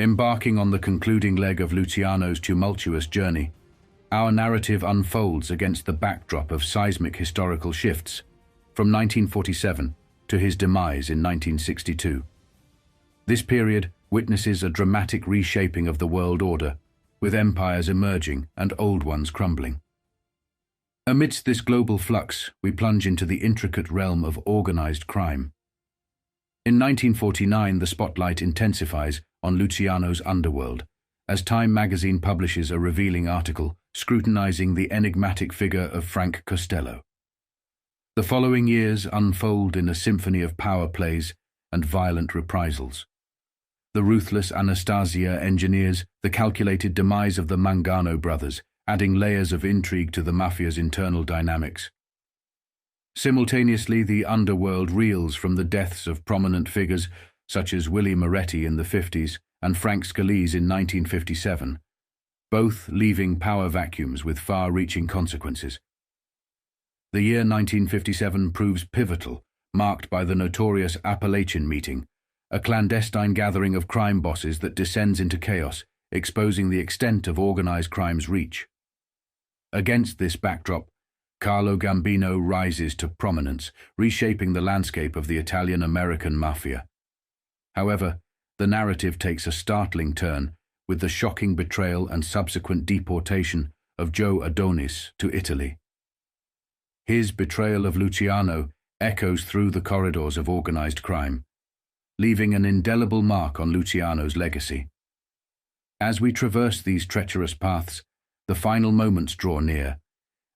Embarking on the concluding leg of Luciano's tumultuous journey, our narrative unfolds against the backdrop of seismic historical shifts from 1947 to his demise in 1962. This period witnesses a dramatic reshaping of the world order, with empires emerging and old ones crumbling. Amidst this global flux, we plunge into the intricate realm of organized crime. In 1949, the spotlight intensifies on Luciano's Underworld, as Time magazine publishes a revealing article scrutinizing the enigmatic figure of Frank Costello. The following years unfold in a symphony of power plays and violent reprisals. The ruthless Anastasia engineers the calculated demise of the Mangano brothers, adding layers of intrigue to the mafia's internal dynamics. Simultaneously, the underworld reels from the deaths of prominent figures such as Willie Moretti in the 50s and Frank Scalise in 1957, both leaving power vacuums with far-reaching consequences. The year 1957 proves pivotal, marked by the notorious Appalachian Meeting, a clandestine gathering of crime bosses that descends into chaos, exposing the extent of organized crime's reach. Against this backdrop, Carlo Gambino rises to prominence, reshaping the landscape of the Italian-American mafia. However, the narrative takes a startling turn with the shocking betrayal and subsequent deportation of Joe Adonis to Italy. His betrayal of Luciano echoes through the corridors of organized crime, leaving an indelible mark on Luciano's legacy. As we traverse these treacherous paths, the final moments draw near,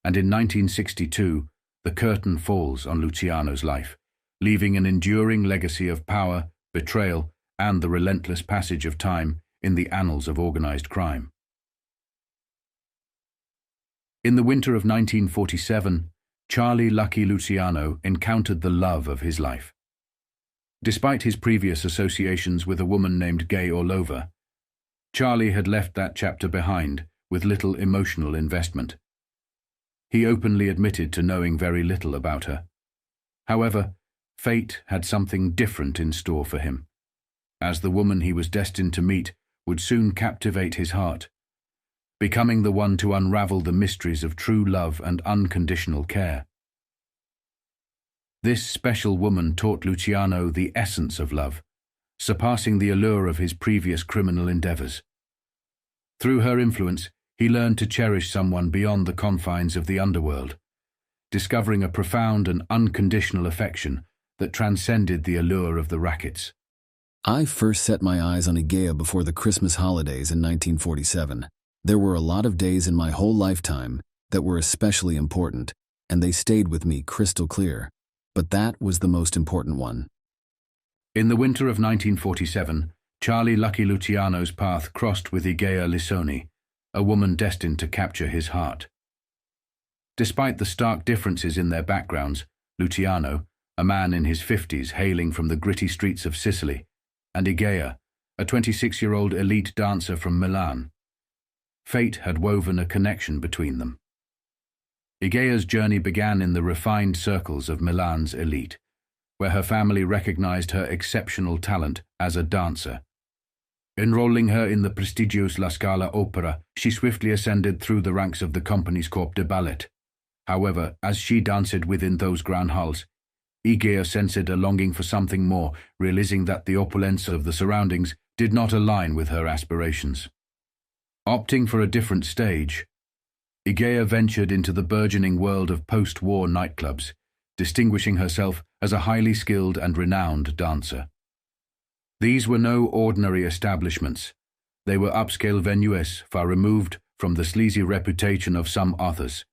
and in 1962, the curtain falls on Luciano's life, leaving an enduring legacy of power, betrayal, and the relentless passage of time in the annals of organized crime. In the winter of 1947, Charlie Lucky Luciano encountered the love of his life. Despite his previous associations with a woman named Gay Orlova, Charlie had left that chapter behind with little emotional investment. He openly admitted to knowing very little about her. However, fate had something different in store for him, as the woman he was destined to meet would soon captivate his heart, becoming the one to unravel the mysteries of true love and unconditional care. This special woman taught Luciano the essence of love, surpassing the allure of his previous criminal endeavors. Through her influence, he learned to cherish someone beyond the confines of the underworld, discovering a profound and unconditional affection that transcended the allure of the rackets. I first set my eyes on Igea before the Christmas holidays in 1947. There were a lot of days in my whole lifetime that were especially important, and they stayed with me crystal clear. But that was the most important one. In the winter of 1947, Charlie Lucky Luciano's path crossed with Igea Lissoni, a woman destined to capture his heart. Despite the stark differences in their backgrounds, Luciano, a man in his 50s hailing from the gritty streets of Sicily, and Igea, a 26-year-old elite dancer from Milan. Fate had woven a connection between them. Igea's journey began in the refined circles of Milan's elite, where her family recognized her exceptional talent as a dancer. Enrolling her in the prestigious La Scala Opera, she swiftly ascended through the ranks of the company's corps de ballet. However, as she danced within those grand halls, Igea sensed a longing for something more, realizing that the opulence of the surroundings did not align with her aspirations. Opting for a different stage, Igea ventured into the burgeoning world of post-war nightclubs, distinguishing herself as a highly skilled and renowned dancer. These were no ordinary establishments. They were upscale venues far removed from the sleazy reputation of some others.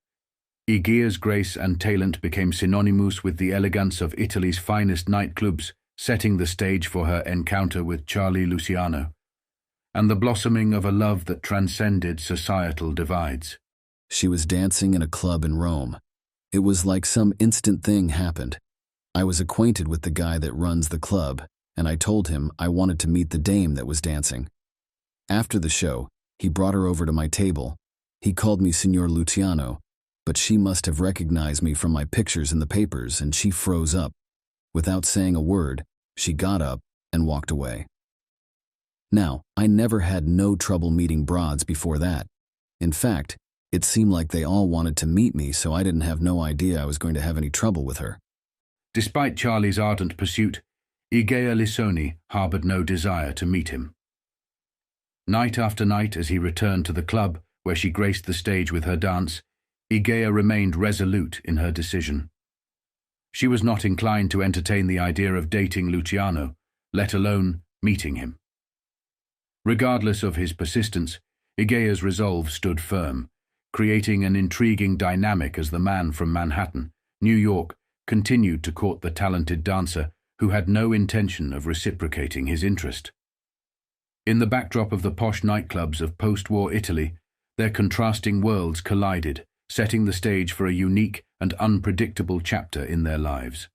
Igea's grace and talent became synonymous with the elegance of Italy's finest nightclubs, setting the stage for her encounter with Charlie Luciano, and the blossoming of a love that transcended societal divides. She was dancing in a club in Rome. It was like some instant thing happened. I was acquainted with the guy that runs the club, and I told him I wanted to meet the dame that was dancing. After the show, he brought her over to my table. He called me Signor Luciano, but she must have recognized me from my pictures in the papers, and she froze up. Without saying a word, she got up and walked away. Now, I never had no trouble meeting broads before that. In fact, it seemed like they all wanted to meet me, so I didn't have no idea I was going to have any trouble with her. Despite Charlie's ardent pursuit, Igea Lissoni harbored no desire to meet him. Night after night, as he returned to the club where she graced the stage with her dance, Igea remained resolute in her decision. She was not inclined to entertain the idea of dating Luciano, let alone meeting him. Regardless of his persistence, Igea's resolve stood firm, creating an intriguing dynamic as the man from Manhattan, New York, continued to court the talented dancer who had no intention of reciprocating his interest. In the backdrop of the posh nightclubs of post-war Italy, their contrasting worlds collided, setting the stage for a unique and unpredictable chapter in their lives.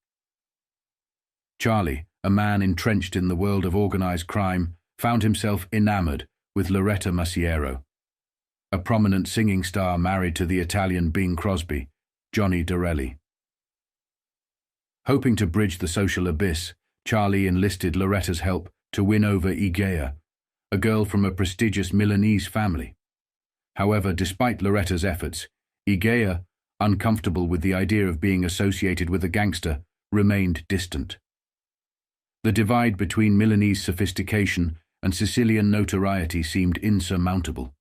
Charlie, a man entrenched in the world of organized crime, found himself enamored with Loretta Masiero, a prominent singing star married to the Italian Bing Crosby, Johnny Dorelli. Hoping to bridge the social abyss, Charlie enlisted Loretta's help to win over Igea, a girl from a prestigious Milanese family. However, despite Loretta's efforts, Igea, uncomfortable with the idea of being associated with a gangster, remained distant. The divide between Milanese sophistication and Sicilian notoriety seemed insurmountable,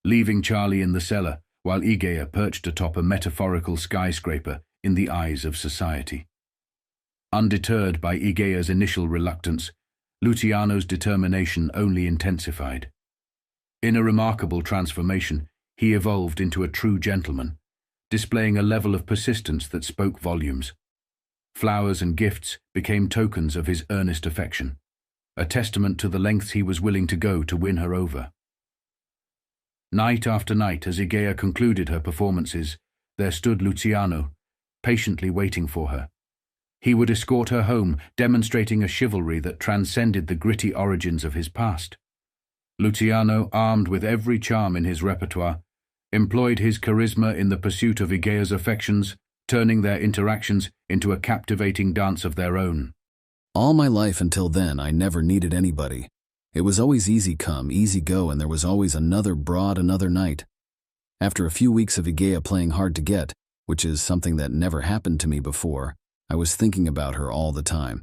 leaving Charlie in the cellar while Igea perched atop a metaphorical skyscraper in the eyes of society. Undeterred by Igea's initial reluctance, Luciano's determination only intensified. In a remarkable transformation, he evolved into a true gentleman, displaying a level of persistence that spoke volumes. Flowers and gifts became tokens of his earnest affection, a testament to the lengths he was willing to go to win her over. Night after night, as Igea concluded her performances, there stood Luciano, patiently waiting for her. He would escort her home, demonstrating a chivalry that transcended the gritty origins of his past. Luciano, armed with every charm in his repertoire, employed his charisma in the pursuit of Igea's affections, turning their interactions into a captivating dance of their own. All my life until then, I never needed anybody. It was always easy come, easy go, and there was always another broad another night. After a few weeks of Igea playing hard to get, which is something that never happened to me before, I was thinking about her all the time.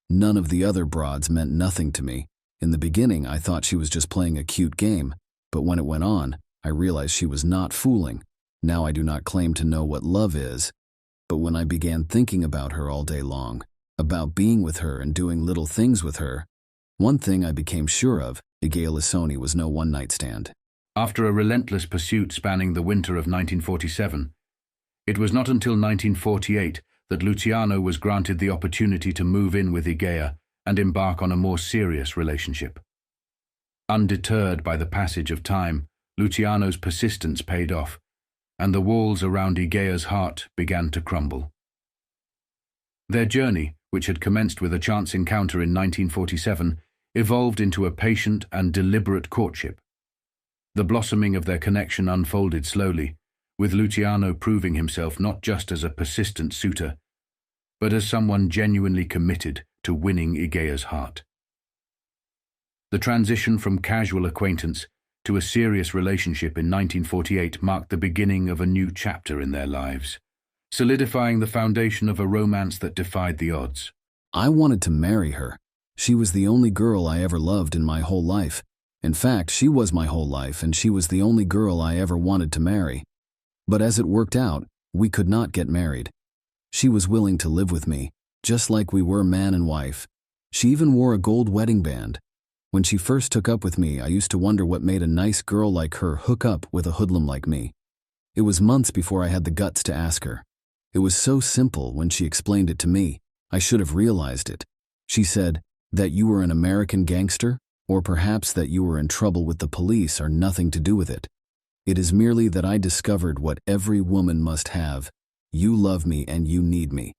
None of the other broads meant nothing to me. In the beginning, I thought she was just playing a cute game, but when it went on, I realized she was not fooling. Now I do not claim to know what love is, but when I began thinking about her all day long, about being with her and doing little things with her, one thing I became sure of, Igea Lissoni was no one-night stand. After a relentless pursuit spanning the winter of 1947, it was not until 1948 that Luciano was granted the opportunity to move in with Igea and embark on a more serious relationship. Undeterred by the passage of time, Luciano's persistence paid off, and the walls around Igea's heart began to crumble. Their journey, which had commenced with a chance encounter in 1947, evolved into a patient and deliberate courtship. The blossoming of their connection unfolded slowly, with Luciano proving himself not just as a persistent suitor, but as someone genuinely committed to winning Igea's heart. The transition from casual acquaintance to a serious relationship in 1948 marked the beginning of a new chapter in their lives, solidifying the foundation of a romance that defied the odds. I wanted to marry her. She was the only girl I ever loved in my whole life. In fact, she was my whole life, and she was the only girl I ever wanted to marry. But as it worked out, we could not get married. She was willing to live with me, just like we were man and wife. She even wore a gold wedding band. When she first took up with me, I used to wonder what made a nice girl like her hook up with a hoodlum like me. It was months before I had the guts to ask her. It was so simple when she explained it to me. I should have realized it. She said, that you were an American gangster, or perhaps that you were in trouble with the police, are nothing to do with it. It is merely that I discovered what every woman must have. You love me and you need me.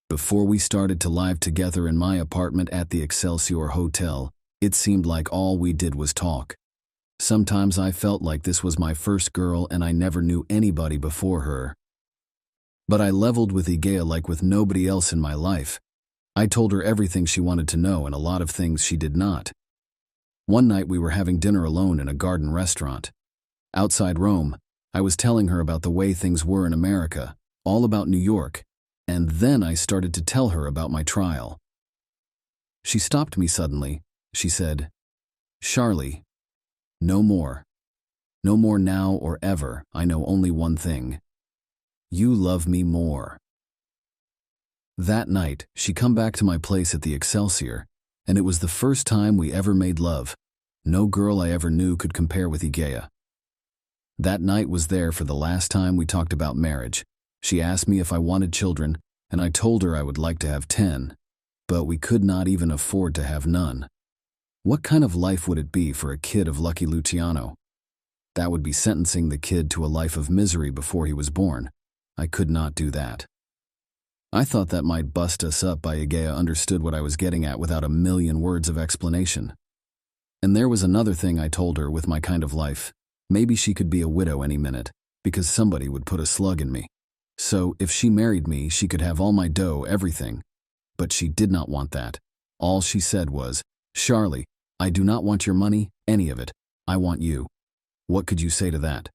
Before we started to live together in my apartment at the Excelsior Hotel, it seemed like all we did was talk. Sometimes I felt like this was my first girl and I never knew anybody before her. But I leveled with Igea like with nobody else in my life. I told her everything she wanted to know and a lot of things she did not. One night we were having dinner alone in a garden restaurant. Outside Rome, I was telling her about the way things were in America, all about New York, and then I started to tell her about my trial. She stopped me suddenly. She said, "Charlie, no more. No more now or ever. I know only one thing. You love me more." That night, she come back to my place at the Excelsior, and it was the first time we ever made love. No girl I ever knew could compare with Igea. That night was there for the last time we talked about marriage. She asked me if I wanted children, and I told her I would like to have 10, but we could not even afford to have none. What kind of life would it be for a kid of Lucky Luciano? That would be sentencing the kid to a life of misery before he was born. I could not do that. I thought that might bust us up, but Igea understood what I was getting at without a million words of explanation. And there was another thing I told her with my kind of life. Maybe she could be a widow any minute, because somebody would put a slug in me. So if she married me, she could have all my dough, everything. But she did not want that. All she said was, "Charlie, I do not want your money, any of it. I want you." What could you say to that?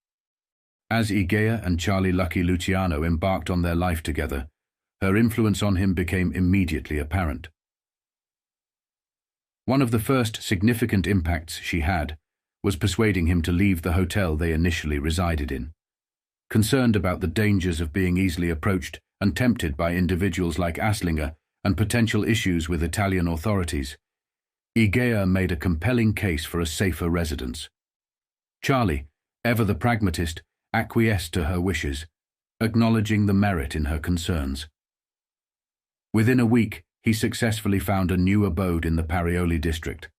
As Igea and Charlie Lucky Luciano embarked on their life together, her influence on him became immediately apparent. One of the first significant impacts she had was persuading him to leave the hotel they initially resided in. Concerned about the dangers of being easily approached and tempted by individuals like Aslinger and potential issues with Italian authorities, Igea made a compelling case for a safer residence. Charlie, ever the pragmatist, acquiesced to her wishes, acknowledging the merit in her concerns. Within a week, he successfully found a new abode in the Parioli district.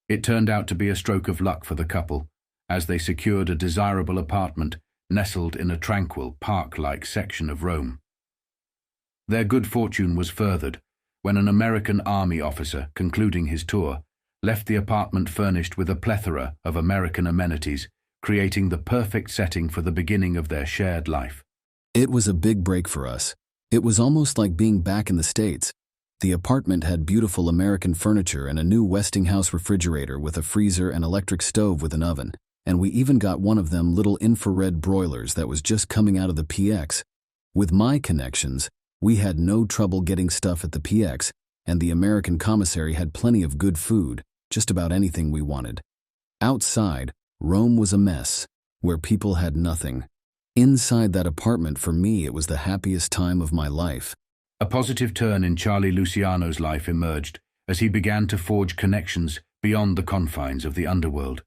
It turned out to be a stroke of luck for the couple, as they secured a desirable apartment nestled in a tranquil, park-like section of Rome. Their good fortune was furthered when an American army officer, concluding his tour, left the apartment furnished with a plethora of American amenities, creating the perfect setting for the beginning of their shared life. It was a big break for us. It was almost like being back in the States. The apartment had beautiful American furniture and a new Westinghouse refrigerator with a freezer and electric stove with an oven, and we even got one of them little infrared broilers that was just coming out of the PX. With my connections, we had no trouble getting stuff at the PX, and the American commissary had plenty of good food, just about anything we wanted. Outside, Rome was a mess, where people had nothing. Inside that apartment, for me, it was the happiest time of my life. A positive turn in Charlie Luciano's life emerged as he began to forge connections beyond the confines of the underworld.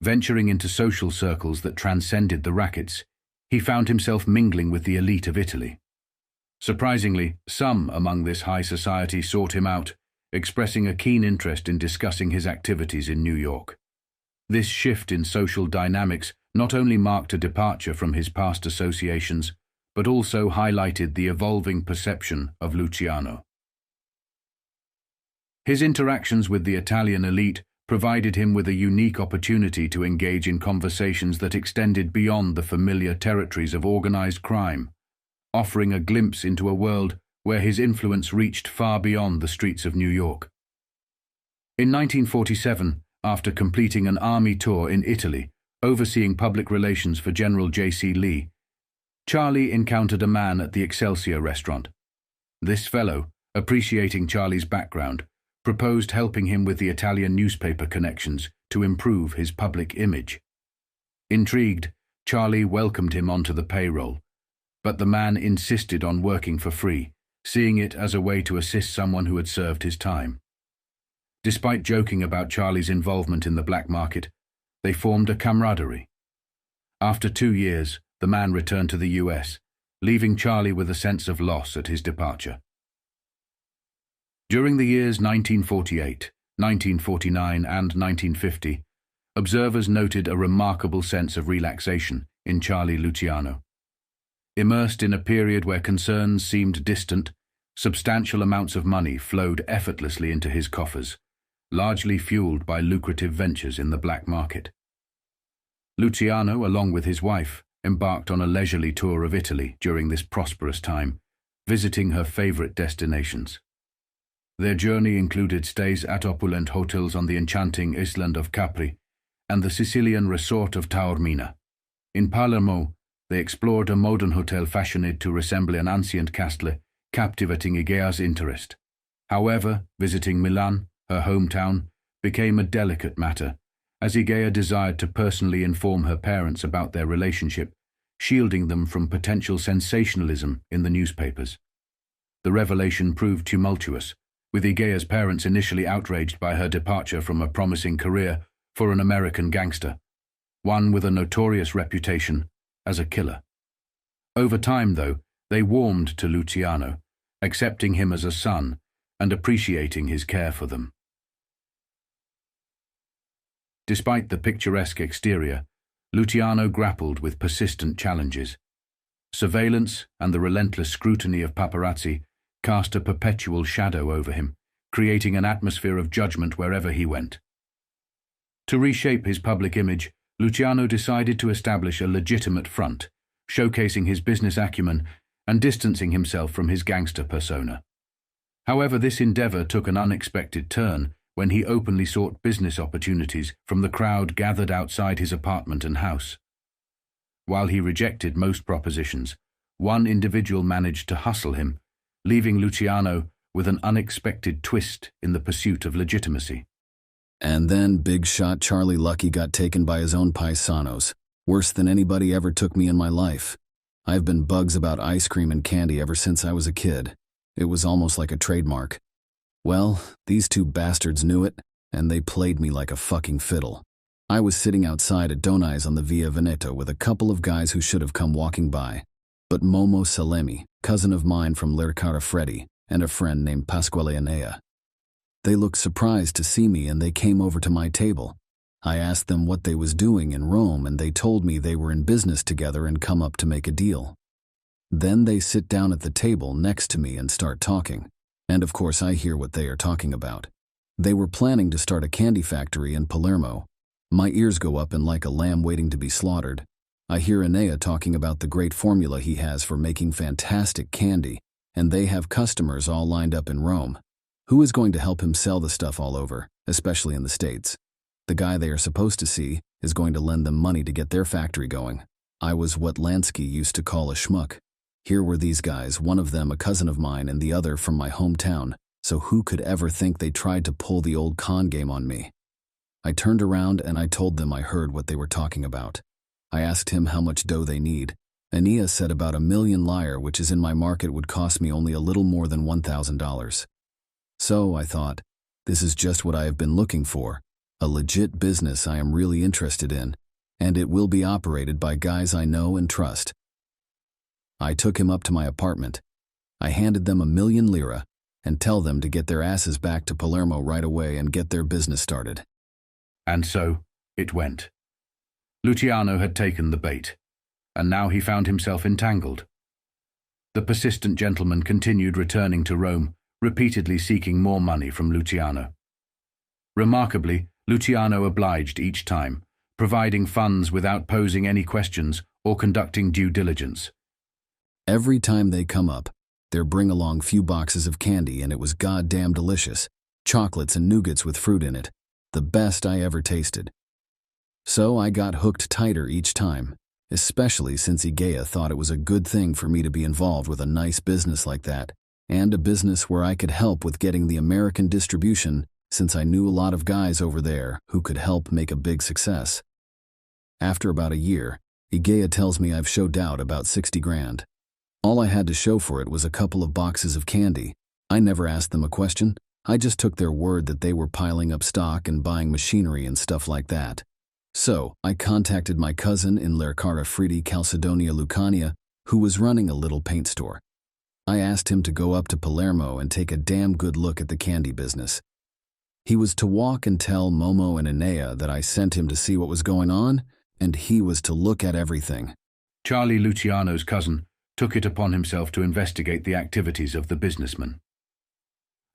Venturing into social circles that transcended the rackets, he found himself mingling with the elite of Italy. Surprisingly, some among this high society sought him out, expressing a keen interest in discussing his activities in New York. This shift in social dynamics not only marked a departure from his past associations, but also highlighted the evolving perception of Luciano. His interactions with the Italian elite provided him with a unique opportunity to engage in conversations that extended beyond the familiar territories of organized crime, offering a glimpse into a world where his influence reached far beyond the streets of New York. In 1947, after completing an army tour in Italy, overseeing public relations for General J.C. Lee, Charlie encountered a man at the Excelsior restaurant. This fellow, appreciating Charlie's background, proposed helping him with the Italian newspaper connections to improve his public image. Intrigued, Charlie welcomed him onto the payroll, but the man insisted on working for free, seeing it as a way to assist someone who had served his time. Despite joking about Charlie's involvement in the black market, they formed a camaraderie. After 2 years, the man returned to the US, leaving Charlie with a sense of loss at his departure. During the years 1948, 1949, and 1950, observers noted a remarkable sense of relaxation in Charlie Luciano. Immersed in a period where concerns seemed distant, substantial amounts of money flowed effortlessly into his coffers, largely fueled by lucrative ventures in the black market. Luciano, along with his wife, embarked on a leisurely tour of Italy during this prosperous time, visiting her favorite destinations. Their journey included stays at opulent hotels on the enchanting island of Capri and the Sicilian resort of Taormina. In Palermo, they explored a modern hotel fashioned to resemble an ancient castle, captivating Igea's interest. However, visiting Milan, her hometown, became a delicate matter, as Igea desired to personally inform her parents about their relationship, shielding them from potential sensationalism in the newspapers. The revelation proved tumultuous, with Igea's parents initially outraged by her departure from a promising career for an American gangster, one with a notorious reputation as a killer. Over time, though, they warmed to Luciano, accepting him as a son and appreciating his care for them. Despite the picturesque exterior, Luciano grappled with persistent challenges. Surveillance and the relentless scrutiny of paparazzi cast a perpetual shadow over him, creating an atmosphere of judgment wherever he went. To reshape his public image, Luciano decided to establish a legitimate front, showcasing his business acumen and distancing himself from his gangster persona. However, this endeavor took an unexpected turn when he openly sought business opportunities from the crowd gathered outside his apartment and house. While he rejected most propositions, one individual managed to hustle him, leaving Luciano with an unexpected twist in the pursuit of legitimacy. And then big shot Charlie Lucky got taken by his own paisanos, worse than anybody ever took me in my life. I've been bugs about ice cream and candy ever since I was a kid. It was almost like a trademark. Well, these two bastards knew it, and they played me like a fucking fiddle. I was sitting outside at Donai's on the Via Veneto with a couple of guys who should have come walking by. But Momo Salemi, cousin of mine from Lircara Freddy, and a friend named Pasquale Anea. They looked surprised to see me and they came over to my table. I asked them what they was doing in Rome and they told me they were in business together and come up to make a deal. Then they sit down at the table next to me and start talking. And of course I hear what they are talking about. They were planning to start a candy factory in Palermo. My ears go up and like a lamb waiting to be slaughtered. I hear Anea talking about the great formula he has for making fantastic candy, and they have customers all lined up in Rome. Who is going to help him sell the stuff all over, especially in the States? The guy they are supposed to see is going to lend them money to get their factory going. I was what Lansky used to call a schmuck. Here were these guys, one of them a cousin of mine and the other from my hometown, so who could ever think they tried to pull the old con game on me? I turned around and I told them I heard what they were talking about. I asked him how much dough they need. Anea said about $1 million lire, which is in my market would cost me only a little more than $1,000. So, I thought, this is just what I have been looking for, a legit business I am really interested in, and it will be operated by guys I know and trust. I took him up to my apartment. I handed them $1 million lira and tell them to get their asses back to Palermo right away and get their business started. And so, it went. Luciano had taken the bait, and now he found himself entangled. The persistent gentleman continued returning to Rome, repeatedly seeking more money from Luciano. Remarkably, Luciano obliged each time, providing funds without posing any questions or conducting due diligence. Every time they come up, they bring along few boxes of candy and it was goddamn delicious. Chocolates and nougats with fruit in it. The best I ever tasted. So I got hooked tighter each time, especially since Igea thought it was a good thing for me to be involved with a nice business like that, and a business where I could help with getting the American distribution since I knew a lot of guys over there who could help make a big success. After about a year, Igea tells me I've showed out about 60 grand. All I had to show for it was a couple of boxes of candy. I never asked them a question. I just took their word that they were piling up stock and buying machinery and stuff like that. So, I contacted my cousin in Lircara Freddy Calcedonia Lucania, who was running a little paint store. I asked him to go up to Palermo and take a damn good look at the candy business. He was to walk and tell Momo and Anea that I sent him to see what was going on, and he was to look at everything. Charlie, Luciano's cousin, took it upon himself to investigate the activities of the businessman.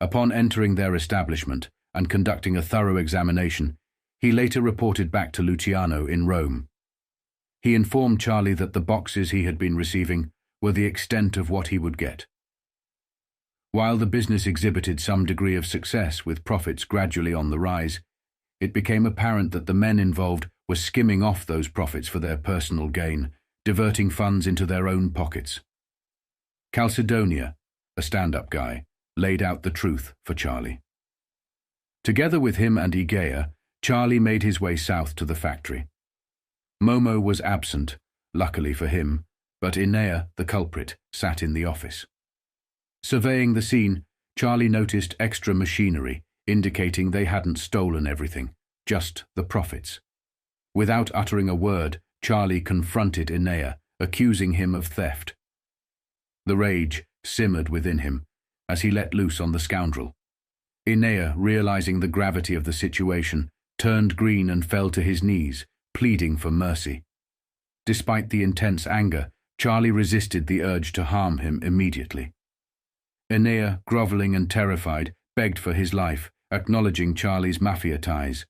Upon entering their establishment and conducting a thorough examination, he later reported back to Luciano in Rome. He informed Charlie that the boxes he had been receiving were the extent of what he would get. While the business exhibited some degree of success with profits gradually on the rise, it became apparent that the men involved were skimming off those profits for their personal gain, diverting funds into their own pockets. Calcedonia, a stand-up guy, laid out the truth for Charlie. Together with him and Igea, Charlie made his way south to the factory. Momo was absent, luckily for him, but Igea, the culprit, sat in the office. Surveying the scene, Charlie noticed extra machinery, indicating they hadn't stolen everything, just the profits. Without uttering a word, Charlie confronted Igea, accusing him of theft. The rage simmered within him as he let loose on the scoundrel. Igea, realizing the gravity of the situation, turned green and fell to his knees, pleading for mercy. Despite the intense anger, Charlie resisted the urge to harm him immediately. Igea, groveling and terrified, begged for his life, acknowledging Charlie's mafia ties.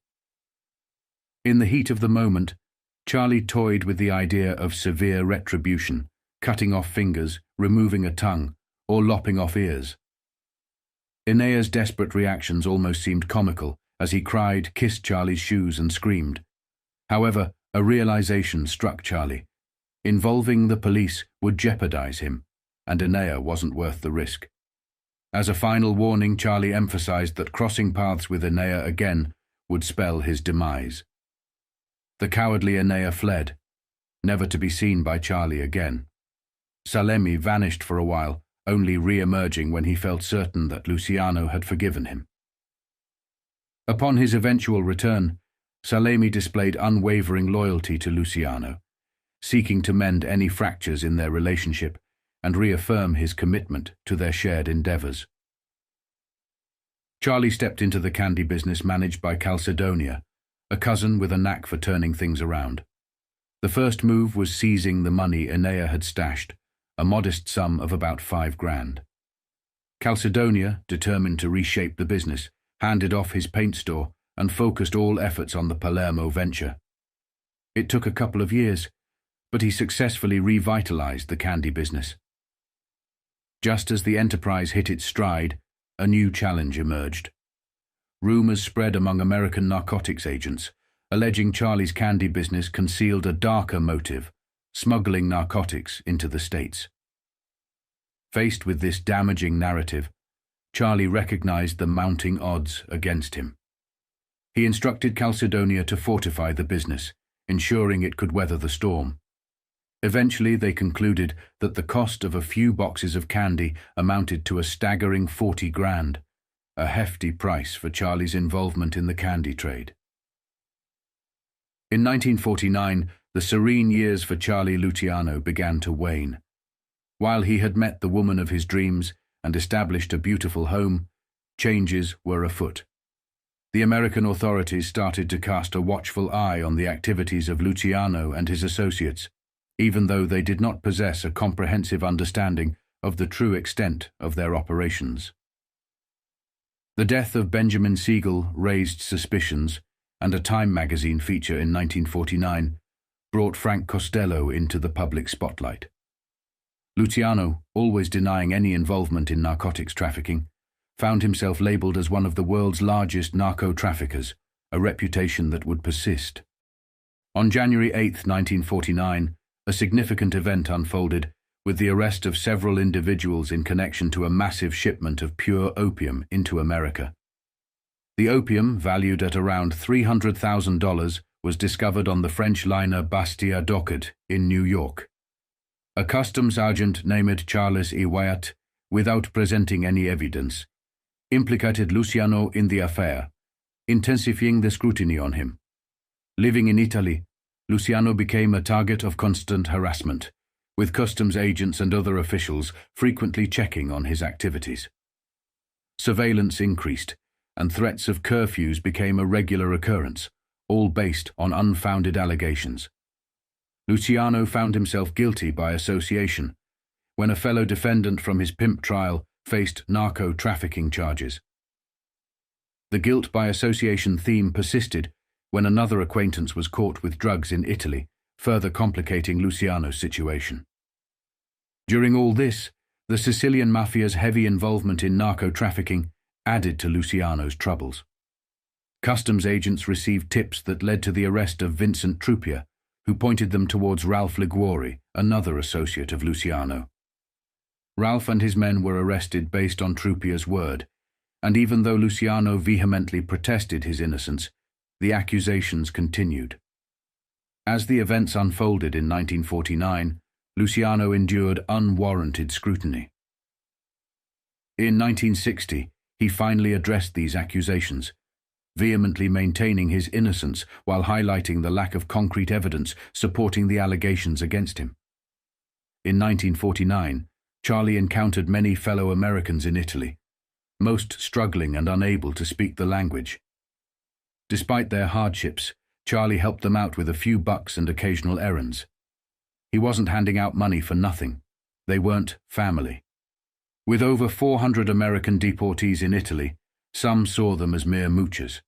In the heat of the moment, Charlie toyed with the idea of severe retribution, cutting off fingers, removing a tongue, or lopping off ears. Inea's desperate reactions almost seemed comical as he cried, kissed Charlie's shoes and screamed. However, a realization struck Charlie. Involving the police would jeopardize him, and Igea wasn't worth the risk. As a final warning, Charlie emphasized that crossing paths with Igea again would spell his demise. The cowardly Igea fled, never to be seen by Charlie again. Salemi vanished for a while, only re-emerging when he felt certain that Luciano had forgiven him. Upon his eventual return, Salemi displayed unwavering loyalty to Luciano, seeking to mend any fractures in their relationship and reaffirm his commitment to their shared endeavors. Charlie stepped into the candy business managed by Calcedonia, a cousin with a knack for turning things around. The first move was seizing the money Igea had stashed, a modest sum of about $5,000. Calcedonia, determined to reshape the business, handed off his paint store and focused all efforts on the Palermo venture. It took a couple of years, but he successfully revitalized the candy business. Just as the enterprise hit its stride, a new challenge emerged. Rumors spread among American narcotics agents, alleging Charlie's candy business concealed a darker motive, smuggling narcotics into the States. Faced with this damaging narrative, Charlie recognized the mounting odds against him. He instructed Calcedonia to fortify the business, ensuring it could weather the storm. Eventually, they concluded that the cost of a few boxes of candy amounted to a staggering $40,000, a hefty price for Charlie's involvement in the candy trade. In 1949, the serene years for Charlie Luciano began to wane. While he had met the woman of his dreams and established a beautiful home, changes were afoot. The American authorities started to cast a watchful eye on the activities of Luciano and his associates, even though they did not possess a comprehensive understanding of the true extent of their operations. The death of Benjamin Siegel raised suspicions, and a Time magazine feature in 1949 brought Frank Costello into the public spotlight. Luciano, always denying any involvement in narcotics trafficking, found himself labeled as one of the world's largest narco-traffickers, a reputation that would persist. On January 8, 1949, a significant event unfolded with the arrest of several individuals in connection to a massive shipment of pure opium into America. The opium, valued at around $300,000, was discovered on the French liner Bastia Docket in New York. A customs agent named Charles Iwayat, without presenting any evidence, implicated Luciano in the affair, intensifying the scrutiny on him. Living in Italy, Luciano became a target of constant harassment, with customs agents and other officials frequently checking on his activities. Surveillance increased, and threats of curfews became a regular occurrence, all based on unfounded allegations. Luciano found himself guilty by association when a fellow defendant from his pimp trial faced narco-trafficking charges. The guilt by association theme persisted when another acquaintance was caught with drugs in Italy, further complicating Luciano's situation. During all this, The Sicilian mafia's heavy involvement in narco-trafficking added to Luciano's troubles. Customs agents received tips that led to the arrest of Vincent Truppier, who pointed them towards Ralph Liguori, another associate of Luciano. Ralph and his men were arrested based on Truppier's word, and even though Luciano vehemently protested his innocence, the accusations continued. As the events unfolded in 1949, Luciano endured unwarranted scrutiny. In 1960, he finally addressed these accusations, vehemently maintaining his innocence while highlighting the lack of concrete evidence supporting the allegations against him. In 1949, Charlie encountered many fellow Americans in Italy, most struggling and unable to speak the language. Despite their hardships, Charlie helped them out with a few bucks and occasional errands. He wasn't handing out money for nothing. They weren't family. With over 400 American deportees in Italy, some saw them as mere moochers.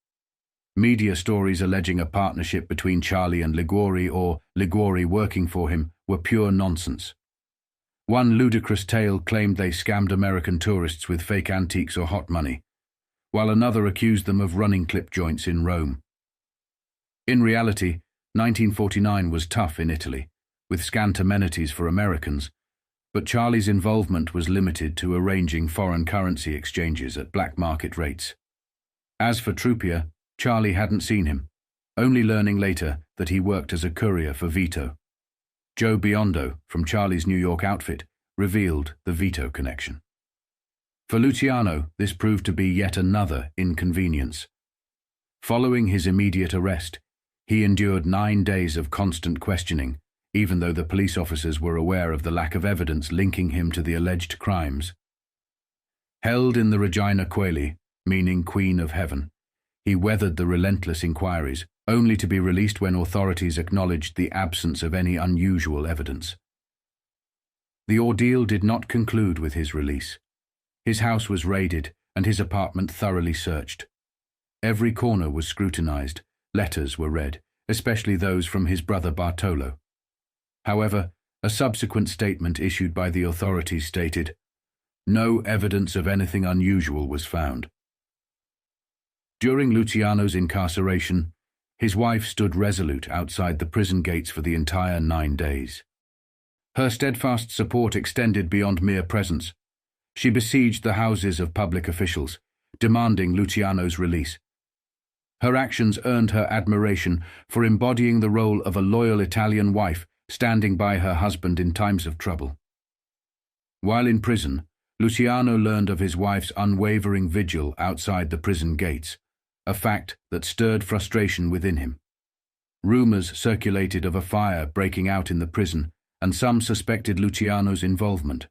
Media stories alleging a partnership between Charlie and Liguori or Liguori working for him were pure nonsense. One ludicrous tale claimed they scammed American tourists with fake antiques or hot money, while another accused them of running clip joints in Rome. In reality, 1949 was tough in Italy, with scant amenities for Americans, but Charlie's involvement was limited to arranging foreign currency exchanges at black market rates. As for Truppier, Charlie hadn't seen him, only learning later that he worked as a courier for Vito. Joe Biondo, from Charlie's New York outfit, revealed the Vito connection. For Luciano, this proved to be yet another inconvenience. Following his immediate arrest, he endured 9 days of constant questioning, even though the police officers were aware of the lack of evidence linking him to the alleged crimes. Held in the Regina Coeli, meaning Queen of Heaven, he weathered the relentless inquiries, only to be released when authorities acknowledged the absence of any unusual evidence. The ordeal did not conclude with his release. His house was raided and his apartment thoroughly searched. Every corner was scrutinized, letters were read, especially those from his brother Bartolo. However, a subsequent statement issued by the authorities stated, "No evidence of anything unusual was found." During Luciano's incarceration, his wife stood resolute outside the prison gates for the entire 9 days. Her steadfast support extended beyond mere presence. She besieged the houses of public officials, demanding Luciano's release. Her actions earned her admiration for embodying the role of a loyal Italian wife standing by her husband in times of trouble. While in prison, Luciano learned of his wife's unwavering vigil outside the prison gates, a fact that stirred frustration within him. Rumors circulated of a fire breaking out in the prison, and some suspected Luciano's involvement.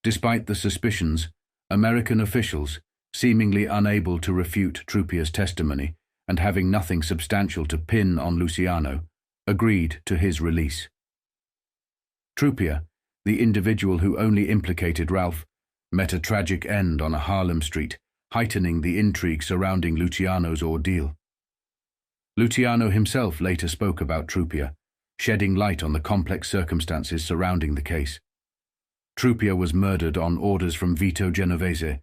Despite the suspicions, American officials, seemingly unable to refute Truppier's testimony and having nothing substantial to pin on Luciano, agreed to his release. Truppier, the individual who only implicated Ralph, met a tragic end on a Harlem street, heightening the intrigue surrounding Luciano's ordeal. Luciano himself later spoke about Truppier, shedding light on the complex circumstances surrounding the case. Truppier was murdered on orders from Vito Genovese.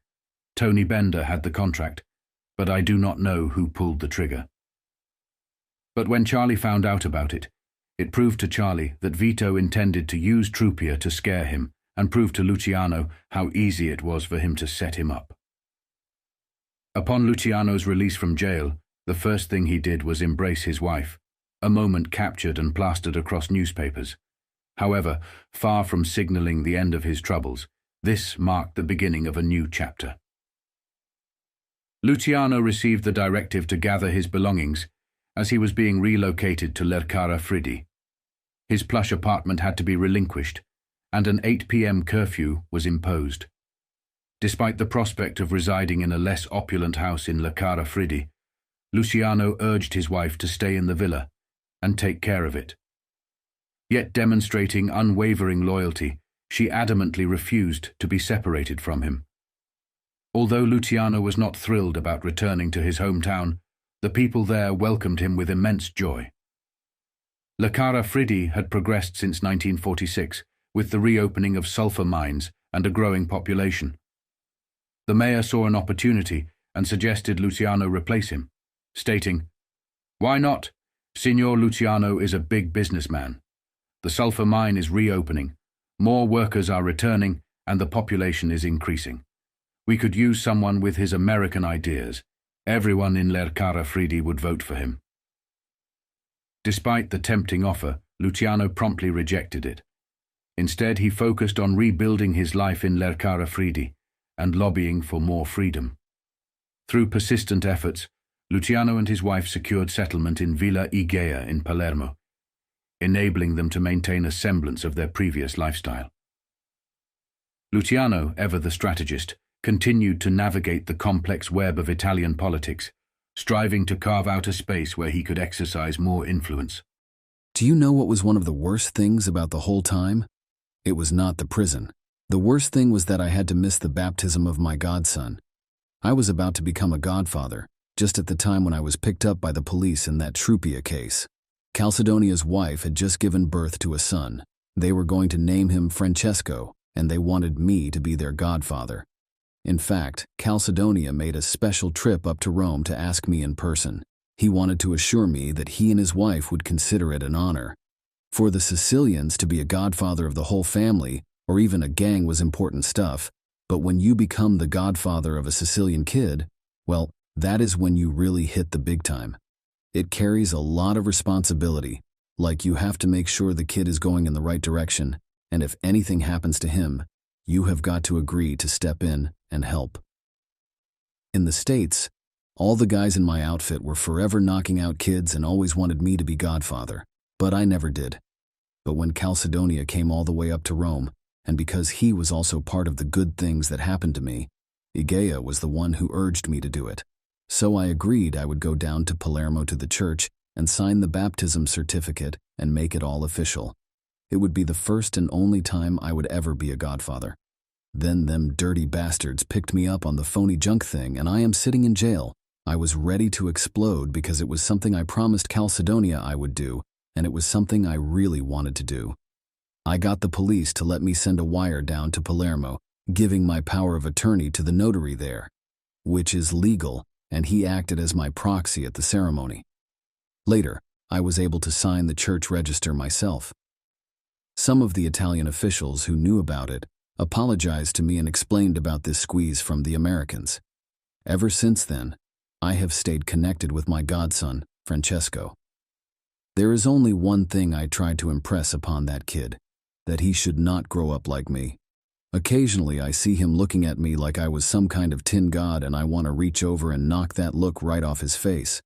Tony Bender had the contract, but I do not know who pulled the trigger. But when Charlie found out about it, it proved to Charlie that Vito intended to use Truppier to scare him and prove to Luciano how easy it was for him to set him up. Upon Luciano's release from jail, the first thing he did was embrace his wife, a moment captured and plastered across newspapers. However, far from signaling the end of his troubles, this marked the beginning of a new chapter. Luciano received the directive to gather his belongings as he was being relocated to Lercara Friddi. His plush apartment had to be relinquished, and an 8 p.m. curfew was imposed. Despite the prospect of residing in a less opulent house in Lercara Friddi, Luciano urged his wife to stay in the villa and take care of it. Yet demonstrating unwavering loyalty, she adamantly refused to be separated from him. Although Luciano was not thrilled about returning to his hometown, the people there welcomed him with immense joy. Lercara Friddi had progressed since 1946, with the reopening of sulfur mines and a growing population. The mayor saw an opportunity and suggested Luciano replace him, stating, "Why not? Signor Luciano is a big businessman. The sulfur mine is reopening, more workers are returning, and the population is increasing. We could use someone with his American ideas. Everyone in Lercara Fridi would vote for him." Despite the tempting offer, Luciano promptly rejected it. Instead, he focused on rebuilding his life in Lercara Fridi and lobbying for more freedom. Through persistent efforts, Luciano and his wife secured settlement in Villa Igea in Palermo, enabling them to maintain a semblance of their previous lifestyle. Luciano, ever the strategist, continued to navigate the complex web of Italian politics, striving to carve out a space where he could exercise more influence. Do you know what was one of the worst things about the whole time? It was not the prison. The worst thing was that I had to miss the baptism of my godson. I was about to become a godfather, just at the time when I was picked up by the police in that Trupia case. Calcedonia's wife had just given birth to a son. They were going to name him Francesco, and they wanted me to be their godfather. In fact, Calcedonia made a special trip up to Rome to ask me in person. He wanted to assure me that he and his wife would consider it an honor. For the Sicilians, to be a godfather of the whole family, or even a gang, was important stuff, but when you become the godfather of a Sicilian kid, well, that is when you really hit the big time. It carries a lot of responsibility, like you have to make sure the kid is going in the right direction, and if anything happens to him, you have got to agree to step in and help. In the States, all the guys in my outfit were forever knocking out kids and always wanted me to be godfather, but I never did. But when Calcedonia came all the way up to Rome, and because he was also part of the good things that happened to me, Igea was the one who urged me to do it. So I agreed I would go down to Palermo to the church and sign the baptism certificate and make it all official. It would be the first and only time I would ever be a godfather. Then them dirty bastards picked me up on the phony junk thing, and I am sitting in jail. I was ready to explode because it was something I promised Calcedonia I would do, and it was something I really wanted to do. I got the police to let me send a wire down to Palermo, giving my power of attorney to the notary there, which is legal, and he acted as my proxy at the ceremony. Later, I was able to sign the church register myself. Some of the Italian officials who knew about it apologized to me and explained about this squeeze from the Americans. Ever since then, I have stayed connected with my godson, Francesco. There is only one thing I tried to impress upon that kid, that he should not grow up like me. Occasionally I see him looking at me like I was some kind of tin god, and I want to reach over and knock that look right off his face.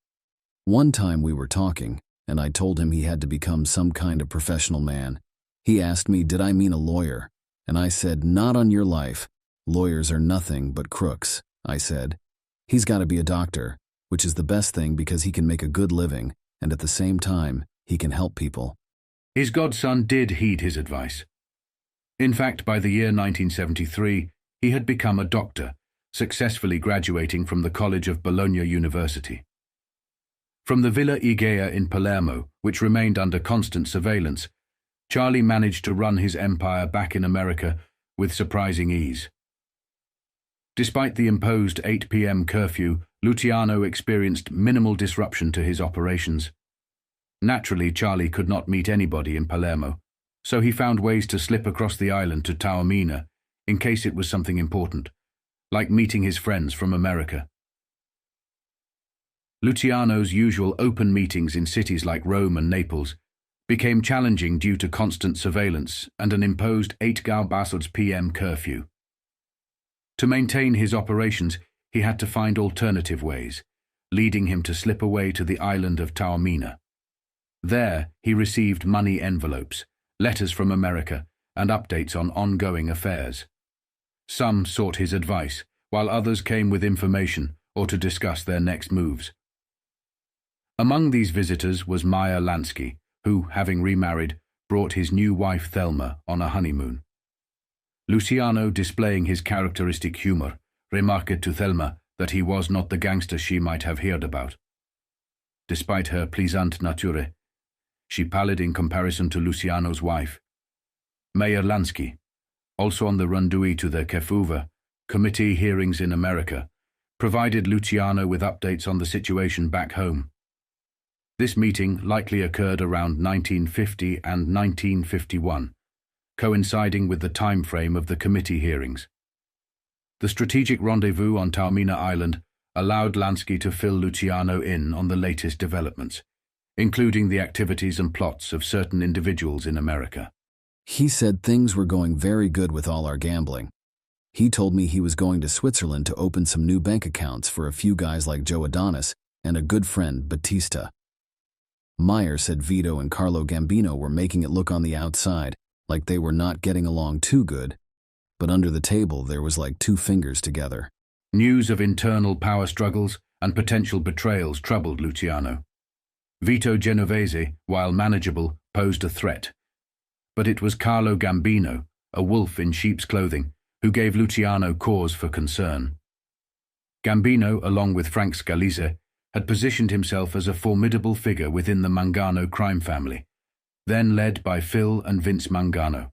One time we were talking, and I told him he had to become some kind of professional man. He asked me, did I mean a lawyer? And I said, not on your life. Lawyers are nothing but crooks, I said. He's got to be a doctor, which is the best thing because he can make a good living, and at the same time, he can help people. His godson did heed his advice. In fact, by the year 1973, he had become a doctor, successfully graduating from the College of Bologna University. From the Villa Igea in Palermo, which remained under constant surveillance, Charlie managed to run his empire back in America with surprising ease. Despite the imposed 8 p.m. curfew, Luciano experienced minimal disruption to his operations. Naturally, Charlie could not meet anybody in Palermo, so he found ways to slip across the island to Taormina in case it was something important, like meeting his friends from America. Luciano's usual open meetings in cities like Rome and Naples became challenging due to constant surveillance and an imposed 8 Galbasods p.m. curfew. To maintain his operations, he had to find alternative ways, leading him to slip away to the island of Taormina. There, he received money envelopes, letters from America, and updates on ongoing affairs. Some sought his advice, while others came with information or to discuss their next moves. Among these visitors was Meyer Lansky, who, having remarried, brought his new wife Thelma on a honeymoon. Luciano, displaying his characteristic humor, remarked to Thelma that he was not the gangster she might have heard about. Despite her pleasant nature, she pallid in comparison to Luciano's wife. Meyer Lansky, also on the rundown to the Cinephile committee hearings in America, provided Luciano with updates on the situation back home. This meeting likely occurred around 1950 and 1951, coinciding with the time frame of the committee hearings. The strategic rendezvous on Taormina Island allowed Lansky to fill Luciano in on the latest developments, including the activities and plots of certain individuals in America. He said things were going very good with all our gambling. He told me he was going to Switzerland to open some new bank accounts for a few guys like Joe Adonis and a good friend, Batista. Meyer said Vito and Carlo Gambino were making it look on the outside like they were not getting along too good, but under the table there was like two fingers together. News of internal power struggles and potential betrayals troubled Luciano. Vito Genovese, while manageable, posed a threat. But it was Carlo Gambino, a wolf in sheep's clothing, who gave Luciano cause for concern. Gambino, along with Frank Scalise, had positioned himself as a formidable figure within the Mangano crime family, then led by Phil and Vince Mangano.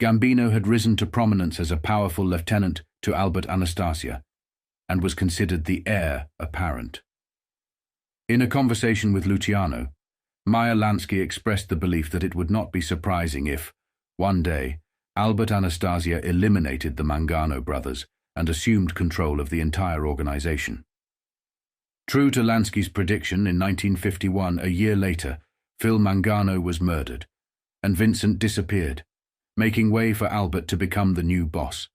Gambino had risen to prominence as a powerful lieutenant to Albert Anastasia, and was considered the heir apparent. In a conversation with Luciano, Meyer Lansky expressed the belief that it would not be surprising if, one day, Albert Anastasia eliminated the Mangano brothers and assumed control of the entire organization. True to Lansky's prediction, in 1951, a year later, Phil Mangano was murdered, and Vincent disappeared, making way for Albert to become the new boss.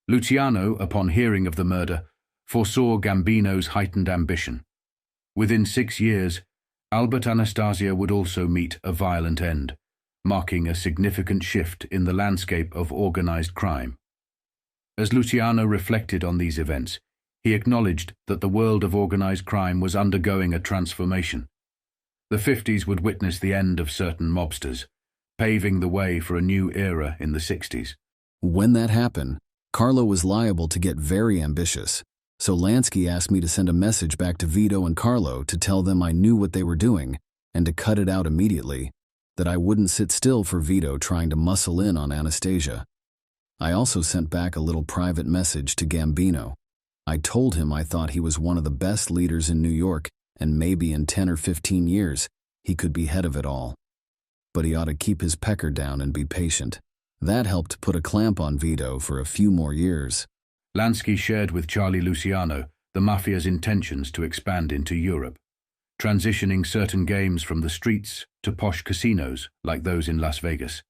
Luciano, upon hearing of the murder, foresaw Gambino's heightened ambition. Within 6 years, Albert Anastasia would also meet a violent end, marking a significant shift in the landscape of organized crime. As Luciano reflected on these events, he acknowledged that the world of organized crime was undergoing a transformation. The 50s would witness the end of certain mobsters, paving the way for a new era in the 60s. When that happened, Carlo was liable to get very ambitious, so Lansky asked me to send a message back to Vito and Carlo to tell them I knew what they were doing and to cut it out immediately, that I wouldn't sit still for Vito trying to muscle in on Anastasia. I also sent back a little private message to Gambino. I told him I thought he was one of the best leaders in New York, and maybe in 10 or 15 years, he could be head of it all. But he ought to keep his pecker down and be patient. That helped put a clamp on Vito for a few more years. Lansky shared with Charlie Luciano the mafia's intentions to expand into Europe, transitioning certain games from the streets to posh casinos like those in Las Vegas.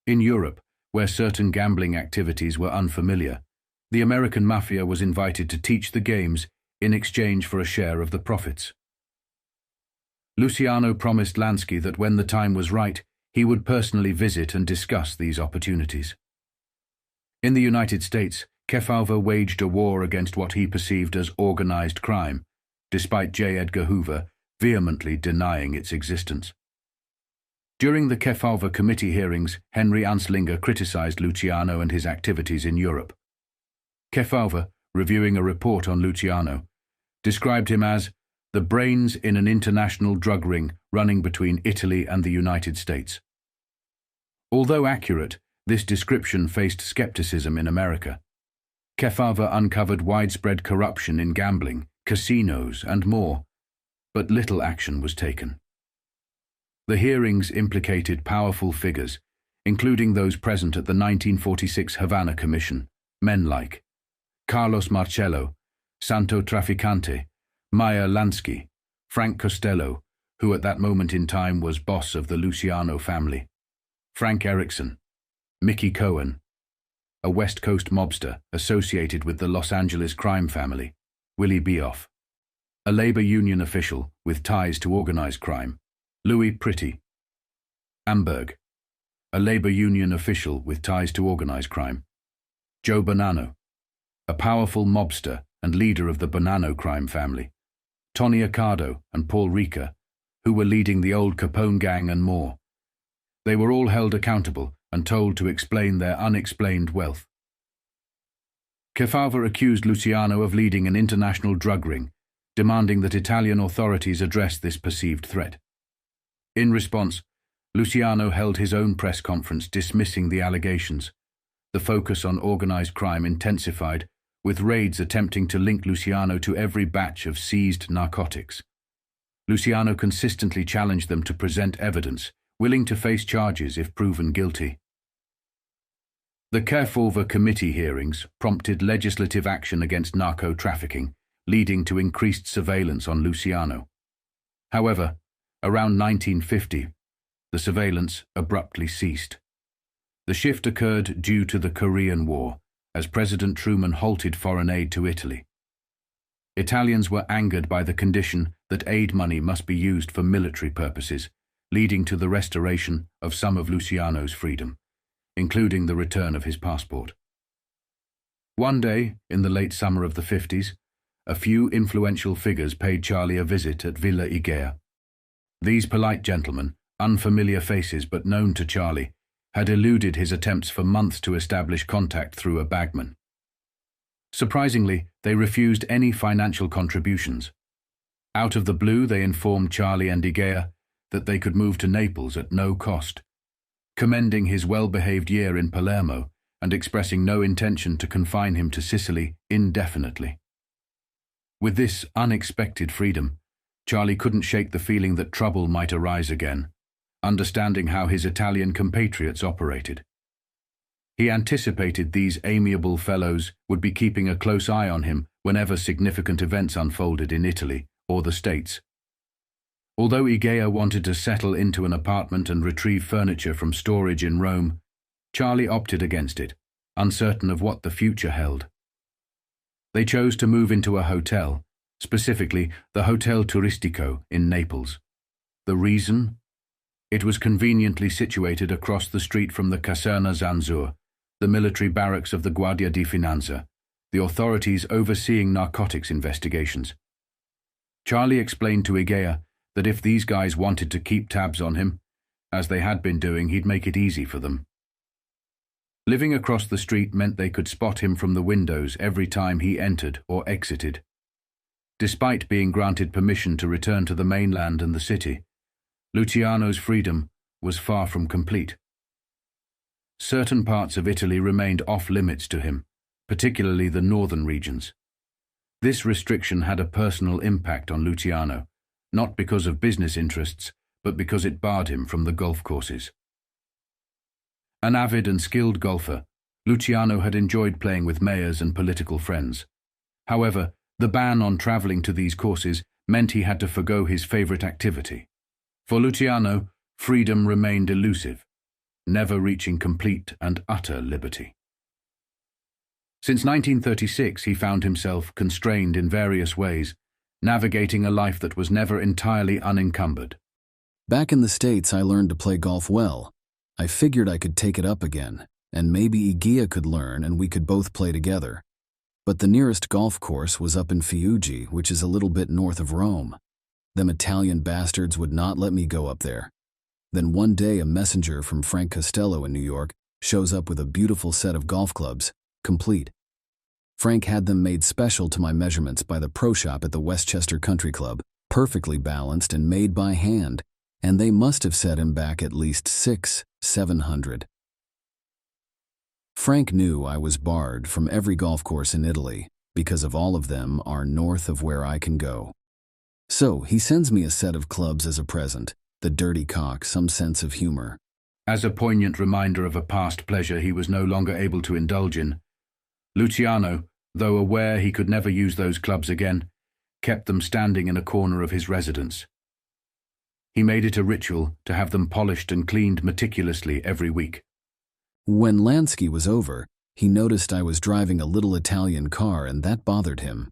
In Europe, where certain gambling activities were unfamiliar, the American mafia was invited to teach the games in exchange for a share of the profits. Luciano promised Lansky that when the time was right, he would personally visit and discuss these opportunities. In the United States, Cinephile waged a war against what he perceived as organized crime, despite J. Edgar Hoover vehemently denying its existence. During the Cinephile committee hearings, Henry Anslinger criticized Luciano and his activities in Europe. Cinephile, reviewing a report on Luciano, described him as the brains in an international drug ring running between Italy and the United States. Although accurate, this description faced skepticism in America. Cinephile uncovered widespread corruption in gambling, casinos, and more, but little action was taken. The hearings implicated powerful figures, including those present at the 1946 Havana Commission, men like Carlos Marcello, Santo Trafficante, Meyer Lansky, Frank Costello, who at that moment in time was boss of the Luciano family, Frank Erickson, Mickey Cohen, a West Coast mobster associated with the Los Angeles crime family, Willie Beoff, a labor union official with ties to organized crime, Louis Pretty, Amberg, a labor union official with ties to organized crime, Joe Bonanno, a powerful mobster and leader of the Bonanno crime family, Tony Accardo and Paul Rica, who were leading the old Capone gang, and more. They were all held accountable and told to explain their unexplained wealth. Cinephile accused Luciano of leading an international drug ring, demanding that Italian authorities address this perceived threat. In response, Luciano held his own press conference dismissing the allegations. The focus on organized crime intensified, with raids attempting to link Luciano to every batch of seized narcotics. Luciano consistently challenged them to present evidence, willing to face charges if proven guilty. The Cinephile committee hearings prompted legislative action against narco-trafficking, leading to increased surveillance on Luciano. However, around 1950, the surveillance abruptly ceased. The shift occurred due to the Korean War, as President Truman halted foreign aid to Italy. Italians were angered by the condition that aid money must be used for military purposes, leading to the restoration of some of Luciano's freedom, including the return of his passport. One day, in the late summer of the 50s, a few influential figures paid Charlie a visit at Villa Igea. These polite gentlemen, unfamiliar faces but known to Charlie, had eluded his attempts for months to establish contact through a bagman. Surprisingly, they refused any financial contributions. Out of the blue, they informed Charlie and Igea that they could move to Naples at no cost, commending his well-behaved year in Palermo and expressing no intention to confine him to Sicily indefinitely. With this unexpected freedom, Charlie couldn't shake the feeling that trouble might arise again, understanding how his Italian compatriots operated. He anticipated these amiable fellows would be keeping a close eye on him whenever significant events unfolded in Italy or the States. Although Igea wanted to settle into an apartment and retrieve furniture from storage in Rome, Charlie opted against it, uncertain of what the future held. They chose to move into a hotel, specifically the Hotel Turistico in Naples. The reason? It was conveniently situated across the street from the Caserta Zanzur, the military barracks of the Guardia di Finanza, the authorities overseeing narcotics investigations. Charlie explained to Igea that if these guys wanted to keep tabs on him, as they had been doing, he'd make it easy for them. Living across the street meant they could spot him from the windows every time he entered or exited. Despite being granted permission to return to the mainland and the city, Luciano's freedom was far from complete. Certain parts of Italy remained off-limits to him, particularly the northern regions. This restriction had a personal impact on Luciano, not because of business interests, but because it barred him from the golf courses. An avid and skilled golfer, Luciano had enjoyed playing with mayors and political friends. However, the ban on traveling to these courses meant he had to forgo his favorite activity. For Luciano, freedom remained elusive, never reaching complete and utter liberty. Since 1936, he found himself constrained in various ways, navigating a life that was never entirely unencumbered. Back in the States, I learned to play golf well. I figured I could take it up again, and maybe Igea could learn and we could both play together. But the nearest golf course was up in Fiuggi, which is a little bit north of Rome. Them Italian bastards would not let me go up there. Then one day a messenger from Frank Costello in New York shows up with a beautiful set of golf clubs, complete. Frank had them made special to my measurements by the pro shop at the Westchester Country Club, perfectly balanced and made by hand, and they must have set him back at least $600–700. Frank knew I was barred from every golf course in Italy, because of all of them are north of where I can go. So he sends me a set of clubs as a present, the dirty cock, some sense of humor. As a poignant reminder of a past pleasure he was no longer able to indulge in, Luciano, though aware he could never use those clubs again, kept them standing in a corner of his residence. He made it a ritual to have them polished and cleaned meticulously every week. When Lansky was over, he noticed I was driving a little Italian car and that bothered him.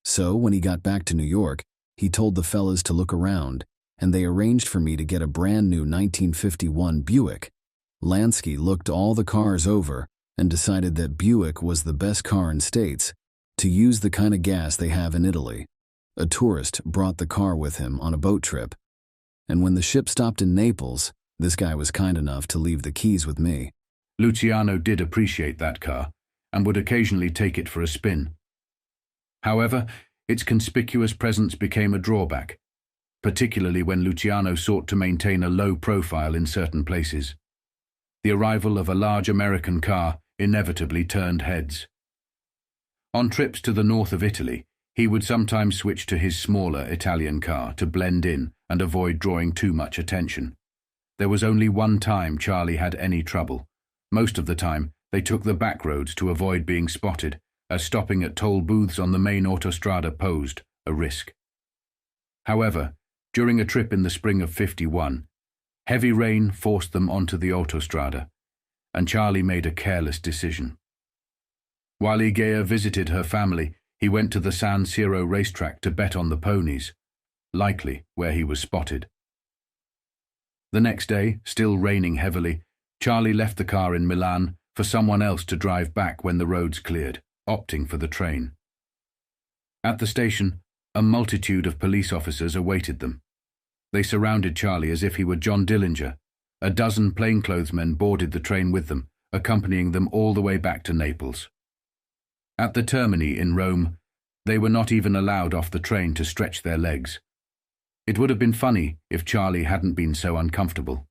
So when he got back to New York, he told the fellas to look around, and they arranged for me to get a brand new 1951 Buick. Lansky looked all the cars over and decided that Buick was the best car in States, to use the kind of gas they have in Italy. A tourist brought the car with him on a boat trip. And when the ship stopped in Naples, this guy was kind enough to leave the keys with me. Luciano did appreciate that car, and would occasionally take it for a spin. However, its conspicuous presence became a drawback. particularly when Luciano sought to maintain a low profile in certain places. The arrival of a large American car inevitably turned heads. On trips to the north of Italy, he would sometimes switch to his smaller Italian car to blend in and avoid drawing too much attention. There was only one time Charlie had any trouble. Most of the time, they took the back roads to avoid being spotted, as stopping at toll booths on the main autostrada posed a risk. However, during a trip in the spring of '51, heavy rain forced them onto the autostrada, and Charlie made a careless decision. While Igea visited her family, he went to the San Siro racetrack to bet on the ponies, likely where he was spotted. The next day, still raining heavily, Charlie left the car in Milan for someone else to drive back when the roads cleared, opting for the train. At the station, a multitude of police officers awaited them. They surrounded Charlie as if he were John Dillinger. A dozen plainclothesmen boarded the train with them, accompanying them all the way back to Naples. At the termini in Rome, they were not even allowed off the train to stretch their legs. It would have been funny if Charlie hadn't been so uncomfortable.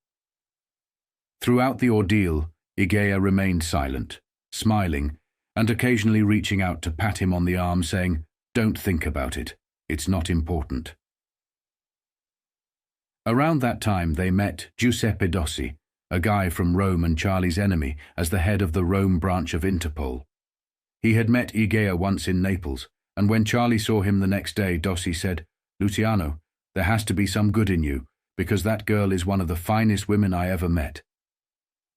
Throughout the ordeal, Igea remained silent, smiling, and occasionally reaching out to pat him on the arm, saying, "Don't think about it. It's not important." Around that time they met Giuseppe Dossi, a guy from Rome and Charlie's enemy, as the head of the Rome branch of Interpol. He had met Igea once in Naples, and when Charlie saw him the next day, Dossi said, "Luciano, there has to be some good in you, because that girl is one of the finest women I ever met.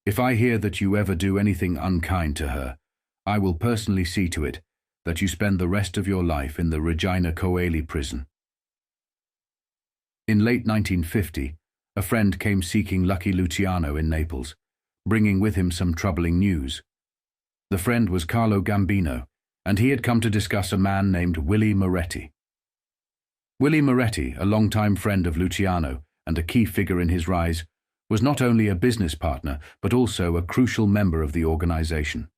If I hear that you ever do anything unkind to her, I will personally see to it that you spend the rest of your life in the Regina Coeli prison." In late 1950, a friend came seeking Lucky Luciano in Naples, bringing with him some troubling news. The friend was Carlo Gambino, and he had come to discuss a man named Willie Moretti. Willie Moretti, a longtime friend of Luciano and a key figure in his rise, was not only a business partner but also a crucial member of the organization.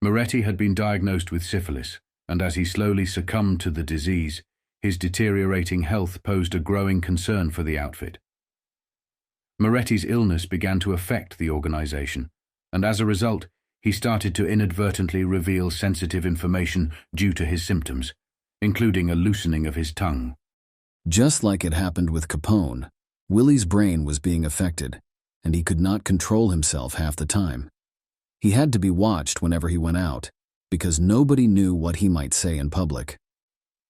Moretti had been diagnosed with syphilis, and as he slowly succumbed to the disease, his deteriorating health posed a growing concern for the outfit. Moretti's illness began to affect the organization, and as a result, he started to inadvertently reveal sensitive information due to his symptoms, including a loosening of his tongue. Just like it happened with Capone, Willie's brain was being affected, and he could not control himself half the time. He had to be watched whenever he went out, because nobody knew what he might say in public.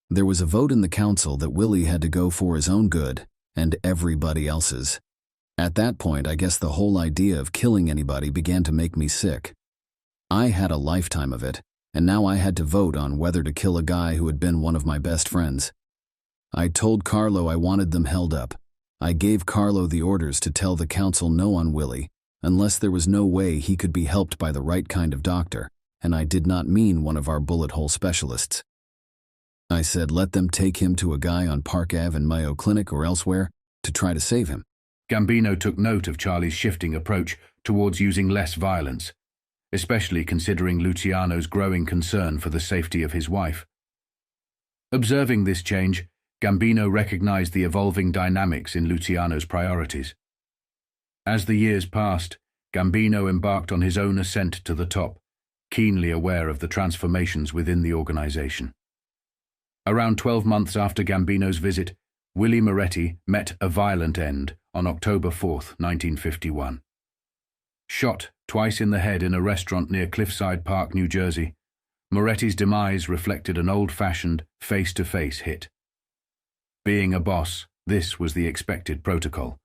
There was a vote in the council that Willie had to go for his own good and everybody else's. At that point, I guess the whole idea of killing anybody began to make me sick. I had a lifetime of it, and now I had to vote on whether to kill a guy who had been one of my best friends. I told Carlo I wanted them held up. I gave Carlo the orders to tell the council no on Willie, unless there was no way he could be helped by the right kind of doctor, and I did not mean one of our bullet hole specialists. I said let them take him to a guy on Park Ave in Mayo Clinic or elsewhere to try to save him. Gambino took note of Charlie's shifting approach towards using less violence, especially considering Luciano's growing concern for the safety of his wife. Observing this change, Gambino recognized the evolving dynamics in Luciano's priorities. As the years passed, Gambino embarked on his own ascent to the top, keenly aware of the transformations within the organization. Around 12 months after Gambino's visit, Willie Moretti met a violent end on October 4, 1951. Shot twice in the head in a restaurant near Cliffside Park, New Jersey, Moretti's demise reflected an old-fashioned, face-to-face hit. Being a boss, this was the expected protocol.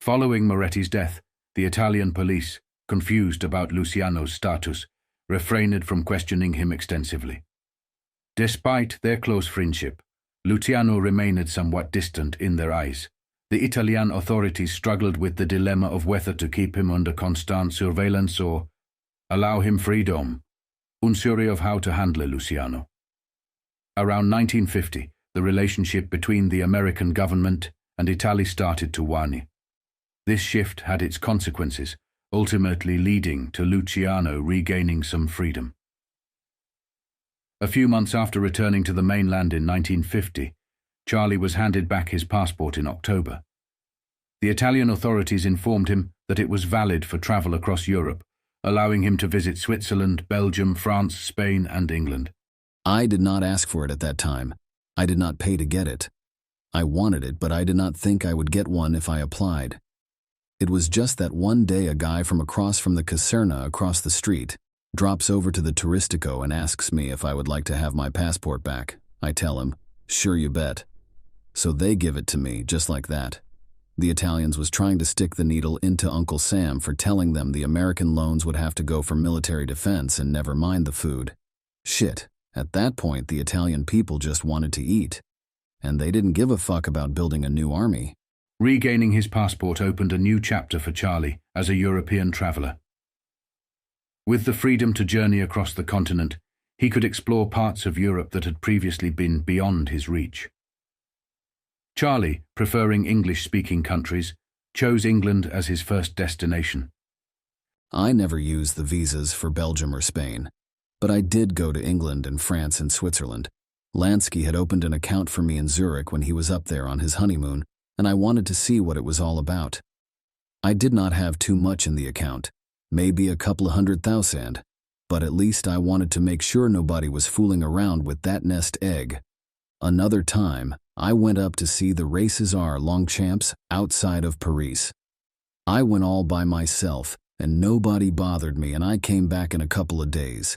Following Moretti's death, the Italian police, confused about Luciano's status, refrained from questioning him extensively. Despite their close friendship, Luciano remained somewhat distant in their eyes. The Italian authorities struggled with the dilemma of whether to keep him under constant surveillance or allow him freedom, unsure of how to handle Luciano. Around 1950, the relationship between the American government and Italy started to wane. This shift had its consequences, ultimately leading to Luciano regaining some freedom. A few months after returning to the mainland in 1950, Charlie was handed back his passport in October. The Italian authorities informed him that it was valid for travel across Europe, allowing him to visit Switzerland, Belgium, France, Spain, and England. I did not ask for it at that time. I did not pay to get it. I wanted it, but I did not think I would get one if I applied. It was just that one day a guy from across from the caserna across the street drops over to the Turistico and asks me if I would like to have my passport back. I tell him, sure you bet. So they give it to me, just like that. The Italians was trying to stick the needle into Uncle Sam for telling them the American loans would have to go for military defense and never mind the food. Shit, at that point the Italian people just wanted to eat. And they didn't give a fuck about building a new army. Regaining his passport opened a new chapter for Charlie as a European traveler. With the freedom to journey across the continent, he could explore parts of Europe that had previously been beyond his reach. Charlie, preferring English-speaking countries, chose England as his first destination. I never used the visas for Belgium or Spain, but I did go to England and France and Switzerland. Lansky had opened an account for me in Zurich when he was up there on his honeymoon, and I wanted to see what it was all about. I did not have too much in the account, maybe a couple of 100,000, but at least I wanted to make sure nobody was fooling around with that nest egg. Another time, I went up to see the races are Longchamps outside of Paris. I went all by myself, and nobody bothered me, and I came back in a couple of days.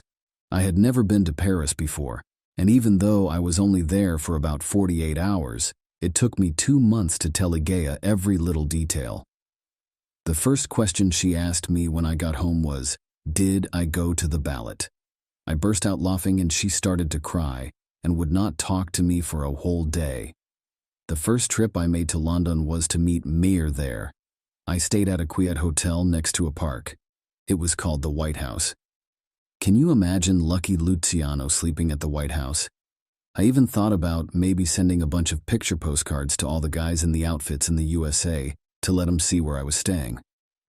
I had never been to Paris before, and even though I was only there for about 48 hours, it took me 2 months to tell Igea every little detail. The first question she asked me when I got home was, did I go to the ballot? I burst out laughing and she started to cry and would not talk to me for a whole day. The first trip I made to London was to meet Mir there. I stayed at a quiet hotel next to a park. It was called the White House. Can you imagine Lucky Luciano sleeping at the White House? I even thought about maybe sending a bunch of picture postcards to all the guys in the outfits in the USA to let them see where I was staying.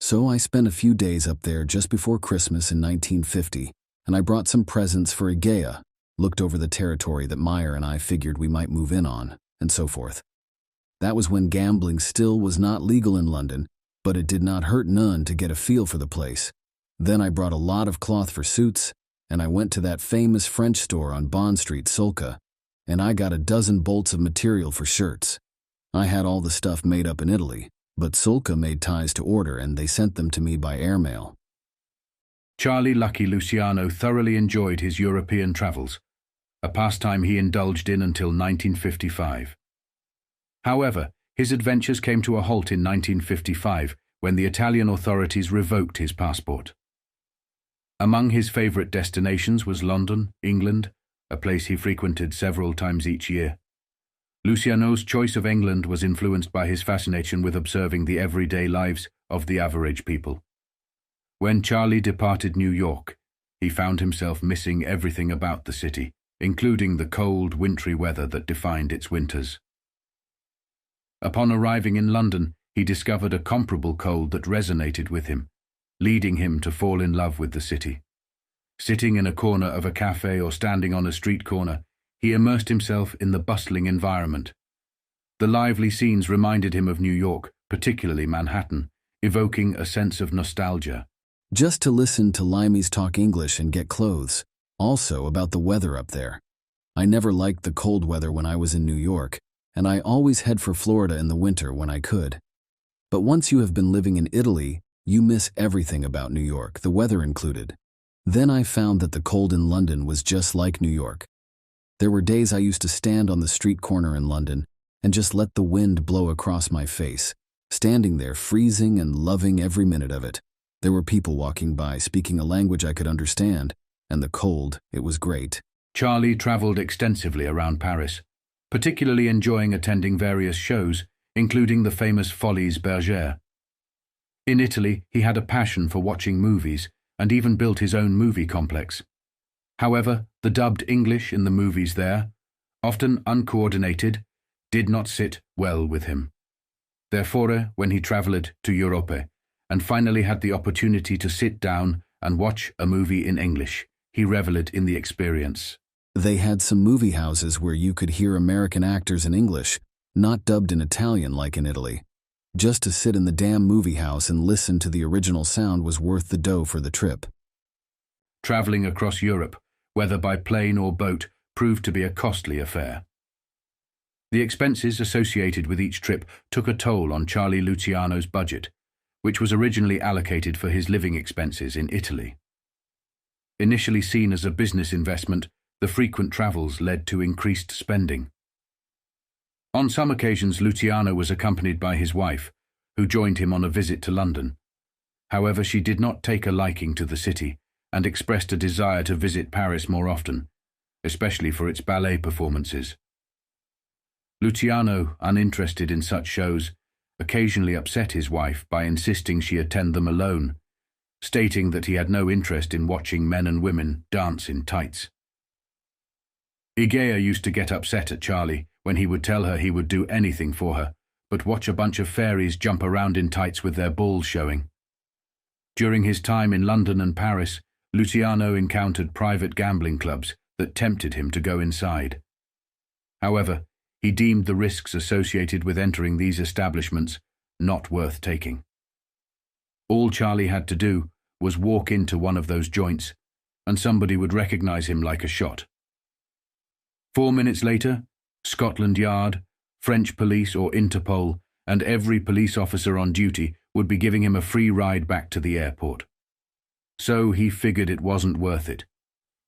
So I spent a few days up there just before Christmas in 1950, and I brought some presents for Igea, looked over the territory that Meyer and I figured we might move in on, and so forth. That was when gambling still was not legal in London, but it did not hurt none to get a feel for the place. Then I brought a lot of cloth for suits, and I went to that famous French store on Bond Street, Solca, and I got a dozen bolts of material for shirts. I had all the stuff made up in Italy, but Solca made ties to order and they sent them to me by airmail. Charlie Lucky Luciano thoroughly enjoyed his European travels, a pastime he indulged in until 1955. However, his adventures came to a halt in 1955 when the Italian authorities revoked his passport. Among his favorite destinations was London, England, a place he frequented several times each year. Luciano's choice of England was influenced by his fascination with observing the everyday lives of the average people. When Charlie departed New York, he found himself missing everything about the city, including the cold, wintry weather that defined its winters. Upon arriving in London, he discovered a comparable cold that resonated with him, leading him to fall in love with the city. Sitting in a corner of a cafe or standing on a street corner, he immersed himself in the bustling environment. The lively scenes reminded him of New York, particularly Manhattan, evoking a sense of nostalgia. Just to listen to Limeys talk English and get clothes. Also about the weather up there. I never liked the cold weather when I was in New York, and I always head for Florida in the winter when I could. But once you have been living in Italy, you miss everything about New York, the weather included. Then I found that the cold in London was just like New York. There were days I used to stand on the street corner in London and just let the wind blow across my face, standing there freezing and loving every minute of it. There were people walking by speaking a language I could understand, and the cold, it was great. Charlie traveled extensively around Paris, particularly enjoying attending various shows, including the famous Folies Bergère. In Italy, he had a passion for watching movies and even built his own movie complex. However, the dubbed English in the movies there, often uncoordinated, did not sit well with him. Therefore, when he travelled to Europe and finally had the opportunity to sit down and watch a movie in English, he revelled in the experience. They had some movie houses where you could hear American actors in English, not dubbed in Italian like in Italy. Just to sit in the damn movie house and listen to the original sound was worth the dough for the trip. Traveling across Europe, whether by plane or boat, proved to be a costly affair. The expenses associated with each trip took a toll on Charlie Luciano's budget, which was originally allocated for his living expenses in Italy. Initially seen as a business investment, the frequent travels led to increased spending. On some occasions, Luciano was accompanied by his wife, who joined him on a visit to London. However, she did not take a liking to the city and expressed a desire to visit Paris more often, especially for its ballet performances. Luciano, uninterested in such shows, occasionally upset his wife by insisting she attend them alone, stating that he had no interest in watching men and women dance in tights. Igea used to get upset at Charlie when he would tell her he would do anything for her, but watch a bunch of fairies jump around in tights with their balls showing. During his time in London and Paris, Luciano encountered private gambling clubs that tempted him to go inside. However, he deemed the risks associated with entering these establishments not worth taking. All Charlie had to do was walk into one of those joints, and somebody would recognize him like a shot. 4 minutes later, Scotland Yard, French police or Interpol, and every police officer on duty would be giving him a free ride back to the airport. So he figured it wasn't worth it.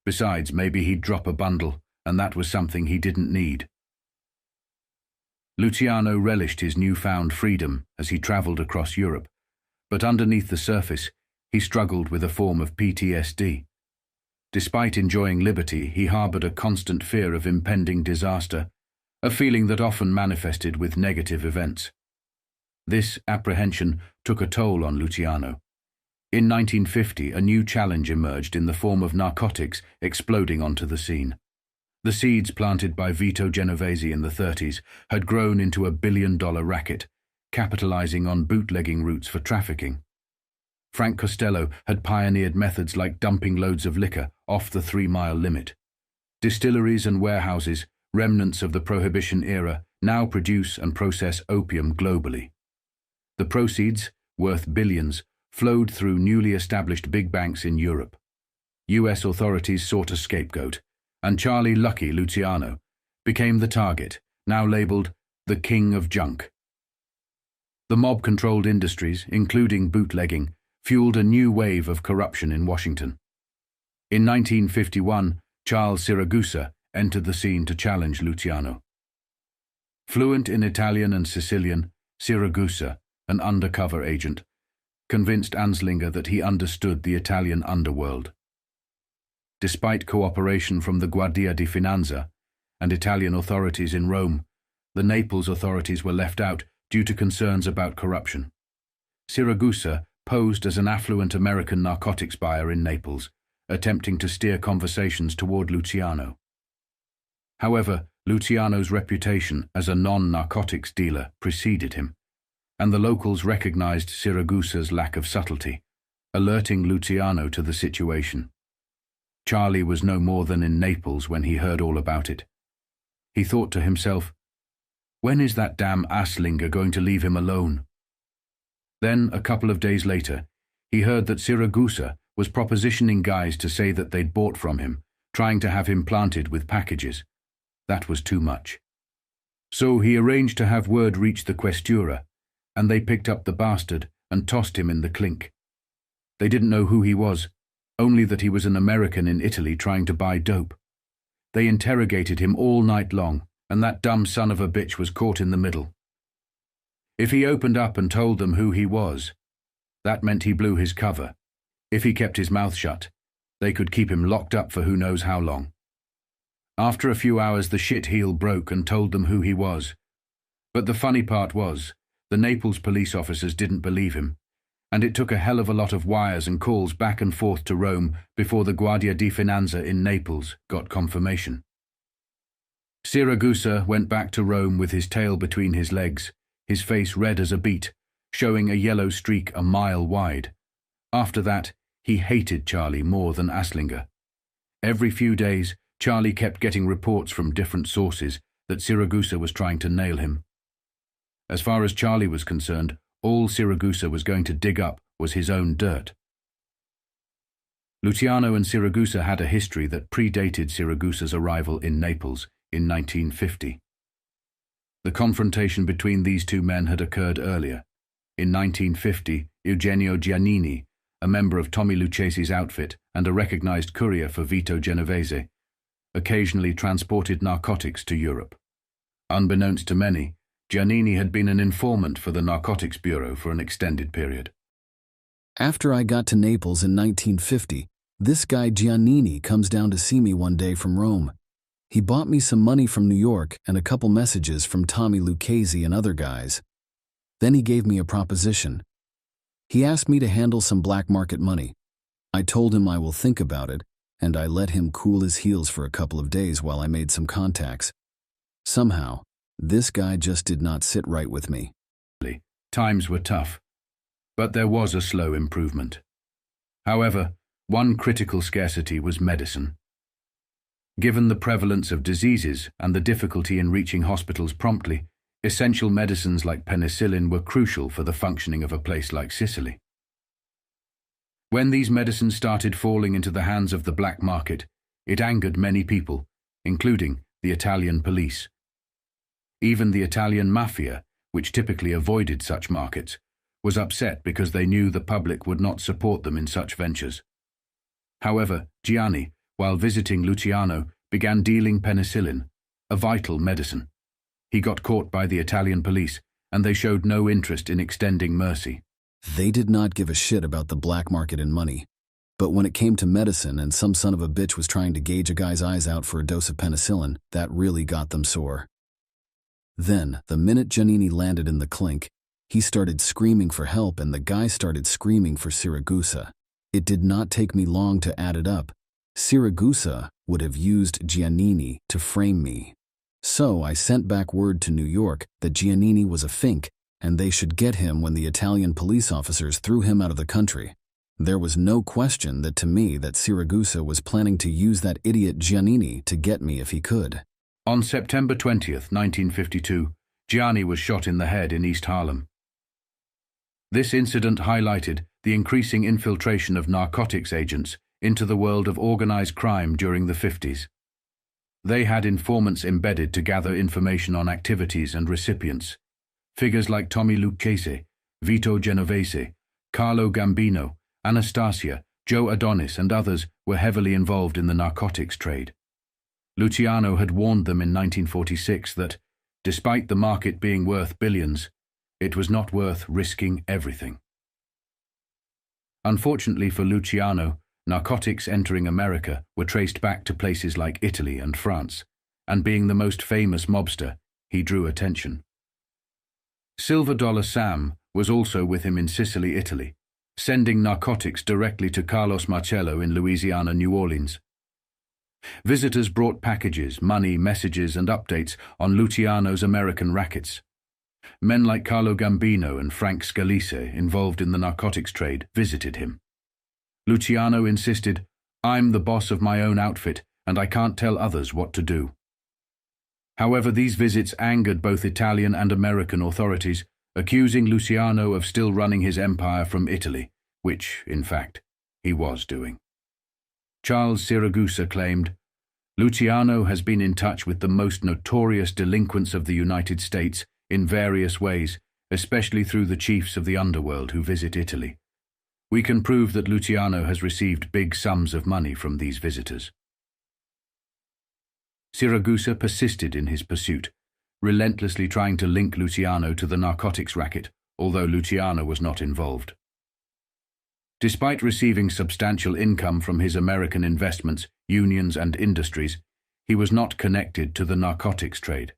Besides, maybe he'd drop a bundle, and that was something he didn't need. Luciano relished his newfound freedom as he travelled across Europe, but underneath the surface, he struggled with a form of PTSD. Despite enjoying liberty, he harboured a constant fear of impending disaster, a feeling that often manifested with negative events. This apprehension took a toll on Luciano. In 1950, a new challenge emerged in the form of narcotics exploding onto the scene. The seeds planted by Vito Genovese in the 30s had grown into a billion-dollar racket, capitalizing on bootlegging routes for trafficking. Frank Costello had pioneered methods like dumping loads of liquor off the 3-mile limit. Distilleries and warehouses, remnants of the Prohibition era, now produce and process opium globally. The proceeds, worth billions, flowed through newly established big banks in Europe. US authorities sought a scapegoat, and Charlie "Lucky" Luciano became the target, now labelled the King of Junk. The mob-controlled industries, including bootlegging, fueled a new wave of corruption in Washington. In 1951, Charles Siragusa entered the scene to challenge Luciano. Fluent in Italian and Sicilian, Siragusa, an undercover agent, convinced Anslinger that he understood the Italian underworld. Despite cooperation from the Guardia di Finanza and Italian authorities in Rome, the Naples authorities were left out due to concerns about corruption. Siragusa posed as an affluent American narcotics buyer in Naples, attempting to steer conversations toward Luciano. However, Luciano's reputation as a non-narcotics dealer preceded him, and the locals recognized Siragusa's lack of subtlety, alerting Luciano to the situation. Charlie was no more than in Naples when he heard all about it. He thought to himself, when is that damn Anslinger going to leave him alone? Then, a couple of days later, he heard that Siragusa was propositioning guys to say that they'd bought from him, trying to have him planted with packages. That was too much. So he arranged to have word reach the Questura, and they picked up the bastard and tossed him in the clink. They didn't know who he was, only that he was an American in Italy trying to buy dope. They interrogated him all night long, and that dumb son of a bitch was caught in the middle. If he opened up and told them who he was, that meant he blew his cover. If he kept his mouth shut, they could keep him locked up for who knows how long. After a few hours, the shit-heel broke and told them who he was. But the funny part was, the Naples police officers didn't believe him, and it took a hell of a lot of wires and calls back and forth to Rome before the Guardia di Finanza in Naples got confirmation. Siragusa went back to Rome with his tail between his legs, his face red as a beet, showing a yellow streak a mile wide. After that, he hated Charlie more than Anslinger. Every few days, Charlie kept getting reports from different sources that Siragusa was trying to nail him. As far as Charlie was concerned, all Siragusa was going to dig up was his own dirt. Luciano and Siragusa had a history that predated Siragusa's arrival in Naples in 1950. The confrontation between these two men had occurred earlier. In 1950, Eugenio Giannini, a member of Tommy Lucchese's outfit and a recognized courier for Vito Genovese, occasionally transported narcotics to Europe. Unbeknownst to many, Giannini had been an informant for the Narcotics Bureau for an extended period. After I got to Naples in 1950, this guy Giannini comes down to see me one day from Rome. He bought me some money from New York and a couple messages from Tommy Lucchese and other guys. Then he gave me a proposition. He asked me to handle some black market money. I told him I will think about it, and I let him cool his heels for a couple of days while I made some contacts. Somehow, this guy just did not sit right with me. Times were tough, but there was a slow improvement. However, one critical scarcity was medicine. Given the prevalence of diseases and the difficulty in reaching hospitals promptly, essential medicines like penicillin were crucial for the functioning of a place like Sicily. When these medicines started falling into the hands of the black market, it angered many people, including the Italian police. Even the Italian mafia, which typically avoided such markets, was upset because they knew the public would not support them in such ventures. However, Gianni, while visiting Luciano, began dealing penicillin, a vital medicine. He got caught by the Italian police, and they showed no interest in extending mercy. They did not give a shit about the black market and money. But when it came to medicine and some son of a bitch was trying to gauge a guy's eyes out for a dose of penicillin, that really got them sore. Then, the minute Giannini landed in the clink, he started screaming for help and the guy started screaming for Siragusa. It did not take me long to add it up. Siragusa would have used Giannini to frame me. So I sent back word to New York that Giannini was a fink and they should get him when the Italian police officers threw him out of the country. There was no question that to me that Siragusa was planning to use that idiot Giannini to get me if he could. On September 20th, 1952, Gianni was shot in the head in East Harlem. This incident highlighted the increasing infiltration of narcotics agents into the world of organized crime during the 50s. They had informants embedded to gather information on activities and recipients. Figures like Tommy Lucchese, Vito Genovese, Carlo Gambino, Anastasia, Joe Adonis and others were heavily involved in the narcotics trade. Luciano had warned them in 1946 that, despite the market being worth billions, it was not worth risking everything. Unfortunately for Luciano, narcotics entering America were traced back to places like Italy and France, and being the most famous mobster, he drew attention. Silver Dollar Sam was also with him in Sicily, Italy, sending narcotics directly to Carlos Marcello in Louisiana, New Orleans. Visitors brought packages, money, messages and updates on Luciano's American rackets. Men like Carlo Gambino and Frank Scalise, involved in the narcotics trade, visited him. Luciano insisted, "I'm the boss of my own outfit, and I can't tell others what to do." However, these visits angered both Italian and American authorities, accusing Luciano of still running his empire from Italy, which, in fact, he was doing. Charles Siragusa claimed, "Luciano has been in touch with the most notorious delinquents of the United States in various ways, especially through the chiefs of the Underworld who visit Italy. We can prove that Luciano has received big sums of money from these visitors." Siragusa persisted in his pursuit, relentlessly trying to link Luciano to the narcotics racket, although Luciano was not involved. Despite receiving substantial income from his American investments, unions and industries, he was not connected to the narcotics trade.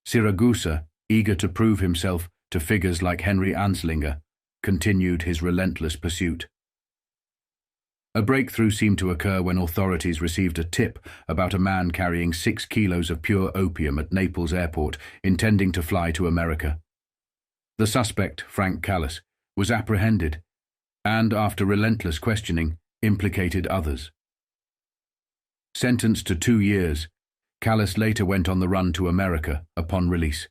Siragusa, eager to prove himself to figures like Henry Anslinger, continued his relentless pursuit. A breakthrough seemed to occur when authorities received a tip about a man carrying 6 kilos of pure opium at Naples airport, intending to fly to America. The suspect, Frank Callis, was apprehended and, after relentless questioning, implicated others. Sentenced to 2 years, Callis later went on the run to America upon release.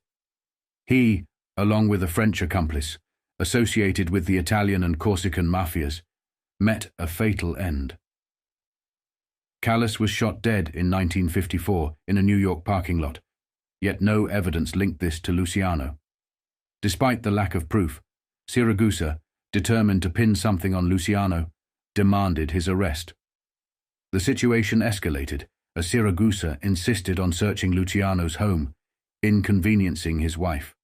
He, along with a French accomplice, associated with the Italian and Corsican mafias, met a fatal end. Callis was shot dead in 1954 in a New York parking lot, yet no evidence linked this to Luciano. Despite the lack of proof, Siragusa, determined to pin something on Luciano, demanded his arrest. The situation escalated as Siragusa insisted on searching Luciano's home, inconveniencing his wife.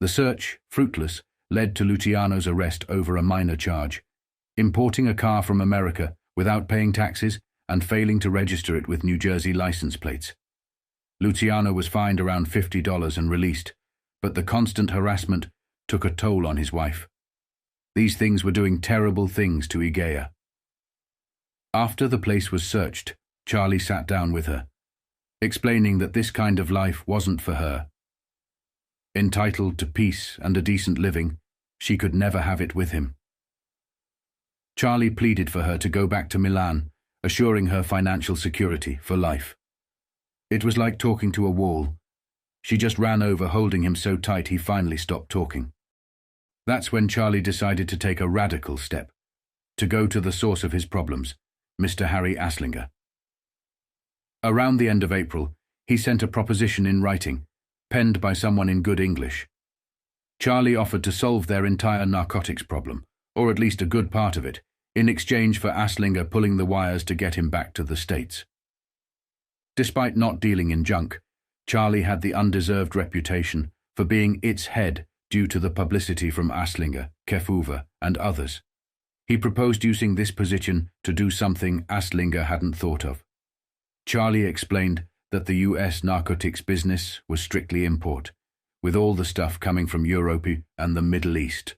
The search, fruitless, led to Luciano's arrest over a minor charge, importing a car from America without paying taxes and failing to register it with New Jersey license plates. Luciano was fined around $50 and released, but the constant harassment took a toll on his wife. These things were doing terrible things to Igea. After the place was searched, Charlie sat down with her, explaining that this kind of life wasn't for her. Entitled to peace and a decent living, she could never have it with him. Charlie pleaded for her to go back to Milan, assuring her financial security for life. It was like talking to a wall. She just ran over, holding him so tight he finally stopped talking. That's when Charlie decided to take a radical step, to go to the source of his problems, Mr. Harry Aslinger. Around the end of April, he sent a proposition in writing, penned by someone in good English. Charlie offered to solve their entire narcotics problem, or at least a good part of it, in exchange for Aslinger pulling the wires to get him back to the States. Despite not dealing in junk, Charlie had the undeserved reputation for being its head due to the publicity from Aslinger, Kefauver, and others. He proposed using this position to do something Aslinger hadn't thought of. Charlie explained that the US narcotics business was strictly import, with all the stuff coming from Europe and the Middle East.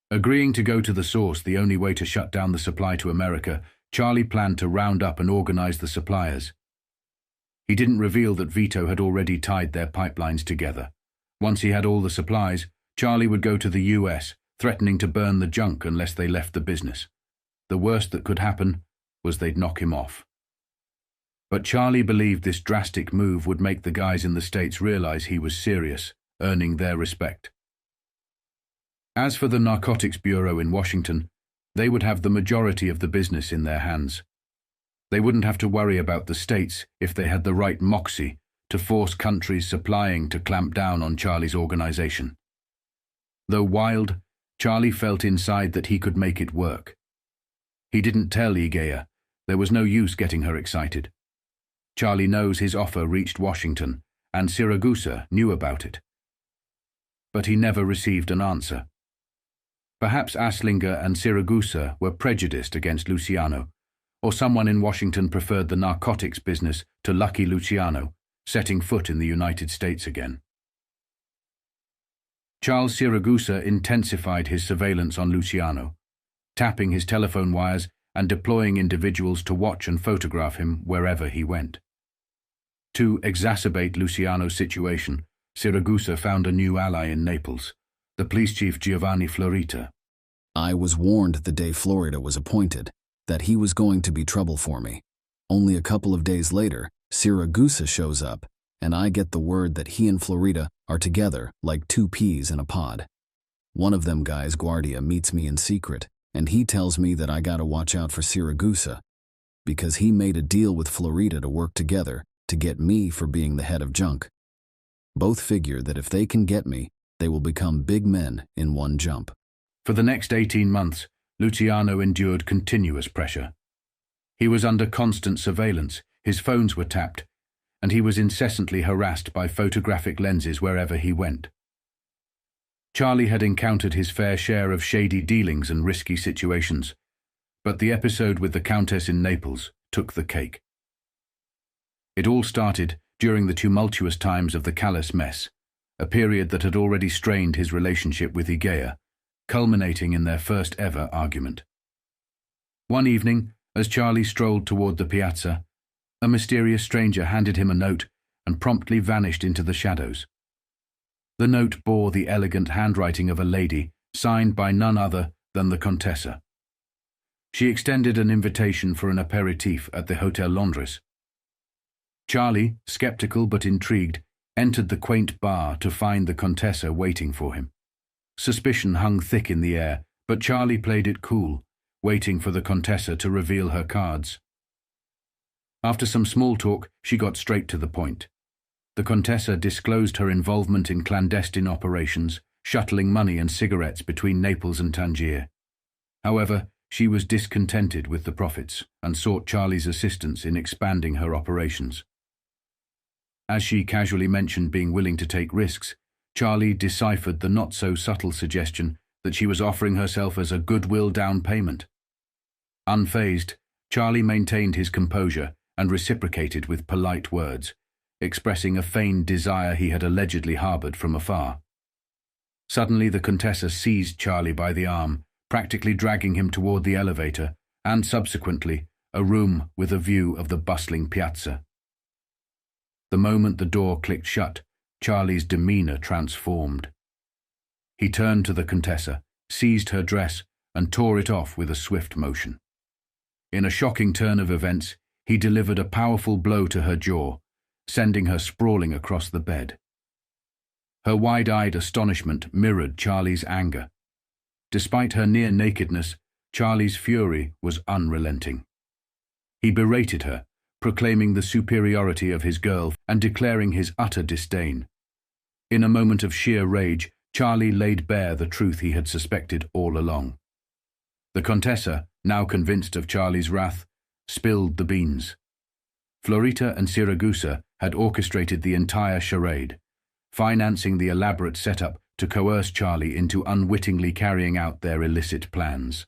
Agreeing to go to the source, the only way to shut down the supply to America, Charlie planned to round up and organize the suppliers. He didn't reveal that Vito had already tied their pipelines together. Once he had all the supplies, Charlie would go to the US, threatening to burn the junk unless they left the business. The worst that could happen was they'd knock him off. But Charlie believed this drastic move would make the guys in the States realize he was serious, earning their respect. As for the Narcotics Bureau in Washington, they would have the majority of the business in their hands. They wouldn't have to worry about the States if they had the right moxie to force countries supplying to clamp down on Charlie's organization. Though wild, Charlie felt inside that he could make it work. He didn't tell Igea. There was no use getting her excited. Charlie knows his offer reached Washington, and Siragusa knew about it. But he never received an answer. Perhaps Aslinger and Siragusa were prejudiced against Luciano, or someone in Washington preferred the narcotics business to Lucky Luciano, setting foot in the United States again. Charles Siragusa intensified his surveillance on Luciano, tapping his telephone wires and deploying individuals to watch and photograph him wherever he went. To exacerbate Luciano's situation, Siragusa found a new ally in Naples, the police chief Giovanni Florita. I was warned the day Florida was appointed that he was going to be trouble for me. Only a couple of days later, Siragusa shows up, and I get the word that he and Florida are together like two peas in a pod. One of them guys, Guardia, meets me in secret, and he tells me that I gotta watch out for Siragusa, because he made a deal with Florida to work together to get me for being the head of junk. Both figure that if they can get me, they will become big men in one jump. For the next 18 months, Luciano endured continuous pressure. He was under constant surveillance, his phones were tapped, and he was incessantly harassed by photographic lenses wherever he went. Charlie had encountered his fair share of shady dealings and risky situations, but the episode with the Countess in Naples took the cake. It all started during the tumultuous times of the Callis mess, a period that had already strained his relationship with Igea, culminating in their first ever argument. One evening, as Charlie strolled toward the piazza, a mysterious stranger handed him a note and promptly vanished into the shadows. The note bore the elegant handwriting of a lady, signed by none other than the Contessa. She extended an invitation for an aperitif at the Hotel Londres. Charlie, skeptical but intrigued, entered the quaint bar to find the Contessa waiting for him. Suspicion hung thick in the air, but Charlie played it cool, waiting for the Contessa to reveal her cards. After some small talk, she got straight to the point. The Contessa disclosed her involvement in clandestine operations, shuttling money and cigarettes between Naples and Tangier. However, she was discontented with the profits and sought Charlie's assistance in expanding her operations. As she casually mentioned being willing to take risks, Charlie deciphered the not-so-subtle suggestion that she was offering herself as a goodwill down payment. Unfazed, Charlie maintained his composure and reciprocated with polite words, expressing a feigned desire he had allegedly harbored from afar. Suddenly the Contessa seized Charlie by the arm, practically dragging him toward the elevator, and subsequently, a room with a view of the bustling piazza. The moment the door clicked shut, Charlie's demeanor transformed. He turned to the Contessa, seized her dress, and tore it off with a swift motion. In a shocking turn of events, he delivered a powerful blow to her jaw, sending her sprawling across the bed. Her wide-eyed astonishment mirrored Charlie's anger. Despite her near nakedness, Charlie's fury was unrelenting. He berated her, proclaiming the superiority of his girl and declaring his utter disdain. In a moment of sheer rage, Charlie laid bare the truth he had suspected all along. The Contessa, now convinced of Charlie's wrath, spilled the beans. Florita and Siragusa had orchestrated the entire charade, financing the elaborate setup to coerce Charlie into unwittingly carrying out their illicit plans.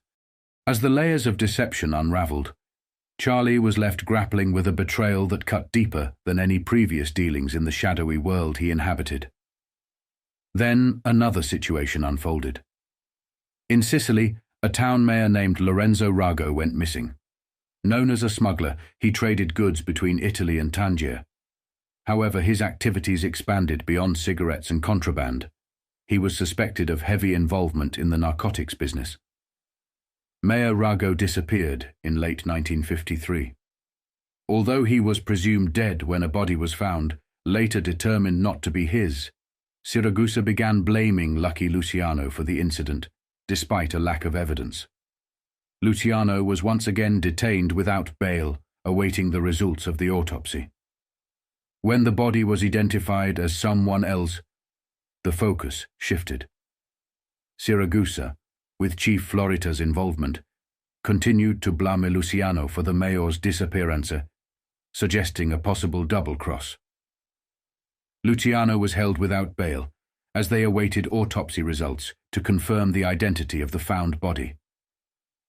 As the layers of deception unraveled, Charlie was left grappling with a betrayal that cut deeper than any previous dealings in the shadowy world he inhabited. Then another situation unfolded. In Sicily, a town mayor named Lorenzo Rago went missing. Known as a smuggler, he traded goods between Italy and Tangier. However, his activities expanded beyond cigarettes and contraband. He was suspected of heavy involvement in the narcotics business. Mayor Rago disappeared in late 1953. Although he was presumed dead when a body was found, later determined not to be his, Siragusa began blaming Lucky Luciano for the incident, despite a lack of evidence. Luciano was once again detained without bail, awaiting the results of the autopsy. When the body was identified as someone else, the focus shifted. Siragusa, with Chief Florita's involvement, continued to blame Luciano for the mayor's disappearance, suggesting a possible double-cross. Luciano was held without bail, as they awaited autopsy results to confirm the identity of the found body.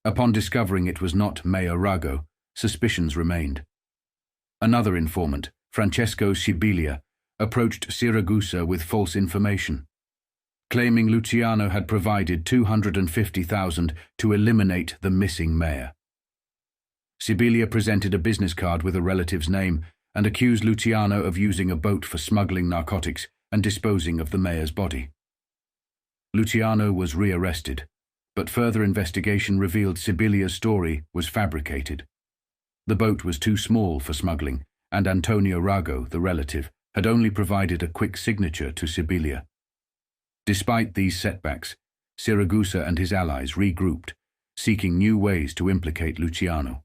Upon discovering it was not Mayor Rago, suspicions remained. Another informant, Francesco Sibilia, approached Siragusa with false information, claiming Luciano had provided $250,000 to eliminate the missing mayor. Sibilia presented a business card with a relative's name and accused Luciano of using a boat for smuggling narcotics and disposing of the mayor's body. Luciano was rearrested, but further investigation revealed Sibilia's story was fabricated. The boat was too small for smuggling, and Antonio Rago, the relative, had only provided a quick signature to Sibilia. Despite these setbacks, Siragusa and his allies regrouped, seeking new ways to implicate Luciano.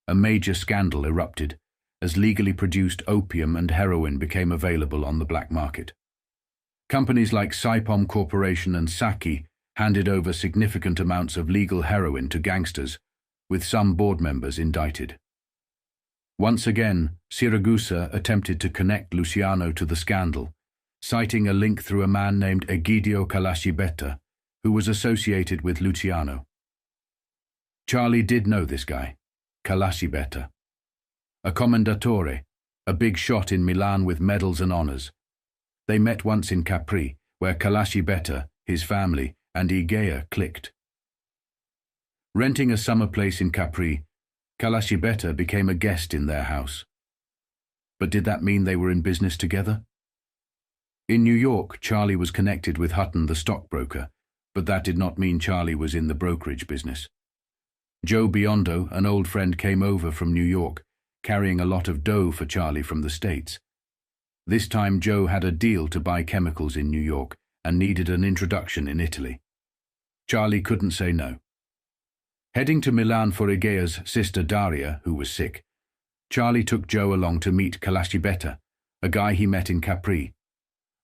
A major scandal erupted as legally produced opium and heroin became available on the black market. Companies like Saipom Corporation and Saki handed over significant amounts of legal heroin to gangsters, with some board members indicted. Once again, Siragusa attempted to connect Luciano to the scandal, citing a link through a man named Egidio Calascibetta, who was associated with Luciano. Charlie did know this guy, Calascibetta, a commendatore, a big shot in Milan with medals and honors. They met once in Capri, where Calascibetta, his family, and Igea clicked. Renting a summer place in Capri, Calascibetta became a guest in their house. But did that mean they were in business together? In New York, Charlie was connected with Hutton the stockbroker, but that did not mean Charlie was in the brokerage business. Joe Biondo, an old friend, came over from New York, carrying a lot of dough for Charlie from the States. This time Joe had a deal to buy chemicals in New York and needed an introduction in Italy. Charlie couldn't say no. Heading to Milan for Igea's sister Daria, who was sick, Charlie took Joe along to meet Kalashibeta, a guy he met in Capri.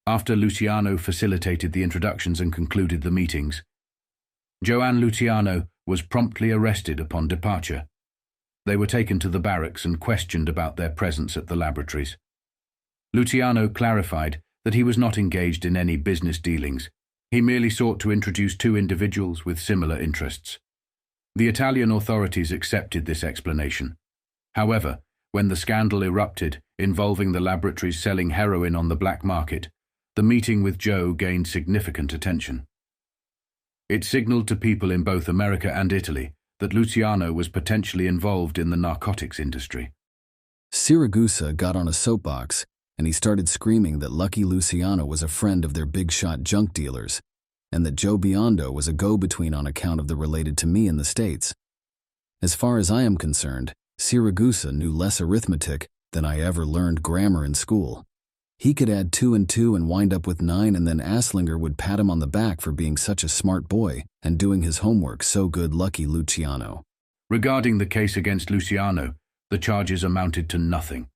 After Luciano facilitated the introductions and concluded the meetings, Joe and Luciano was promptly arrested upon departure. They were taken to the barracks and questioned about their presence at the laboratories. Luciano clarified that he was not engaged in any business dealings. He merely sought to introduce two individuals with similar interests. The Italian authorities accepted this explanation. However, when the scandal erupted involving the laboratories selling heroin on the black market, the meeting with Joe gained significant attention. It signaled to people in both America and Italy that Luciano was potentially involved in the narcotics industry. Siragusa got on a soapbox, and he started screaming that Lucky Luciano was a friend of their big-shot junk dealers, and that Joe Biondo was a go-between on account of the related to me in the States. As far as I am concerned, Siragusa knew less arithmetic than I ever learned grammar in school. He could add 2 and 2 and wind up with 9, and then Aslinger would pat him on the back for being such a smart boy and doing his homework so good. Lucky Luciano. Regarding the case against Luciano, the charges amounted to nothing.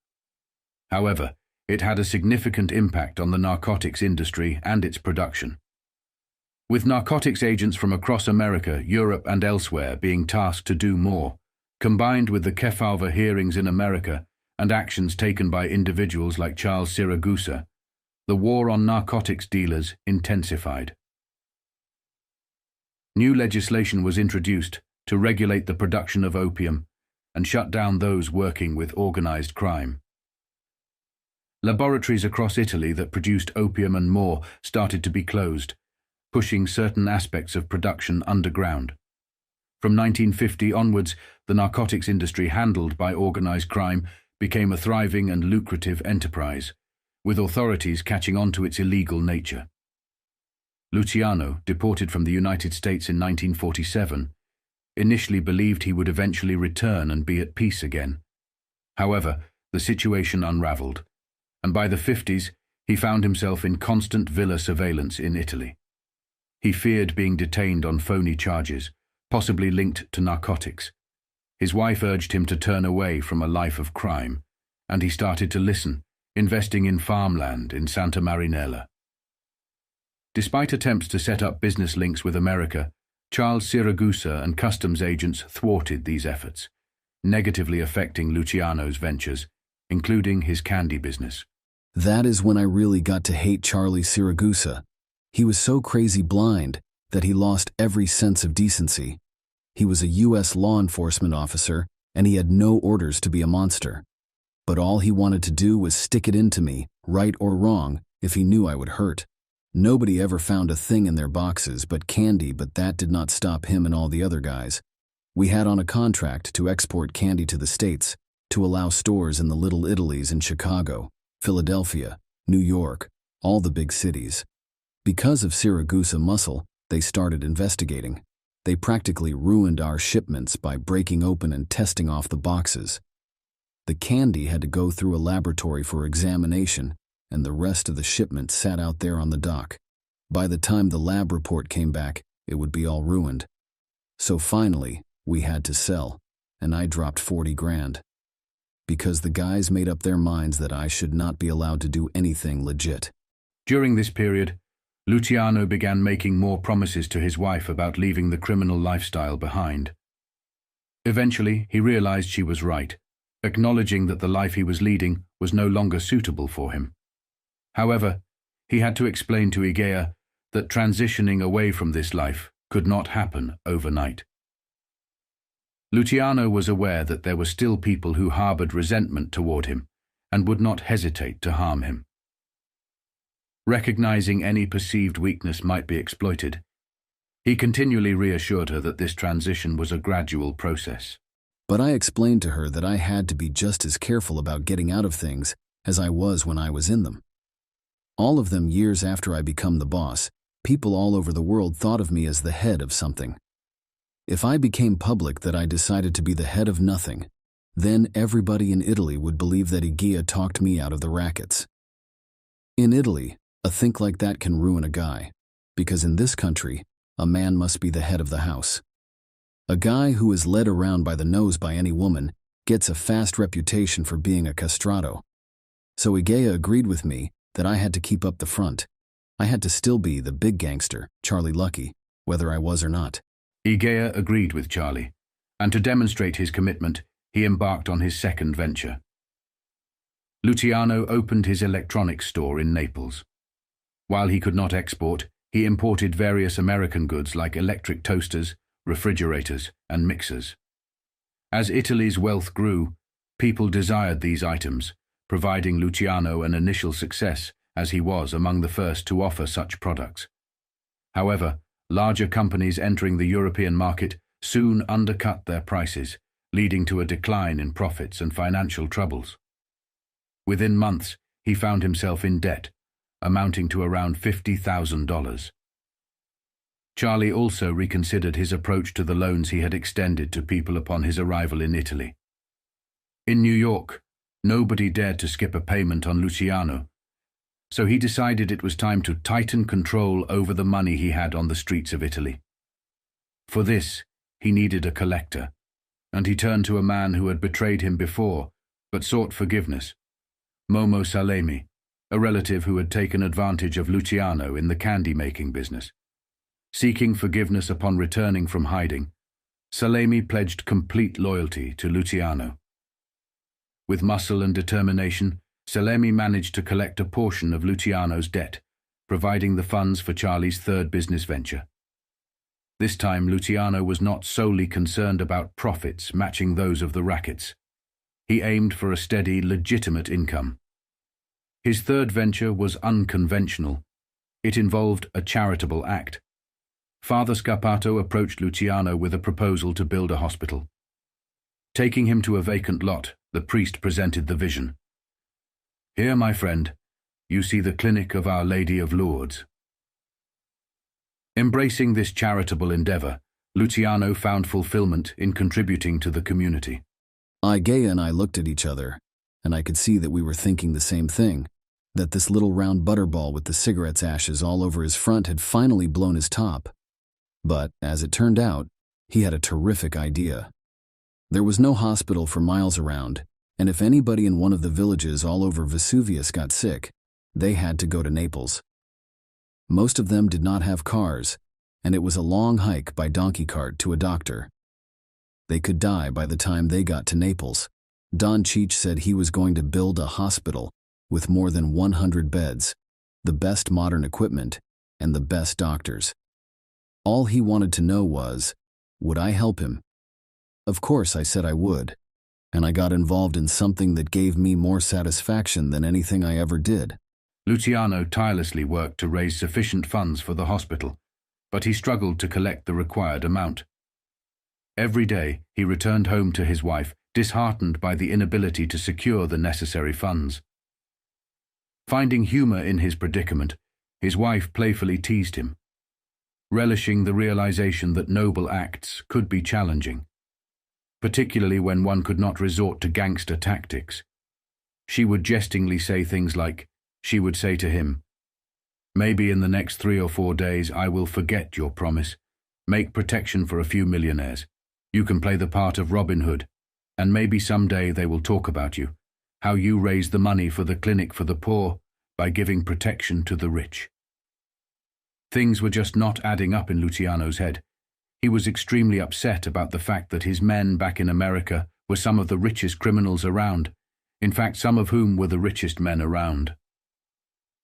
However, it had a significant impact on the narcotics industry and its production. With narcotics agents from across America, Europe, and elsewhere being tasked to do more, combined with the Cinephile hearings in America and actions taken by individuals like Charles Siragusa, the war on narcotics dealers intensified. New legislation was introduced to regulate the production of opium and shut down those working with organized crime. Laboratories across Italy that produced opium and more started to be closed, pushing certain aspects of production underground. From 1950 onwards, the narcotics industry handled by organized crime became a thriving and lucrative enterprise, with authorities catching on to its illegal nature. Luciano, deported from the United States in 1947, initially believed he would eventually return and be at peace again. However, the situation unraveled, and by the 50s, he found himself in constant villa surveillance in Italy. He feared being detained on phony charges, possibly linked to narcotics. His wife urged him to turn away from a life of crime, and he started to listen, investing in farmland in Santa Marinella. Despite attempts to set up business links with America, Charles Siragusa and customs agents thwarted these efforts, negatively affecting Luciano's ventures, including his candy business. That is when I really got to hate Charlie Siragusa. He was so crazy blind that he lost every sense of decency. He was a U.S. law enforcement officer, and he had no orders to be a monster. But all he wanted to do was stick it into me, right or wrong, if he knew I would hurt. Nobody ever found a thing in their boxes but candy, but that did not stop him and all the other guys. We had on a contract to export candy to the States, to allow stores in the Little Italies in Chicago, Philadelphia, New York, all the big cities. Because of Siragusa muscle, they started investigating. They practically ruined our shipments by breaking open and testing off the boxes. The candy had to go through a laboratory for examination, and the rest of the shipment sat out there on the dock. By the time the lab report came back, it would be all ruined. So finally, we had to sell, and I dropped 40 grand. Because the guys made up their minds that I should not be allowed to do anything legit. During this period, Luciano began making more promises to his wife about leaving the criminal lifestyle behind. Eventually, he realized she was right, acknowledging that the life he was leading was no longer suitable for him. However, he had to explain to Igea that transitioning away from this life could not happen overnight. Luciano was aware that there were still people who harbored resentment toward him and would not hesitate to harm him. Recognizing any perceived weakness might be exploited, he continually reassured her that this transition was a gradual process. But I explained to her that I had to be just as careful about getting out of things as I was when I was in them. All of them years after I become the boss, people all over the world thought of me as the head of something. If I became public that I decided to be the head of nothing, then everybody in Italy would believe that Igea talked me out of the rackets. In Italy, a think like that can ruin a guy, because in this country, a man must be the head of the house. A guy who is led around by the nose by any woman gets a fast reputation for being a castrato. So Igea agreed with me that I had to keep up the front. I had to still be the big gangster, Charlie Lucky, whether I was or not. Igea agreed with Charlie, and to demonstrate his commitment, he embarked on his second venture. Luciano opened his electronics store in Naples. While he could not export, he imported various American goods like electric toasters, refrigerators, and mixers. As Italy's wealth grew, people desired these items, providing Luciano an initial success as he was among the first to offer such products. However, larger companies entering the European market soon undercut their prices, leading to a decline in profits and financial troubles. Within months, he found himself in debt, amounting to around $50,000. Charlie also reconsidered his approach to the loans he had extended to people upon his arrival in Italy. In New York, nobody dared to skip a payment on Luciano, so he decided it was time to tighten control over the money he had on the streets of Italy. For this, he needed a collector, and he turned to a man who had betrayed him before, but sought forgiveness, Momo Salemi, a relative who had taken advantage of Luciano in the candy-making business. Seeking forgiveness upon returning from hiding, Salemi pledged complete loyalty to Luciano. With muscle and determination, Salemi managed to collect a portion of Luciano's debt, providing the funds for Charlie's third business venture. This time, Luciano was not solely concerned about profits matching those of the rackets. He aimed for a steady, legitimate income. His third venture was unconventional. It involved a charitable act. Father Scarpato approached Luciano with a proposal to build a hospital. Taking him to a vacant lot, the priest presented the vision. "Here, my friend, you see the clinic of Our Lady of Lourdes." Embracing this charitable endeavor, Luciano found fulfillment in contributing to the community. Igea and I looked at each other, and I could see that we were thinking the same thing, that this little round butterball with the cigarette's ashes all over his front had finally blown his top. But, as it turned out, he had a terrific idea. There was no hospital for miles around, and if anybody in one of the villages all over Vesuvius got sick, they had to go to Naples. Most of them did not have cars, and it was a long hike by donkey cart to a doctor. They could die by the time they got to Naples. Don Cheech said he was going to build a hospital with more than 100 beds, the best modern equipment, and the best doctors. All he wanted to know was, would I help him? Of course I said I would, and I got involved in something that gave me more satisfaction than anything I ever did. Luciano tirelessly worked to raise sufficient funds for the hospital, but he struggled to collect the required amount. Every day, he returned home to his wife, disheartened by the inability to secure the necessary funds. Finding humor in his predicament, his wife playfully teased him, relishing the realization that noble acts could be challenging, particularly when one could not resort to gangster tactics. She would jestingly say things like, she would say to him, "Maybe in the next 3 or 4 days I will forget your promise, make protection for a few millionaires. You can play the part of Robin Hood, and maybe someday they will talk about you, how you raised the money for the clinic for the poor by giving protection to the rich." Things were just not adding up in Luciano's head. He was extremely upset about the fact that his men back in America were some of the richest criminals around, in fact some of whom were the richest men around.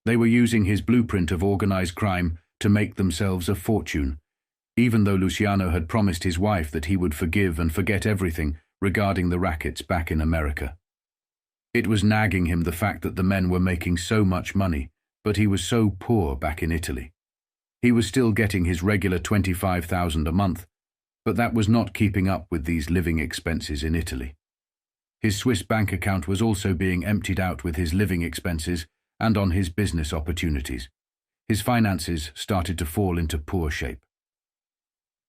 They were using his blueprint of organized crime to make themselves a fortune, even though Luciano had promised his wife that he would forgive and forget everything regarding the rackets back in America. It was nagging him the fact that the men were making so much money, but he was so poor back in Italy. He was still getting his regular $25,000 a month, but that was not keeping up with these living expenses in Italy. His Swiss bank account was also being emptied out with his living expenses and on his business opportunities. His finances started to fall into poor shape.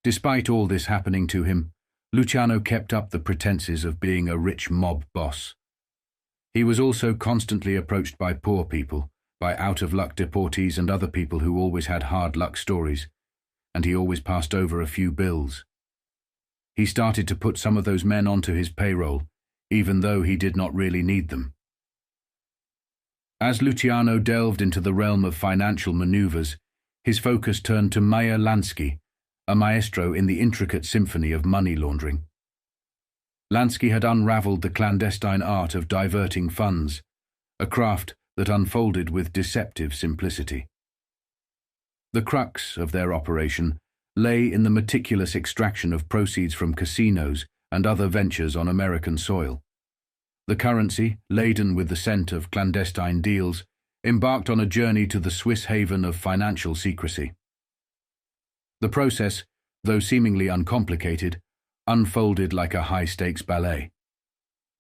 Despite all this happening to him, Luciano kept up the pretenses of being a rich mob boss. He was also constantly approached by poor people, by out-of-luck deportees and other people who always had hard luck stories, and he always passed over a few bills. He started to put some of those men onto his payroll, even though he did not really need them. As Luciano delved into the realm of financial maneuvers, his focus turned to Meyer Lansky, a maestro in the intricate symphony of money laundering. Lansky had unraveled the clandestine art of diverting funds, a craft that unfolded with deceptive simplicity. The crux of their operation lay in the meticulous extraction of proceeds from casinos and other ventures on American soil. The currency, laden with the scent of clandestine deals, embarked on a journey to the Swiss haven of financial secrecy. The process, though seemingly uncomplicated, unfolded like a high-stakes ballet.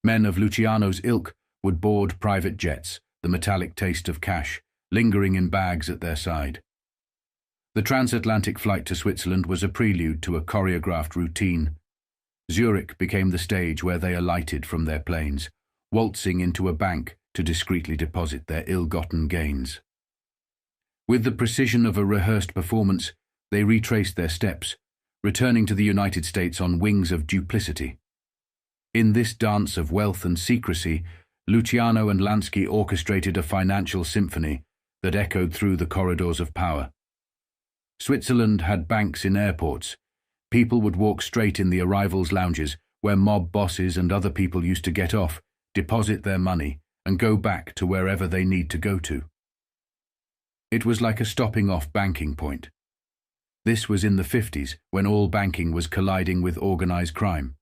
Men of Luciano's ilk would board private jets, the metallic taste of cash lingering in bags at their side. The transatlantic flight to Switzerland was a prelude to a choreographed routine. Zurich became the stage where they alighted from their planes, waltzing into a bank to discreetly deposit their ill-gotten gains. With the precision of a rehearsed performance, they retraced their steps, returning to the United States on wings of duplicity. In this dance of wealth and secrecy, Luciano and Lansky orchestrated a financial symphony that echoed through the corridors of power. Switzerland had banks in airports. People would walk straight in the arrivals lounges where mob bosses and other people used to get off, deposit their money, and go back to wherever they need to go to. It was like a stopping-off banking point. This was in the 50s, when all banking was colliding with organized crime.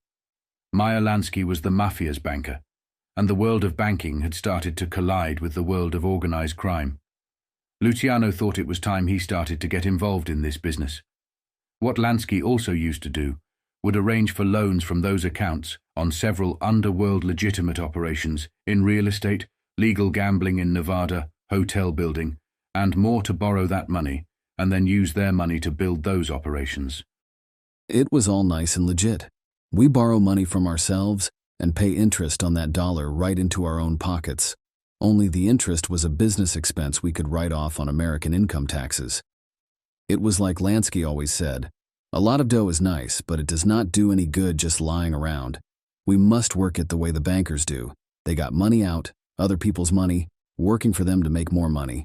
Meyer Lansky was the mafia's banker, and the world of banking had started to collide with the world of organized crime. Luciano thought it was time he started to get involved in this business. What Lansky also used to do would arrange for loans from those accounts on several underworld legitimate operations in real estate, legal gambling in Nevada, hotel building, and more to borrow that money and then use their money to build those operations. It was all nice and legit. We borrow money from ourselves and pay interest on that dollar right into our own pockets. Only the interest was a business expense we could write off on American income taxes. It was like Lansky always said, a lot of dough is nice, but it does not do any good just lying around. We must work it the way the bankers do. They got money out, other people's money, working for them to make more money.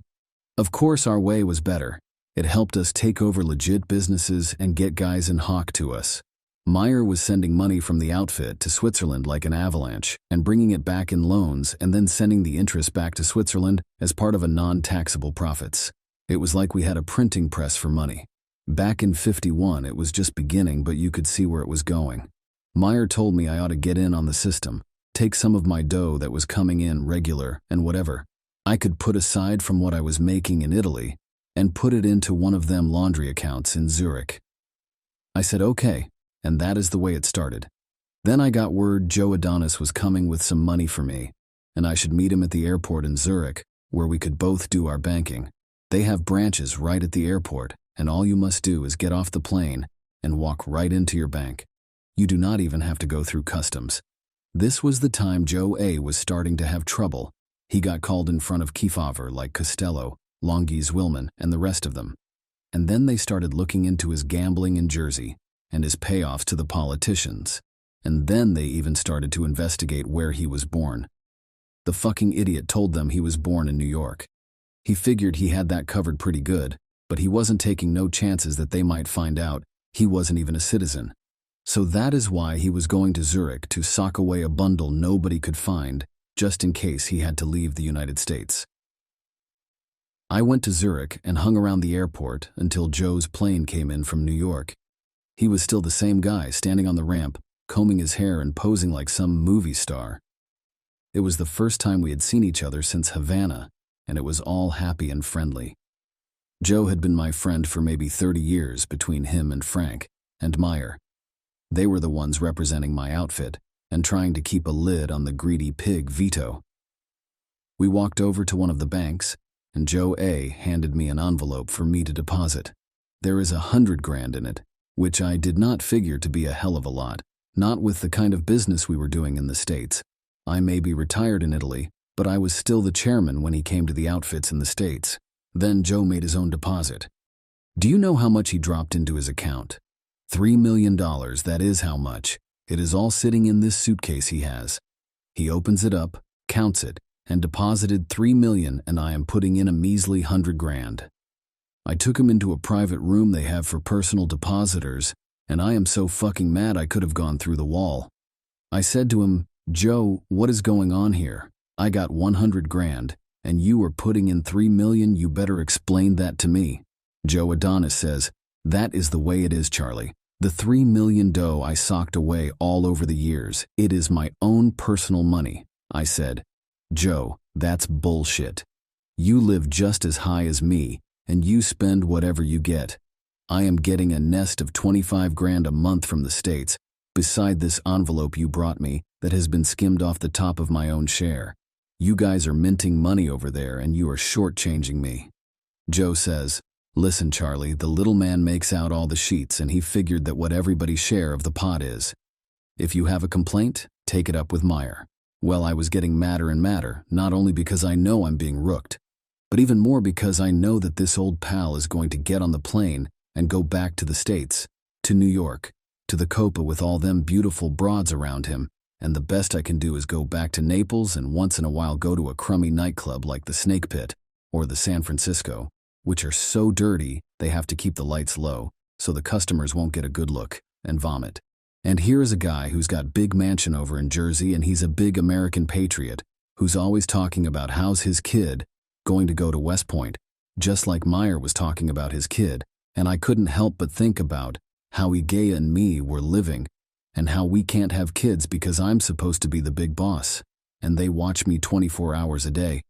Of course, our way was better. It helped us take over legit businesses and get guys in hock to us. Meyer was sending money from the outfit to Switzerland like an avalanche and bringing it back in loans and then sending the interest back to Switzerland as part of a non-taxable profits. It was like we had a printing press for money. Back in '51, it was just beginning, but you could see where it was going. Meyer told me I ought to get in on the system, take some of my dough that was coming in regular and whatever I could put aside from what I was making in Italy and put it into one of them laundry accounts in Zurich. I said okay, and that is the way it started. Then I got word Joe Adonis was coming with some money for me, and I should meet him at the airport in Zurich, where we could both do our banking. They have branches right at the airport, and all you must do is get off the plane and walk right into your bank. You do not even have to go through customs. This was the time Joe A. was starting to have trouble. He got called in front of Cinephile like Costello, Longues Wilman, and the rest of them. And then they started looking into his gambling in Jersey and his payoffs to the politicians. And then they even started to investigate where he was born. The fucking idiot told them he was born in New York. He figured he had that covered pretty good, but he wasn't taking no chances that they might find out he wasn't even a citizen. So that is why he was going to Zurich to sock away a bundle nobody could find, just in case he had to leave the United States. I went to Zurich and hung around the airport until Joe's plane came in from New York. He was still the same guy standing on the ramp, combing his hair and posing like some movie star. It was the first time we had seen each other since Havana, and it was all happy and friendly. Joe had been my friend for maybe 30 years between him and Frank and Meyer. They were the ones representing my outfit and trying to keep a lid on the greedy pig Vito. We walked over to one of the banks, and Joe A. handed me an envelope for me to deposit. There is $100,000 in it, which I did not figure to be a hell of a lot, not with the kind of business we were doing in the States. I may be retired in Italy, but I was still the chairman when he came to the outfits in the States. Then Joe made his own deposit. Do you know how much he dropped into his account? $3 million, that is how much. It is all sitting in this suitcase he has. He opens it up, counts it, and deposited $3 million, and I am putting in a measly $100,000. I took him into a private room they have for personal depositors, and I am so fucking mad I could have gone through the wall. I said to him, Joe, what is going on here? I got $100,000, and you are putting in $3 million. You better explain that to me. Joe Adonis says, that is the way it is, Charlie. The $3 million dough I socked away all over the years. It is my own personal money. I said, Joe, that's bullshit. You live just as high as me, and you spend whatever you get. I am getting a nest of $25,000 a month from the States, beside this envelope you brought me that has been skimmed off the top of my own share. You guys are minting money over there, and you are shortchanging me. Joe says, listen, Charlie, the little man makes out all the sheets, and he figured that what everybody's share of the pot is. If you have a complaint, take it up with Meyer. Well, I was getting madder and madder, not only because I know I'm being rooked, but even more because I know that this old pal is going to get on the plane and go back to the States, to New York, to the Copa with all them beautiful broads around him, and the best I can do is go back to Naples and once in a while go to a crummy nightclub like the Snake Pit or the San Francisco, which are so dirty they have to keep the lights low so the customers won't get a good look and vomit. And here is a guy who's got big mansion over in Jersey, and he's a big American patriot who's always talking about how's his kid going to go to West Point, just like Meyer was talking about his kid, and I couldn't help but think about how Igea and me were living and how we can't have kids because I'm supposed to be the big boss, and they watch me 24 hours a day,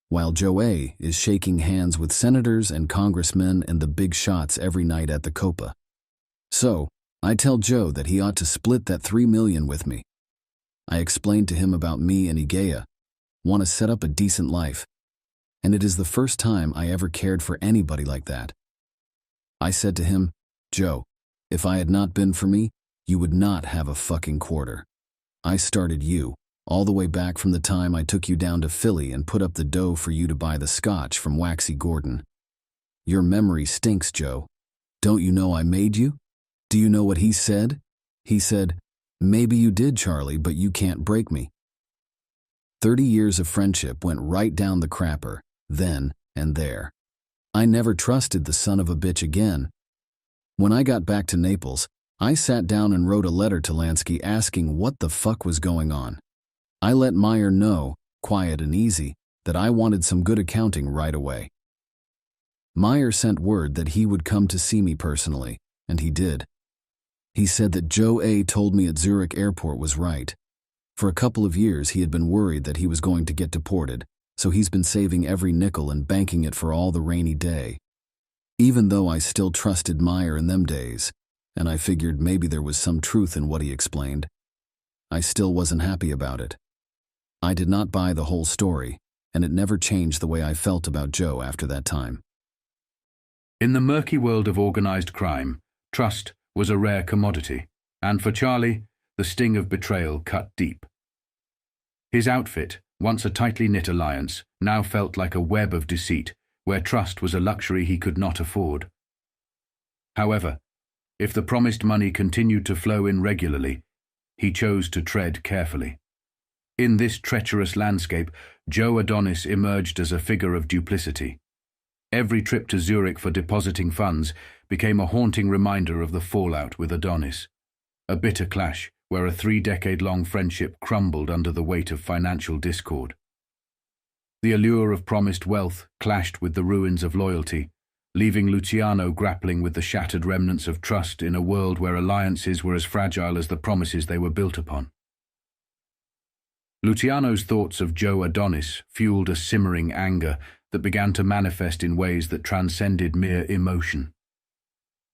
while Joe A. is shaking hands with senators and congressmen and the big shots every night at the Copa. So, I tell Joe that he ought to split that $3 million with me. I explained to him about me and Igea, want to set up a decent life, and it is the first time I ever cared for anybody like that. I said to him, Joe, if I had not been for me, you would not have a fucking quarter. I started you, all the way back from the time I took you down to Philly and put up the dough for you to buy the scotch from Waxy Gordon. Your memory stinks, Joe. Don't you know I made you? Do you know what he said? He said, maybe you did, Charlie, but you can't break me. 30 years of friendship went right down the crapper, then and there. I never trusted the son of a bitch again. When I got back to Naples, I sat down and wrote a letter to Lansky asking what the fuck was going on. I let Meyer know, quiet and easy, that I wanted some good accounting right away. Meyer sent word that he would come to see me personally, and he did. He said that Joe A. told me at Zurich airport was right. For a couple of years he had been worried that he was going to get deported, so he's been saving every nickel and banking it for all the rainy day. Even though I still trusted Meyer in them days, and I figured maybe there was some truth in what he explained, I still wasn't happy about it. I did not buy the whole story, and it never changed the way I felt about Joe after that time. In the murky world of organized crime, trust was a rare commodity, and for Charlie, the sting of betrayal cut deep. His outfit, once a tightly knit alliance, now felt like a web of deceit, where trust was a luxury he could not afford. However, if the promised money continued to flow in regularly, he chose to tread carefully. In this treacherous landscape, Joe Adonis emerged as a figure of duplicity. Every trip to Zurich for depositing funds became a haunting reminder of the fallout with Adonis, a bitter clash where a 3-decade-long friendship crumbled under the weight of financial discord. The allure of promised wealth clashed with the ruins of loyalty, leaving Luciano grappling with the shattered remnants of trust in a world where alliances were as fragile as the promises they were built upon. Luciano's thoughts of Joe Adonis fueled a simmering anger that began to manifest in ways that transcended mere emotion.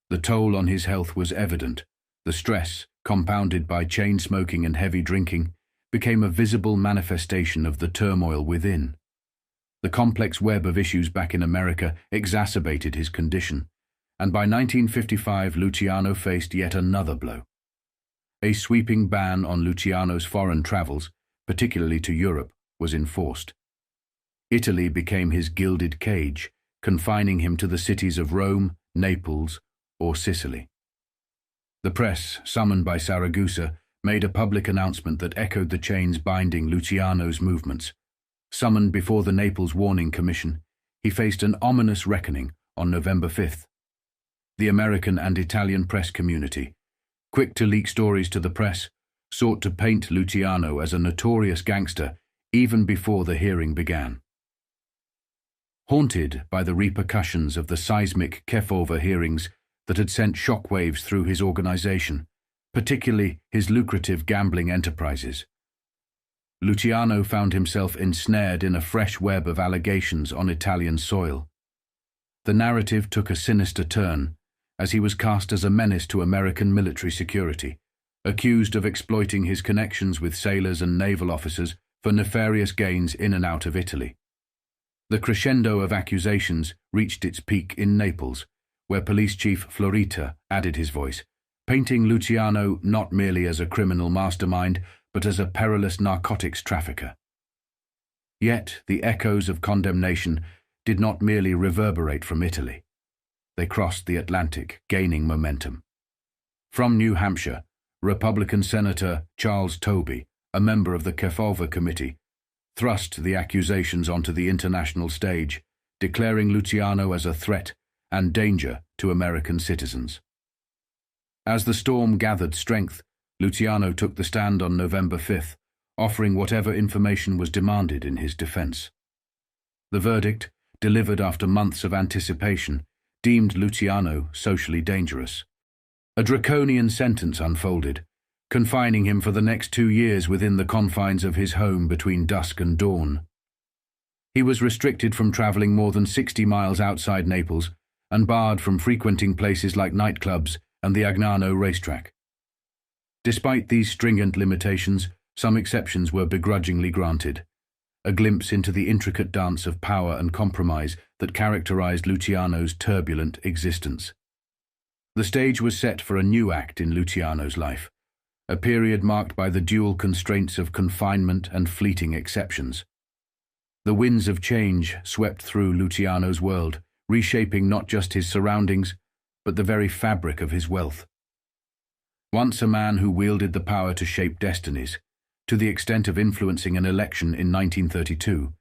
The toll on his health was evident. The stress, compounded by chain smoking and heavy drinking, became a visible manifestation of the turmoil within. The complex web of issues back in America exacerbated his condition, and by 1955 Luciano faced yet another blow. A sweeping ban on Luciano's foreign travels, particularly to Europe, was enforced. Italy became his gilded cage, confining him to the cities of Rome, Naples, or Sicily. The press, summoned by Saragossa, made a public announcement that echoed the chains binding Luciano's movements. Summoned before the Naples Warning Commission, he faced an ominous reckoning on November 5th. The American and Italian press community, quick to leak stories to the press, sought to paint Luciano as a notorious gangster even before the hearing began. Haunted by the repercussions of the seismic Cinephile hearings that had sent shockwaves through his organization, particularly his lucrative gambling enterprises, Luciano found himself ensnared in a fresh web of allegations on Italian soil. The narrative took a sinister turn as he was cast as a menace to American military security, accused of exploiting his connections with sailors and naval officers for nefarious gains in and out of Italy. The crescendo of accusations reached its peak in Naples, where Police Chief Florita added his voice, painting Luciano not merely as a criminal mastermind, but as a perilous narcotics trafficker. Yet the echoes of condemnation did not merely reverberate from Italy. They crossed the Atlantic, gaining momentum. From New Hampshire, Republican Senator Charles Tobey, a member of the Cinephile Committee, thrust the accusations onto the international stage, declaring Luciano as a threat and danger to American citizens. As the storm gathered strength, Luciano took the stand on November 5th, offering whatever information was demanded in his defense. The verdict, delivered after months of anticipation, deemed Luciano socially dangerous. A draconian sentence unfolded, confining him for the next 2 years within the confines of his home between dusk and dawn. He was restricted from traveling more than 60 miles outside Naples and barred from frequenting places like nightclubs and the Agnano racetrack. Despite these stringent limitations, some exceptions were begrudgingly granted, a glimpse into the intricate dance of power and compromise that characterized Luciano's turbulent existence. The stage was set for a new act in Luciano's life, a period marked by the dual constraints of confinement and fleeting exceptions. The winds of change swept through Luciano's world, reshaping not just his surroundings, but the very fabric of his wealth. Once a man who wielded the power to shape destinies, to the extent of influencing an election in 1932,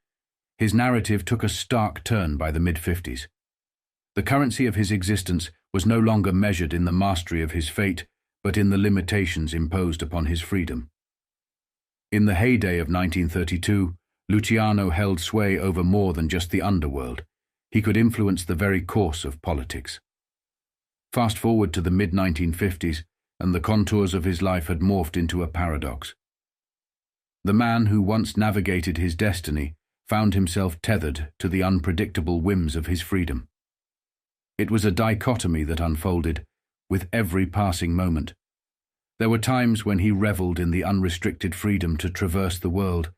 his narrative took a stark turn by the mid-50s. The currency of his existence was no longer measured in the mastery of his fate, but in the limitations imposed upon his freedom. In the heyday of 1932, Luciano held sway over more than just the underworld. He could influence the very course of politics. Fast forward to the mid-1950s, and the contours of his life had morphed into a paradox. The man who once navigated his destiny found himself tethered to the unpredictable whims of his freedom. It was a dichotomy that unfolded with every passing moment. There were times when he reveled in the unrestricted freedom to traverse the world,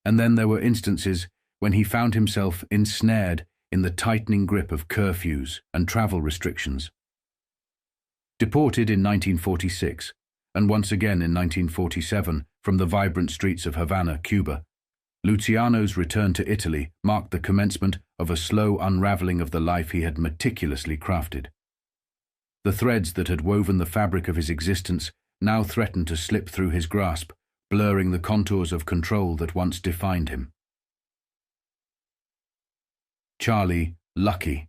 and then there were instances when he found himself ensnared in the tightening grip of curfews and travel restrictions. Deported in 1946, and once again in 1947 from the vibrant streets of Havana, Cuba, Luciano's return to Italy marked the commencement of a slow unraveling of the life he had meticulously crafted. The threads that had woven the fabric of his existence now threatened to slip through his grasp, blurring the contours of control that once defined him. Charlie Lucky.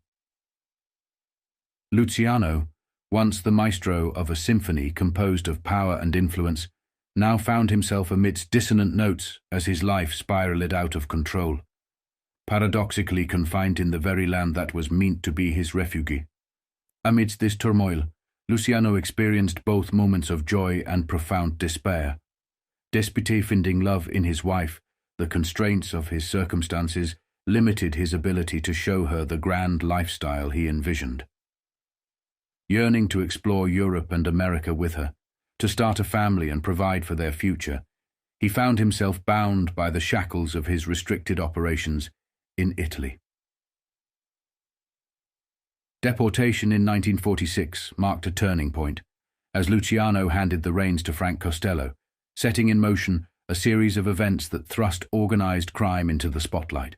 Luciano, once the maestro of a symphony composed of power and influence, now found himself amidst dissonant notes as his life spiraled out of control, paradoxically confined in the very land that was meant to be his refuge. Amidst this turmoil, Luciano experienced both moments of joy and profound despair. Despite finding love in his wife, the constraints of his circumstances limited his ability to show her the grand lifestyle he envisioned. Yearning to explore Europe and America with her, to start a family and provide for their future, he found himself bound by the shackles of his restricted operations in Italy. Deportation in 1946 marked a turning point, as Luciano handed the reins to Frank Costello, setting in motion a series of events that thrust organized crime into the spotlight.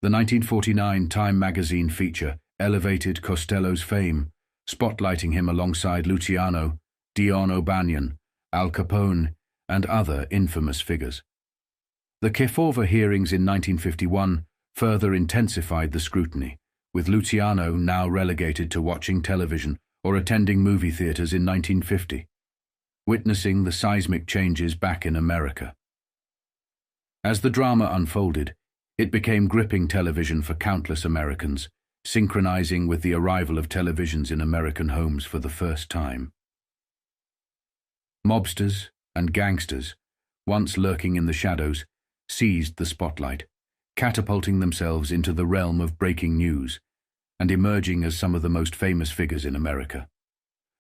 The 1949 Time magazine feature elevated Costello's fame, spotlighting him alongside Luciano, Dion O'Banion, Al Capone, and other infamous figures. The Cinephile hearings in 1951 further intensified the scrutiny, with Luciano now relegated to watching television or attending movie theaters in 1950, witnessing the seismic changes back in America. As the drama unfolded, it became gripping television for countless Americans, synchronizing with the arrival of televisions in American homes for the first time. Mobsters and gangsters, once lurking in the shadows, seized the spotlight, catapulting themselves into the realm of breaking news and emerging as some of the most famous figures in America.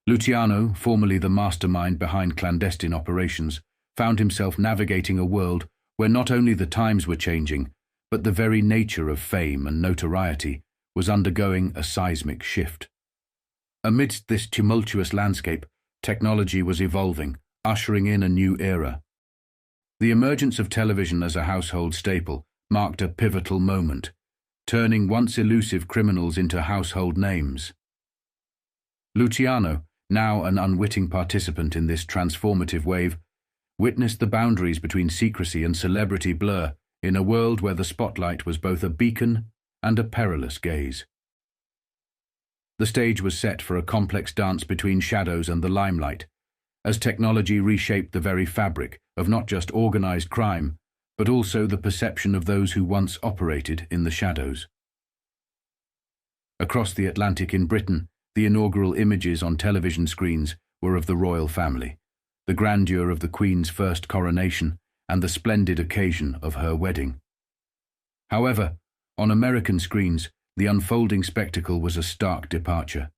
Luciano, formerly the mastermind behind clandestine operations, found himself navigating a world where not only the times were changing, but the very nature of fame and notoriety was undergoing a seismic shift. Amidst this tumultuous landscape, technology was evolving, ushering in a new era. The emergence of television as a household staple marked a pivotal moment, turning once elusive criminals into household names. Luciano, now an unwitting participant in this transformative wave, witnessed the boundaries between secrecy and celebrity blur in a world where the spotlight was both a beacon and a perilous gaze. The stage was set for a complex dance between shadows and the limelight, as technology reshaped the very fabric of not just organized crime, but also the perception of those who once operated in the shadows. Across the Atlantic in Britain, the inaugural images on television screens were of the royal family, the grandeur of the Queen's first coronation, and the splendid occasion of her wedding. However, on American screens, the unfolding spectacle was a stark departure.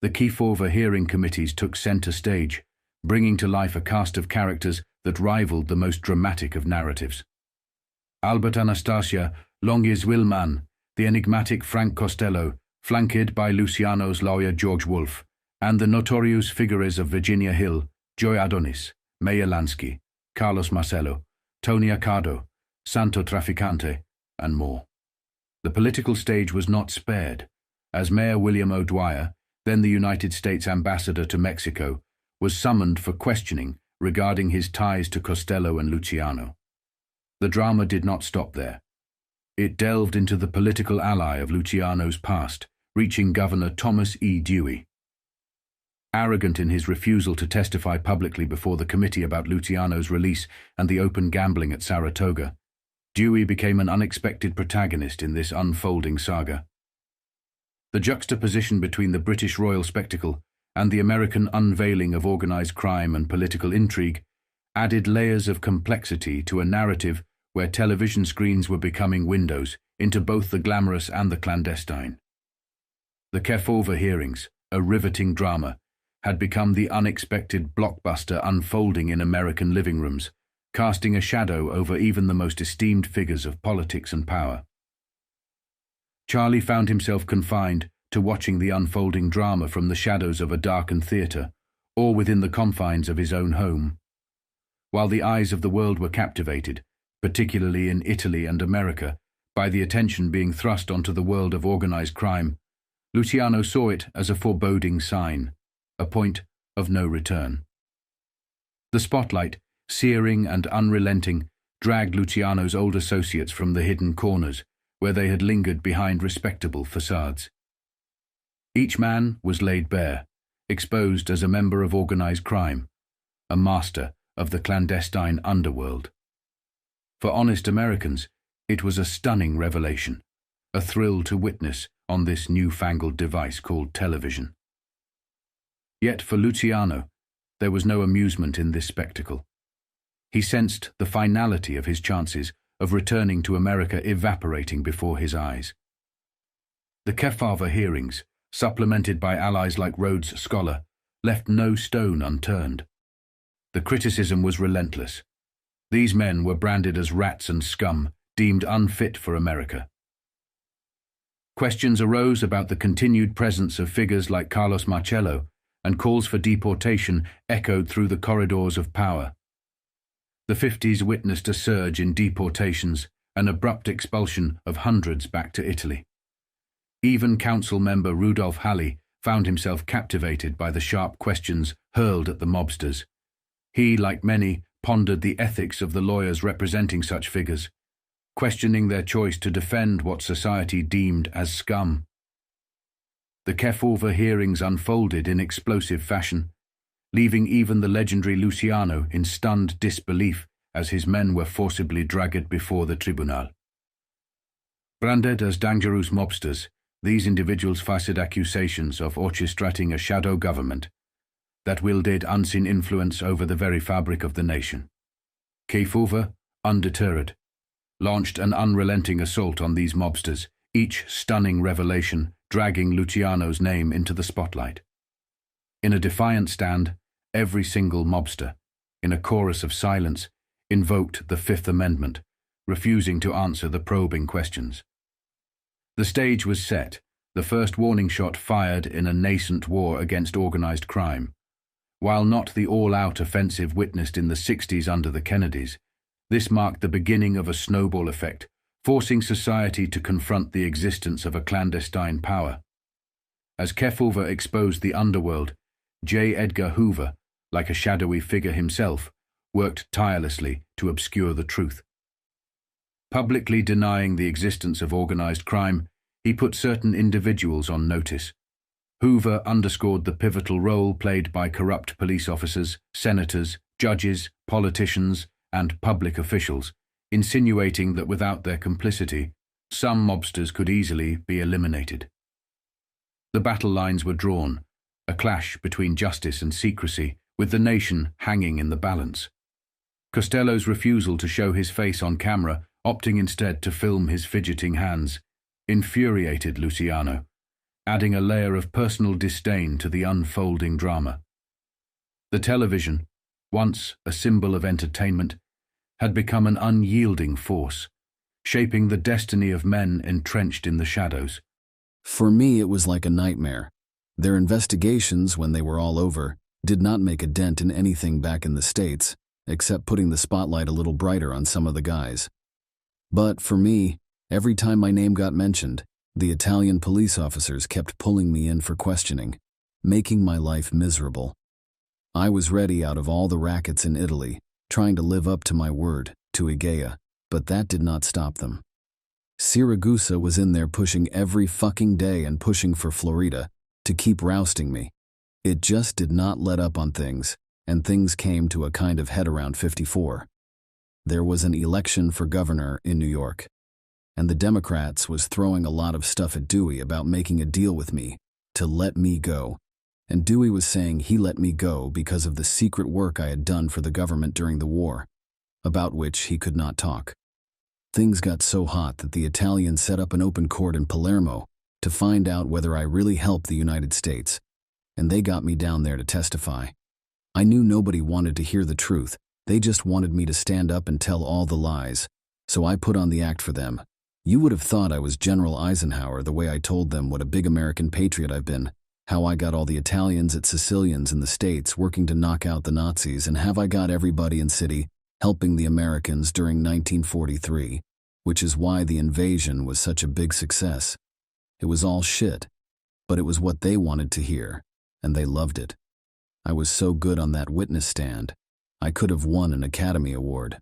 The Cinephile hearing committees took center stage, bringing to life a cast of characters that rivaled the most dramatic of narratives. Albert Anastasia, Longius Willman, the enigmatic Frank Costello, flanked by Luciano's lawyer George Wolfe, and the notorious figures of Virginia Hill, Joy Adonis, Meyer Lansky, Carlos Marcello, Tony Accardo, Santo Traficante, and more. The political stage was not spared, as Mayor William O'Dwyer, then the United States ambassador to Mexico, was summoned for questioning regarding his ties to Costello and Luciano. The drama did not stop there. It delved into the political ally of Luciano's past, reaching Governor Thomas E. Dewey. Arrogant in his refusal to testify publicly before the committee about Luciano's release and the open gambling at Saratoga, Dewey became an unexpected protagonist in this unfolding saga. The juxtaposition between the British royal spectacle and the American unveiling of organized crime and political intrigue added layers of complexity to a narrative where television screens were becoming windows into both the glamorous and the clandestine. The Cinephile hearings, a riveting drama, had become the unexpected blockbuster unfolding in American living rooms, casting a shadow over even the most esteemed figures of politics and power. Charlie found himself confined to watching the unfolding drama from the shadows of a darkened theatre, or within the confines of his own home. While the eyes of the world were captivated, particularly in Italy and America, by the attention being thrust onto the world of organized crime, Luciano saw it as a foreboding sign, a point of no return. The spotlight, searing and unrelenting, dragged Luciano's old associates from the hidden corners, where they had lingered behind respectable facades. Each man was laid bare, exposed as a member of organized crime, a master of the clandestine underworld. For honest Americans, it was a stunning revelation, a thrill to witness on this newfangled device called television. Yet for Luciano, there was no amusement in this spectacle. He sensed the finality of his chances of returning to America evaporating before his eyes. The Cinephile hearings, supplemented by allies like Rhodes Scholar, left no stone unturned. The criticism was relentless. These men were branded as rats and scum, deemed unfit for America. Questions arose about the continued presence of figures like Carlos Marcello, and calls for deportation echoed through the corridors of power. The 50s witnessed a surge in deportations, an abrupt expulsion of hundreds back to Italy. Even council member Rudolf Halle found himself captivated by the sharp questions hurled at the mobsters. He, like many, pondered the ethics of the lawyers representing such figures, questioning their choice to defend what society deemed as scum. The Cinephile hearings unfolded in explosive fashion, leaving even the legendary Luciano in stunned disbelief as his men were forcibly dragged before the tribunal. Branded as dangerous mobsters, these individuals faced accusations of orchestrating a shadow government that wielded unseen influence over the very fabric of the nation. Cinephile, Undeterred, launched an unrelenting assault on these mobsters, each stunning revelation dragging Luciano's name into the spotlight. In a defiant stand, every single mobster, in a chorus of silence, invoked the Fifth Amendment, refusing to answer the probing questions. The stage was set, the first warning shot fired in a nascent war against organized crime. While not the all-out offensive witnessed in the 60s under the Kennedys, this marked the beginning of a snowball effect, forcing society to confront the existence of a clandestine power. As Cinephile exposed the underworld, J. Edgar Hoover, like a shadowy figure himself, worked tirelessly to obscure the truth. Publicly denying the existence of organized crime, he put certain individuals on notice. Hoover underscored the pivotal role played by corrupt police officers, senators, judges, politicians, and public officials, insinuating that without their complicity, some mobsters could easily be eliminated. The battle lines were drawn, a clash between justice and secrecy, with the nation hanging in the balance. Costello's refusal to show his face on camera, opting instead to film his fidgeting hands, infuriated Luciano, adding a layer of personal disdain to the unfolding drama. The television, once a symbol of entertainment, had become an unyielding force, shaping the destiny of men entrenched in the shadows. For me, it was like a nightmare. Their investigations, when they were all over, did not make a dent in anything back in the States, except putting the spotlight a little brighter on some of the guys. But for me, every time my name got mentioned, the Italian police officers kept pulling me in for questioning, making my life miserable. I was ready out of all the rackets in Italy, trying to live up to my word, to Igea, but that did not stop them. Siragusa was in there pushing every fucking day and pushing for Florida to keep rousting me. It just did not let up on things, and things came to a kind of head around 54. There was an election for governor in New York, and the Democrats was throwing a lot of stuff at Dewey about making a deal with me to let me go. And Dewey was saying he let me go because of the secret work I had done for the government during the war, about which he could not talk. Things got so hot that the Italians set up an open court in Palermo to find out whether I really helped the United States, and they got me down there to testify. I knew nobody wanted to hear the truth, they just wanted me to stand up and tell all the lies, so I put on the act for them. You would have thought I was General Eisenhower the way I told them what a big American patriot I've been, how I got all the Italians at Sicilians in the States working to knock out the Nazis, and have I got everybody in city helping the Americans during 1943, which is why the invasion was such a big success. It was all shit, but it was what they wanted to hear, and they loved it. I was so good on that witness stand, I could have won an Academy Award.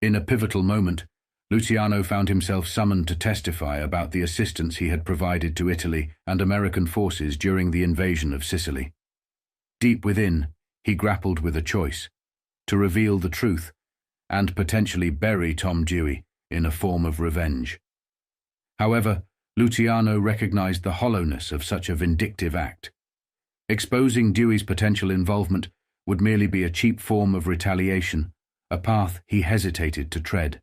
In a pivotal moment, Luciano found himself summoned to testify about the assistance he had provided to Italy and American forces during the invasion of Sicily. Deep within, he grappled with a choice: to reveal the truth and potentially bury Tom Dewey in a form of revenge. However, Luciano recognized the hollowness of such a vindictive act. Exposing Dewey's potential involvement would merely be a cheap form of retaliation, a path he hesitated to tread.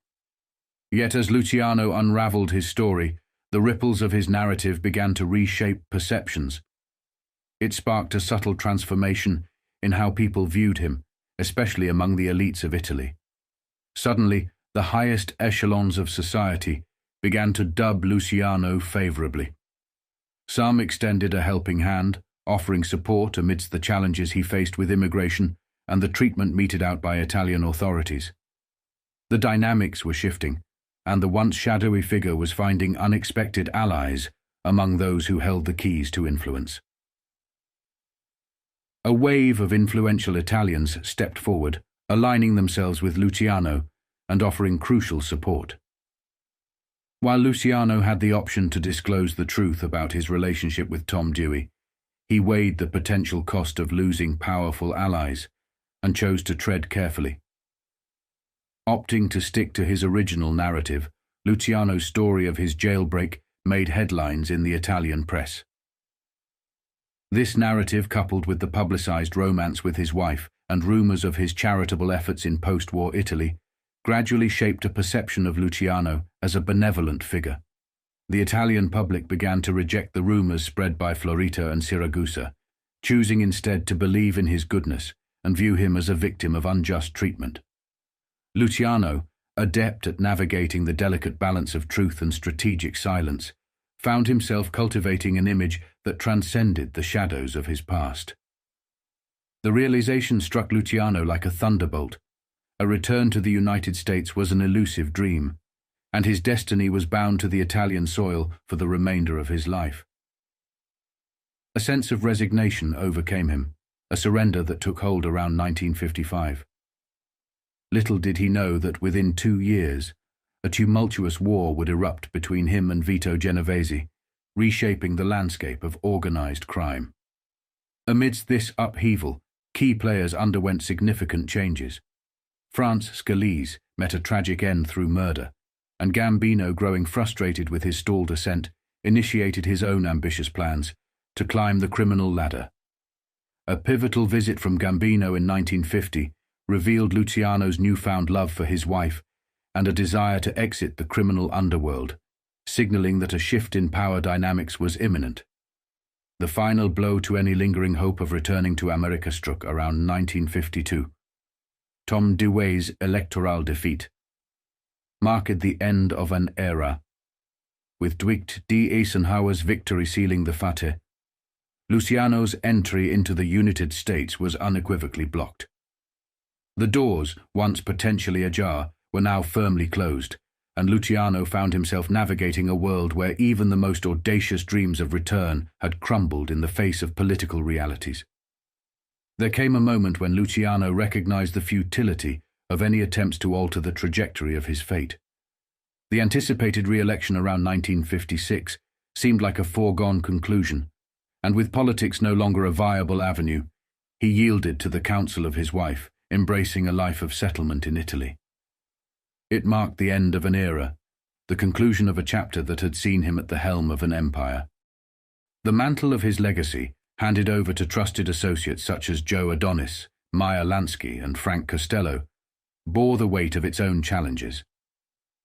Yet as Luciano unraveled his story, the ripples of his narrative began to reshape perceptions. It sparked a subtle transformation in how people viewed him, especially among the elites of Italy. Suddenly, the highest echelons of society began to dub Luciano favorably. Some extended a helping hand, offering support amidst the challenges he faced with immigration and the treatment meted out by Italian authorities. The dynamics were shifting, and the once shadowy figure was finding unexpected allies among those who held the keys to influence. A wave of influential Italians stepped forward, aligning themselves with Luciano and offering crucial support. While Luciano had the option to disclose the truth about his relationship with Tom Dewey, he weighed the potential cost of losing powerful allies and chose to tread carefully. Opting to stick to his original narrative, Luciano's story of his jailbreak made headlines in the Italian press. This narrative, coupled with the publicized romance with his wife and rumors of his charitable efforts in post-war Italy, gradually shaped a perception of Luciano as a benevolent figure. The Italian public began to reject the rumors spread by Florita and Siragusa, choosing instead to believe in his goodness and view him as a victim of unjust treatment. Luciano, adept at navigating the delicate balance of truth and strategic silence, found himself cultivating an image that transcended the shadows of his past. The realization struck Luciano like a thunderbolt. A return to the United States was an elusive dream, and his destiny was bound to the Italian soil for the remainder of his life. A sense of resignation overcame him, a surrender that took hold around 1955. Little did he know that within 2 years, a tumultuous war would erupt between him and Vito Genovese, reshaping the landscape of organized crime. Amidst this upheaval, key players underwent significant changes. Franz Scalise met a tragic end through murder, and Gambino, growing frustrated with his stalled ascent, initiated his own ambitious plans to climb the criminal ladder. A pivotal visit from Gambino in 1950 revealed Luciano's newfound love for his wife and a desire to exit the criminal underworld, signaling that a shift in power dynamics was imminent. The final blow to any lingering hope of returning to America struck around 1952. Tom Dewey's electoral defeat marked the end of an era. With Dwight D. Eisenhower's victory sealing the fate, Luciano's entry into the United States was unequivocally blocked. The doors, once potentially ajar, were now firmly closed, and Luciano found himself navigating a world where even the most audacious dreams of return had crumbled in the face of political realities. There came a moment when Luciano recognized the futility of any attempts to alter the trajectory of his fate. The anticipated re-election around 1956 seemed like a foregone conclusion, and with politics no longer a viable avenue, he yielded to the counsel of his wife, embracing a life of settlement in Italy. It marked the end of an era, the conclusion of a chapter that had seen him at the helm of an empire. The mantle of his legacy, handed over to trusted associates such as Joe Adonis, Meyer Lansky, and Frank Costello, bore the weight of its own challenges.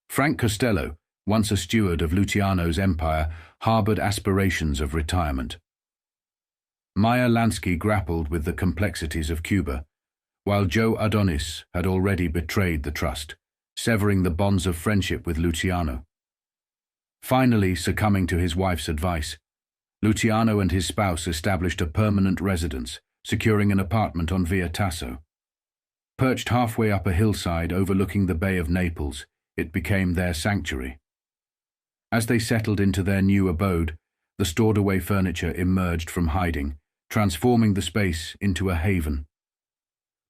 Frank Costello, once a steward of Luciano's empire, harbored aspirations of retirement. Meyer Lansky grappled with the complexities of Cuba, while Joe Adonis had already betrayed the trust, severing the bonds of friendship with Luciano. Finally, succumbing to his wife's advice, Luciano and his spouse established a permanent residence, securing an apartment on Via Tasso. Perched halfway up a hillside overlooking the Bay of Naples, it became their sanctuary. As they settled into their new abode, the stored-away furniture emerged from hiding, transforming the space into a haven.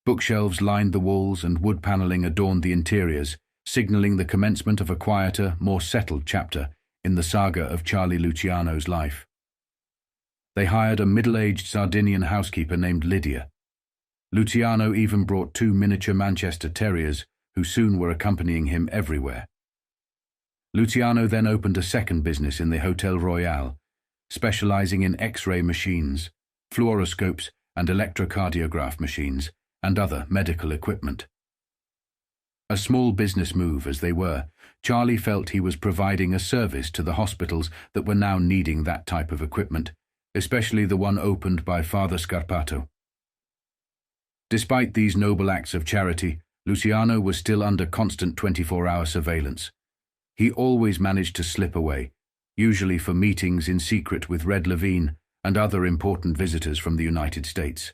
Bookshelves lined the walls and wood paneling adorned the interiors, signaling the commencement of a quieter, more settled chapter in the saga of Charlie Luciano's life. They hired a middle-aged Sardinian housekeeper named Lydia. Luciano even brought 2 miniature Manchester Terriers, who soon were accompanying him everywhere. Luciano then opened a second business in the Hotel Royal, specializing in X-ray machines, fluoroscopes and electrocardiograph machines, and other medical equipment. A small business move as they were, Charlie felt he was providing a service to the hospitals that were now needing that type of equipment, especially the one opened by Father Scarpato. Despite these noble acts of charity, Luciano was still under constant 24-hour surveillance. he always managed to slip away, usually for meetings in secret with Red Levine and other important visitors from the United States.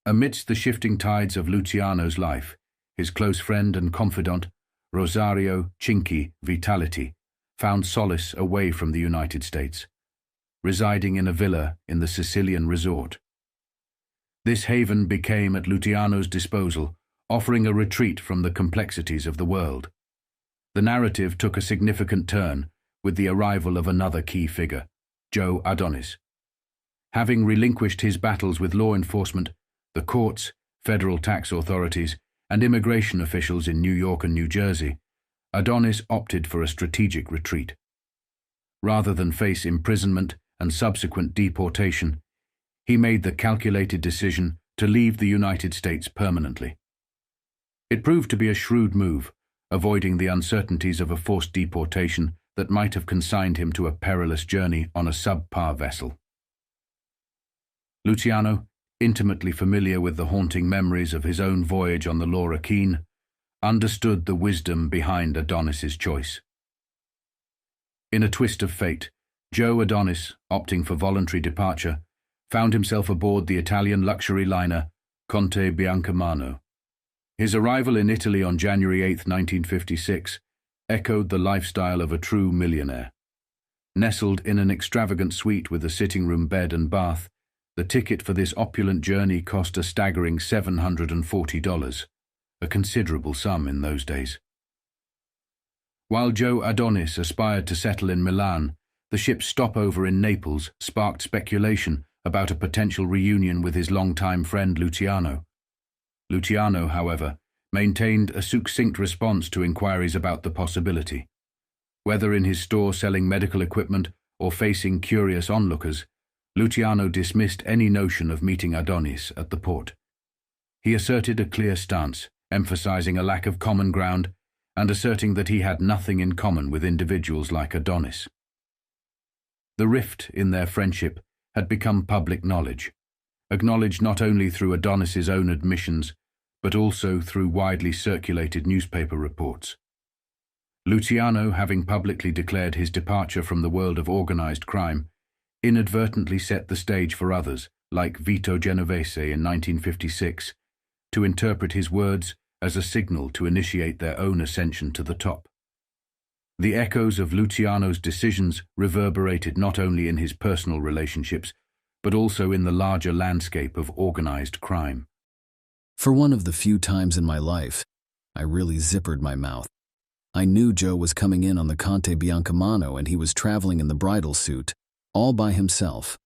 Amidst the shifting tides of Luciano's life, his close friend and confidant, Rosario Chinky Vitality, found solace away from the United States, residing in a villa in the Sicilian resort. This haven became at Luciano's disposal, offering a retreat from the complexities of the world. The narrative took a significant turn with the arrival of another key figure, Joe Adonis. Having relinquished his battles with law enforcement, the courts, federal tax authorities, and immigration officials in New York and New Jersey, Adonis opted for a strategic retreat. Rather than face imprisonment and subsequent deportation, he made the calculated decision to leave the United States permanently. It proved to be a shrewd move, avoiding the uncertainties of a forced deportation that might have consigned him to a perilous journey on a subpar vessel. Luciano, intimately familiar with the haunting memories of his own voyage on the Laura Keene, understood the wisdom behind Adonis's choice. In a twist of fate, Joe Adonis, opting for voluntary departure, found himself aboard the Italian luxury liner Conte Biancamano. His arrival in Italy on January 8, 1956, echoed the lifestyle of a true millionaire. Nestled in an extravagant suite with a sitting room bed and bath, the ticket for this opulent journey cost a staggering $740, a considerable sum in those days. While Joe Adonis aspired to settle in Milan, the ship's stopover in Naples sparked speculation about a potential reunion with his longtime friend Luciano. Luciano, however, maintained a succinct response to inquiries about the possibility. Whether in his store selling medical equipment or facing curious onlookers, Luciano dismissed any notion of meeting Adonis at the port. He asserted a clear stance, emphasizing a lack of common ground and asserting that he had nothing in common with individuals like Adonis. The rift in their friendship had become public knowledge, acknowledged not only through Adonis's own admissions, but also through widely circulated newspaper reports. Luciano, having publicly declared his departure from the world of organized crime, inadvertently set the stage for others, like Vito Genovese in 1956, to interpret his words as a signal to initiate their own ascension to the top. The echoes of Luciano's decisions reverberated not only in his personal relationships, but also in the larger landscape of organized crime. For one of the few times in my life, I really zippered my mouth. I knew Joe was coming in on the Conte Biancamano and he was traveling in the bridal suit, all by himself.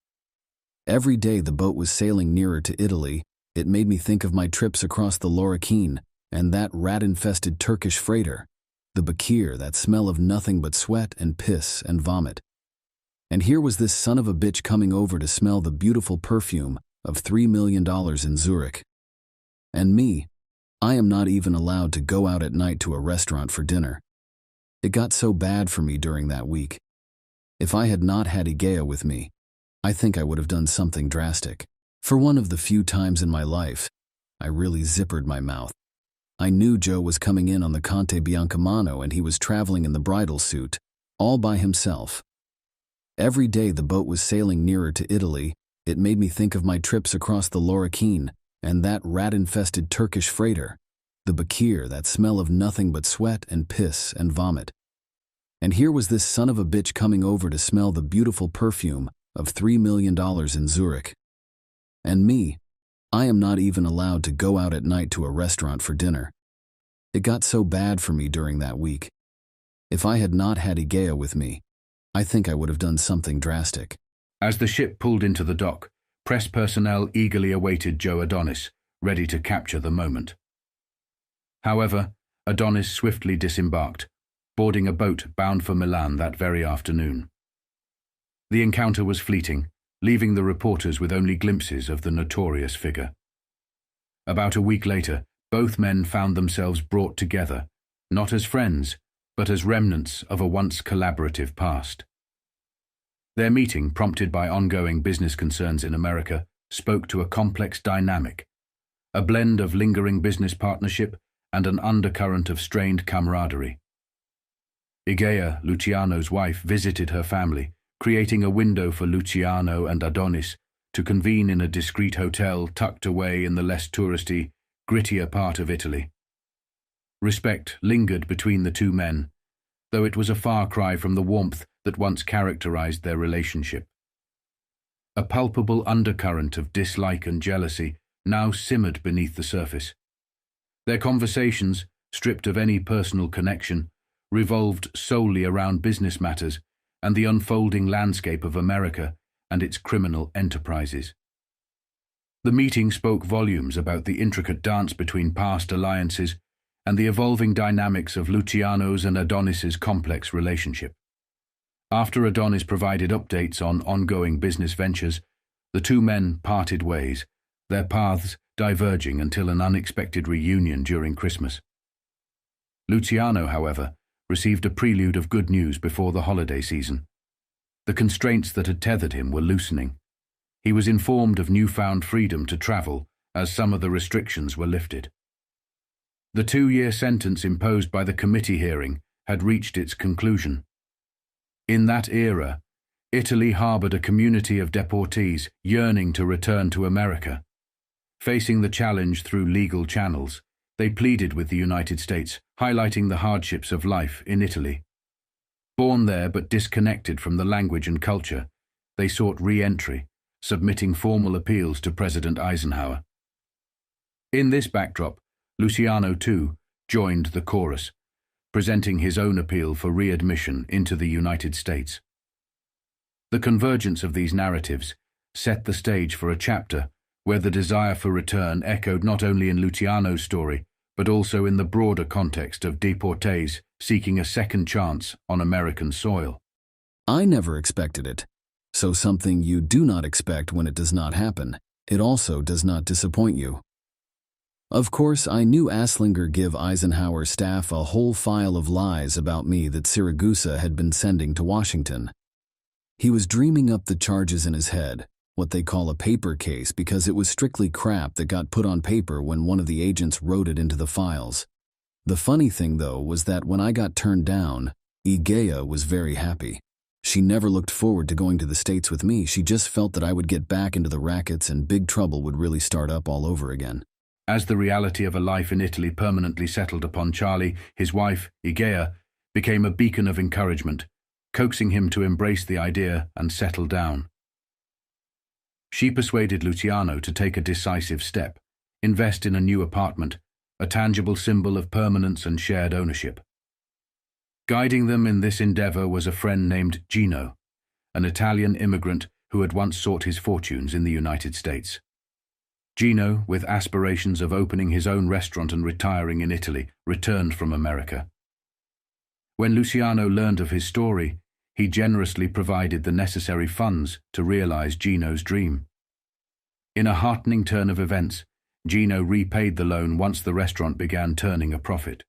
Every day the boat was sailing nearer to Italy, it made me think of my trips across the Laura Keene and that rat-infested Turkish freighter, the Bakir, that smell of nothing but sweat and piss and vomit. And here was this son of a bitch coming over to smell the beautiful perfume of $3 million in Zurich. And me, I am not even allowed to go out at night to a restaurant for dinner. It got so bad for me during that week. If I had not had Igea with me, I think I would have done something drastic. For one of the few times in my life, I really zippered my mouth. I knew Joe was coming in on the Conte Biancamano and he was traveling in the bridal suit, all by himself. Every day the boat was sailing nearer to Italy, it made me think of my trips across the Laura Keene and that rat-infested Turkish freighter, the Bakir, that smell of nothing but sweat and piss and vomit. And here was this son of a bitch coming over to smell the beautiful perfume of $3 million in Zurich. And me, I am not even allowed to go out at night to a restaurant for dinner. It got so bad for me during that week. If I had not had Igea with me, I think I would have done something drastic. As the ship pulled into the dock, press personnel eagerly awaited Joe Adonis, ready to capture the moment. However, Adonis swiftly disembarked, boarding a boat bound for Milan that very afternoon. The encounter was fleeting, leaving the reporters with only glimpses of the notorious figure. About a week later, both men found themselves brought together, not as friends, but as remnants of a once collaborative past. Their meeting, prompted by ongoing business concerns in America, spoke to a complex dynamic, a blend of lingering business partnership and an undercurrent of strained camaraderie. Igea, Luciano's wife, visited her family, creating a window for Luciano and Adonis to convene in a discreet hotel tucked away in the less touristy, grittier part of Italy. Respect lingered between the two men, though it was a far cry from the warmth that once characterized their relationship. A palpable undercurrent of dislike and jealousy now simmered beneath the surface. Their conversations, stripped of any personal connection, revolved solely around business matters and the unfolding landscape of America and its criminal enterprises. The meeting spoke volumes about the intricate dance between past alliances and the evolving dynamics of Luciano's and Adonis's complex relationship. After Adonis provided updates on ongoing business ventures, the two men parted ways, their paths diverging until an unexpected reunion during Christmas. Luciano, however, received a prelude of good news before the holiday season. The constraints that had tethered him were loosening. He was informed of newfound freedom to travel as some of the restrictions were lifted. The 2-year sentence imposed by the committee hearing had reached its conclusion. In that era, Italy harbored a community of deportees yearning to return to America. Facing the challenge through legal channels, they pleaded with the United States, highlighting the hardships of life in Italy. Born there but disconnected from the language and culture, they sought re-entry, submitting formal appeals to President Eisenhower. In this backdrop, Luciano, too, joined the chorus, presenting his own appeal for readmission into the United States. The convergence of these narratives set the stage for a chapter where the desire for return echoed not only in Luciano's story, but also in the broader context of deportees seeking a second chance on American soil. I never expected it. So something you do not expect when it does not happen, it also does not disappoint you. Of course, I knew Aslinger gave Eisenhower's staff a whole file of lies about me that Siragusa had been sending to Washington. He was dreaming up the charges in his head, what they call a paper case, because it was strictly crap that got put on paper when one of the agents wrote it into the files. The funny thing, though, was that when I got turned down, Igea was very happy. She never looked forward to going to the States with me. She just felt that I would get back into the rackets and big trouble would really start up all over again. As the reality of a life in Italy permanently settled upon Charlie, his wife, Igea, became a beacon of encouragement, coaxing him to embrace the idea and settle down. She persuaded Luciano to take a decisive step, invest in a new apartment, a tangible symbol of permanence and shared ownership. Guiding them in this endeavor was a friend named Gino, an Italian immigrant who had once sought his fortunes in the United States. Gino, with aspirations of opening his own restaurant and retiring in Italy, returned from America. When Luciano learned of his story, he generously provided the necessary funds to realize Gino's dream. In a heartening turn of events, Gino repaid the loan once the restaurant began turning a profit.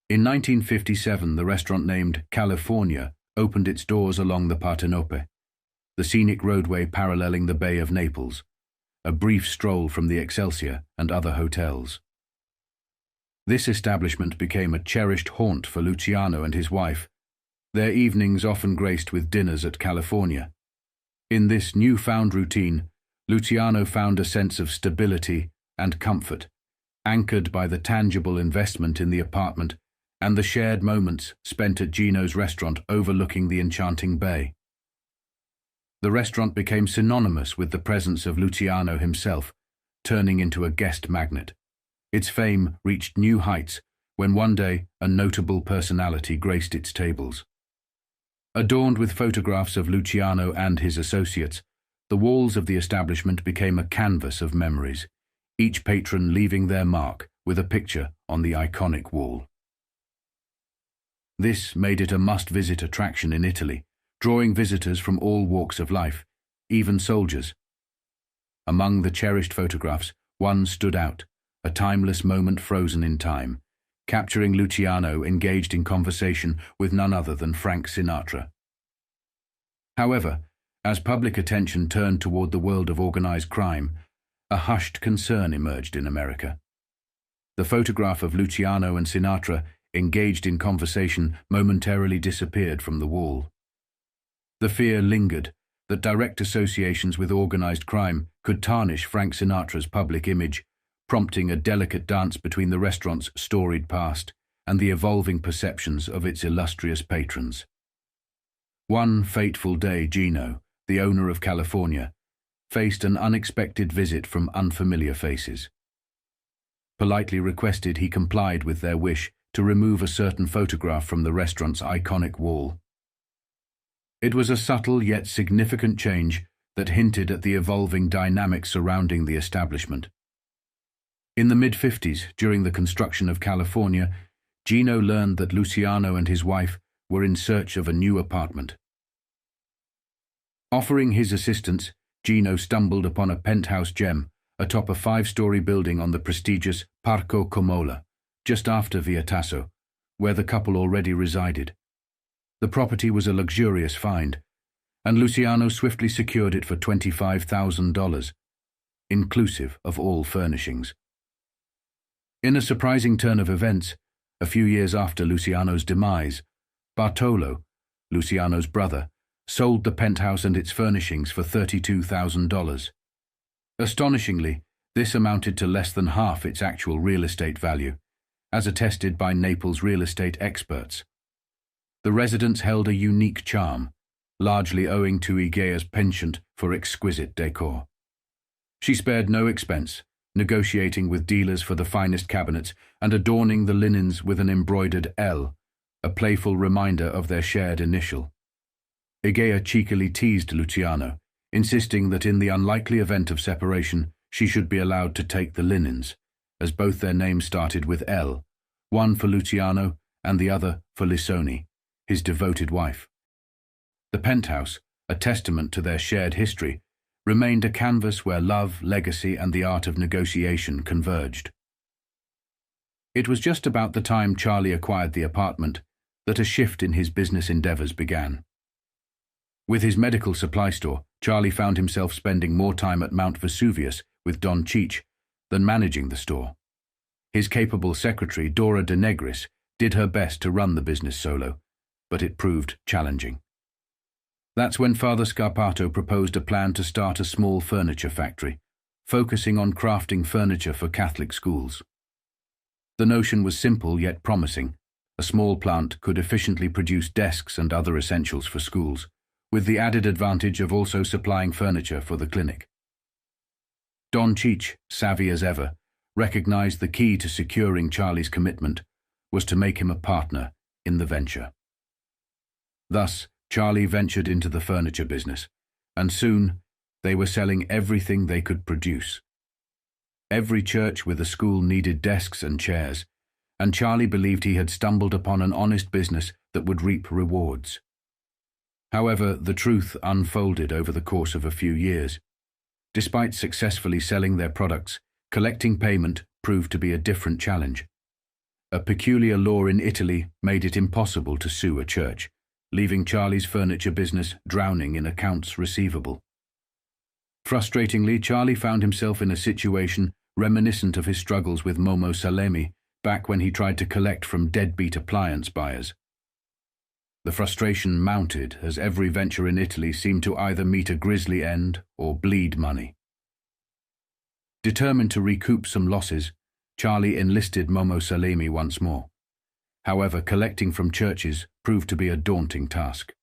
In 1957, the restaurant named California opened its doors along the Partenope, the scenic roadway paralleling the Bay of Naples, a brief stroll from the Excelsior and other hotels. This establishment became a cherished haunt for Luciano and his wife, their evenings often graced with dinners at California. In this newfound routine, Luciano found a sense of stability and comfort, anchored by the tangible investment in the apartment and the shared moments spent at Gino's restaurant overlooking the enchanting bay. The restaurant became synonymous with the presence of Luciano himself, turning into a guest magnet. Its fame reached new heights when one day a notable personality graced its tables. Adorned with photographs of Luciano and his associates, the walls of the establishment became a canvas of memories, each patron leaving their mark with a picture on the iconic wall. This made it a must-visit attraction in Italy, drawing visitors from all walks of life, even soldiers. Among the cherished photographs, one stood out, a timeless moment frozen in time, capturing Luciano engaged in conversation with none other than Frank Sinatra. However, as public attention turned toward the world of organized crime, a hushed concern emerged in America. The photograph of Luciano and Sinatra engaged in conversation, momentarily disappeared from the wall. The fear lingered that direct associations with organized crime could tarnish Frank Sinatra's public image, prompting a delicate dance between the restaurant's storied past and the evolving perceptions of its illustrious patrons. One fateful day, Gino, the owner of California, faced an unexpected visit from unfamiliar faces. Politely requested, he complied with their wish to remove a certain photograph from the restaurant's iconic wall. It was a subtle yet significant change that hinted at the evolving dynamics surrounding the establishment. In the mid-50s, during the construction of California, Gino learned that Luciano and his wife were in search of a new apartment. Offering his assistance, Gino stumbled upon a penthouse gem atop a 5-story building on the prestigious Parco Comola, just after Via Tasso, where the couple already resided. The property was a luxurious find, and Luciano swiftly secured it for $25,000, inclusive of all furnishings. In a surprising turn of events, a few years after Luciano's demise, Bartolo, Luciano's brother, sold the penthouse and its furnishings for $32,000. Astonishingly, this amounted to less than half its actual real estate value, as attested by Naples real estate experts. The residence held a unique charm, largely owing to Igea's penchant for exquisite decor. She spared no expense, negotiating with dealers for the finest cabinets and adorning the linens with an embroidered L, a playful reminder of their shared initial. Igea cheekily teased Luciano, insisting that in the unlikely event of separation, she should be allowed to take the linens, as both their names started with L, one for Luciano and the other for Lissoni, his devoted wife. The penthouse, a testament to their shared history, remained a canvas where love, legacy, and the art of negotiation converged. It was just about the time Charlie acquired the apartment that a shift in his business endeavors began. With his medical supply store, Charlie found himself spending more time at Mount Vesuvius with Don Cheech than managing the store. His capable secretary, Dora De Negris, did her best to run the business solo, but it proved challenging. That's when Father Scarpato proposed a plan to start a small furniture factory, focusing on crafting furniture for Catholic schools. The notion was simple yet promising. A small plant could efficiently produce desks and other essentials for schools, with the added advantage of also supplying furniture for the clinic. Don Cheech, savvy as ever, recognized the key to securing Charlie's commitment was to make him a partner in the venture. Thus, Charlie ventured into the furniture business, and soon they were selling everything they could produce. Every church with a school needed desks and chairs, and Charlie believed he had stumbled upon an honest business that would reap rewards. However, the truth unfolded over the course of a few years. Despite successfully selling their products, collecting payment proved to be a different challenge. A peculiar law in Italy made it impossible to sue a church, leaving Charlie's furniture business drowning in accounts receivable. Frustratingly, Charlie found himself in a situation reminiscent of his struggles with Momo Salemi back when he tried to collect from deadbeat appliance buyers. The frustration mounted as every venture in Italy seemed to either meet a grisly end or bleed money. Determined to recoup some losses, Charlie enlisted Momo Salemi once more. However, collecting from churches proved to be a daunting task.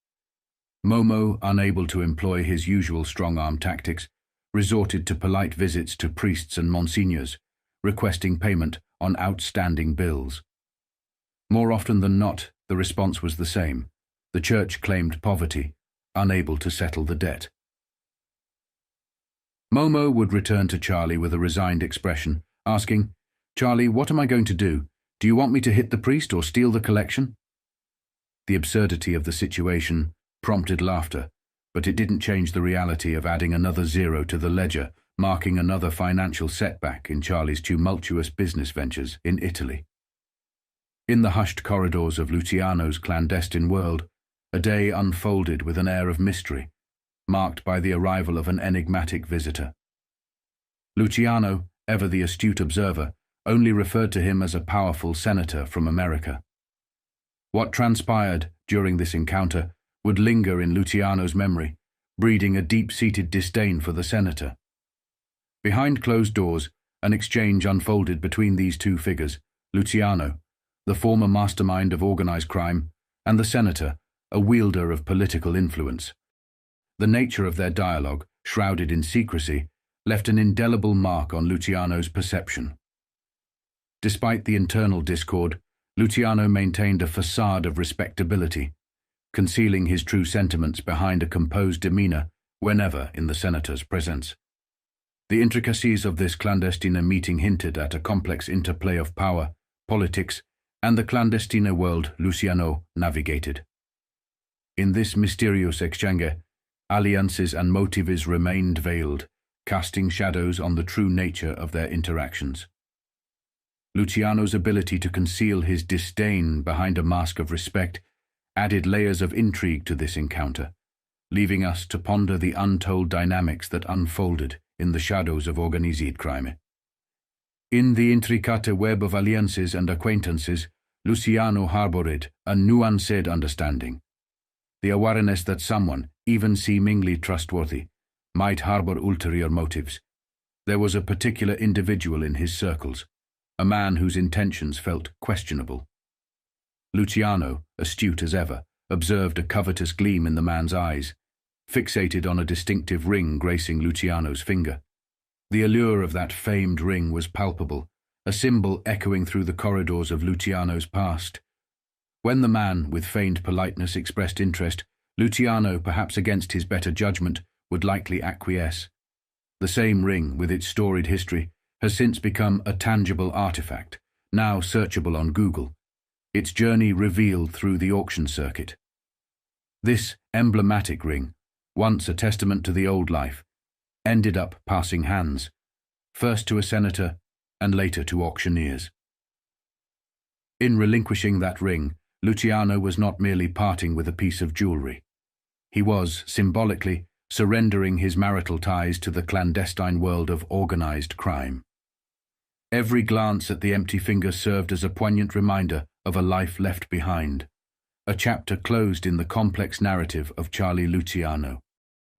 Momo, unable to employ his usual strong-arm tactics, resorted to polite visits to priests and monsignors, requesting payment on outstanding bills. More often than not, the response was the same. The church claimed poverty, unable to settle the debt. Momo would return to Charlie with a resigned expression, asking, "Charlie, what am I going to do? Do you want me to hit the priest or steal the collection?" The absurdity of the situation prompted laughter, but it didn't change the reality of adding another zero to the ledger, marking another financial setback in Charlie's tumultuous business ventures in Italy. In the hushed corridors of Luciano's clandestine world, a day unfolded with an air of mystery, marked by the arrival of an enigmatic visitor. Luciano, ever the astute observer, only referred to him as a powerful senator from America. What transpired during this encounter would linger in Luciano's memory, breeding a deep-seated disdain for the senator. Behind closed doors, an exchange unfolded between these two figures, Luciano, the former mastermind of organized crime, and the senator, a wielder of political influence. The nature of their dialogue, shrouded in secrecy, left an indelible mark on Luciano's perception. Despite the internal discord, Luciano maintained a facade of respectability, concealing his true sentiments behind a composed demeanor whenever in the senator's presence. The intricacies of this clandestine meeting hinted at a complex interplay of power, politics, and the clandestine world Luciano navigated. In this mysterious exchange, alliances and motives remained veiled, casting shadows on the true nature of their interactions. Luciano's ability to conceal his disdain behind a mask of respect added layers of intrigue to this encounter, leaving us to ponder the untold dynamics that unfolded in the shadows of organized crime. In the intricate web of alliances and acquaintances, Luciano harbored a nuanced understanding. The awareness that someone, even seemingly trustworthy, might harbor ulterior motives. There was a particular individual in his circles, a man whose intentions felt questionable. Luciano, astute as ever, observed a covetous gleam in the man's eyes, fixated on a distinctive ring gracing Luciano's finger. The allure of that famed ring was palpable, a symbol echoing through the corridors of Luciano's past. When the man, with feigned politeness, expressed interest, Luciano, perhaps against his better judgment, would likely acquiesce. The same ring, with its storied history, has since become a tangible artifact, now searchable on Google, its journey revealed through the auction circuit. This emblematic ring, once a testament to the old life, ended up passing hands, first to a senator and later to auctioneers. In relinquishing that ring, Luciano was not merely parting with a piece of jewelry. He was, symbolically, surrendering his marital ties to the clandestine world of organized crime. Every glance at the empty finger served as a poignant reminder of a life left behind, a chapter closed in the complex narrative of Charlie Luciano.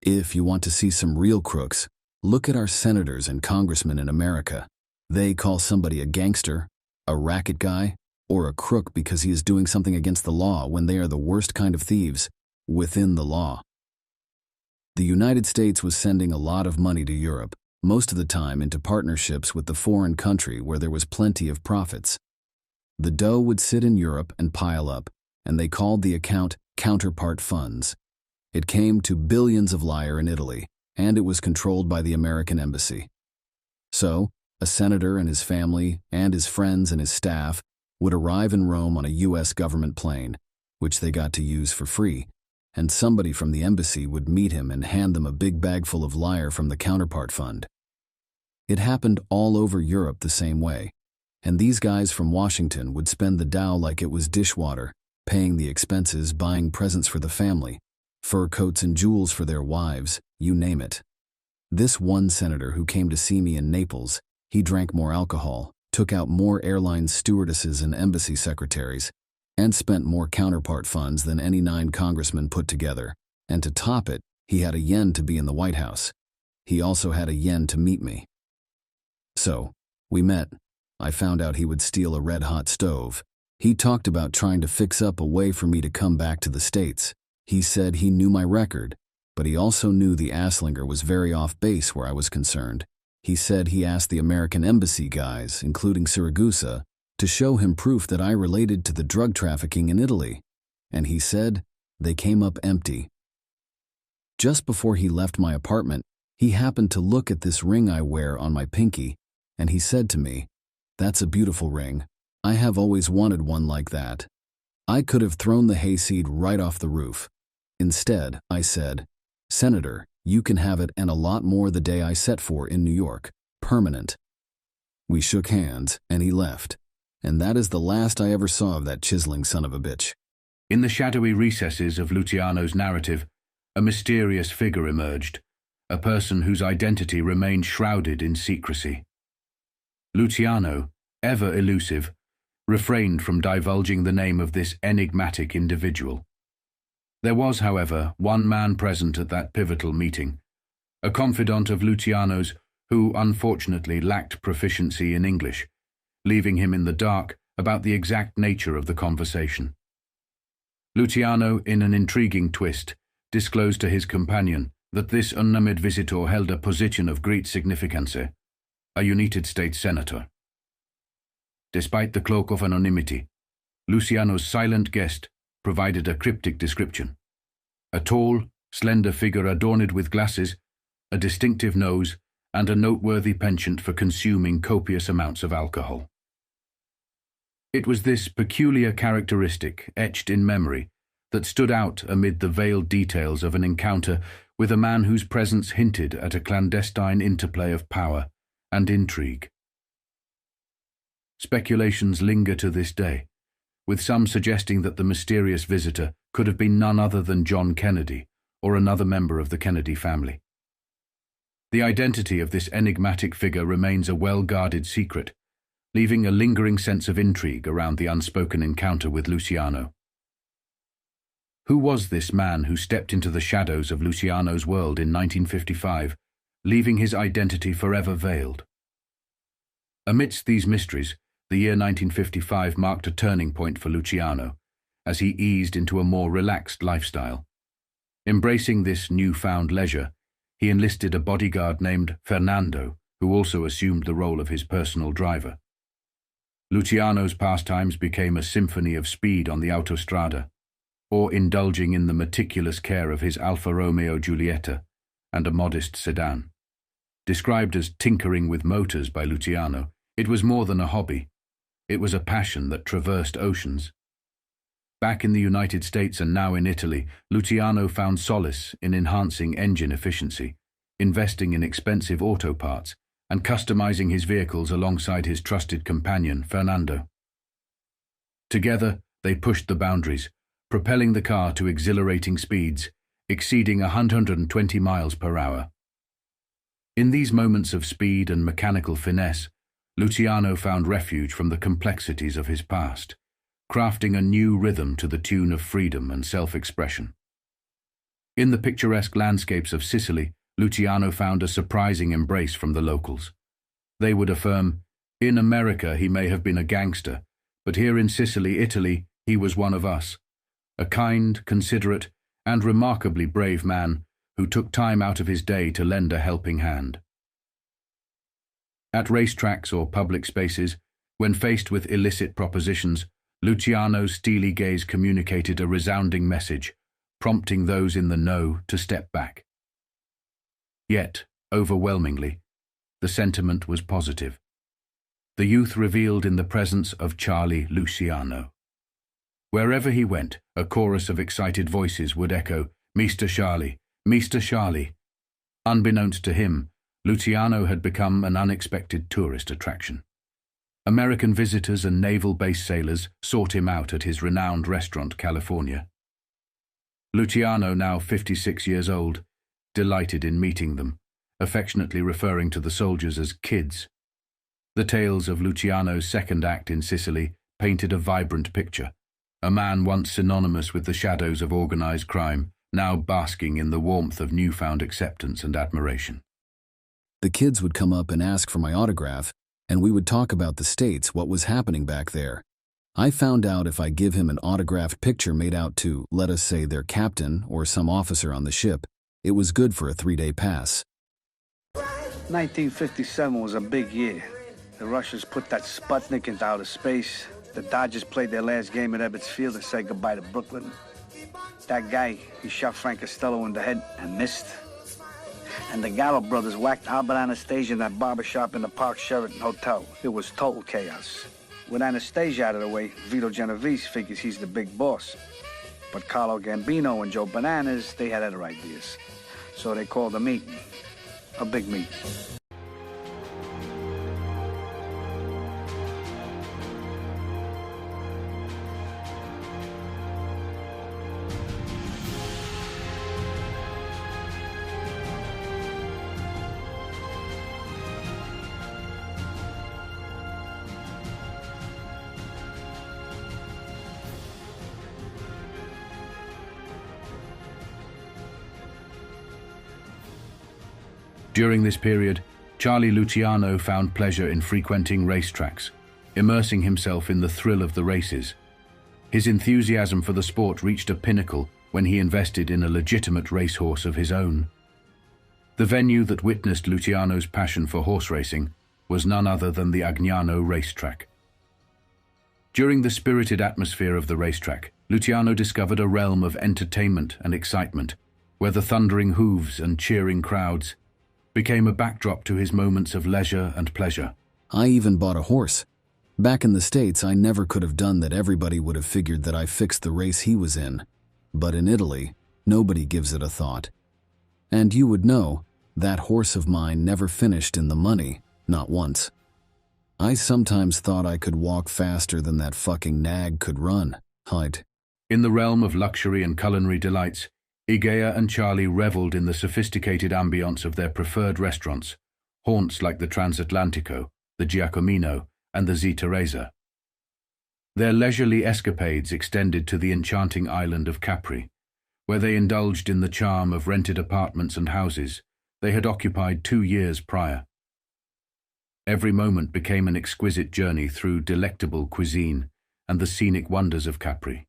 If you want to see some real crooks, look at our senators and congressmen in America. They call somebody a gangster, a racket guy, or a crook because he is doing something against the law when they are the worst kind of thieves within the law. The United States was sending a lot of money to Europe, most of the time into partnerships with the foreign country where there was plenty of profits. The dough would sit in Europe and pile up, and they called the account counterpart funds. It came to billions of lire in Italy, and it was controlled by the American embassy. So, a senator and his family, and his friends and his staff, would arrive in Rome on a U.S. government plane, which they got to use for free, and somebody from the embassy would meet him and hand them a big bag full of lire from the counterpart fund. It happened all over Europe the same way, and these guys from Washington would spend the dough like it was dishwater, paying the expenses, buying presents for the family, fur coats and jewels for their wives, you name it. This one senator who came to see me in Naples, he drank more alcohol, took out more airline stewardesses and embassy secretaries, and spent more counterpart funds than any 9 congressmen put together. And to top it, he had a yen to be in the White House. He also had a yen to meet me. So, we met. I found out he would steal a red-hot stove. He talked about trying to fix up a way for me to come back to the States. He said he knew my record, but he also knew the asslinger was very off base where I was concerned. He said he asked the American embassy guys, including Siragusa, to show him proof that I related to the drug trafficking in Italy, and he said they came up empty. Just before he left my apartment, he happened to look at this ring I wear on my pinky, and he said to me, "That's a beautiful ring. I have always wanted one like that." I could have thrown the hayseed right off the roof. Instead, I said, "Senator, you can have it and a lot more the day I set for in New York. Permanent." We shook hands, and he left. And that is the last I ever saw of that chiseling son of a bitch. In the shadowy recesses of Luciano's narrative, a mysterious figure emerged, a person whose identity remained shrouded in secrecy. Luciano, ever elusive, refrained from divulging the name of this enigmatic individual. There was, however, one man present at that pivotal meeting, a confidant of Luciano's who unfortunately lacked proficiency in English, leaving him in the dark about the exact nature of the conversation. Luciano, in an intriguing twist, disclosed to his companion that this unnamed visitor held a position of great significance, a United States senator. Despite the cloak of anonymity, Luciano's silent guest provided a cryptic description. A tall, slender figure adorned with glasses, a distinctive nose, and a noteworthy penchant for consuming copious amounts of alcohol. It was this peculiar characteristic, etched in memory, that stood out amid the veiled details of an encounter with a man whose presence hinted at a clandestine interplay of power and intrigue. Speculations linger to this day, with some suggesting that the mysterious visitor could have been none other than John Kennedy or another member of the Kennedy family. The identity of this enigmatic figure remains a well-guarded secret, leaving a lingering sense of intrigue around the unspoken encounter with Luciano. Who was this man who stepped into the shadows of Luciano's world in 1955, leaving his identity forever veiled? Amidst these mysteries, the year 1955 marked a turning point for Luciano, as he eased into a more relaxed lifestyle. Embracing this newfound leisure, he enlisted a bodyguard named Fernando, who also assumed the role of his personal driver. Luciano's pastimes became a symphony of speed on the autostrada, or indulging in the meticulous care of his Alfa Romeo Giulietta and a modest sedan. Described as tinkering with motors by Luciano, it was more than a hobby. It was a passion that traversed oceans. Back in the United States and now in Italy, Luciano found solace in enhancing engine efficiency, investing in expensive auto parts, and customizing his vehicles alongside his trusted companion, Fernando. Together, they pushed the boundaries, propelling the car to exhilarating speeds, exceeding 120 miles per hour. In these moments of speed and mechanical finesse, Luciano found refuge from the complexities of his past, crafting a new rhythm to the tune of freedom and self-expression. In the picturesque landscapes of Sicily, Luciano found a surprising embrace from the locals. They would affirm, in America he may have been a gangster, but here in Sicily, Italy, he was one of us, a kind, considerate, and remarkably brave man who took time out of his day to lend a helping hand. At racetracks or public spaces, when faced with illicit propositions, Luciano's steely gaze communicated a resounding message, prompting those in the know to step back. Yet, overwhelmingly, the sentiment was positive. The youth revealed in the presence of Charlie Luciano. Wherever he went, a chorus of excited voices would echo, "Mr. Charlie, Mr. Charlie." Unbeknownst to him, Luciano had become an unexpected tourist attraction. American visitors and naval-based sailors sought him out at his renowned restaurant, California. Luciano, now 56 years old, delighted in meeting them, affectionately referring to the soldiers as kids. The tales of Luciano's second act in Sicily painted a vibrant picture. A man once synonymous with the shadows of organized crime, now basking in the warmth of newfound acceptance and admiration. The kids would come up and ask for my autograph, and we would talk about the States, what was happening back there. I found out if I give him an autographed picture made out to, let us say, their captain or some officer on the ship, it was good for a 3-day pass. 1957 was a big year. The Russians put that Sputnik into outer space. The Dodgers played their last game at Ebbets Field and said goodbye to Brooklyn. That guy, he shot Frank Costello in the head and missed. And the Gallo brothers whacked Albert Anastasia in that barbershop in the Park Sheraton Hotel. It was total chaos. With Anastasia out of the way, Vito Genovese figures he's the big boss. But Carlo Gambino and Joe Bananas, they had other ideas. So they called a meeting. A big meeting. During this period, Charlie Luciano found pleasure in frequenting racetracks, immersing himself in the thrill of the races. His enthusiasm for the sport reached a pinnacle when he invested in a legitimate racehorse of his own. The venue that witnessed Luciano's passion for horse racing was none other than the Agnano racetrack. During the spirited atmosphere of the racetrack, Luciano discovered a realm of entertainment and excitement, where the thundering hooves and cheering crowds became a backdrop to his moments of leisure and pleasure. I even bought a horse. Back in the States, I never could have done that. Everybody would have figured that I fixed the race he was in. But in Italy, nobody gives it a thought. And you would know, that horse of mine never finished in the money, not once. I sometimes thought I could walk faster than that fucking nag could run. Height. In the realm of luxury and culinary delights, Igea and Charlie reveled in the sophisticated ambience of their preferred restaurants, haunts like the Transatlantico, the Giacomino, and the Teresa. Their leisurely escapades extended to the enchanting island of Capri, where they indulged in the charm of rented apartments and houses they had occupied 2 years prior. Every moment became an exquisite journey through delectable cuisine and the scenic wonders of Capri.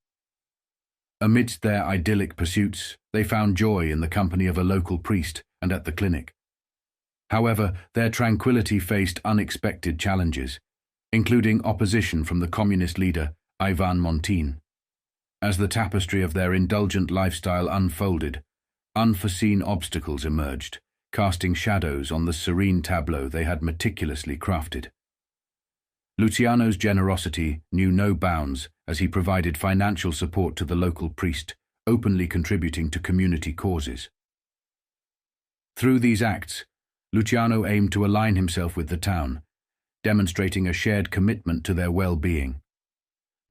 Amidst their idyllic pursuits, they found joy in the company of a local priest and at the clinic. However, their tranquility faced unexpected challenges, including opposition from the communist leader Ivan Montin. As the tapestry of their indulgent lifestyle unfolded, unforeseen obstacles emerged, casting shadows on the serene tableau they had meticulously crafted. Luciano's generosity knew no bounds as he provided financial support to the local priest, openly contributing to community causes. Through these acts, Luciano aimed to align himself with the town, demonstrating a shared commitment to their well-being.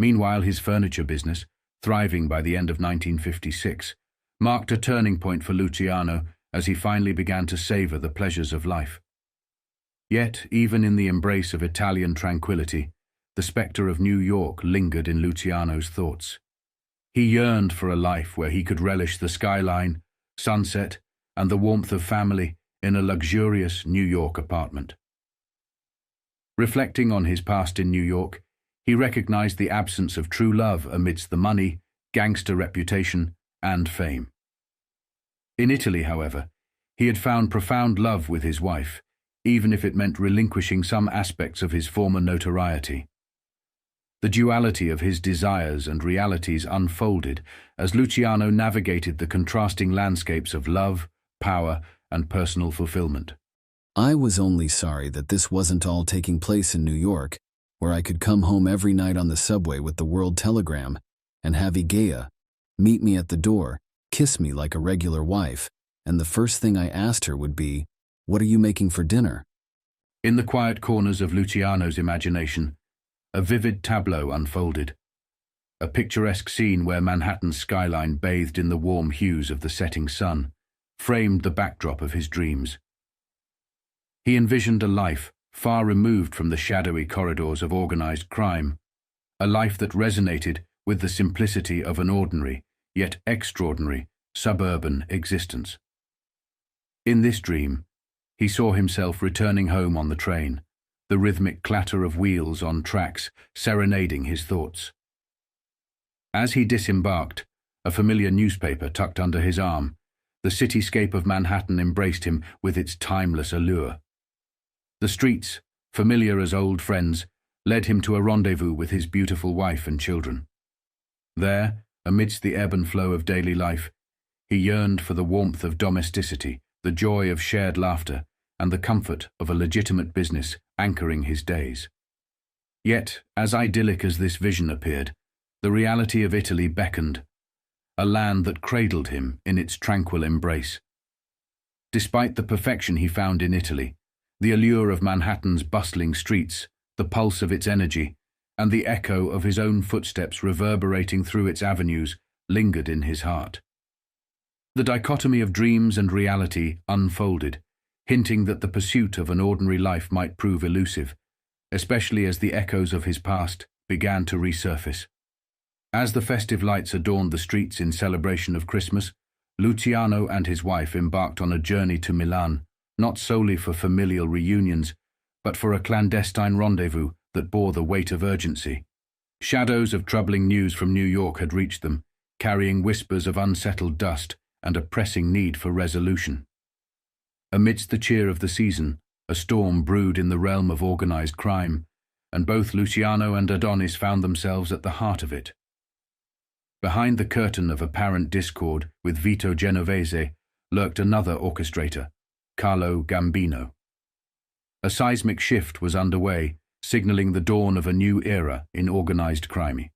Meanwhile, his furniture business, thriving by the end of 1956, marked a turning point for Luciano as he finally began to savor the pleasures of life. Yet, even in the embrace of Italian tranquility, the spectre of New York lingered in Luciano's thoughts. He yearned for a life where he could relish the skyline, sunset, and the warmth of family in a luxurious New York apartment. Reflecting on his past in New York, he recognized the absence of true love amidst the money, gangster reputation, and fame. In Italy, however, he had found profound love with his wife, even if it meant relinquishing some aspects of his former notoriety. The duality of his desires and realities unfolded as Luciano navigated the contrasting landscapes of love, power, and personal fulfillment. I was only sorry that this wasn't all taking place in New York, where I could come home every night on the subway with the World Telegram and have Igea meet me at the door, kiss me like a regular wife, and the first thing I asked her would be, "What are you making for dinner?" In the quiet corners of Luciano's imagination, a vivid tableau unfolded. A picturesque scene where Manhattan's skyline bathed in the warm hues of the setting sun framed the backdrop of his dreams. He envisioned a life far removed from the shadowy corridors of organized crime, a life that resonated with the simplicity of an ordinary, yet extraordinary, suburban existence. In this dream, he saw himself returning home on the train, the rhythmic clatter of wheels on tracks serenading his thoughts. As he disembarked, a familiar newspaper tucked under his arm, the cityscape of Manhattan embraced him with its timeless allure. The streets, familiar as old friends, led him to a rendezvous with his beautiful wife and children. There, amidst the ebb and flow of daily life, he yearned for the warmth of domesticity, the joy of shared laughter, and the comfort of a legitimate business anchoring his days. Yet, as idyllic as this vision appeared, the reality of Italy beckoned, a land that cradled him in its tranquil embrace. Despite the perfection he found in Italy, the allure of Manhattan's bustling streets, the pulse of its energy, and the echo of his own footsteps reverberating through its avenues lingered in his heart. The dichotomy of dreams and reality unfolded, hinting that the pursuit of an ordinary life might prove elusive, especially as the echoes of his past began to resurface. As the festive lights adorned the streets in celebration of Christmas, Luciano and his wife embarked on a journey to Milan, not solely for familial reunions, but for a clandestine rendezvous that bore the weight of urgency. Shadows of troubling news from New York had reached them, carrying whispers of unsettled dust and a pressing need for resolution. Amidst the cheer of the season, a storm brewed in the realm of organized crime, and both Luciano and Adonis found themselves at the heart of it. Behind the curtain of apparent discord with Vito Genovese lurked another orchestrator, Carlo Gambino. A seismic shift was underway, signaling the dawn of a new era in organized crime.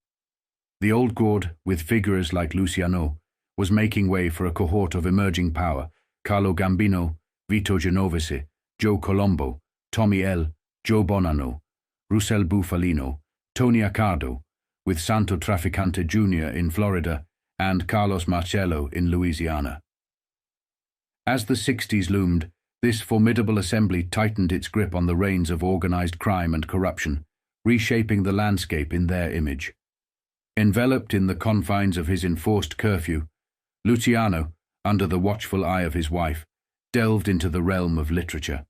The old guard, with figures like Luciano, was making way for a cohort of emerging power: Carlo Gambino, Vito Genovese, Joe Colombo, Tommy L., Joe Bonanno, Russell Bufalino, Tony Accardo, with Santo Traficante Jr. in Florida and Carlos Marcello in Louisiana. As the 60s loomed, this formidable assembly tightened its grip on the reins of organized crime and corruption, reshaping the landscape in their image. Enveloped in the confines of his enforced curfew, Luciano, under the watchful eye of his wife, delved into the realm of literature.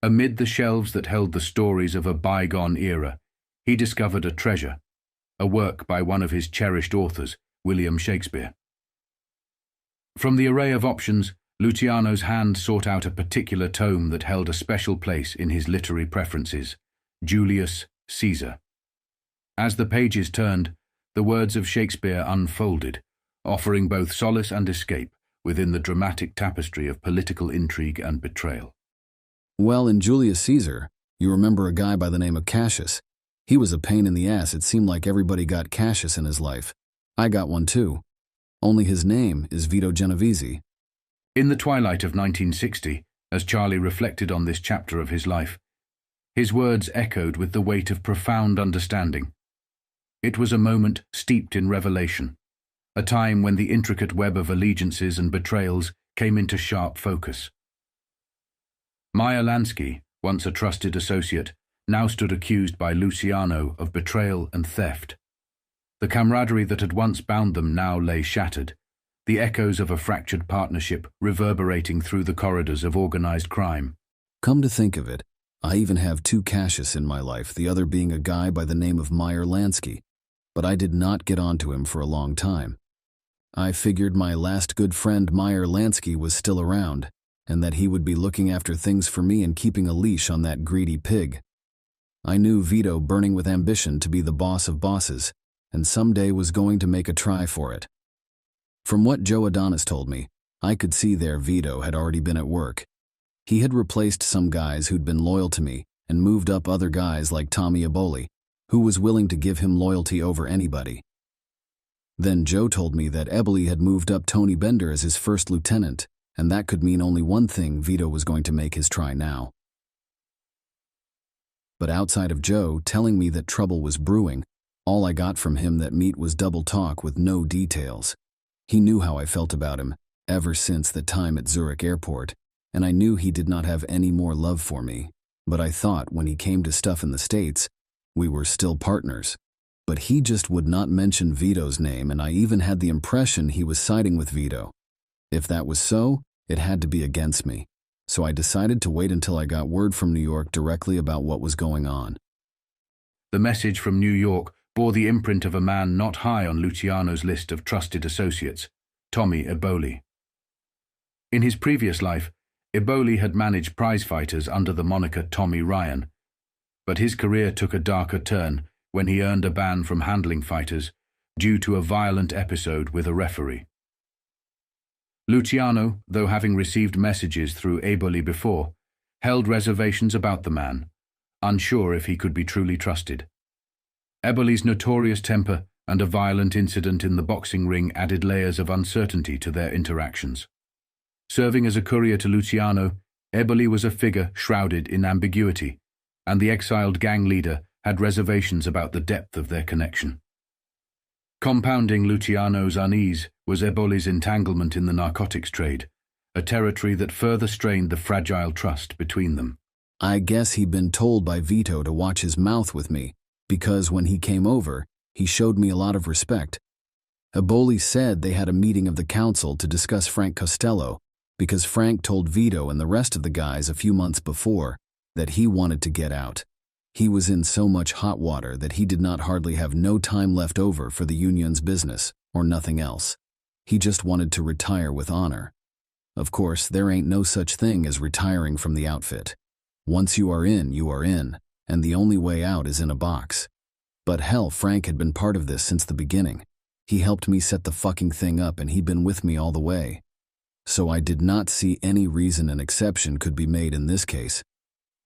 Amid the shelves that held the stories of a bygone era, he discovered a treasure, a work by one of his cherished authors, William Shakespeare. From the array of options, Luciano's hand sought out a particular tome that held a special place in his literary preferences: Julius Caesar. As the pages turned, the words of Shakespeare unfolded, offering both solace and escape within the dramatic tapestry of political intrigue and betrayal. Well, in Julius Caesar, you remember a guy by the name of Cassius. He was a pain in the ass. It seemed like everybody got Cassius in his life. I got one too. Only his name is Vito Genovese. In the twilight of 1960, as Charlie reflected on this chapter of his life, his words echoed with the weight of profound understanding. It was a moment steeped in revelation, a time when the intricate web of allegiances and betrayals came into sharp focus. Meyer Lansky, once a trusted associate, now stood accused by Luciano of betrayal and theft. The camaraderie that had once bound them now lay shattered, the echoes of a fractured partnership reverberating through the corridors of organized crime. Come to think of it, I even have two Cassius in my life, the other being a guy by the name of Meyer Lansky, but I did not get onto him for a long time. I figured my last good friend Meyer Lansky was still around, and that he would be looking after things for me and keeping a leash on that greedy pig. I knew Vito, burning with ambition to be the boss of bosses, and someday was going to make a try for it. From what Joe Adonis told me, I could see there Vito had already been at work. He had replaced some guys who'd been loyal to me and moved up other guys like Tommy Eboli, who was willing to give him loyalty over anybody. Then Joe told me that Eboli had moved up Tony Bender as his first lieutenant, and that could mean only one thing: Vito was going to make his try now. But outside of Joe telling me that trouble was brewing, all I got from him that meet was double talk with no details. He knew how I felt about him ever since the time at Zurich Airport, and I knew he did not have any more love for me. But I thought when he came to stuff in the States, we were still partners. But he just would not mention Vito's name, and I even had the impression he was siding with Vito. If that was so, it had to be against me. So I decided to wait until I got word from New York directly about what was going on. The message from New York bore the imprint of a man not high on Luciano's list of trusted associates, Tommy Eboli. In his previous life, Eboli had managed prize-fighters under the moniker Tommy Ryan, but his career took a darker turn when he earned a ban from handling fighters due to a violent episode with a referee. Luciano, though having received messages through Eboli before, held reservations about the man, unsure if he could be truly trusted. Eboli's notorious temper and a violent incident in the boxing ring added layers of uncertainty to their interactions. Serving as a courier to Luciano, Eboli was a figure shrouded in ambiguity, and the exiled gang leader had reservations about the depth of their connection. Compounding Luciano's unease was Eboli's entanglement in the narcotics trade, a territory that further strained the fragile trust between them. I guess he'd been told by Vito to watch his mouth with me, because when he came over, he showed me a lot of respect. Eboli said they had a meeting of the council to discuss Frank Costello, because Frank told Vito and the rest of the guys a few months before that he wanted to get out. He was in so much hot water that he did not hardly have no time left over for the union's business or nothing else. He just wanted to retire with honor. Of course, there ain't no such thing as retiring from the outfit. Once you are in, and the only way out is in a box. But hell, Frank had been part of this since the beginning. He helped me set the fucking thing up and he'd been with me all the way. So I did not see any reason an exception could be made in this case.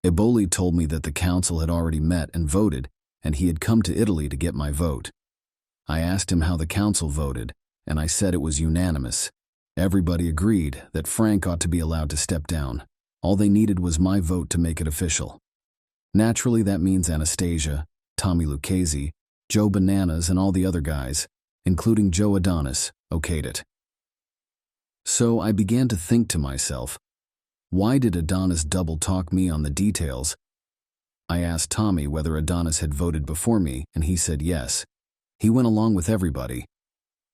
Eboli told me that the council had already met and voted, and he had come to Italy to get my vote. I asked him how the council voted, and I said it was unanimous. Everybody agreed that Frank ought to be allowed to step down. All they needed was my vote to make it official. Naturally, that means Anastasia, Tommy Lucchese, Joe Bananas, and all the other guys, including Joe Adonis, okayed it. So I began to think to myself, why did Adonis double-talk me on the details? I asked Tommy whether Adonis had voted before me, and he said yes. He went along with everybody.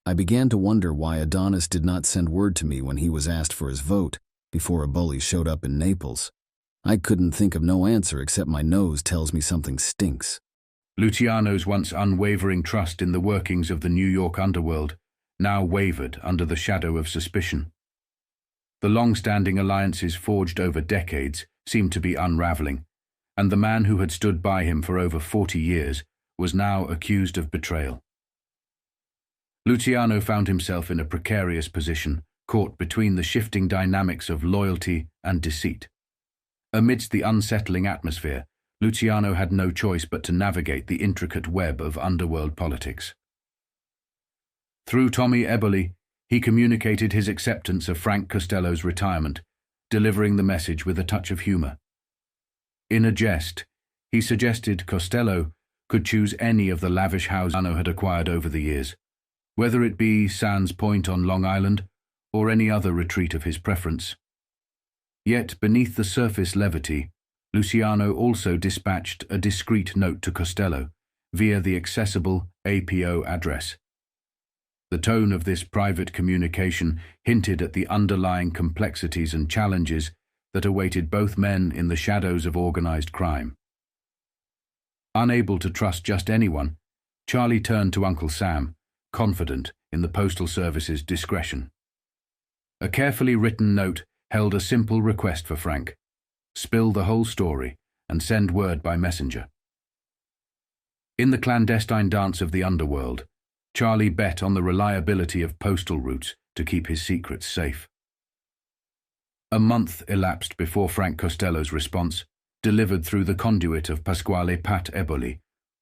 I began to wonder why Adonis did not send word to me when he was asked for his vote before Eboli showed up in Naples. I couldn't think of no answer except my nose tells me something stinks. Luciano's once unwavering trust in the workings of the New York underworld now wavered under the shadow of suspicion. The long-standing alliances forged over decades seemed to be unraveling, and the man who had stood by him for over 40 years was now accused of betrayal. Luciano found himself in a precarious position, caught between the shifting dynamics of loyalty and deceit. Amidst the unsettling atmosphere, Luciano had no choice but to navigate the intricate web of underworld politics. Through Tommy Eboli, he communicated his acceptance of Frank Costello's retirement, delivering the message with a touch of humor. In a jest, he suggested Costello could choose any of the lavish houses Luciano had acquired over the years, whether it be Sands Point on Long Island or any other retreat of his preference. Yet beneath the surface levity, Luciano also dispatched a discreet note to Costello via the accessible APO address. The tone of this private communication hinted at the underlying complexities and challenges that awaited both men in the shadows of organized crime. Unable to trust just anyone, Charlie turned to Uncle Sam, confident in the Postal Service's discretion. A carefully written note held a simple request for Frank: spill the whole story and send word by messenger. In the clandestine dance of the underworld, Charlie bet on the reliability of postal routes to keep his secrets safe. A month elapsed before Frank Costello's response, delivered through the conduit of Pasquale Pat Eboli,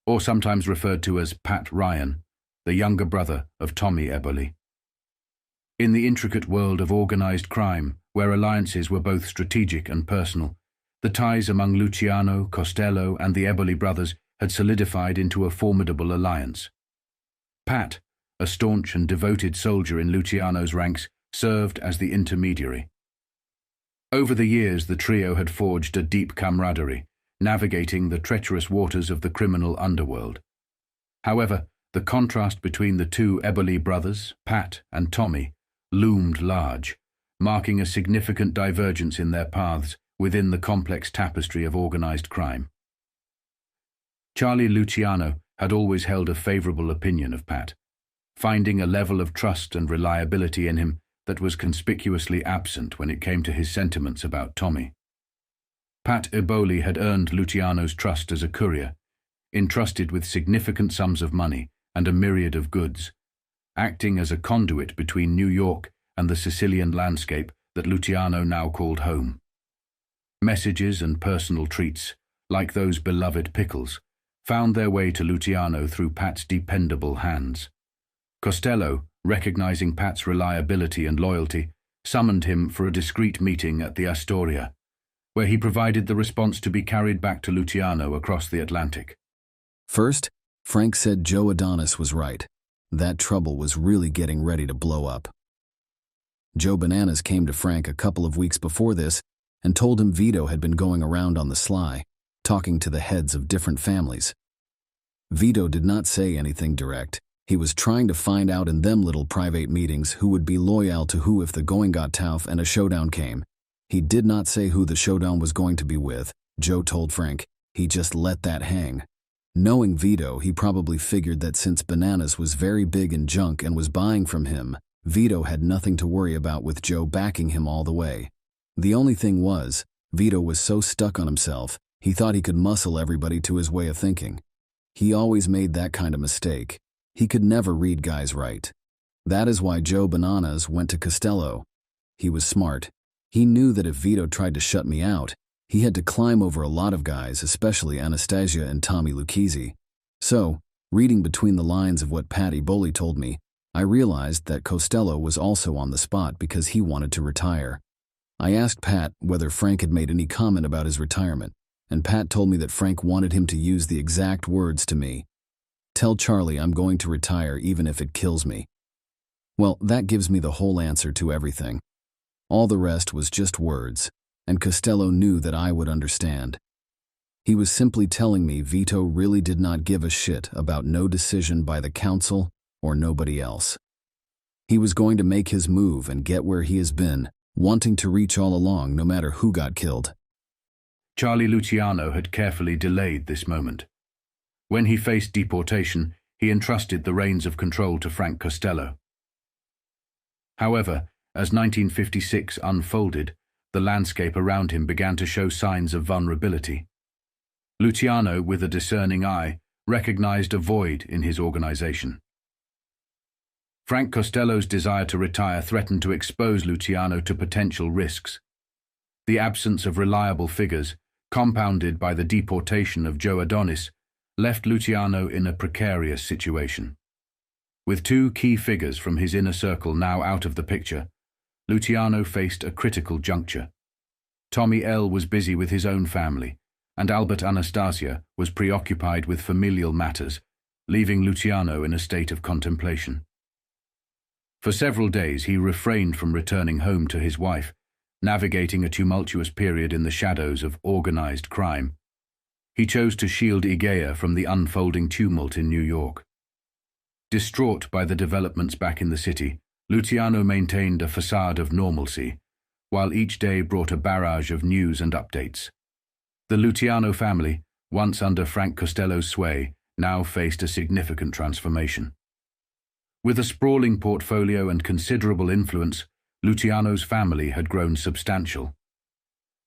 or sometimes referred to as Pat Ryan, the younger brother of Tommy Eboli. In the intricate world of organized crime, where alliances were both strategic and personal, the ties among Luciano, Costello, and the Eboli brothers had solidified into a formidable alliance. Pat, a staunch and devoted soldier in Luciano's ranks, served as the intermediary. Over the years, the trio had forged a deep camaraderie, navigating the treacherous waters of the criminal underworld. However, the contrast between the two Eboli brothers, Pat and Tommy, loomed large, marking a significant divergence in their paths within the complex tapestry of organized crime. Charlie Luciano had always held a favorable opinion of Pat, finding a level of trust and reliability in him that was conspicuously absent when it came to his sentiments about Tommy. Pat Eboli had earned Luciano's trust as a courier, entrusted with significant sums of money and a myriad of goods, acting as a conduit between New York and the Sicilian landscape that Luciano now called home. Messages and personal treats, like those beloved pickles, found their way to Luciano through Pat's dependable hands. Costello, recognizing Pat's reliability and loyalty, summoned him for a discreet meeting at the Astoria, where he provided the response to be carried back to Luciano across the Atlantic. First, Frank said Joe Adonis was right. That trouble was really getting ready to blow up. Joe Bananas came to Frank a couple of weeks before this and told him Vito had been going around on the sly, talking to the heads of different families. Vito did not say anything direct. He was trying to find out in them little private meetings who would be loyal to who if the going got tough and a showdown came. He did not say who the showdown was going to be with, Joe told Frank. He just let that hang. Knowing Vito, he probably figured that since Bananas was very big in junk and was buying from him, Vito had nothing to worry about with Joe backing him all the way. The only thing was, Vito was so stuck on himself, he thought he could muscle everybody to his way of thinking. He always made that kind of mistake. He could never read guys right. That is why Joe Bananas went to Costello. He was smart. He knew that if Vito tried to shut me out, he had to climb over a lot of guys, especially Anastasia and Tommy Lucchese. So, reading between the lines of what Patty Boley told me, I realized that Costello was also on the spot because he wanted to retire. I asked Pat whether Frank had made any comment about his retirement, and Pat told me that Frank wanted him to use the exact words to me. Tell Charlie I'm going to retire even if it kills me. Well, that gives me the whole answer to everything. All the rest was just words, and Costello knew that I would understand. He was simply telling me Vito really did not give a shit about no decision by the council or nobody else. He was going to make his move and get where he has been, wanting to reach all along no matter who got killed. Charlie Luciano had carefully delayed this moment. When he faced deportation, he entrusted the reins of control to Frank Costello. However, as 1956 unfolded, the landscape around him began to show signs of vulnerability. Luciano, with a discerning eye, recognized a void in his organization. Frank Costello's desire to retire threatened to expose Luciano to potential risks. The absence of reliable figures, compounded by the deportation of Joe Adonis, left Luciano in a precarious situation. With two key figures from his inner circle now out of the picture, Luciano faced a critical juncture. Tommy L. was busy with his own family, and Albert Anastasia was preoccupied with familial matters, leaving Luciano in a state of contemplation. For several days he refrained from returning home to his wife, navigating a tumultuous period in the shadows of organized crime. He chose to shield Igea from the unfolding tumult in New York. Distraught by the developments back in the city, Luciano maintained a facade of normalcy, while each day brought a barrage of news and updates. The Luciano family, once under Frank Costello's sway, now faced a significant transformation. With a sprawling portfolio and considerable influence, Luciano's family had grown substantial.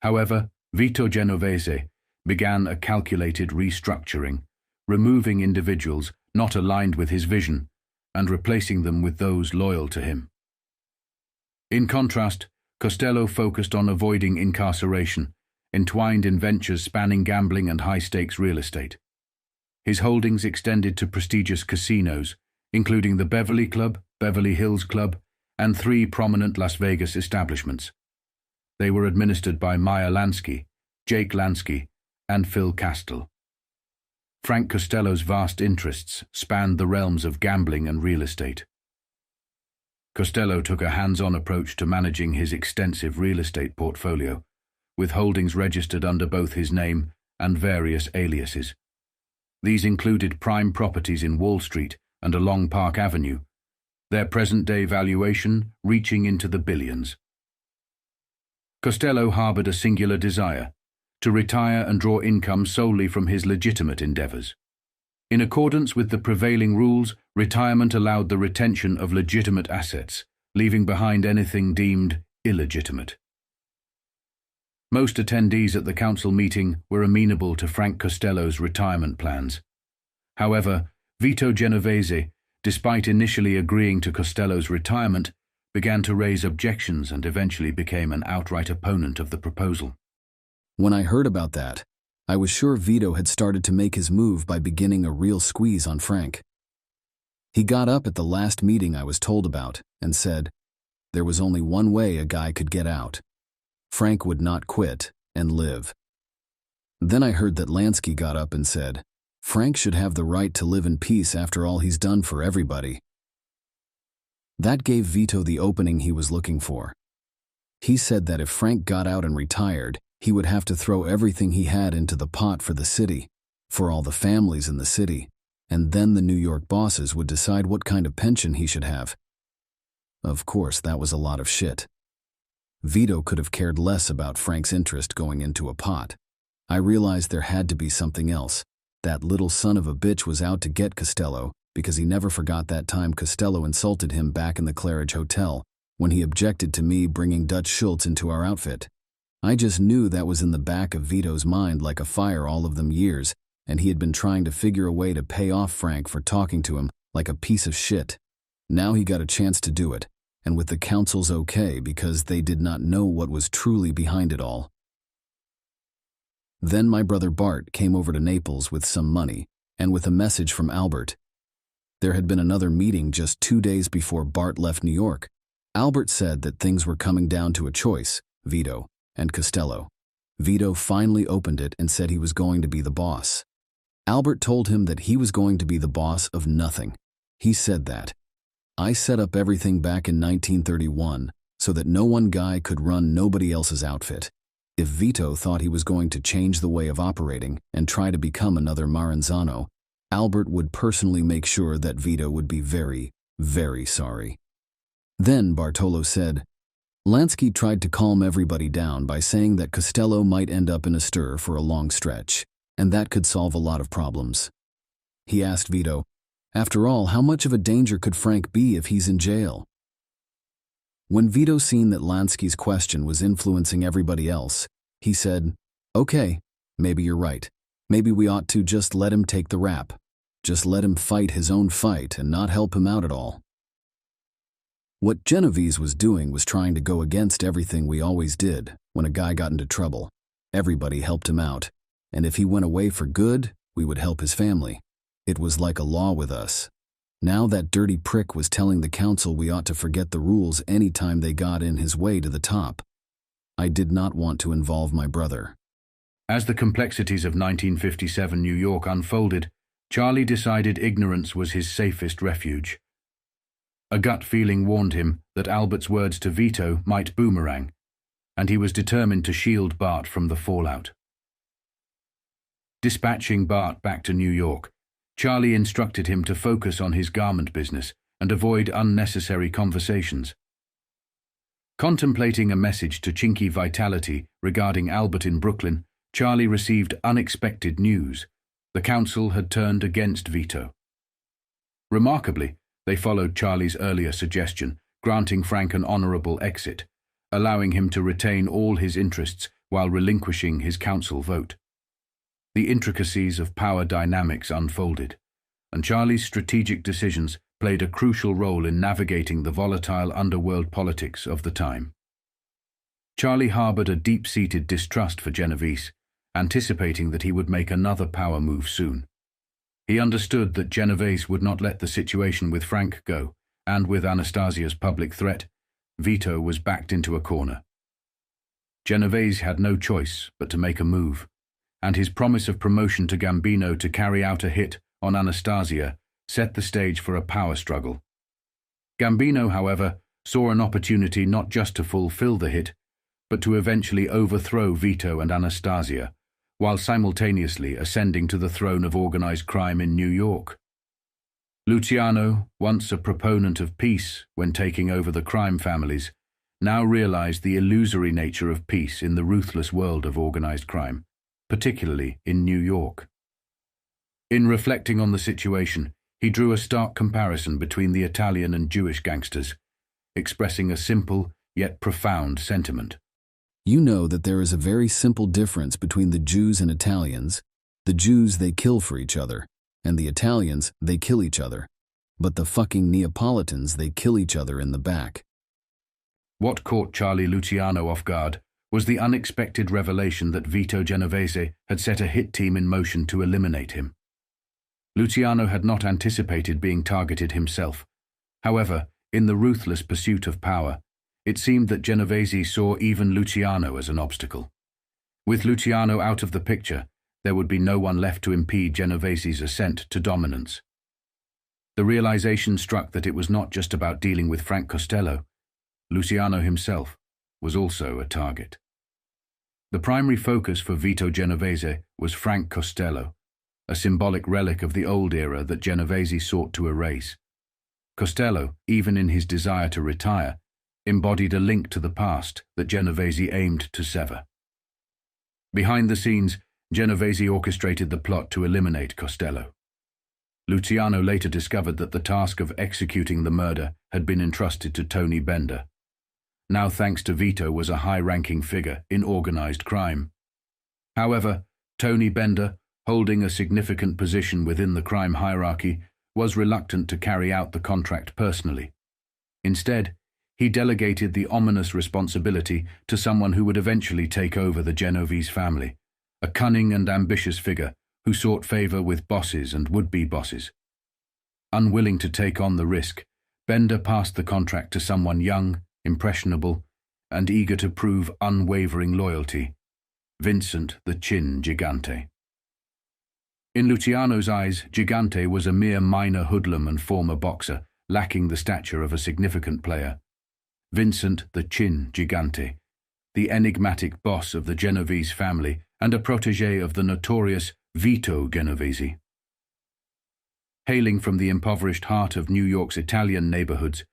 However, Vito Genovese began a calculated restructuring, removing individuals not aligned with his vision and replacing them with those loyal to him. In contrast, Costello focused on avoiding incarceration, entwined in ventures spanning gambling and high-stakes real estate. His holdings extended to prestigious casinos, including the Beverly Club, Beverly Hills Club, and 3 prominent Las Vegas establishments. They were administered by Meyer Lansky, Jake Lansky, and Phil Castell. Frank Costello's vast interests spanned the realms of gambling and real estate. Costello took a hands-on approach to managing his extensive real estate portfolio, with holdings registered under both his name and various aliases. These included prime properties in Wall Street and along Park Avenue, their present-day valuation reaching into the billions. Costello harbored a singular desire: to retire and draw income solely from his legitimate endeavors. In accordance with the prevailing rules, retirement allowed the retention of legitimate assets, leaving behind anything deemed illegitimate. Most attendees at the council meeting were amenable to Frank Costello's retirement plans. However, Vito Genovese, despite initially agreeing to Costello's retirement, began to raise objections and eventually became an outright opponent of the proposal. When I heard about that, I was sure Vito had started to make his move by beginning a real squeeze on Frank. He got up at the last meeting I was told about and said, there was only one way a guy could get out. Frank would not quit and live. Then I heard that Lansky got up and said, Frank should have the right to live in peace after all he's done for everybody. That gave Vito the opening he was looking for. He said that if Frank got out and retired, he would have to throw everything he had into the pot for the city, for all the families in the city, and then the New York bosses would decide what kind of pension he should have. Of course, that was a lot of shit. Vito could have cared less about Frank's interest going into a pot. I realized there had to be something else. That little son of a bitch was out to get Costello because he never forgot that time Costello insulted him back in the Claridge Hotel when he objected to me bringing Dutch Schultz into our outfit. I just knew that was in the back of Vito's mind like a fire all of them years, and he had been trying to figure a way to pay off Frank for talking to him like a piece of shit. Now he got a chance to do it, and with the council's okay because they did not know what was truly behind it all. Then my brother Bart came over to Naples with some money, and with a message from Albert. There had been another meeting just 2 days before Bart left New York. Albert said that things were coming down to a choice, Vito and Costello. Vito finally opened it and said he was going to be the boss. Albert told him that he was going to be the boss of nothing. He said that. I set up everything back in 1931 so that no one guy could run nobody else's outfit. If Vito thought he was going to change the way of operating and try to become another Maranzano, Albert would personally make sure that Vito would be very, very sorry. Then Bartolo said, Lansky tried to calm everybody down by saying that Costello might end up in a stir for a long stretch, and that could solve a lot of problems. He asked Vito, after all, how much of a danger could Frank be if he's in jail? When Vito seen that Lansky's question was influencing everybody else, he said, okay, maybe you're right. Maybe we ought to just let him take the rap. Just let him fight his own fight and not help him out at all. What Genovese was doing was trying to go against everything we always did when a guy got into trouble. Everybody helped him out, and if he went away for good, we would help his family. It was like a law with us. Now that dirty prick was telling the council we ought to forget the rules any time they got in his way to the top. I did not want to involve my brother. As the complexities of 1957 New York unfolded, Charlie decided ignorance was his safest refuge. A gut feeling warned him that Albert's words to Vito might boomerang, and he was determined to shield Bart from the fallout. Dispatching Bart back to New York, Charlie instructed him to focus on his garment business and avoid unnecessary conversations. Contemplating a message to Chinky Vitality regarding Albert in Brooklyn, Charlie received unexpected news. The council had turned against Vito. Remarkably, they followed Charlie's earlier suggestion, granting Frank an honorable exit, allowing him to retain all his interests while relinquishing his council vote. The intricacies of power dynamics unfolded, and Charlie's strategic decisions played a crucial role in navigating the volatile underworld politics of the time. Charlie harbored a deep-seated distrust for Genovese, anticipating that he would make another power move soon. He understood that Genovese would not let the situation with Frank go, and with Anastasia's public threat, Vito was backed into a corner. Genovese had no choice but to make a move, and his promise of promotion to Gambino to carry out a hit on Anastasia set the stage for a power struggle. Gambino, however, saw an opportunity not just to fulfill the hit, but to eventually overthrow Vito and Anastasia, while simultaneously ascending to the throne of organized crime in New York. Luciano, once a proponent of peace when taking over the crime families, now realized the illusory nature of peace in the ruthless world of organized crime, particularly in New York. In reflecting on the situation, he drew a stark comparison between the Italian and Jewish gangsters, expressing a simple yet profound sentiment. You know that there is a very simple difference between the Jews and Italians. The Jews, they kill for each other, and the Italians, they kill each other. But the fucking Neapolitans, they kill each other in the back. What caught Charlie Luciano off guard was the unexpected revelation that Vito Genovese had set a hit team in motion to eliminate him. Luciano had not anticipated being targeted himself. However, in the ruthless pursuit of power, it seemed that Genovese saw even Luciano as an obstacle. With Luciano out of the picture, there would be no one left to impede Genovese's ascent to dominance. The realization struck that it was not just about dealing with Frank Costello. Luciano himself was also a target. The primary focus for Vito Genovese was Frank Costello, a symbolic relic of the old era that Genovese sought to erase. Costello, even in his desire to retire, embodied a link to the past that Genovese aimed to sever. Behind the scenes, Genovese orchestrated the plot to eliminate Costello. Luciano later discovered that the task of executing the murder had been entrusted to Tony Bender. Now, thanks to Vito, was a high-ranking figure in organized crime. However, Tony Bender, holding a significant position within the crime hierarchy, was reluctant to carry out the contract personally. Instead, he delegated the ominous responsibility to someone who would eventually take over the Genovese family, a cunning and ambitious figure who sought favor with bosses and would-be bosses. Unwilling to take on the risk, Bender passed the contract to someone young, impressionable, and eager to prove unwavering loyalty, Vincent the Chin Gigante. In Luciano's eyes, Gigante was a mere minor hoodlum and former boxer, lacking the stature of a significant player. Vincent the Chin Gigante, the enigmatic boss of the Genovese family and a protégé of the notorious Vito Genovese. Hailing from the impoverished heart of New York's Italian neighborhoods,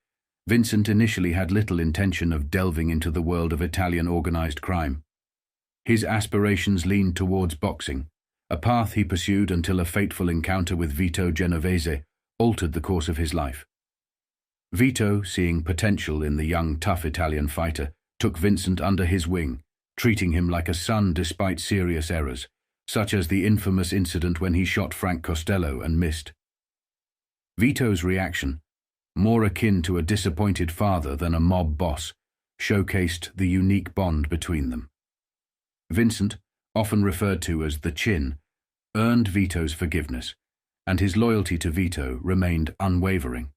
Vincent initially had little intention of delving into the world of Italian organized crime. His aspirations leaned towards boxing, a path he pursued until a fateful encounter with Vito Genovese altered the course of his life. Vito, seeing potential in the young, tough Italian fighter, took Vincent under his wing, treating him like a son despite serious errors, such as the infamous incident when he shot Frank Costello and missed. Vito's reaction, more akin to a disappointed father than a mob boss, showcased the unique bond between them. Vincent, often referred to as the Chin, earned Vito's forgiveness, and his loyalty to Vito remained unwavering.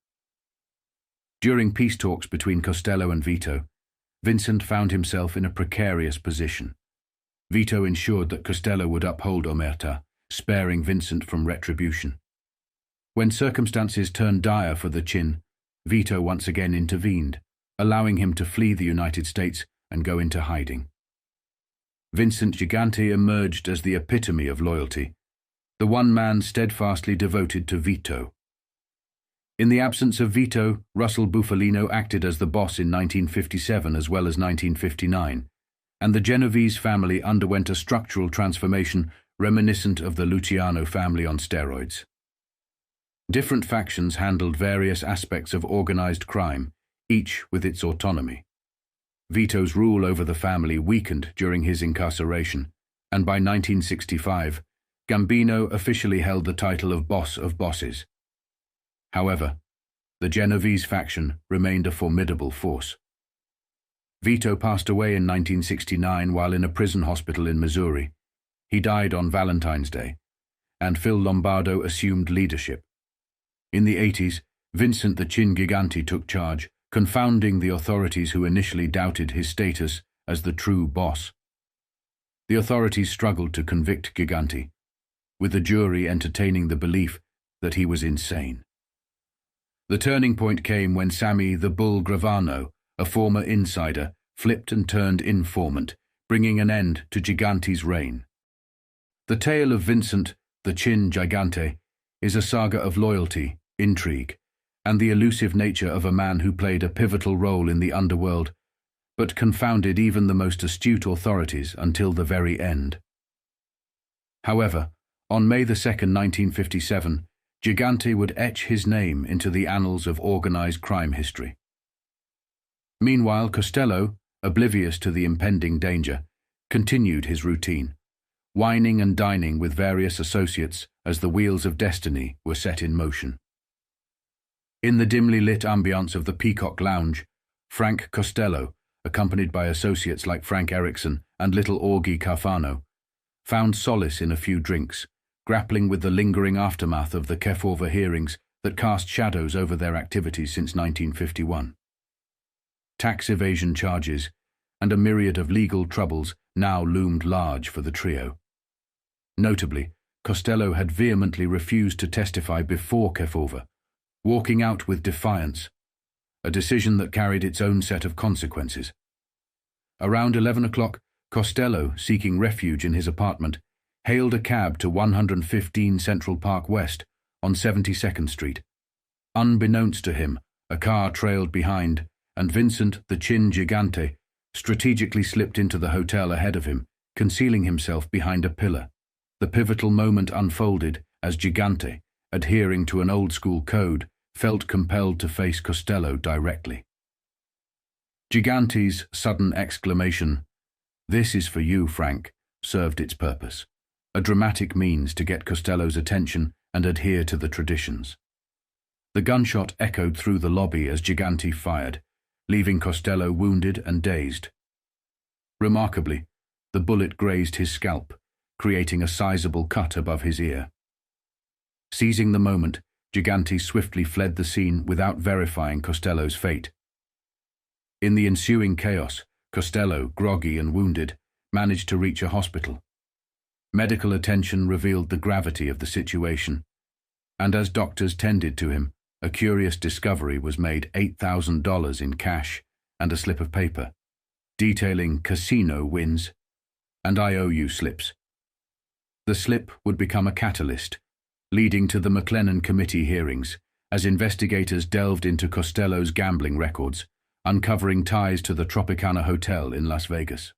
During peace talks between Costello and Vito, Vincent found himself in a precarious position. Vito ensured that Costello would uphold omerta, sparing Vincent from retribution. When circumstances turned dire for the Chin, Vito once again intervened, allowing him to flee the United States and go into hiding. Vincent Gigante emerged as the epitome of loyalty, the one man steadfastly devoted to Vito. In the absence of Vito, Russell Bufalino acted as the boss in 1957 as well as 1959, and the Genovese family underwent a structural transformation reminiscent of the Luciano family on steroids. Different factions handled various aspects of organized crime, each with its autonomy. Vito's rule over the family weakened during his incarceration, and by 1965, Gambino officially held the title of Boss of Bosses. However, the Genovese faction remained a formidable force. Vito passed away in 1969 while in a prison hospital in Missouri. He died on Valentine's Day, and Phil Lombardo assumed leadership. In the 80s, Vincent the Chin Gigante took charge, confounding the authorities who initially doubted his status as the true boss. The authorities struggled to convict Gigante, with the jury entertaining the belief that he was insane. The turning point came when Sammy the Bull Gravano, a former insider, flipped and turned informant, bringing an end to Gigante's reign. The tale of Vincent the Chin Gigante is a saga of loyalty, intrigue, and the elusive nature of a man who played a pivotal role in the underworld, but confounded even the most astute authorities until the very end. However, on May 2, 1957, Gigante would etch his name into the annals of organized crime history. Meanwhile, Costello, oblivious to the impending danger, continued his routine, wining and dining with various associates as the wheels of destiny were set in motion. In the dimly lit ambiance of the Peacock Lounge, Frank Costello, accompanied by associates like Frank Erickson and little Augie Carfano, found solace in a few drinks, grappling with the lingering aftermath of the Kefauver hearings that cast shadows over their activities since 1951. Tax evasion charges and a myriad of legal troubles now loomed large for the trio. Notably, Costello had vehemently refused to testify before Kefauver, walking out with defiance, a decision that carried its own set of consequences. Around 11 o'clock, Costello, seeking refuge in his apartment, hailed a cab to 115 Central Park West on 72nd Street. Unbeknownst to him, a car trailed behind, and Vincent, the Chin Gigante, strategically slipped into the hotel ahead of him, concealing himself behind a pillar. The pivotal moment unfolded as Gigante, adhering to an old-school code, felt compelled to face Costello directly. Gigante's sudden exclamation, "This is for you, Frank," served its purpose, a dramatic means to get Costello's attention and adhere to the traditions. The gunshot echoed through the lobby as Gigante fired, leaving Costello wounded and dazed. Remarkably, the bullet grazed his scalp, creating a sizable cut above his ear. Seizing the moment, Gigante swiftly fled the scene without verifying Costello's fate. In the ensuing chaos, Costello, groggy and wounded, managed to reach a hospital. Medical attention revealed the gravity of the situation, and as doctors tended to him, a curious discovery was made: $8,000 in cash and a slip of paper, detailing casino wins and IOU slips. The slip would become a catalyst, leading to the McLennan Committee hearings, as investigators delved into Costello's gambling records, uncovering ties to the Tropicana Hotel in Las Vegas.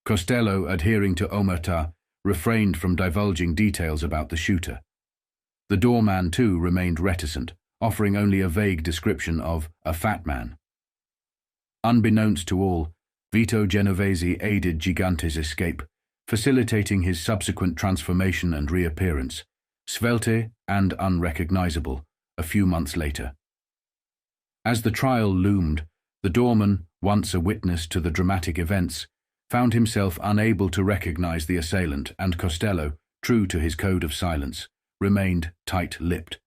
Costello, adhering to omerta, refrained from divulging details about the shooter. The doorman, too, remained reticent, offering only a vague description of a fat man. Unbeknownst to all, Vito Genovese aided Gigante's escape, facilitating his subsequent transformation and reappearance, svelte and unrecognizable, a few months later. As the trial loomed, the doorman, once a witness to the dramatic events, found himself unable to recognize the assailant, and Costello, true to his code of silence, remained tight-lipped.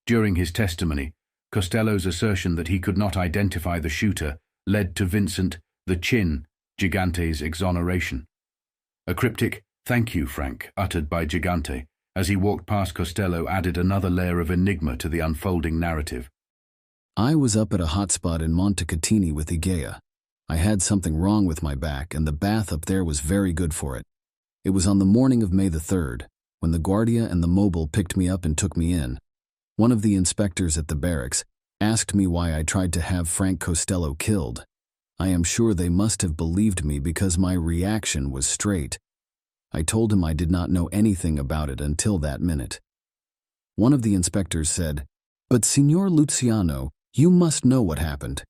During his testimony, Costello's assertion that he could not identify the shooter led to Vincent, the Chin, Gigante's exoneration. A cryptic "Thank you, Frank," uttered by Gigante as he walked past Costello added another layer of enigma to the unfolding narrative. I was up at a hotspot in Montecatini with Igea. I had something wrong with my back, and the bath up there was very good for it. It was on the morning of May the 3rd, when the Guardia and the Mobile picked me up and took me in. One of the inspectors at the barracks asked me why I tried to have Frank Costello killed. I am sure they must have believed me because my reaction was straight. I told him I did not know anything about it until that minute. One of the inspectors said, "But Signor Luciano, you must know what happened."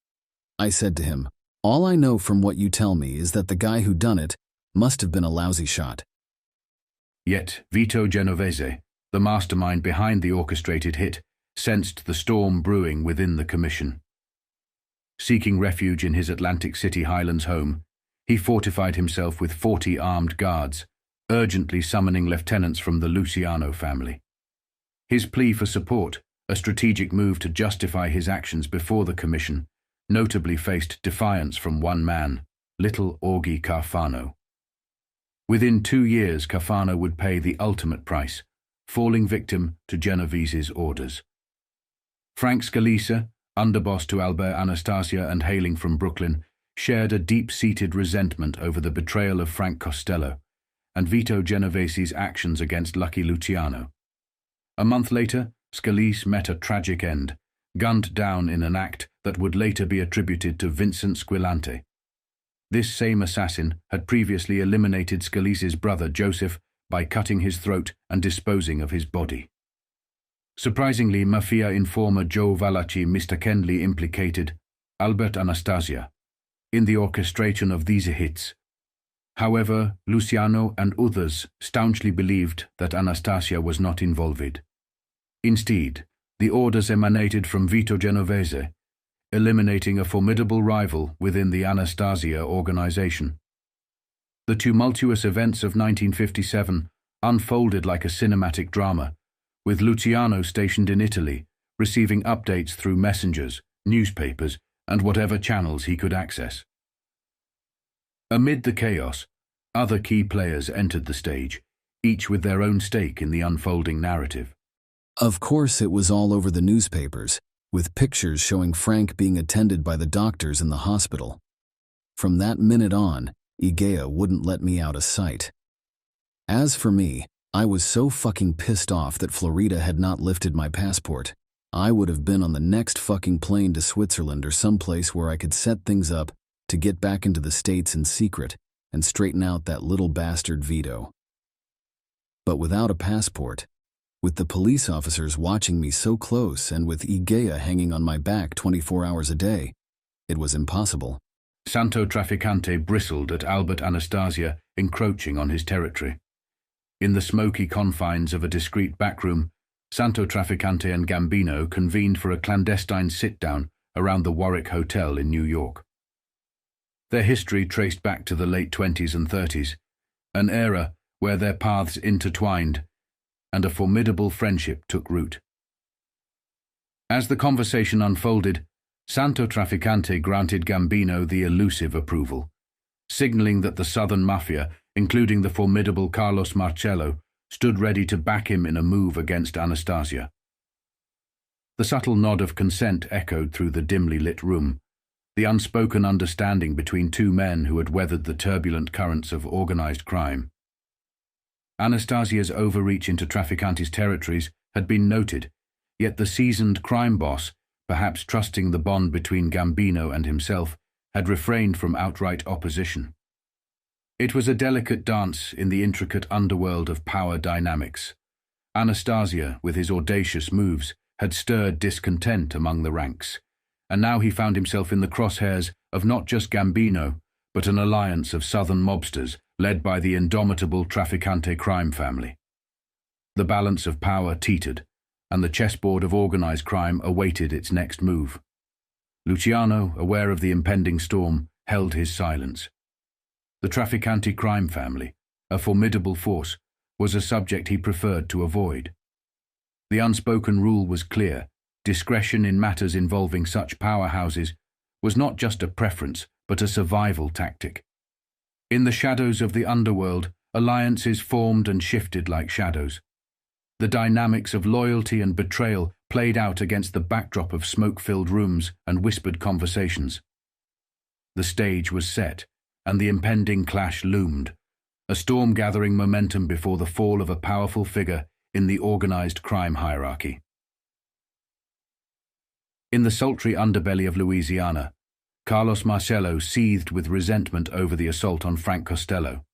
I said to him, "All I know from what you tell me is that the guy who done it must have been a lousy shot." Yet Vito Genovese, the mastermind behind the orchestrated hit, sensed the storm brewing within the commission. Seeking refuge in his Atlantic City Highlands home, he fortified himself with 40 armed guards, urgently summoning lieutenants from the Luciano family. His plea for support, a strategic move to justify his actions before the commission, notably faced defiance from one man, little Augie Carfano. Within 2 years, Carfano would pay the ultimate price, falling victim to Genovese's orders. Frank Scalise, underboss to Albert Anastasia and hailing from Brooklyn, shared a deep-seated resentment over the betrayal of Frank Costello and Vito Genovese's actions against Lucky Luciano. A month later, Scalise met a tragic end, gunned down in an act that would later be attributed to Vincent Squillante. This same assassin had previously eliminated Scalise's brother Joseph by cutting his throat and disposing of his body. Surprisingly, mafia informer Joe Valachi mistakenly implicated Albert Anastasia in the orchestration of these hits. However, Luciano and others staunchly believed that Anastasia was not involved. Instead, the orders emanated from Vito Genovese, eliminating a formidable rival within the Anastasia organization. The tumultuous events of 1957 unfolded like a cinematic drama, with Luciano stationed in Italy, receiving updates through messengers, newspapers, and whatever channels he could access. Amid the chaos, other key players entered the stage, each with their own stake in the unfolding narrative. Of course, it was all over the newspapers, with pictures showing Frank being attended by the doctors in the hospital. From that minute on, Igea wouldn't let me out of sight. As for me, I was so fucking pissed off that Florida had not lifted my passport. I would have been on the next fucking plane to Switzerland or someplace where I could set things up to get back into the States in secret and straighten out that little bastard Vito. But without a passport, with the police officers watching me so close and with Igea hanging on my back 24 hours a day, it was impossible. Santo Trafficante bristled at Albert Anastasia encroaching on his territory. In the smoky confines of a discreet backroom, Santo Trafficante and Gambino convened for a clandestine sit-down around the Warwick Hotel in New York. Their history traced back to the late 20s and 30s, an era where their paths intertwined and a formidable friendship took root. As the conversation unfolded, Santo Trafficante granted Gambino the elusive approval, signaling that the Southern Mafia, including the formidable Carlos Marcello, stood ready to back him in a move against Anastasia. The subtle nod of consent echoed through the dimly lit room, the unspoken understanding between two men who had weathered the turbulent currents of organized crime. Anastasia's overreach into Trafficante's territories had been noted, yet the seasoned crime boss, perhaps trusting the bond between Gambino and himself, had refrained from outright opposition. It was a delicate dance in the intricate underworld of power dynamics. Anastasia, with his audacious moves, had stirred discontent among the ranks, and now he found himself in the crosshairs of not just Gambino, but an alliance of southern mobsters led by the indomitable Trafficante crime family. The balance of power teetered, and the chessboard of organized crime awaited its next move. Luciano, aware of the impending storm, held his silence. The Trafficante crime family, a formidable force, was a subject he preferred to avoid. The unspoken rule was clear: discretion in matters involving such powerhouses was not just a preference, but a survival tactic. In the shadows of the underworld, alliances formed and shifted like shadows. The dynamics of loyalty and betrayal played out against the backdrop of smoke-filled rooms and whispered conversations. The stage was set, and the impending clash loomed, a storm gathering momentum before the fall of a powerful figure in the organized crime hierarchy. In the sultry underbelly of Louisiana, Carlos Marcello seethed with resentment over the assault on Frank Costello.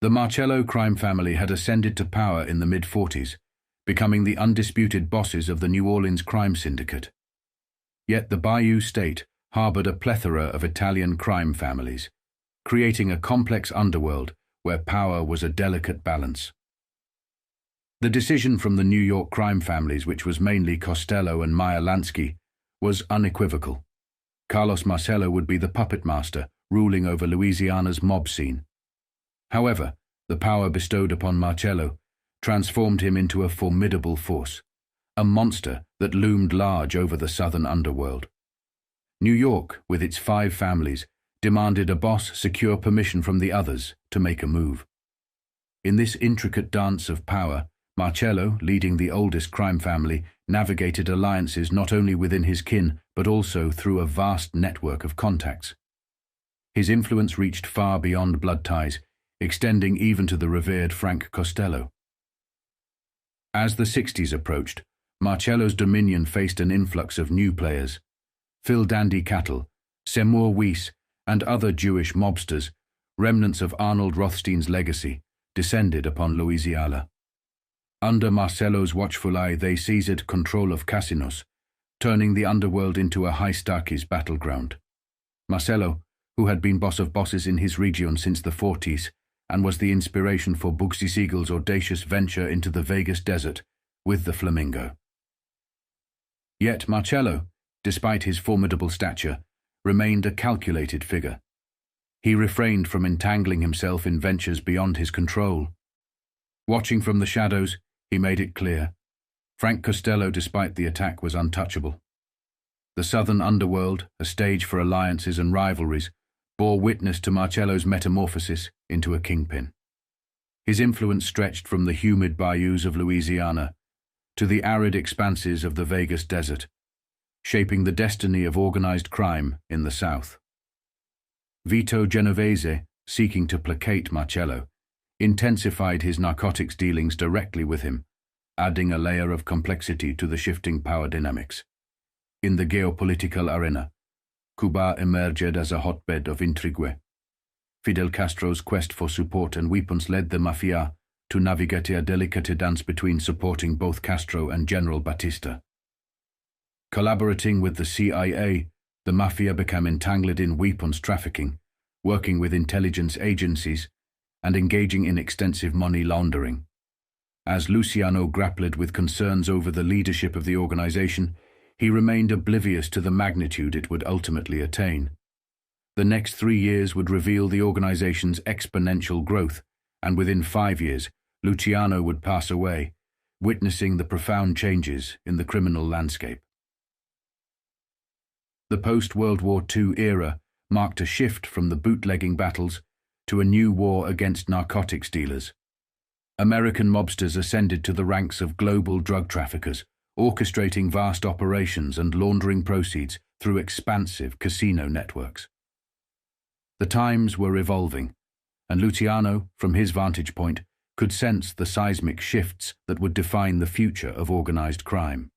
The Marcello crime family had ascended to power in the mid-40s, becoming the undisputed bosses of the New Orleans crime syndicate. Yet the Bayou State harbored a plethora of Italian crime families, creating a complex underworld where power was a delicate balance. The decision from the New York crime families, which was mainly Costello and Meyer Lansky, was unequivocal. Carlos Marcello would be the puppet master, ruling over Louisiana's mob scene. However, the power bestowed upon Marcello transformed him into a formidable force, a monster that loomed large over the southern underworld. New York, with its 5 families, demanded a boss secure permission from the others to make a move. In this intricate dance of power, Marcello, leading the oldest crime family, navigated alliances not only within his kin, but also through a vast network of contacts. His influence reached far beyond blood ties, extending even to the revered Frank Costello. As the 60s approached, Marcello's dominion faced an influx of new players. Phil Dandy Cattle, Seymour Weiss, and other Jewish mobsters, remnants of Arnold Rothstein's legacy, descended upon Louisiana. Under Marcello's watchful eye, they seized control of casinos, turning the underworld into a high-stakes battleground. Marcello, who had been boss of bosses in his region since the 40s, and was the inspiration for Bugsy Siegel's audacious venture into the Vegas desert with the Flamingo. Yet Marcello, despite his formidable stature, remained a calculated figure. He refrained from entangling himself in ventures beyond his control. Watching from the shadows, he made it clear: Frank Costello, despite the attack, was untouchable. The southern underworld, a stage for alliances and rivalries, bore witness to Marcello's metamorphosis into a kingpin. His influence stretched from the humid bayous of Louisiana to the arid expanses of the Vegas desert, shaping the destiny of organized crime in the South. Vito Genovese, seeking to placate Marcello, intensified his narcotics dealings directly with him, adding a layer of complexity to the shifting power dynamics. In the geopolitical arena, Cuba emerged as a hotbed of intrigue. Fidel Castro's quest for support and weapons led the mafia to navigate a delicate dance between supporting both Castro and General Batista. Collaborating with the CIA, the mafia became entangled in weapons trafficking, working with intelligence agencies, and engaging in extensive money laundering. As Luciano grappled with concerns over the leadership of the organization, he remained oblivious to the magnitude it would ultimately attain. The next 3 years would reveal the organization's exponential growth, and within 5 years, Luciano would pass away, witnessing the profound changes in the criminal landscape. The post-World War II era marked a shift from the bootlegging battles to a new war against narcotics dealers. American mobsters ascended to the ranks of global drug traffickers, orchestrating vast operations and laundering proceeds through expansive casino networks. The times were evolving, and Luciano, from his vantage point, could sense the seismic shifts that would define the future of organized crime.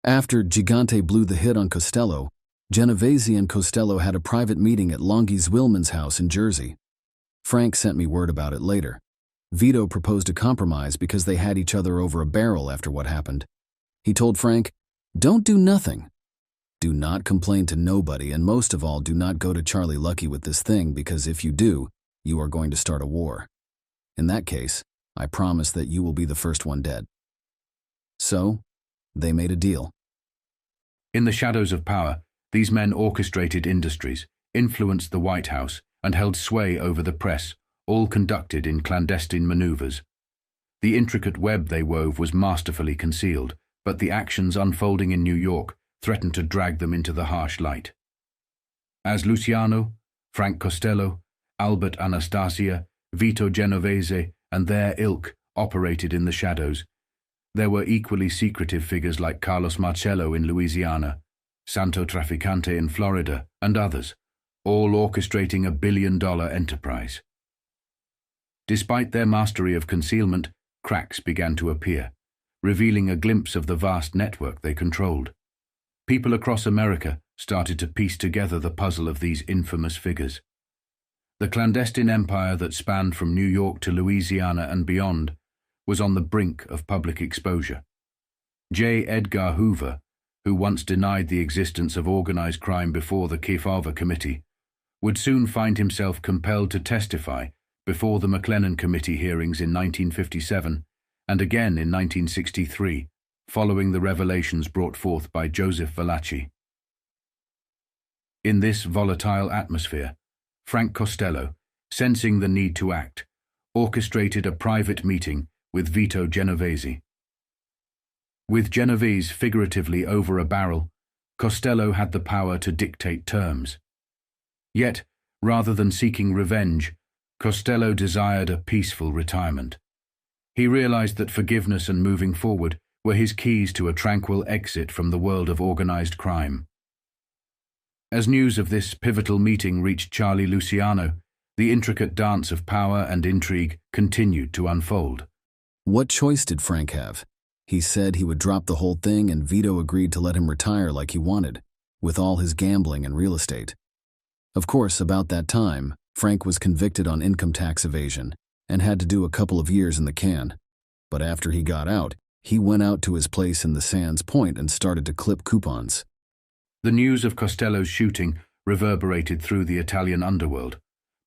After Gigante blew the hit on Costello, Genovese and Costello had a private meeting at Longhi's Willman's house in Jersey. Frank sent me word about it later. Vito proposed a compromise because they had each other over a barrel after what happened. He told Frank, "Don't do nothing. Do not complain to nobody, and most of all, do not go to Charlie Lucky with this thing, because if you do, you are going to start a war. In that case, I promise that you will be the first one dead." So, they made a deal. In the shadows of power, these men orchestrated industries, influenced the White House, and held sway over the press, all conducted in clandestine maneuvers. The intricate web they wove was masterfully concealed, but the actions unfolding in New York threatened to drag them into the harsh light. As Luciano, Frank Costello, Albert Anastasia, Vito Genovese, and their ilk operated in the shadows, there were equally secretive figures like Carlos Marcello in Louisiana, Santo Traficante in Florida, and others, all orchestrating a billion-dollar enterprise. Despite their mastery of concealment, cracks began to appear, revealing a glimpse of the vast network they controlled. People across America started to piece together the puzzle of these infamous figures. The clandestine empire that spanned from New York to Louisiana and beyond was on the brink of public exposure. J. Edgar Hoover, who once denied the existence of organized crime before the Cinephile Committee, would soon find himself compelled to testify before the McLennan Committee hearings in 1957 and again in 1963, following the revelations brought forth by Joseph Valachi. In this volatile atmosphere, Frank Costello, sensing the need to act, orchestrated a private meeting with Vito Genovese. With Genovese figuratively over a barrel, Costello had the power to dictate terms. Yet, rather than seeking revenge, Costello desired a peaceful retirement. He realized that forgiveness and moving forward were his keys to a tranquil exit from the world of organized crime. As news of this pivotal meeting reached Charlie Luciano, the intricate dance of power and intrigue continued to unfold. What choice did Frank have? He said he would drop the whole thing, and Vito agreed to let him retire like he wanted, with all his gambling and real estate. Of course, about that time, Frank was convicted on income tax evasion and had to do a couple of years in the can. But after he got out, he went out to his place in the Sands Point and started to clip coupons. The news of Costello's shooting reverberated through the Italian underworld,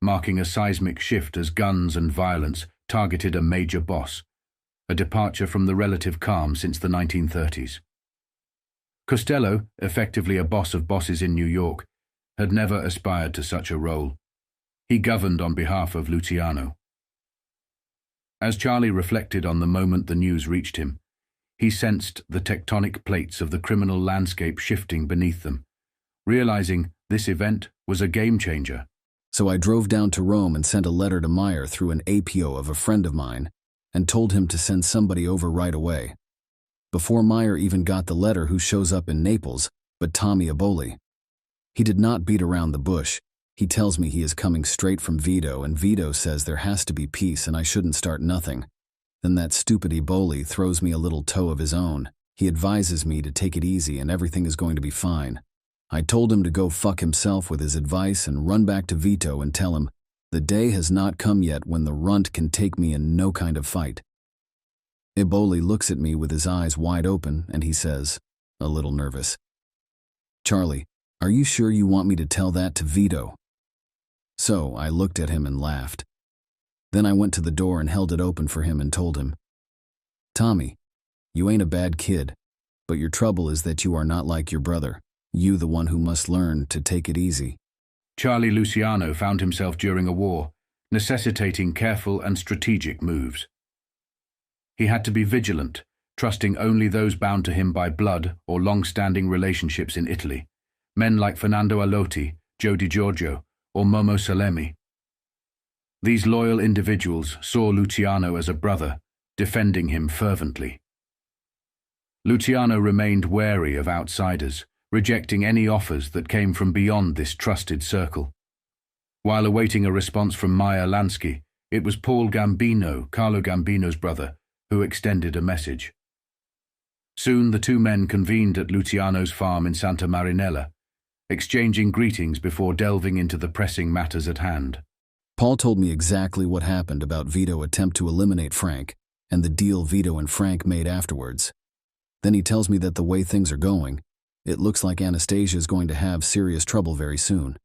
marking a seismic shift as guns and violence targeted a major boss, a departure from the relative calm since the 1930s. Costello, effectively a boss of bosses in New York, had never aspired to such a role. He governed on behalf of Luciano. As Charlie reflected on the moment the news reached him, he sensed the tectonic plates of the criminal landscape shifting beneath them, realizing this event was a game-changer. So I drove down to Rome and sent a letter to Meyer through an APO of a friend of mine and told him to send somebody over right away. Before Meyer even got the letter, who shows up in Naples but Tommy Aboli. He did not beat around the bush. He tells me he is coming straight from Vito, and Vito says there has to be peace and I shouldn't start nothing. Then that stupid Eboli throws me a little toe of his own. He advises me to take it easy and everything is going to be fine. I told him to go fuck himself with his advice and run back to Vito and tell him the day has not come yet when the runt can take me in no kind of fight. Eboli looks at me with his eyes wide open and he says, a little nervous, "Charlie, are you sure you want me to tell that to Vito?" So I looked at him and laughed. Then I went to the door and held it open for him and told him, "Tommy, you ain't a bad kid, but your trouble is that you are not like your brother. You the one who must learn to take it easy." Charlie Luciano found himself during a war, necessitating careful and strategic moves. He had to be vigilant, trusting only those bound to him by blood or long-standing relationships in Italy, men like Fernando Alotti, Joe Di Giorgio, or Momo Salemi. These loyal individuals saw Luciano as a brother, defending him fervently. Luciano remained wary of outsiders, rejecting any offers that came from beyond this trusted circle. While awaiting a response from Maya Lansky, it was Paul Gambino, Carlo Gambino's brother, who extended a message. Soon the two men convened at Luciano's farm in Santa Marinella, exchanging greetings before delving into the pressing matters at hand. Paul told me exactly what happened about Vito's attempt to eliminate Frank and the deal Vito and Frank made afterwards. Then he tells me that the way things are going, it looks like Anastasia is going to have serious trouble very soon.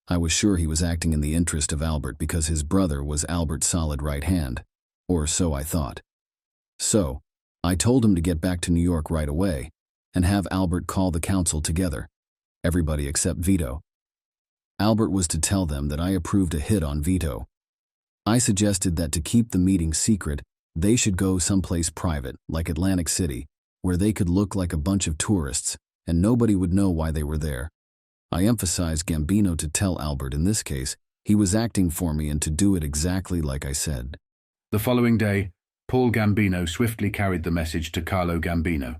I was sure he was acting in the interest of Albert because his brother was Albert's solid right hand, or so I thought. So, I told him to get back to New York right away and have Albert call the council together, everybody except Vito. Albert was to tell them that I approved a hit on Vito. I suggested that to keep the meeting secret, they should go someplace private, like Atlantic City, where they could look like a bunch of tourists, and nobody would know why they were there. I emphasized Gambino to tell Albert in this case he was acting for me and to do it exactly like I said. The following day, Paul Gambino swiftly carried the message to Carlo Gambino.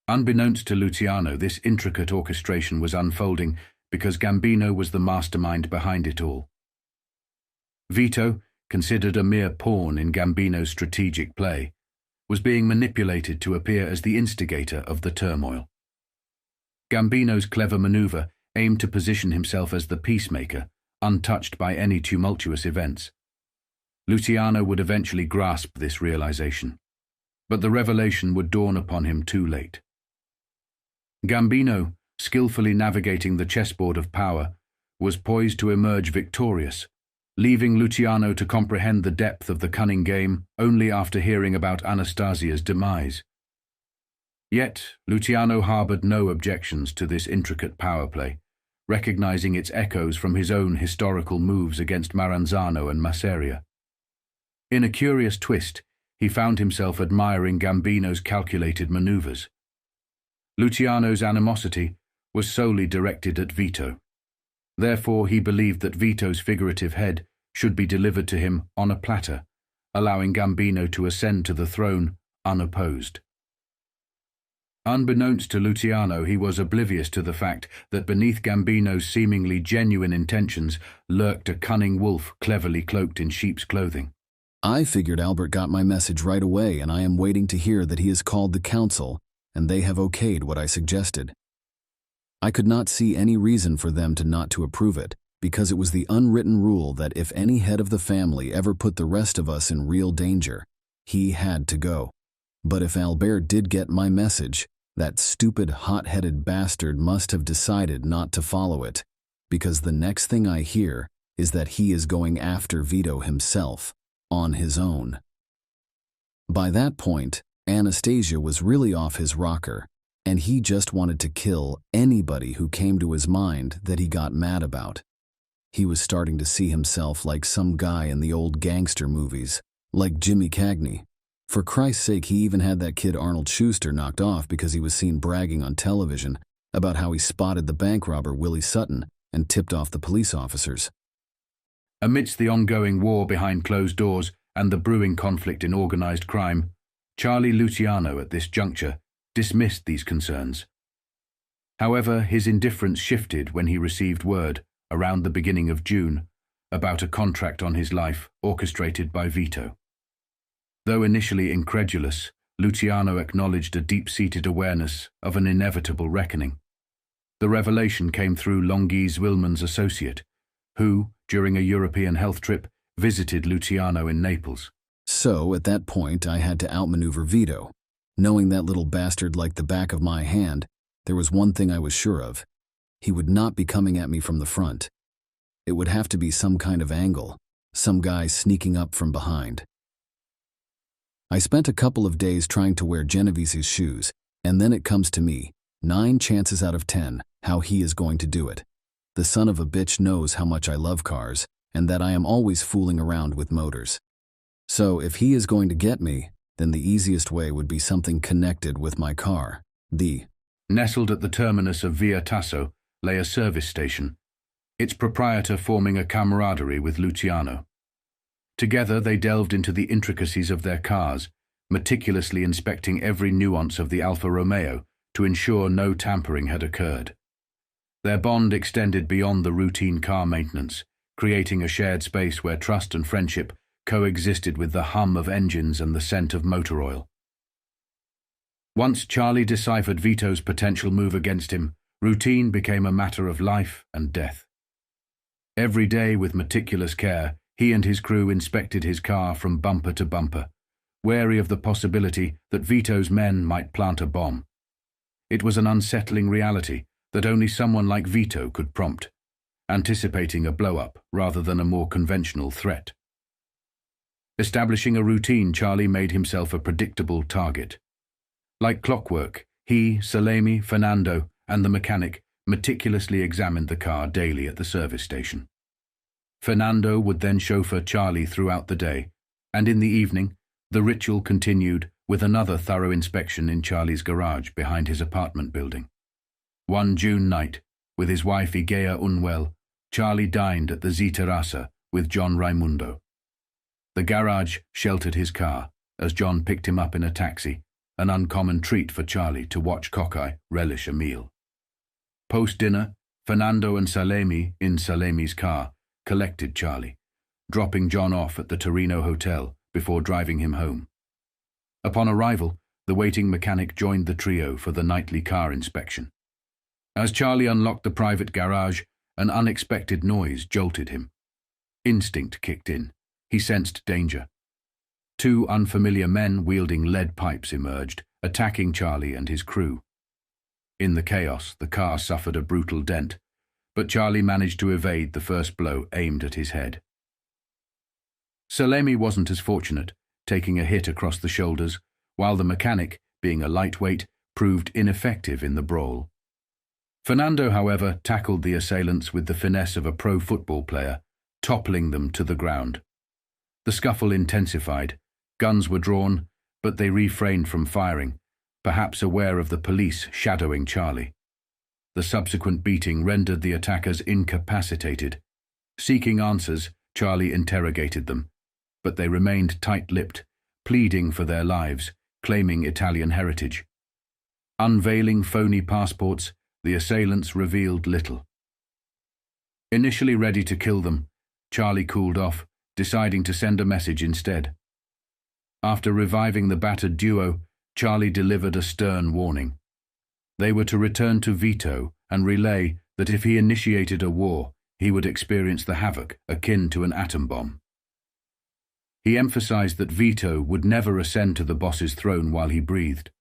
Unbeknownst to Luciano, this intricate orchestration was unfolding because Gambino was the mastermind behind it all. Vito, considered a mere pawn in Gambino's strategic play, was being manipulated to appear as the instigator of the turmoil. Gambino's clever maneuver aimed to position himself as the peacemaker, untouched by any tumultuous events. Luciano would eventually grasp this realization, but the revelation would dawn upon him too late. Gambino, skillfully navigating the chessboard of power, was poised to emerge victorious, leaving Luciano to comprehend the depth of the cunning game only after hearing about Anastasia's demise. Yet, Luciano harbored no objections to this intricate power play, recognizing its echoes from his own historical moves against Maranzano and Masseria. In a curious twist, he found himself admiring Gambino's calculated maneuvers. Luciano's animosity was solely directed at Vito. Therefore, he believed that Vito's figurative head should be delivered to him on a platter, allowing Gambino to ascend to the throne unopposed. Unbeknownst to Luciano, he was oblivious to the fact that beneath Gambino's seemingly genuine intentions lurked a cunning wolf cleverly cloaked in sheep's clothing. I figured Albert got my message right away, and I am waiting to hear that he has called the council and they have okayed what I suggested. I could not see any reason for them to not to approve it, because it was the unwritten rule that if any head of the family ever put the rest of us in real danger, he had to go. But if Albert did get my message, that stupid, hot-headed bastard must have decided not to follow it, because the next thing I hear is that he is going after Vito himself, on his own. By that point, Anastasia was really off his rocker, and he just wanted to kill anybody who came to his mind that he got mad about. He was starting to see himself like some guy in the old gangster movies, like Jimmy Cagney. For Christ's sake, he even had that kid Arnold Schuster knocked off because he was seen bragging on television about how he spotted the bank robber Willie Sutton and tipped off the police officers. Amidst the ongoing war behind closed doors and the brewing conflict in organized crime, Charlie Luciano at this juncture dismissed these concerns. However, his indifference shifted when he received word, around the beginning of June, about a contract on his life orchestrated by Vito. Though initially incredulous, Luciano acknowledged a deep-seated awareness of an inevitable reckoning. The revelation came through Longis Wilman's associate, who, during a European health trip, visited Luciano in Naples. So, at that point, I had to outmaneuver Vito. Knowing that little bastard like the back of my hand, there was one thing I was sure of. He would not be coming at me from the front. It would have to be some kind of angle, some guy sneaking up from behind. I spent a couple of days trying to wear Genovese's shoes, and then it comes to me, 9 chances out of 10, how he is going to do it. The son of a bitch knows how much I love cars, and that I am always fooling around with motors. So if he is going to get me, then the easiest way would be something connected with my car. Nestled at the terminus of Via Tasso lay a service station, its proprietor forming a camaraderie with Luciano. Together they delved into the intricacies of their cars, meticulously inspecting every nuance of the Alfa Romeo to ensure no tampering had occurred. Their bond extended beyond the routine car maintenance, creating a shared space where trust and friendship coexisted with the hum of engines and the scent of motor oil. Once Charlie deciphered Vito's potential move against him, routine became a matter of life and death. Every day, with meticulous care, he and his crew inspected his car from bumper to bumper, wary of the possibility that Vito's men might plant a bomb. It was an unsettling reality that only someone like Vito could prompt, anticipating a blow-up rather than a more conventional threat. Establishing a routine, Charlie made himself a predictable target. Like clockwork, he, Salemi, Fernando, and the mechanic meticulously examined the car daily at the service station. Fernando would then chauffeur Charlie throughout the day, and in the evening, the ritual continued with another thorough inspection in Charlie's garage behind his apartment building. One June night, with his wife Igea unwell, Charlie dined at the Ziterrasa with John Raimundo. The garage sheltered his car as John picked him up in a taxi, an uncommon treat for Charlie to watch Cockeye relish a meal. Post-dinner, Fernando and Salemi, in Salemi's car, collected Charlie, dropping John off at the Torino hotel before driving him home. Upon arrival, the waiting mechanic joined the trio for the nightly car inspection. As Charlie unlocked the private garage, an unexpected noise jolted him. Instinct kicked in. He sensed danger. 2 unfamiliar men wielding lead pipes emerged, attacking Charlie and his crew. In the chaos, the car suffered a brutal dent, but Charlie managed to evade the first blow aimed at his head. Salemi wasn't as fortunate, taking a hit across the shoulders, while the mechanic, being a lightweight, proved ineffective in the brawl. Fernando, however, tackled the assailants with the finesse of a pro football player, toppling them to the ground. The scuffle intensified. Guns were drawn, but they refrained from firing, perhaps aware of the police shadowing Charlie. The subsequent beating rendered the attackers incapacitated. Seeking answers, Charlie interrogated them, but they remained tight-lipped, pleading for their lives, claiming Italian heritage. Unveiling phony passports, the assailants revealed little. Initially ready to kill them, Charlie cooled off, deciding to send a message instead. After reviving the battered duo, Charlie delivered a stern warning. They were to return to Vito and relay that if he initiated a war, he would experience the havoc akin to an atom bomb. He emphasized that Vito would never ascend to the boss's throne while he breathed.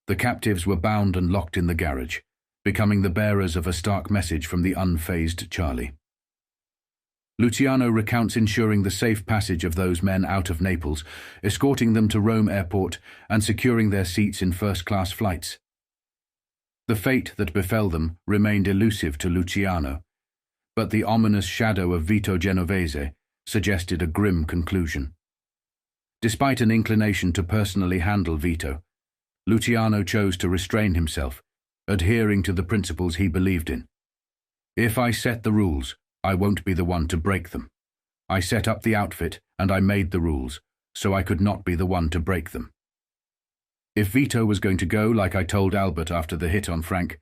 The captives were bound and locked in the garage, becoming the bearers of a stark message from the unfazed Charlie. Luciano recounts ensuring the safe passage of those men out of Naples, escorting them to Rome airport and securing their seats in first-class flights. The fate that befell them remained elusive to Luciano, but the ominous shadow of Vito Genovese suggested a grim conclusion. Despite an inclination to personally handle Vito, Luciano chose to restrain himself, adhering to the principles he believed in. If I set the rules, I won't be the one to break them. I set up the outfit and I made the rules, so I could not be the one to break them. If Vito was going to go like I told Albert after the hit on Frank,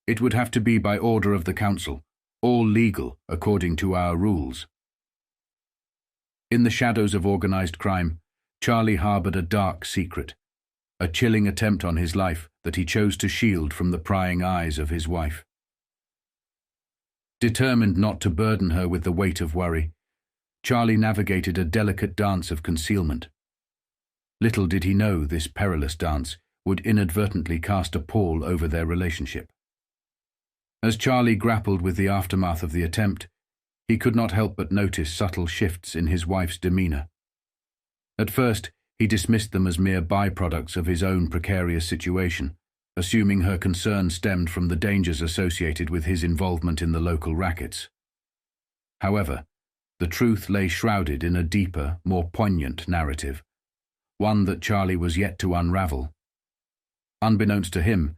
it would have to be by order of the council, all legal according to our rules. In the shadows of organized crime, Charlie harbored a dark secret, a chilling attempt on his life that he chose to shield from the prying eyes of his wife. Determined not to burden her with the weight of worry, Charlie navigated a delicate dance of concealment. Little did he know this perilous dance would inadvertently cast a pall over their relationship. As Charlie grappled with the aftermath of the attempt, he could not help but notice subtle shifts in his wife's demeanor. At first, he dismissed them as mere byproducts of his own precarious situation, assuming her concern stemmed from the dangers associated with his involvement in the local rackets. However, the truth lay shrouded in a deeper, more poignant narrative, one that Charlie was yet to unravel. Unbeknownst to him,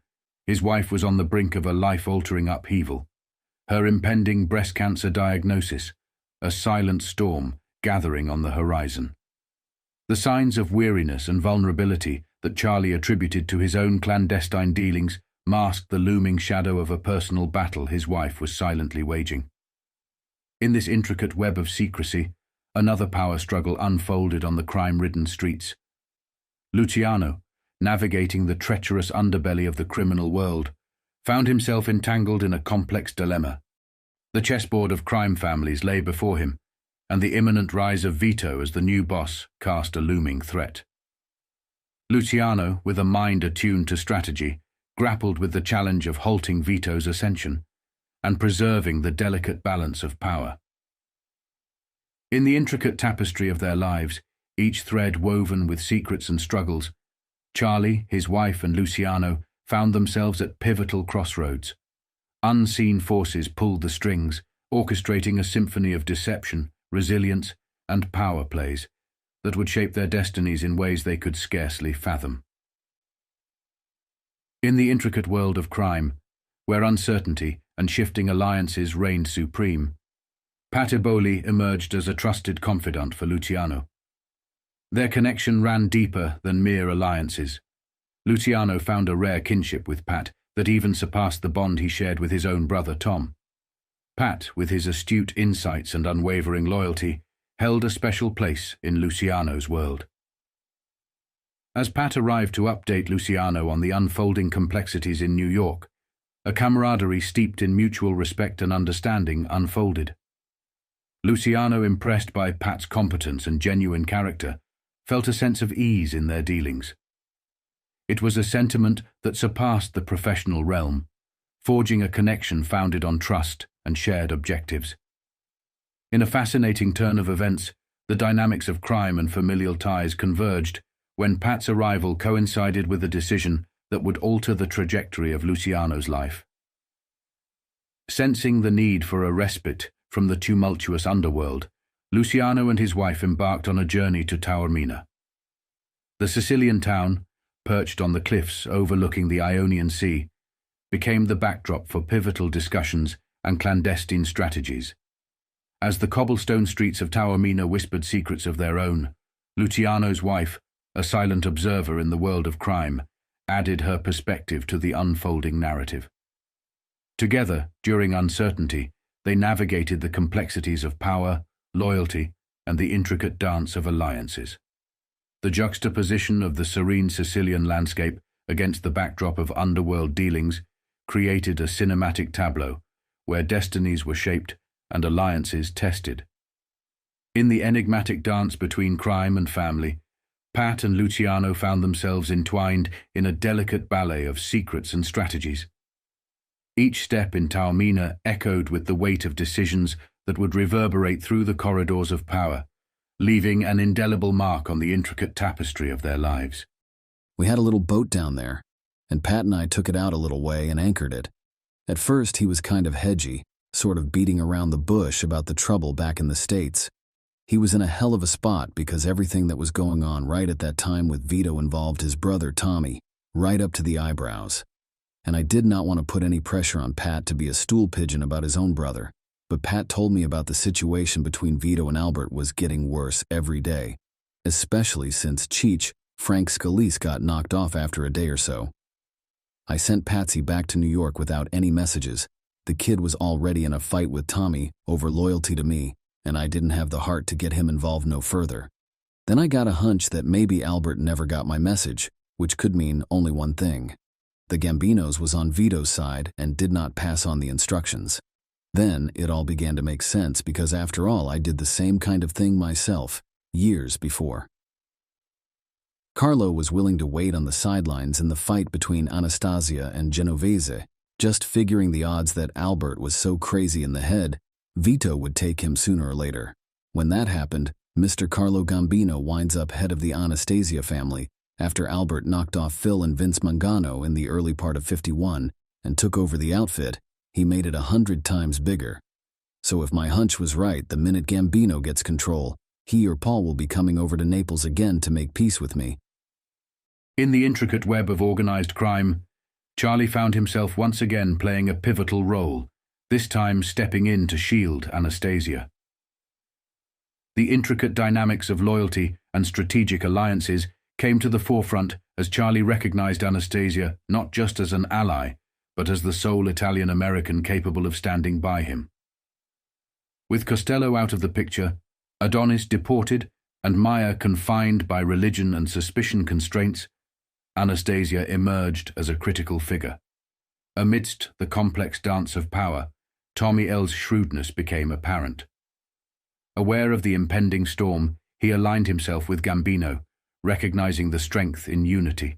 his wife was on the brink of a life-altering upheaval, her impending breast cancer diagnosis, a silent storm gathering on the horizon. The signs of weariness and vulnerability that Charlie attributed to his own clandestine dealings masked the looming shadow of a personal battle his wife was silently waging. In this intricate web of secrecy, another power struggle unfolded on the crime-ridden streets. Luciano, navigating the treacherous underbelly of the criminal world, found himself entangled in a complex dilemma. The chessboard of crime families lay before him, and the imminent rise of Vito as the new boss cast a looming threat. Luciano, with a mind attuned to strategy, grappled with the challenge of halting Vito's ascension and preserving the delicate balance of power. In the intricate tapestry of their lives, each thread woven with secrets and struggles, Charlie, his wife, and Luciano found themselves at pivotal crossroads. Unseen forces pulled the strings, orchestrating a symphony of deception, resilience, and power plays that would shape their destinies in ways they could scarcely fathom. In the intricate world of crime, where uncertainty and shifting alliances reigned supreme, Pat Eboli emerged as a trusted confidant for Luciano. Their connection ran deeper than mere alliances. Luciano found a rare kinship with Pat that even surpassed the bond he shared with his own brother Tom. Pat, with his astute insights and unwavering loyalty, held a special place in Luciano's world. As Pat arrived to update Luciano on the unfolding complexities in New York, a camaraderie steeped in mutual respect and understanding unfolded. Luciano, impressed by Pat's competence and genuine character, felt a sense of ease in their dealings. It was a sentiment that surpassed the professional realm, forging a connection founded on trust and shared objectives. In a fascinating turn of events, the dynamics of crime and familial ties converged when Pat's arrival coincided with a decision that would alter the trajectory of Luciano's life. Sensing the need for a respite from the tumultuous underworld, Luciano and his wife embarked on a journey to Taormina. The Sicilian town, perched on the cliffs overlooking the Ionian Sea, became the backdrop for pivotal discussions and clandestine strategies. As the cobblestone streets of Taormina whispered secrets of their own, Luciano's wife, a silent observer in the world of crime, added her perspective to the unfolding narrative. Together, during uncertainty, they navigated the complexities of power, loyalty, and the intricate dance of alliances. The juxtaposition of the serene Sicilian landscape against the backdrop of underworld dealings created a cinematic tableau where destinies were shaped and alliances tested. In the enigmatic dance between crime and family, Pat and Luciano found themselves entwined in a delicate ballet of secrets and strategies. Each step in Taormina echoed with the weight of decisions that would reverberate through the corridors of power, leaving an indelible mark on the intricate tapestry of their lives. We had a little boat down there, and Pat and I took it out a little way and anchored it. At first, he was kind of hedgy, sort of beating around the bush about the trouble back in the States. He was in a hell of a spot because everything that was going on right at that time with Vito involved his brother Tommy, right up to the eyebrows. And I did not want to put any pressure on Pat to be a stool pigeon about his own brother, but Pat told me about the situation between Vito and Albert was getting worse every day, especially since Cheech, Frank Scalise, got knocked off after a day or so. I sent Patsy back to New York without any messages, The kid was already in a fight with Tommy over loyalty to me, and I didn't have the heart to get him involved no further. Then I got a hunch that maybe Albert never got my message, which could mean only one thing. The Gambinos was on Vito's side and did not pass on the instructions. Then it all began to make sense because after all I did the same kind of thing myself, years before. Carlo was willing to wait on the sidelines in the fight between Anastasia and Genovese, just figuring the odds that Albert was so crazy in the head, Vito would take him sooner or later. When that happened, Mr. Carlo Gambino winds up head of the Anastasia family after Albert knocked off Phil and Vince Mangano in the early part of '51 and took over the outfit. He made it 100 times bigger. So if my hunch was right, the minute Gambino gets control, he or Paul will be coming over to Naples again to make peace with me. In the intricate web of organized crime, Charlie found himself once again playing a pivotal role, this time stepping in to shield Anastasia. The intricate dynamics of loyalty and strategic alliances came to the forefront as Charlie recognized Anastasia not just as an ally, but as the sole Italian-American capable of standing by him. With Costello out of the picture, Adonis deported, and Maya confined by religion and suspicion constraints, Anastasia emerged as a critical figure. Amidst the complex dance of power, Tommy L's shrewdness became apparent. Aware of the impending storm, he aligned himself with Gambino, recognizing the strength in unity.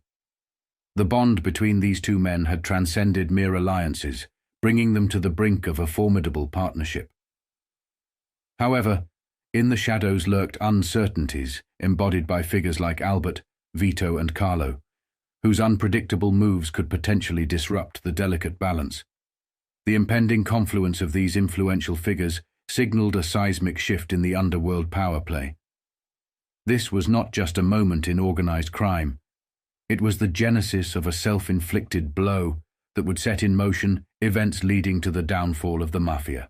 The bond between these two men had transcended mere alliances, bringing them to the brink of a formidable partnership. However, in the shadows lurked uncertainties embodied by figures like Albert, Vito, and Carlo, whose unpredictable moves could potentially disrupt the delicate balance. The impending confluence of these influential figures signaled a seismic shift in the underworld power play. This was not just a moment in organized crime. It was the genesis of a self-inflicted blow that would set in motion events leading to the downfall of the Mafia.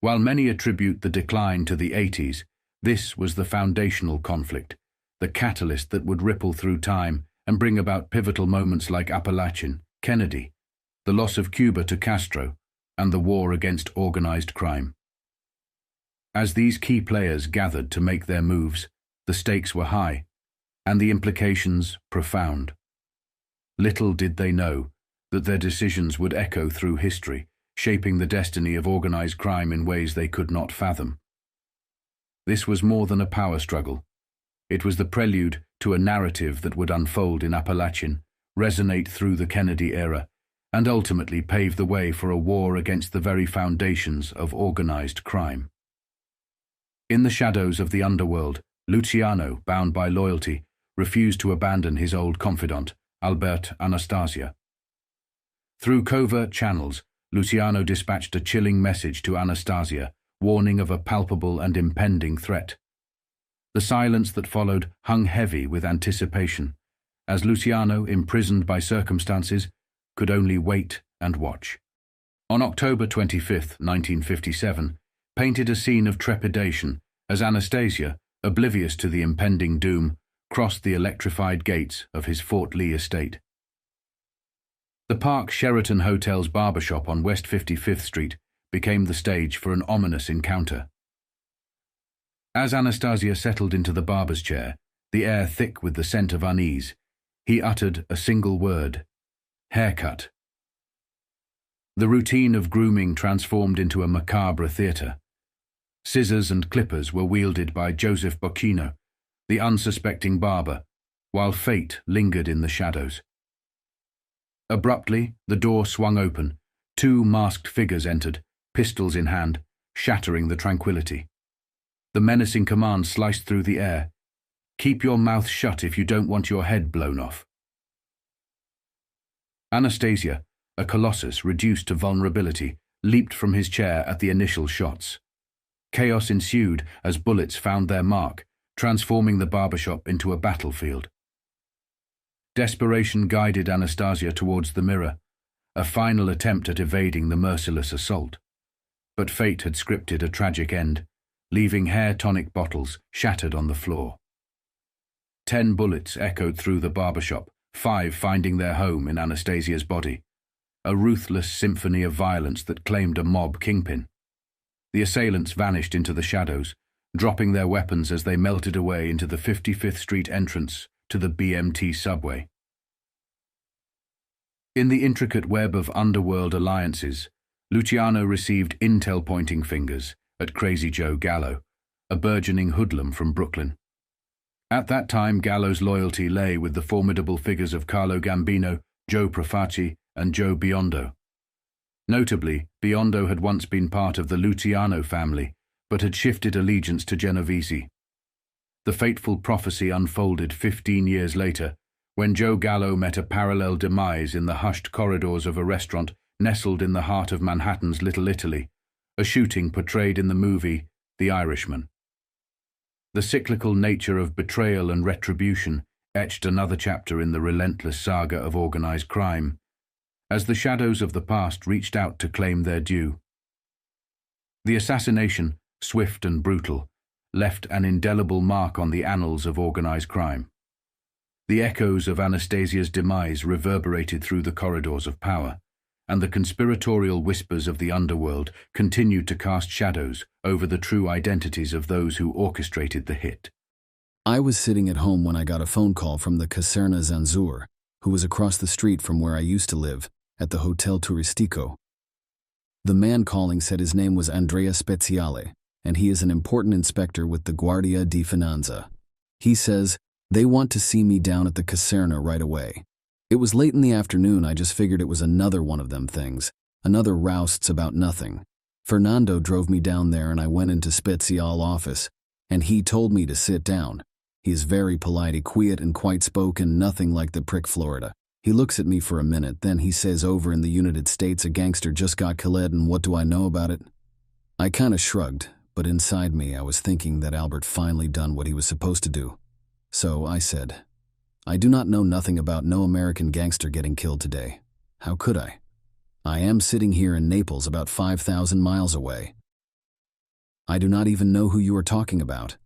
While many attribute the decline to the 80s, this was the foundational conflict, the catalyst that would ripple through time and bring about pivotal moments like Appalachian, Kennedy, the loss of Cuba to Castro, and the war against organized crime. As these key players gathered to make their moves, the stakes were high, and the implications profound. Little did they know that their decisions would echo through history, shaping the destiny of organized crime in ways they could not fathom. This was more than a power struggle. It was the prelude to a narrative that would unfold in Appalachian, resonate through the Kennedy era, and ultimately pave the way for a war against the very foundations of organized crime. In the shadows of the underworld, Luciano, bound by loyalty, refused to abandon his old confidant, Albert Anastasia. Through covert channels, Luciano dispatched a chilling message to Anastasia, warning of a palpable and impending threat. The silence that followed hung heavy with anticipation, as Luciano, imprisoned by circumstances, could only wait and watch. On October 25, 1957, painted a scene of trepidation as Anastasia, oblivious to the impending doom, crossed the electrified gates of his Fort Lee estate. The Park Sheraton Hotel's barbershop on West 55th Street became the stage for an ominous encounter. As Anastasia settled into the barber's chair, the air thick with the scent of unease, he uttered a single word: haircut. The routine of grooming transformed into a macabre theatre. Scissors and clippers were wielded by Joseph Bocchino, the unsuspecting barber, while fate lingered in the shadows. Abruptly, the door swung open. Two masked figures entered, pistols in hand, shattering the tranquility. The menacing command sliced through the air: "Keep your mouth shut if you don't want your head blown off." Anastasia, a colossus reduced to vulnerability, leaped from his chair at the initial shots. Chaos ensued as bullets found their mark, transforming the barbershop into a battlefield. Desperation guided Anastasia towards the mirror, a final attempt at evading the merciless assault. But fate had scripted a tragic end, leaving hair tonic bottles shattered on the floor. 10 bullets echoed through the barbershop, 5 finding their home in Anastasia's body. a ruthless symphony of violence that claimed a mob kingpin. The assailants vanished into the shadows, dropping their weapons as they melted away into the 55th Street entrance to the BMT subway. In the intricate web of underworld alliances, Luciano received intel-pointing fingers at Crazy Joe Gallo, a burgeoning hoodlum from Brooklyn. At that time, Gallo's loyalty lay with the formidable figures of Carlo Gambino, Joe Profaci, and Joe Biondo. Notably, Biondo had once been part of the Luciano family, but had shifted allegiance to Genovese. The fateful prophecy unfolded 15 years later, when Joe Gallo met a parallel demise in the hushed corridors of a restaurant nestled in the heart of Manhattan's Little Italy, a shooting portrayed in the movie The Irishman. The cyclical nature of betrayal and retribution etched another chapter in the relentless saga of organized crime, as the shadows of the past reached out to claim their due. The assassination, swift and brutal, left an indelible mark on the annals of organized crime. The echoes of Anastasia's demise reverberated through the corridors of power, and the conspiratorial whispers of the underworld continued to cast shadows over the true identities of those who orchestrated the hit. I was sitting at home when I got a phone call from the Caserna Zanzur, who was across the street from where I used to live, at the Hotel Turistico. The man calling said his name was Andrea Speziale, and he is an important inspector with the Guardia di Finanza. He says, "They want to see me down at the Caserna right away." It was late in the afternoon. I just figured it was another one of them things, another rousts about nothing. Fernando drove me down there and I went into Speziale's office, and he told me to sit down. He is very polite, quiet and quite spoken, nothing like the prick Florida. He looks at me for a minute, then he says, "Over in the United States a gangster just got killed and what do I know about it?" I kinda shrugged, but inside me I was thinking that Albert finally done what he was supposed to do. So I said, "I do not know nothing about no American gangster getting killed today. How could I? I am sitting here in Naples about 5,000 miles away. I do not even know who you are talking about.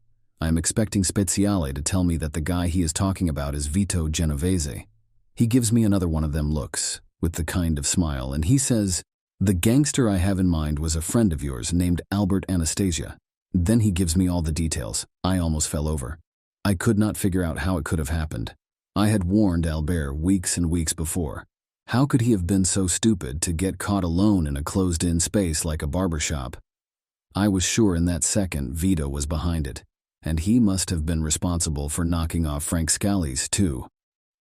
I am expecting Speziale to tell me that the guy he is talking about is Vito Genovese." He gives me another one of them looks, with the kind of smile, and he says, "The gangster I have in mind was a friend of yours named Albert Anastasia." Then he gives me all the details. I almost fell over. I could not figure out how it could have happened. I had warned Albert weeks and weeks before. How could he have been so stupid to get caught alone in a closed-in space like a barbershop? I was sure in that second Vito was behind it, and he must have been responsible for knocking off Frank Scalise, too.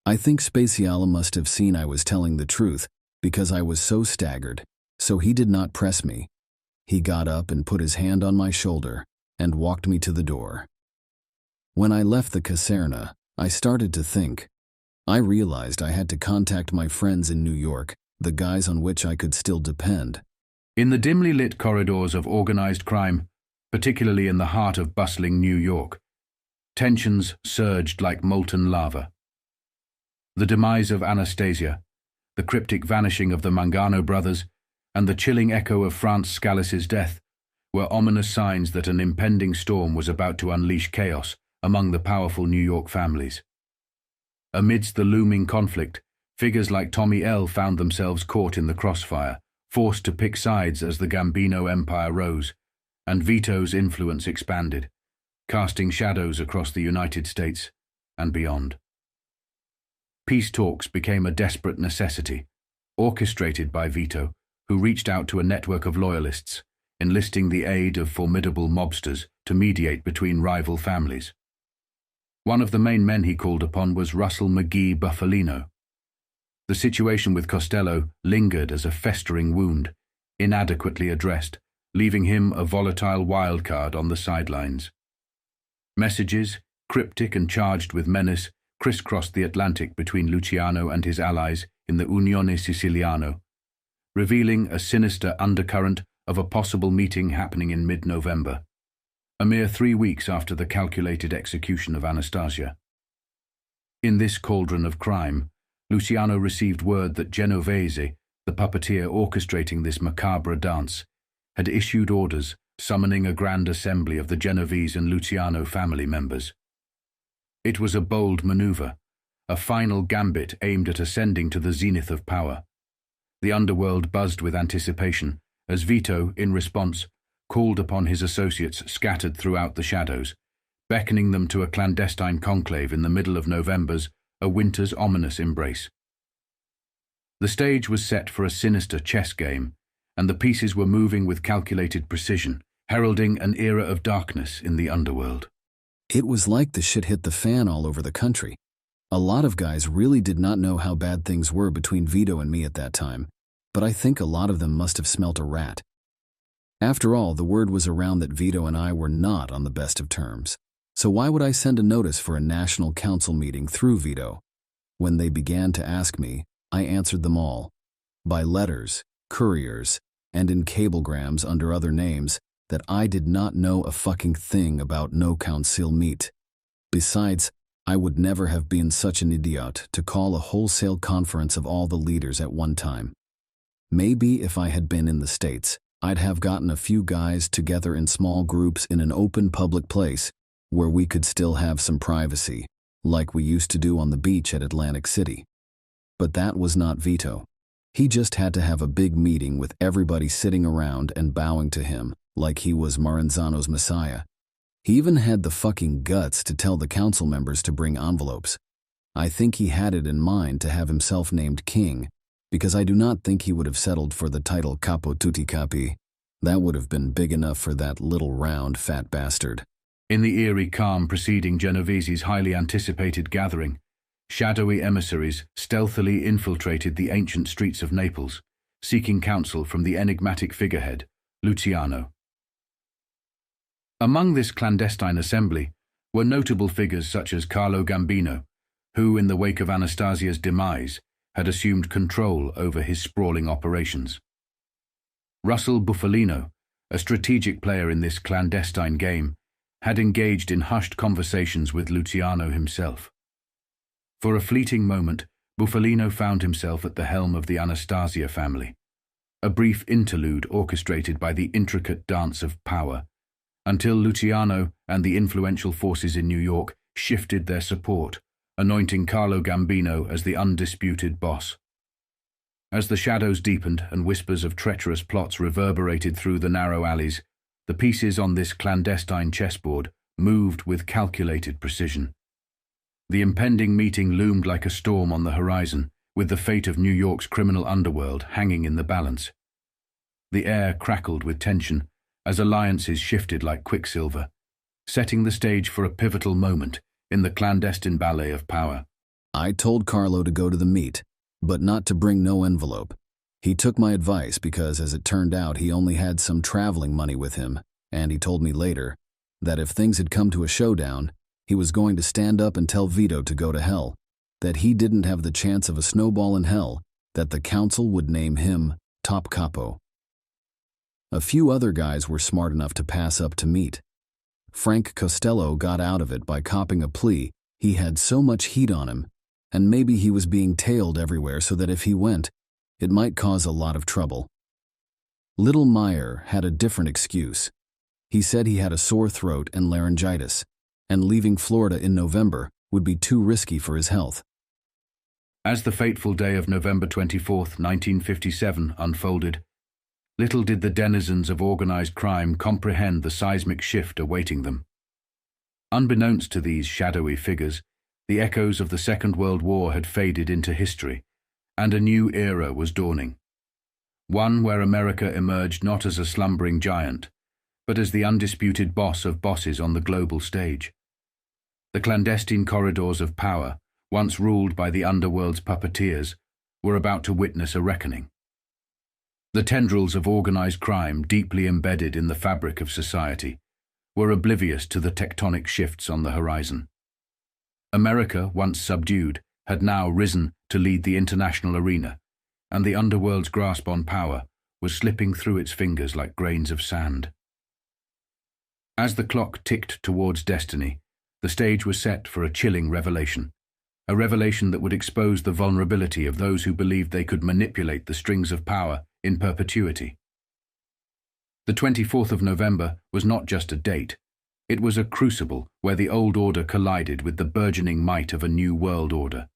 I think Speziale must have seen I was telling the truth because I was so staggered, so he did not press me. He got up and put his hand on my shoulder and walked me to the door. When I left the Caserna, I started to think. I realized I had to contact my friends in New York, the guys on which I could still depend. In the dimly lit corridors of organized crime, particularly in the heart of bustling New York, tensions surged like molten lava. The demise of Anastasia, the cryptic vanishing of the Mangano brothers, and the chilling echo of Franz Scalise's death were ominous signs that an impending storm was about to unleash chaos among the powerful New York families. Amidst the looming conflict, figures like Tommy L. found themselves caught in the crossfire, forced to pick sides as the Gambino empire rose, and Vito's influence expanded, casting shadows across the United States and beyond. Peace talks became a desperate necessity, orchestrated by Vito, who reached out to a network of loyalists, enlisting the aid of formidable mobsters to mediate between rival families. One of the main men he called upon was Russell McGee Buffalino. The situation with Costello lingered as a festering wound, inadequately addressed, leaving him a volatile wildcard on the sidelines. Messages, cryptic and charged with menace, crisscrossed the Atlantic between Luciano and his allies in the Unione Siciliano, revealing a sinister undercurrent of a possible meeting happening in mid-November, a mere 3 weeks after the calculated execution of Anastasia. In this cauldron of crime, Luciano received word that Genovese, the puppeteer orchestrating this macabre dance, had issued orders summoning a grand assembly of the Genovese and Luciano family members. It was a bold maneuver, a final gambit aimed at ascending to the zenith of power. The underworld buzzed with anticipation as Vito, in response, called upon his associates scattered throughout the shadows, beckoning them to a clandestine conclave in the middle of November's A Winter's Ominous Embrace. The stage was set for a sinister chess game, and the pieces were moving with calculated precision, heralding an era of darkness in the underworld. It was like the shit hit the fan all over the country. A lot of guys really did not know how bad things were between Vito and me at that time, but I think a lot of them must have smelt a rat. After all, the word was around that Vito and I were not on the best of terms. So why would I send a notice for a national council meeting through Vito? When they began to ask me, I answered them all, by letters, couriers, and in cablegrams under other names, that I did not know a fucking thing about no council meet. Besides, I would never have been such an idiot to call a wholesale conference of all the leaders at one time. Maybe if I had been in the States, I'd have gotten a few guys together in small groups in an open public place where we could still have some privacy, like we used to do on the beach at Atlantic City. But that was not Vito. He just had to have a big meeting with everybody sitting around and bowing to him like he was Maranzano's messiah. He even had the fucking guts to tell the council members to bring envelopes. I think he had it in mind to have himself named king, because I do not think he would have settled for the title Capo Tutti Capi. That would have been big enough for that little round fat bastard. In the eerie calm preceding Genovese's highly anticipated gathering, shadowy emissaries stealthily infiltrated the ancient streets of Naples, seeking counsel from the enigmatic figurehead, Luciano. Among this clandestine assembly were notable figures such as Carlo Gambino, who, in the wake of Anastasia's demise, had assumed control over his sprawling operations. Russell Bufalino, a strategic player in this clandestine game, had engaged in hushed conversations with Luciano himself. For a fleeting moment, Bufalino found himself at the helm of the Anastasia family, a brief interlude orchestrated by the intricate dance of power, until Luciano and the influential forces in New York shifted their support, anointing Carlo Gambino as the undisputed boss. As the shadows deepened and whispers of treacherous plots reverberated through the narrow alleys, the pieces on this clandestine chessboard moved with calculated precision. The impending meeting loomed like a storm on the horizon, with the fate of New York's criminal underworld hanging in the balance. The air crackled with tension as alliances shifted like quicksilver, setting the stage for a pivotal moment in the clandestine ballet of power. I told Carlo to go to the meet, but not to bring no envelope. He took my advice because, as it turned out, he only had some traveling money with him, and he told me later that if things had come to a showdown, he was going to stand up and tell Vito to go to hell, that he didn't have the chance of a snowball in hell, that the council would name him top capo. A few other guys were smart enough to pass up to meet. Frank Costello got out of it by copping a plea. He had so much heat on him, and maybe he was being tailed everywhere so that if he went, it might cause a lot of trouble. Little Meyer had a different excuse. He said he had a sore throat and laryngitis, and leaving Florida in November would be too risky for his health. As the fateful day of November 24th, 1957 unfolded, little did the denizens of organized crime comprehend the seismic shift awaiting them. Unbeknownst to these shadowy figures, the echoes of the Second World War had faded into history, and a new era was dawning. One where America emerged not as a slumbering giant, but as the undisputed boss of bosses on the global stage. The clandestine corridors of power, once ruled by the underworld's puppeteers, were about to witness a reckoning. The tendrils of organized crime, deeply embedded in the fabric of society, were oblivious to the tectonic shifts on the horizon. America, once subdued, had now risen to lead the international arena, and the underworld's grasp on power was slipping through its fingers like grains of sand. As the clock ticked towards destiny, the stage was set for a chilling revelation, a revelation that would expose the vulnerability of those who believed they could manipulate the strings of power in perpetuity. The 24th of November was not just a date. It was a crucible where the old order collided with the burgeoning might of a new world order.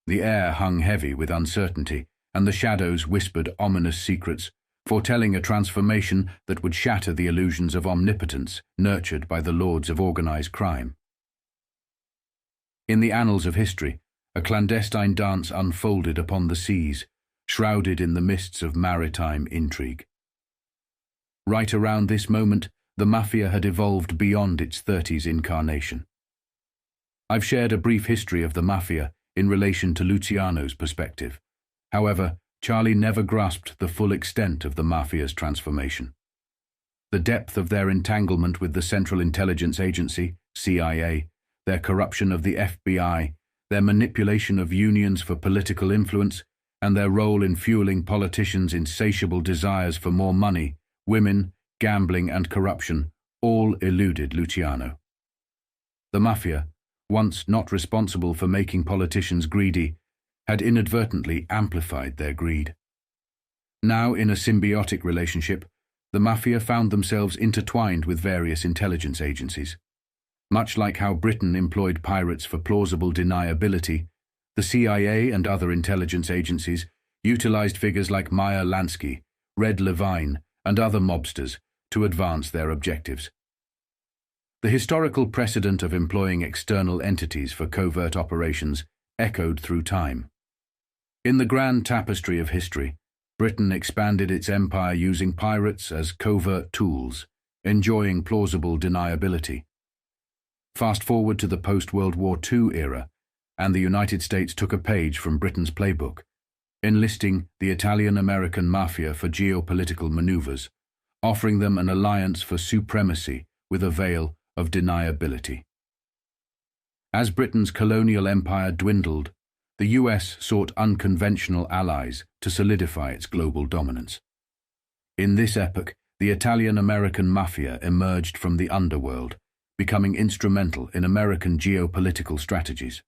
The air hung heavy with uncertainty and the shadows whispered ominous secrets, foretelling a transformation that would shatter the illusions of omnipotence nurtured by the lords of organized crime. In the annals of history, a clandestine dance unfolded upon the seas, shrouded in the mists of maritime intrigue. Right around this moment, the mafia had evolved beyond its 30s incarnation. I've shared a brief history of the mafia in relation to Luciano's perspective. However, Charlie never grasped the full extent of the mafia's transformation. The depth of their entanglement with the Central Intelligence Agency, CIA, their corruption of the FBI, their manipulation of unions for political influence, and their role in fueling politicians' insatiable desires for more money, women, gambling, and corruption all eluded Luciano. The mafia, once not responsible for making politicians greedy, had inadvertently amplified their greed. Now, in a symbiotic relationship, the mafia found themselves intertwined with various intelligence agencies. Much like how Britain employed pirates for plausible deniability, the CIA and other intelligence agencies utilized figures like Meyer Lansky, Red Levine, and other mobsters to advance their objectives. The historical precedent of employing external entities for covert operations echoed through time. In the grand tapestry of history, Britain expanded its empire using pirates as covert tools, enjoying plausible deniability. Fast forward to the post-World War II era, and the United States took a page from Britain's playbook, enlisting the Italian-American mafia for geopolitical maneuvers, offering them an alliance for supremacy with a veil of deniability. As Britain's colonial empire dwindled, the US sought unconventional allies to solidify its global dominance. In this epoch, the Italian-American mafia emerged from the underworld, becoming instrumental in American geopolitical strategies.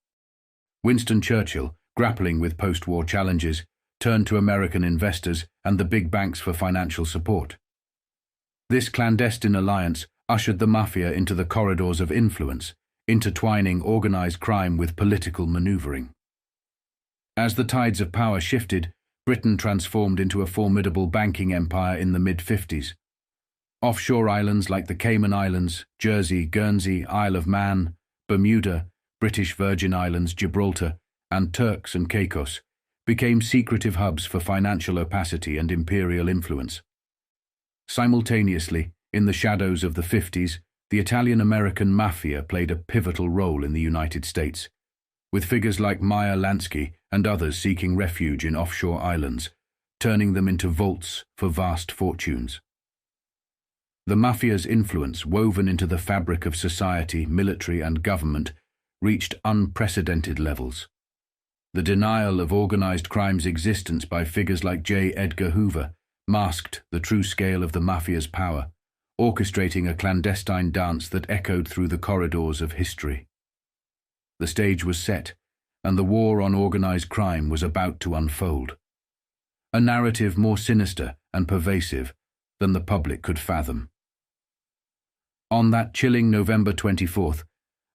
Winston Churchill, grappling with post-war challenges, turned to American investors and the big banks for financial support. This clandestine alliance ushered the mafia into the corridors of influence, intertwining organized crime with political maneuvering. As the tides of power shifted, Britain transformed into a formidable banking empire in the mid-50s. Offshore islands like the Cayman Islands, Jersey, Guernsey, Isle of Man, Bermuda, British Virgin Islands, Gibraltar, and Turks and Caicos became secretive hubs for financial opacity and imperial influence. Simultaneously, in the shadows of the 50s, the Italian-American mafia played a pivotal role in the United States, with figures like Meyer Lansky and others seeking refuge in offshore islands, turning them into vaults for vast fortunes. The mafia's influence, woven into the fabric of society, military, and government, reached unprecedented levels. The denial of organized crime's existence by figures like J. Edgar Hoover masked the true scale of the mafia's power, orchestrating a clandestine dance that echoed through the corridors of history. The stage was set, and the war on organized crime was about to unfold. A narrative more sinister and pervasive than the public could fathom. On that chilling November 24th,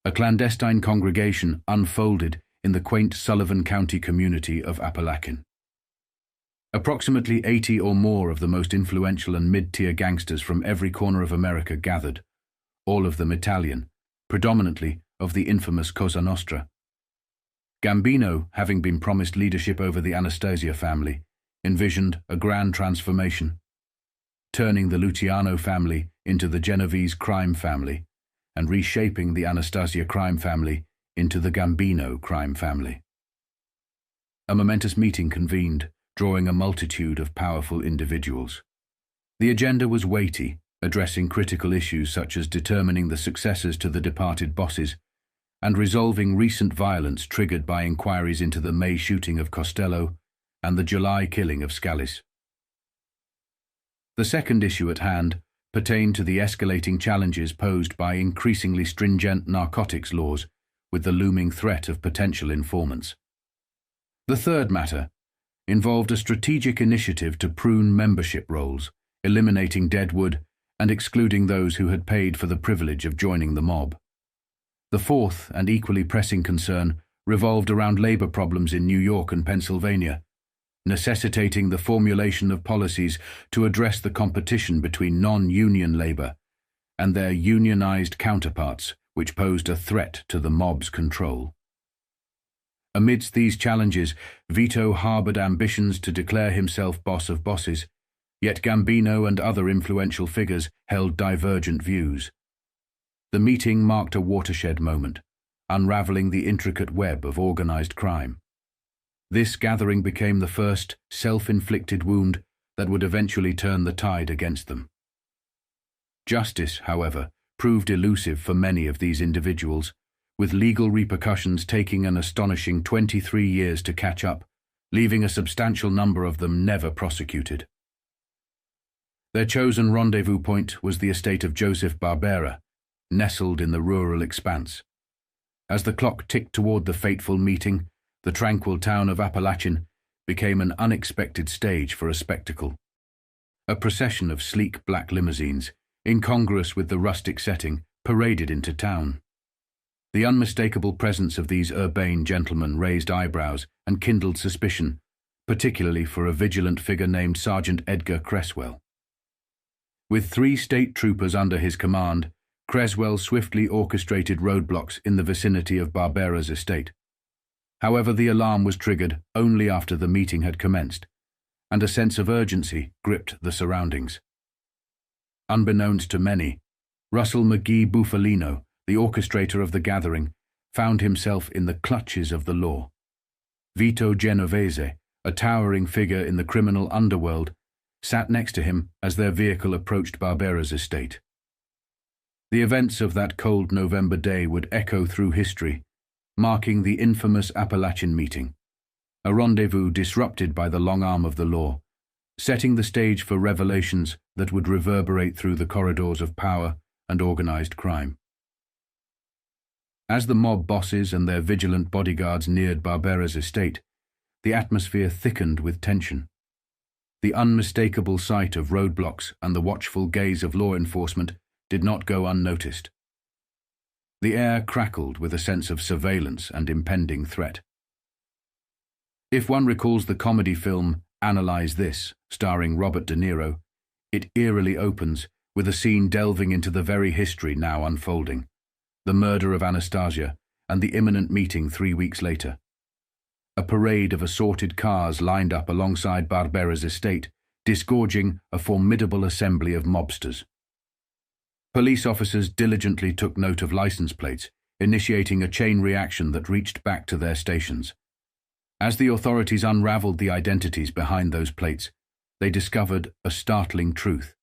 a clandestine congregation unfolded in the quaint Sullivan County community of Apalachin. Approximately 80 or more of the most influential and mid-tier gangsters from every corner of America gathered, all of them Italian, predominantly of the infamous Cosa Nostra. Gambino, having been promised leadership over the Anastasia family, envisioned a grand transformation, turning the Luciano family into the Genovese crime family and reshaping the Anastasia crime family into the Gambino crime family. A momentous meeting convened, drawing a multitude of powerful individuals. The agenda was weighty, addressing critical issues such as determining the successors to the departed bosses and resolving recent violence triggered by inquiries into the May shooting of Costello and the July killing of Scalise. The second issue at hand pertained to the escalating challenges posed by increasingly stringent narcotics laws with the looming threat of potential informants. The third matter involved a strategic initiative to prune membership rolls, eliminating deadwood and excluding those who had paid for the privilege of joining the mob. The fourth and equally pressing concern revolved around labor problems in New York and Pennsylvania, necessitating the formulation of policies to address the competition between non-union labor and their unionized counterparts, which posed a threat to the mob's control. Amidst these challenges, Vito harbored ambitions to declare himself boss of bosses, yet Gambino and other influential figures held divergent views. The meeting marked a watershed moment, unraveling the intricate web of organized crime. This gathering became the first self-inflicted wound that would eventually turn the tide against them. Justice, however, proved elusive for many of these individuals, with legal repercussions taking an astonishing 23 years to catch up, leaving a substantial number of them never prosecuted. Their chosen rendezvous point was the estate of Joseph Barbera, nestled in the rural expanse. As the clock ticked toward the fateful meeting, the tranquil town of Appalachian became an unexpected stage for a spectacle. A procession of sleek black limousines, incongruous with the rustic setting, paraded into town. The unmistakable presence of these urbane gentlemen raised eyebrows and kindled suspicion, particularly for a vigilant figure named Sergeant Edgar Creswell. With 3 state troopers under his command, Creswell swiftly orchestrated roadblocks in the vicinity of Barbera's estate. However, the alarm was triggered only after the meeting had commenced, and a sense of urgency gripped the surroundings. Unbeknownst to many, Russell McGee Bufalino, the orchestrator of the gathering, found himself in the clutches of the law. Vito Genovese, a towering figure in the criminal underworld, sat next to him as their vehicle approached Barbera's estate. The events of that cold November day would echo through history, marking the infamous Appalachian meeting, a rendezvous disrupted by the long arm of the law, setting the stage for revelations that would reverberate through the corridors of power and organized crime. As the mob bosses and their vigilant bodyguards neared Barbera's estate, the atmosphere thickened with tension. The unmistakable sight of roadblocks and the watchful gaze of law enforcement did not go unnoticed. The air crackled with a sense of surveillance and impending threat. If one recalls the comedy film Analyze This, starring Robert De Niro, it eerily opens with a scene delving into the very history now unfolding, the murder of Anastasia and the imminent meeting 3 weeks later. A parade of assorted cars lined up alongside Barbera's estate, disgorging a formidable assembly of mobsters. Police officers diligently took note of license plates, initiating a chain reaction that reached back to their stations. As the authorities unraveled the identities behind those plates, they discovered a startling truth.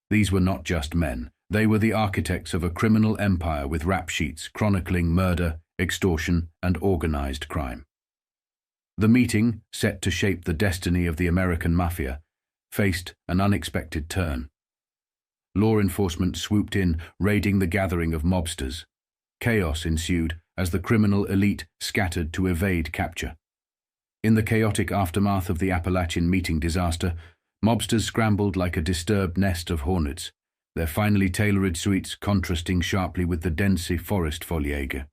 These were not just men. They were the architects of a criminal empire with rap sheets chronicling murder, extortion, and organized crime. The meeting, set to shape the destiny of the American mafia, faced an unexpected turn. Law enforcement swooped in, raiding the gathering of mobsters. Chaos ensued as the criminal elite scattered to evade capture. In the chaotic aftermath of the Appalachian meeting disaster, mobsters scrambled like a disturbed nest of hornets, their finely tailored suites contrasting sharply with the dense forest foliage.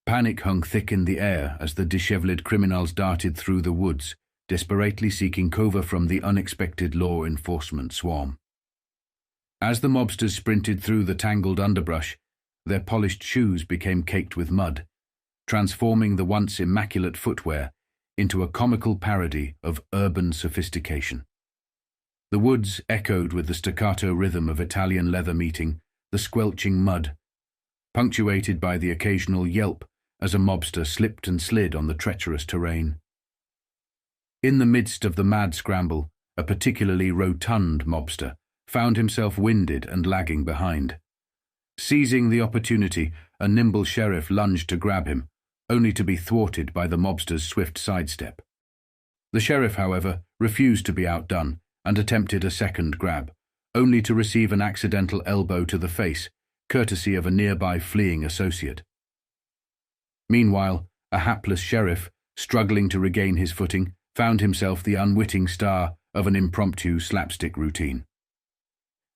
Panic hung thick in the air as the disheveled criminals darted through the woods, desperately seeking cover from the unexpected law enforcement swarm. As the mobsters sprinted through the tangled underbrush, their polished shoes became caked with mud, transforming the once immaculate footwear into a comical parody of urban sophistication. The woods echoed with the staccato rhythm of Italian leather meeting, the squelching mud, punctuated by the occasional yelp as a mobster slipped and slid on the treacherous terrain. In the midst of the mad scramble, a particularly rotund mobster found himself winded and lagging behind. Seizing the opportunity, a nimble sheriff lunged to grab him, only to be thwarted by the mobster's swift sidestep. The sheriff, however, refused to be outdone and attempted a second grab, only to receive an accidental elbow to the face, courtesy of a nearby fleeing associate. Meanwhile, a hapless sheriff, struggling to regain his footing, found himself the unwitting star of an impromptu slapstick routine.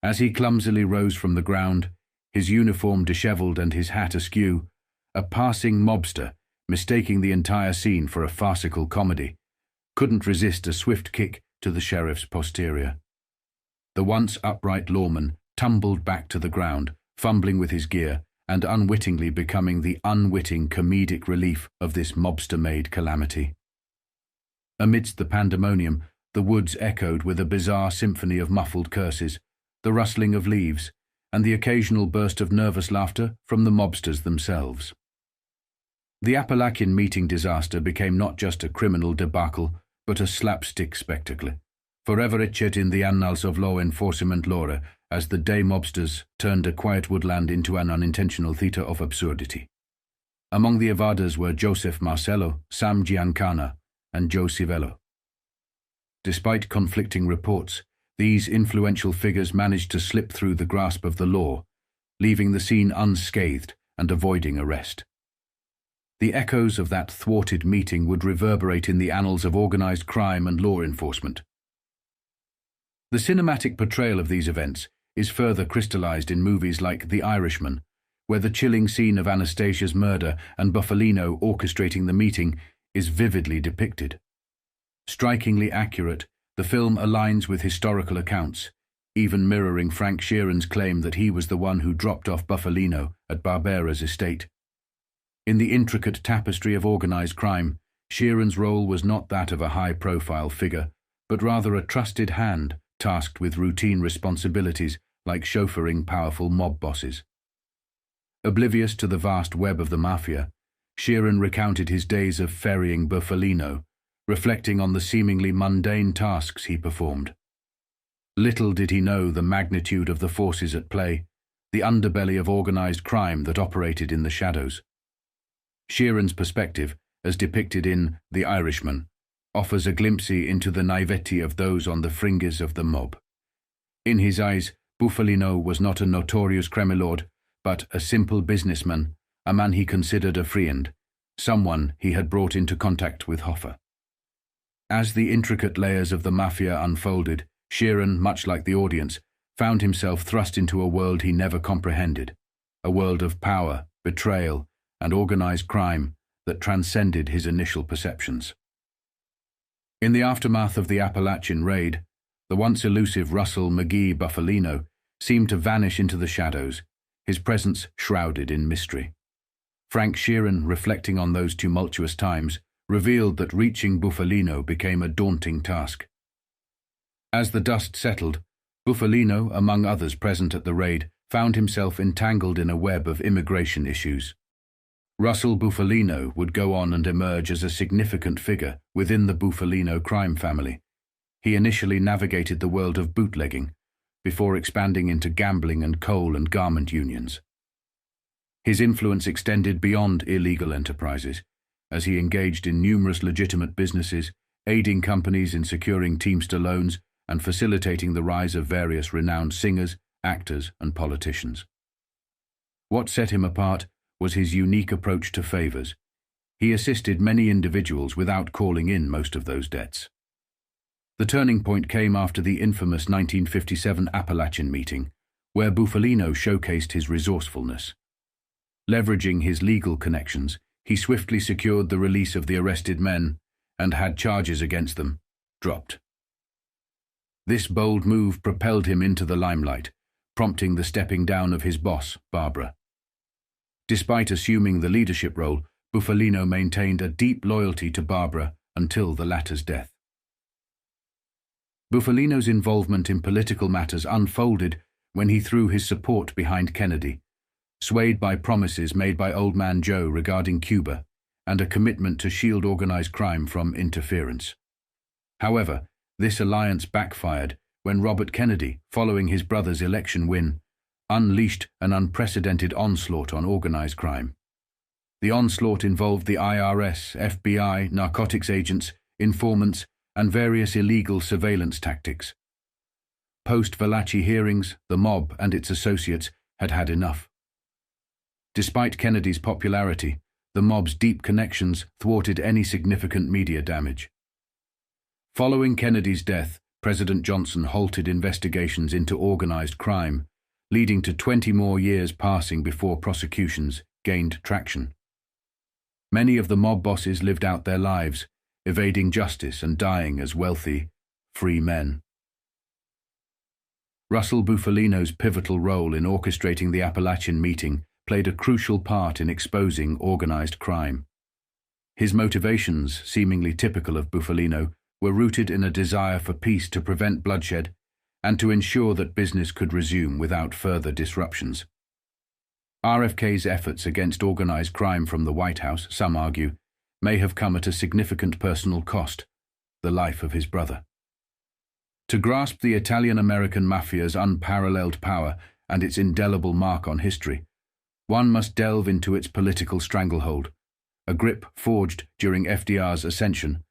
As he clumsily rose from the ground, his uniform disheveled and his hat askew, a passing mobster, mistaking the entire scene for a farcical comedy, couldn't resist a swift kick to the sheriff's posterior. The once upright lawman tumbled back to the ground, fumbling with his gear, and unwittingly becoming the unwitting comedic relief of this mobster-made calamity. Amidst the pandemonium, the woods echoed with a bizarre symphony of muffled curses, the rustling of leaves, and the occasional burst of nervous laughter from the mobsters themselves. The Appalachian meeting disaster became not just a criminal debacle, but a slapstick spectacle, forever etched in the annals of law enforcement lore as the day mobsters turned a quiet woodland into an unintentional theatre of absurdity. Among the evaders were Joseph Marcello, Sam Giancana, and Joe Civello. Despite conflicting reports, these influential figures managed to slip through the grasp of the law, leaving the scene unscathed and avoiding arrest. The echoes of that thwarted meeting would reverberate in the annals of organized crime and law enforcement. The cinematic portrayal of these events is further crystallized in movies like The Irishman, where the chilling scene of Anastasia's murder and Bufalino orchestrating the meeting is vividly depicted. Strikingly accurate, the film aligns with historical accounts, even mirroring Frank Sheeran's claim that he was the one who dropped off Bufalino at Barbera's estate. In the intricate tapestry of organized crime, Sheeran's role was not that of a high-profile figure, but rather a trusted hand tasked with routine responsibilities like chauffeuring powerful mob bosses. Oblivious to the vast web of the mafia, Sheeran recounted his days of ferrying Bufalino, reflecting on the seemingly mundane tasks he performed. Little did he know the magnitude of the forces at play, the underbelly of organized crime that operated in the shadows. Sheeran's perspective, as depicted in The Irishman, offers a glimpse into the naivety of those on the fringes of the mob. In his eyes, Bufalino was not a notorious criminalord, but a simple businessman, a man he considered a friend, someone he had brought into contact with Hoffa. As the intricate layers of the mafia unfolded, Sheeran, much like the audience, found himself thrust into a world he never comprehended, a world of power, betrayal, and organized crime that transcended his initial perceptions. In the aftermath of the Appalachian raid, the once elusive Russell McGee Bufalino seemed to vanish into the shadows, his presence shrouded in mystery. Frank Sheeran, reflecting on those tumultuous times, revealed that reaching Bufalino became a daunting task. As the dust settled, Bufalino, among others present at the raid, found himself entangled in a web of immigration issues. Russell Bufalino would go on and emerge as a significant figure within the Bufalino crime family. He initially navigated the world of bootlegging, before expanding into gambling and coal and garment unions. His influence extended beyond illegal enterprises, as he engaged in numerous legitimate businesses, aiding companies in securing Teamster loans and facilitating the rise of various renowned singers, actors, and politicians. What set him apart was his unique approach to favors. He assisted many individuals without calling in most of those debts. The turning point came after the infamous 1957 Appalachian meeting, where Bufalino showcased his resourcefulness. Leveraging his legal connections, he swiftly secured the release of the arrested men and had charges against them dropped. This bold move propelled him into the limelight, prompting the stepping down of his boss, Barbara. Despite assuming the leadership role, Bufalino maintained a deep loyalty to Barbara until the latter's death. Bufalino's involvement in political matters unfolded when he threw his support behind Kennedy, swayed by promises made by Old Man Joe regarding Cuba and a commitment to shield organized crime from interference. However, this alliance backfired when Robert Kennedy, following his brother's election win, unleashed an unprecedented onslaught on organized crime. The onslaught involved the IRS, FBI, narcotics agents, informants, and various illegal surveillance tactics. Post-Valachi hearings, the mob and its associates had had enough. Despite Kennedy's popularity, the mob's deep connections thwarted any significant media damage. Following Kennedy's death, President Johnson halted investigations into organized crime, leading to 20 more years passing before prosecutions gained traction. Many of the mob bosses lived out their lives, evading justice and dying as wealthy, free men. Russell Bufalino's pivotal role in orchestrating the Appalachian meeting played a crucial part in exposing organized crime. His motivations, seemingly typical of Bufalino, were rooted in a desire for peace to prevent bloodshed and to ensure that business could resume without further disruptions. RFK's efforts against organized crime from the White House, some argue, may have come at a significant personal cost, the life of his brother. To grasp the Italian-American mafia's unparalleled power and its indelible mark on history, one must delve into its political stranglehold, a grip forged during FDR's ascension,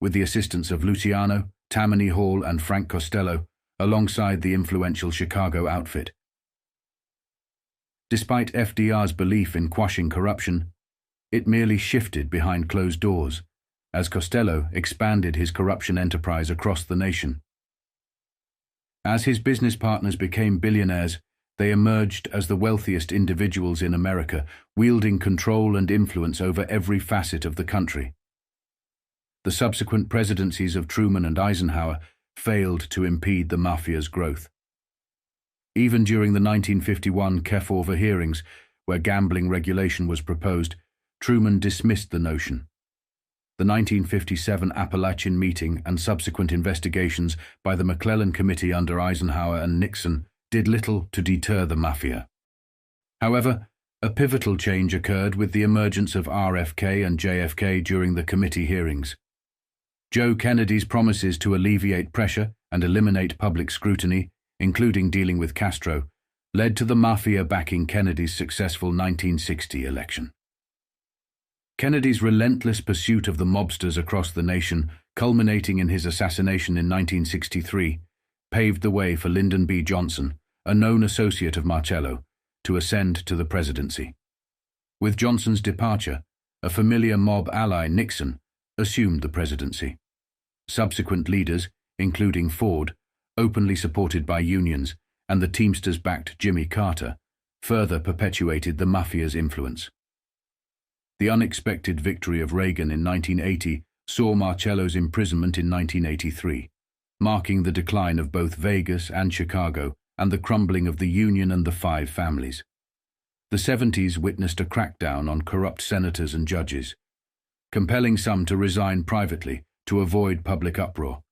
with the assistance of Luciano, Tammany Hall, and Frank Costello, alongside the influential Chicago outfit. Despite FDR's belief in quashing corruption, it merely shifted behind closed doors, as Costello expanded his corruption enterprise across the nation. As his business partners became billionaires, they emerged as the wealthiest individuals in America, wielding control and influence over every facet of the country. The subsequent presidencies of Truman and Eisenhower failed to impede the mafia's growth. Even during the 1951 Kefauver hearings, where gambling regulation was proposed, Truman dismissed the notion. The 1957 Appalachian meeting and subsequent investigations by the McClellan Committee under Eisenhower and Nixon did little to deter the mafia. However, a pivotal change occurred with the emergence of RFK and JFK during the committee hearings. Joe Kennedy's promises to alleviate pressure and eliminate public scrutiny, including dealing with Castro, led to the mafia backing Kennedy's successful 1960 election. Kennedy's relentless pursuit of the mobsters across the nation, culminating in his assassination in 1963, paved the way for Lyndon B. Johnson, a known associate of Marcello, to ascend to the presidency. With Johnson's departure, a familiar mob ally, Nixon, assumed the presidency. Subsequent leaders, including Ford, openly supported by unions, and the Teamsters-backed Jimmy Carter, further perpetuated the mafia's influence. The unexpected victory of Reagan in 1980 saw Marcello's imprisonment in 1983, marking the decline of both Vegas and Chicago and the crumbling of the Union and the Five Families. The 70s witnessed a crackdown on corrupt senators and judges, compelling some to resign privately to avoid public uproar.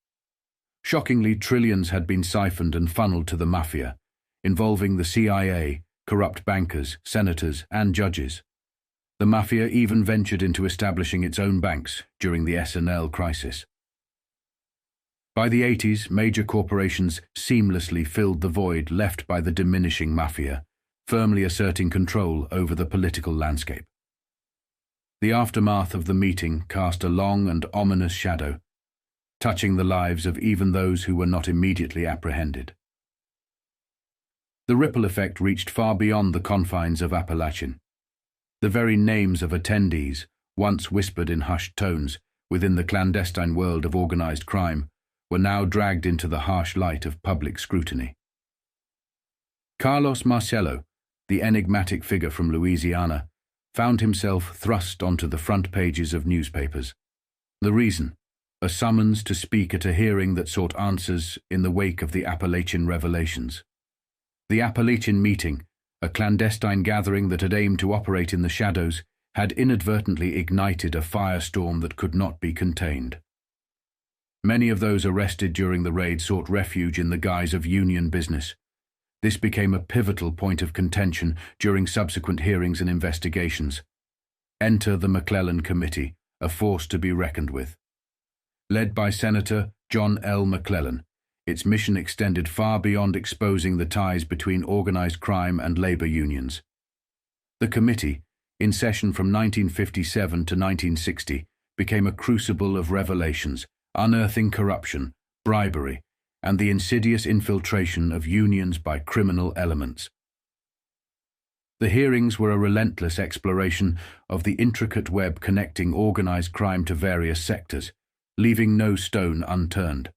Shockingly, trillions had been siphoned and funneled to the mafia, involving the CIA, corrupt bankers, senators, and judges. The mafia even ventured into establishing its own banks during the S&L crisis. By the 80s, major corporations seamlessly filled the void left by the diminishing mafia, firmly asserting control over the political landscape. The aftermath of the meeting cast a long and ominous shadow, touching the lives of even those who were not immediately apprehended. The ripple effect reached far beyond the confines of Appalachian. The very names of attendees, once whispered in hushed tones within the clandestine world of organized crime, were now dragged into the harsh light of public scrutiny. Carlos Marcello, the enigmatic figure from Louisiana, found himself thrust onto the front pages of newspapers. The reason? A summons to speak at a hearing that sought answers in the wake of the Appalachian revelations. The Appalachian meeting, a clandestine gathering that had aimed to operate in the shadows, had inadvertently ignited a firestorm that could not be contained. Many of those arrested during the raid sought refuge in the guise of union business. This became a pivotal point of contention during subsequent hearings and investigations. Enter the McClellan Committee, a force to be reckoned with. Led by Senator John L. McClellan, its mission extended far beyond exposing the ties between organized crime and labor unions. The committee, in session from 1957 to 1960, became a crucible of revelations, unearthing corruption, bribery, and the insidious infiltration of unions by criminal elements. The hearings were a relentless exploration of the intricate web connecting organized crime to various sectors, leaving no stone unturned.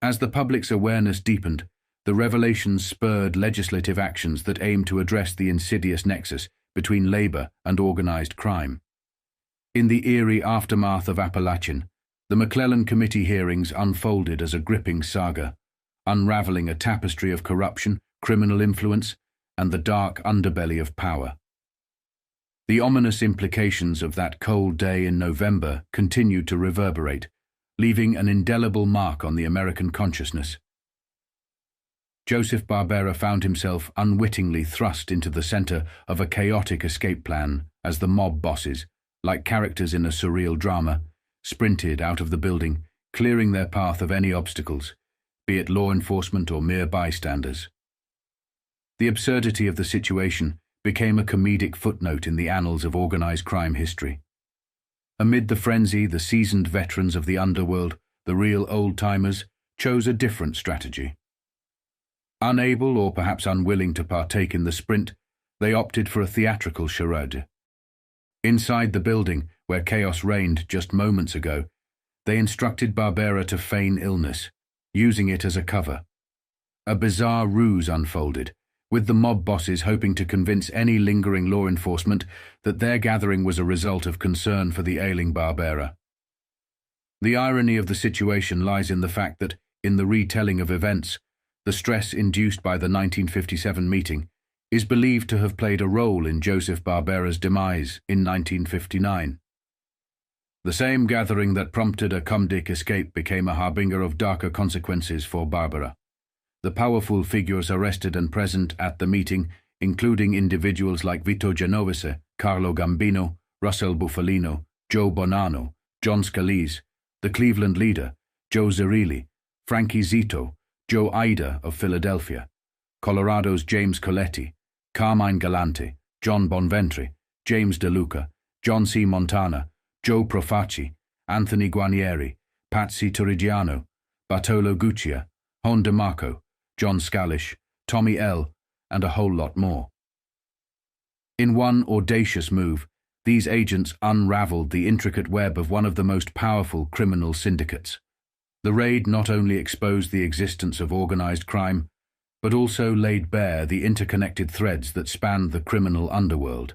As the public's awareness deepened, the revelations spurred legislative actions that aimed to address the insidious nexus between labor and organized crime. In the eerie aftermath of Appalachian, the McClellan Committee hearings unfolded as a gripping saga, unraveling a tapestry of corruption, criminal influence, and the dark underbelly of power. The ominous implications of that cold day in November continued to reverberate, leaving an indelible mark on the American consciousness. Joseph Barbera found himself unwittingly thrust into the center of a chaotic escape plan as the mob bosses, like characters in a surreal drama, sprinted out of the building, clearing their path of any obstacles, be it law enforcement or mere bystanders. The absurdity of the situation became a comedic footnote in the annals of organized crime history. Amid the frenzy, the seasoned veterans of the underworld, the real old-timers, chose a different strategy. Unable or perhaps unwilling to partake in the sprint, they opted for a theatrical charade. Inside the building, where chaos reigned just moments ago, they instructed Barbera to feign illness, using it as a cover. A bizarre ruse unfolded, with the mob bosses hoping to convince any lingering law enforcement that their gathering was a result of concern for the ailing Barbera. The irony of the situation lies in the fact that, in the retelling of events, the stress induced by the 1957 meeting is believed to have played a role in Joseph Barbera's demise in 1959. The same gathering that prompted a comedic escape became a harbinger of darker consequences for Barbera. The powerful figures arrested and present at the meeting, including individuals like Vito Genovese, Carlo Gambino, Russell Bufalino, Joe Bonanno, John Scalise, the Cleveland leader, Joe Zerilli, Frankie Zito, Joe Ida of Philadelphia, Colorado's James Coletti, Carmine Galante, John Bonventri, James DeLuca, John C. Montana, Joe Profaci, Anthony Guarnieri, Patsy Torrigiano, Bartolo Guccia, Hon DeMarco, John Scalish, Tommy L., and a whole lot more. In one audacious move, these agents unraveled the intricate web of one of the most powerful criminal syndicates. The raid not only exposed the existence of organized crime, but also laid bare the interconnected threads that spanned the criminal underworld.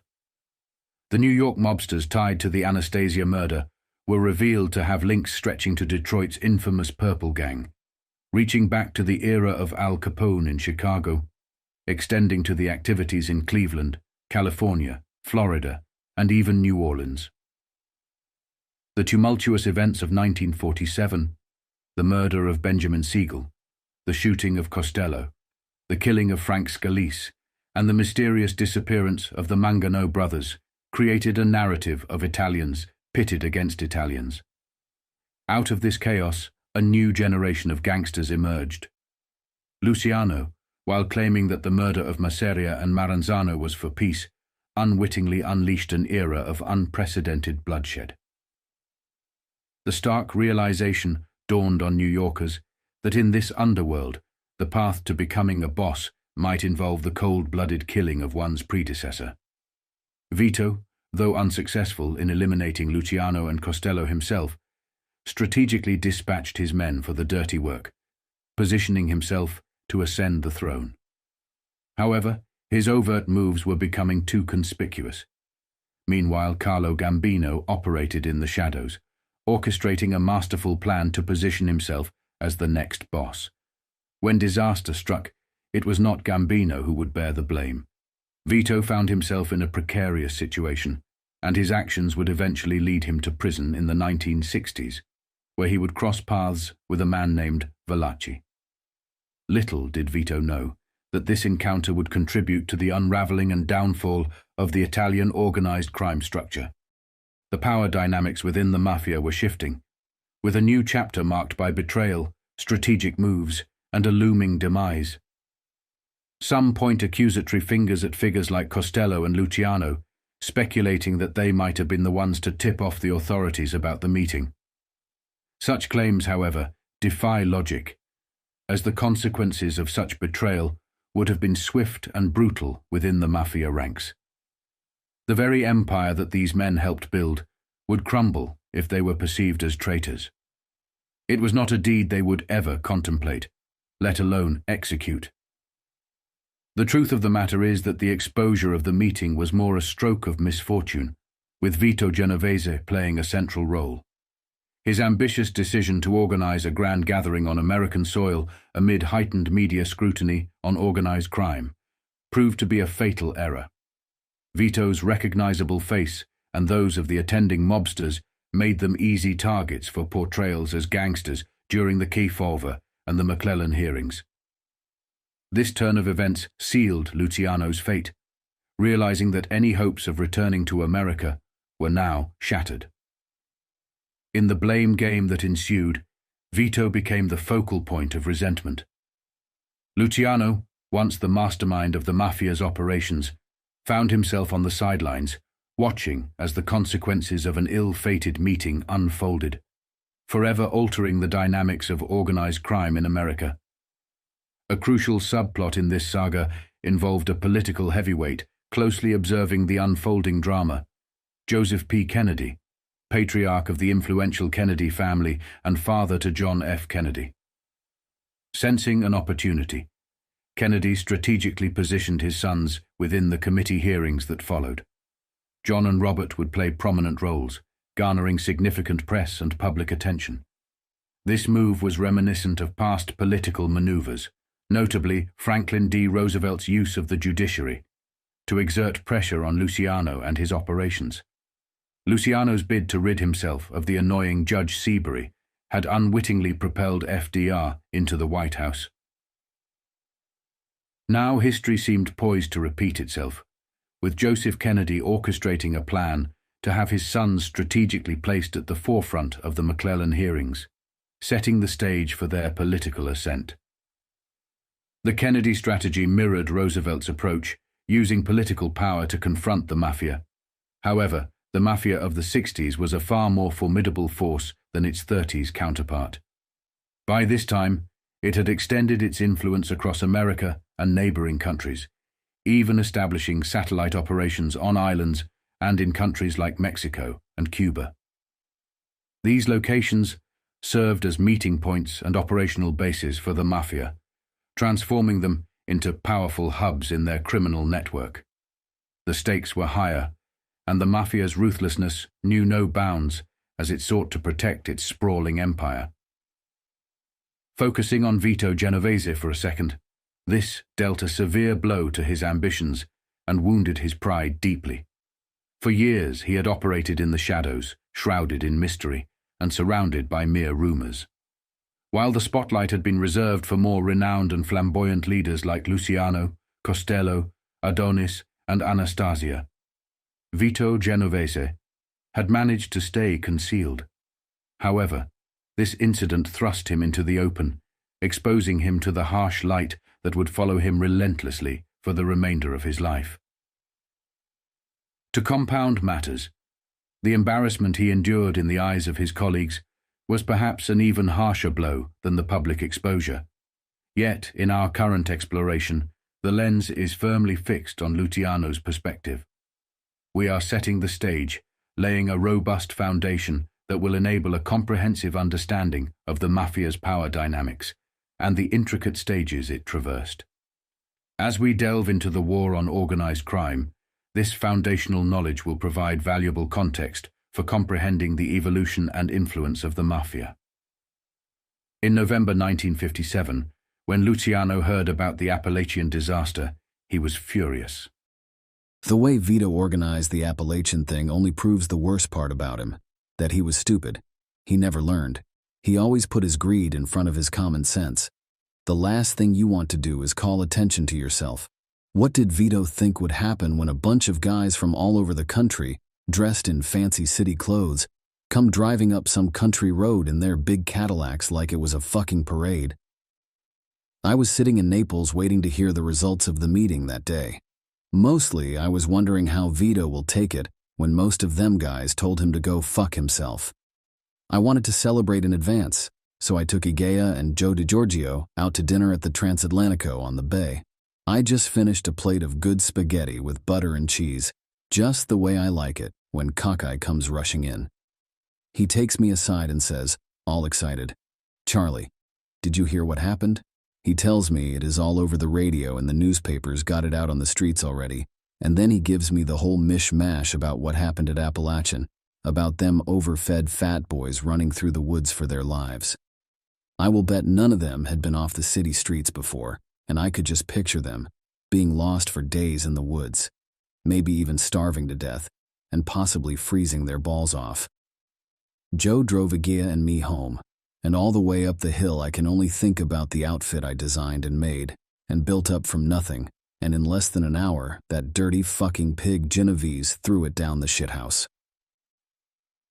The New York mobsters tied to the Anastasia murder were revealed to have links stretching to Detroit's infamous Purple Gang, reaching back to the era of Al Capone in Chicago, extending to the activities in Cleveland, California, Florida, and even New Orleans. The tumultuous events of 1947, the murder of Benjamin Siegel, the shooting of Costello, the killing of Frank Scalise, and the mysterious disappearance of the Mangano brothers created a narrative of Italians pitted against Italians. Out of this chaos, a new generation of gangsters emerged. Luciano, while claiming that the murder of Masseria and Maranzano was for peace, unwittingly unleashed an era of unprecedented bloodshed. The stark realization dawned on New Yorkers that in this underworld, the path to becoming a boss might involve the cold-blooded killing of one's predecessor. Vito, though unsuccessful in eliminating Luciano and Costello himself, strategically dispatched his men for the dirty work, positioning himself to ascend the throne. However, his overt moves were becoming too conspicuous. Meanwhile, Carlo Gambino operated in the shadows, orchestrating a masterful plan to position himself as the next boss. When disaster struck, it was not Gambino who would bear the blame. Vito found himself in a precarious situation, and his actions would eventually lead him to prison in the 1960s, where he would cross paths with a man named Valachi. Little did Vito know that this encounter would contribute to the unraveling and downfall of the Italian organized crime structure. The power dynamics within the mafia were shifting, with a new chapter marked by betrayal, strategic moves, and a looming demise. Some point accusatory fingers at figures like Costello and Luciano, speculating that they might have been the ones to tip off the authorities about the meeting. Such claims, however, defy logic, as the consequences of such betrayal would have been swift and brutal within the mafia ranks. The very empire that these men helped build would crumble if they were perceived as traitors. It was not a deed they would ever contemplate, let alone execute. The truth of the matter is that the exposure of the meeting was more a stroke of misfortune, with Vito Genovese playing a central role. His ambitious decision to organize a grand gathering on American soil amid heightened media scrutiny on organized crime proved to be a fatal error. Vito's recognizable face and those of the attending mobsters made them easy targets for portrayals as gangsters during the Cinephile and the McClellan hearings. This turn of events sealed Luciano's fate, realizing that any hopes of returning to America were now shattered. In the blame game that ensued, Vito became the focal point of resentment. Luciano, once the mastermind of the mafia's operations, found himself on the sidelines, watching as the consequences of an ill-fated meeting unfolded, forever altering the dynamics of organized crime in America. A crucial subplot in this saga involved a political heavyweight closely observing the unfolding drama, Joseph P. Kennedy, patriarch of the influential Kennedy family and father to John F. Kennedy. Sensing an opportunity, Kennedy strategically positioned his sons within the committee hearings that followed. John and Robert would play prominent roles, garnering significant press and public attention. This move was reminiscent of past political maneuvers, notably Franklin D. Roosevelt's use of the judiciary to exert pressure on Luciano and his operations. Luciano's bid to rid himself of the annoying Judge Seabury had unwittingly propelled FDR into the White House. Now history seemed poised to repeat itself, with Joseph Kennedy orchestrating a plan to have his sons strategically placed at the forefront of the McClellan hearings, setting the stage for their political ascent. The Kennedy strategy mirrored Roosevelt's approach, using political power to confront the mafia. However, the mafia of the 60s was a far more formidable force than its 30s counterpart. By this time, it had extended its influence across America and neighboring countries, even establishing satellite operations on islands and in countries like Mexico and Cuba. These locations served as meeting points and operational bases for the mafia, transforming them into powerful hubs in their criminal network. The stakes were higher, and the mafia's ruthlessness knew no bounds as it sought to protect its sprawling empire. Focusing on Vito Genovese for a second, this dealt a severe blow to his ambitions and wounded his pride deeply. For years he had operated in the shadows, shrouded in mystery, and surrounded by mere rumors. While the spotlight had been reserved for more renowned and flamboyant leaders like Luciano, Costello, Adonis, and Anastasia, Vito Genovese had managed to stay concealed. However, this incident thrust him into the open, exposing him to the harsh light that would follow him relentlessly for the remainder of his life. To compound matters, the embarrassment he endured in the eyes of his colleagues was perhaps an even harsher blow than the public exposure. Yet, in our current exploration, the lens is firmly fixed on Luciano's perspective. We are setting the stage, laying a robust foundation that will enable a comprehensive understanding of the mafia's power dynamics and the intricate stages it traversed. As we delve into the war on organized crime, this foundational knowledge will provide valuable context for comprehending the evolution and influence of the mafia. In November 1957, when Luciano heard about the Appalachian disaster, he was furious. The way Vito organized the Appalachian thing only proves the worst part about him, that he was stupid. He never learned. He always put his greed in front of his common sense. The last thing you want to do is call attention to yourself. What did Vito think would happen when a bunch of guys from all over the country, dressed in fancy city clothes, come driving up some country road in their big Cadillacs like it was a fucking parade? I was sitting in Naples waiting to hear the results of the meeting that day. Mostly, I was wondering how Vito will take it when most of them guys told him to go fuck himself. I wanted to celebrate in advance, so I took Igea and Joe DiGiorgio out to dinner at the Transatlantico on the bay. I just finished a plate of good spaghetti with butter and cheese, just the way I like it when Cockeye comes rushing in. He takes me aside and says, all excited, "Charlie, did you hear what happened?" He tells me it is all over the radio and the newspapers got it out on the streets already, And then he gives me the whole mishmash about what happened at Appalachian, about them overfed fat boys running through the woods for their lives. I will bet none of them had been off the city streets before, and I could just picture them, being lost for days in the woods, maybe even starving to death, and possibly freezing their balls off. Joe drove Igea and me home, and all the way up the hill I can only think about the outfit I designed and made, and built up from nothing, and in less than an hour, that dirty fucking pig Genovese threw it down the shithouse.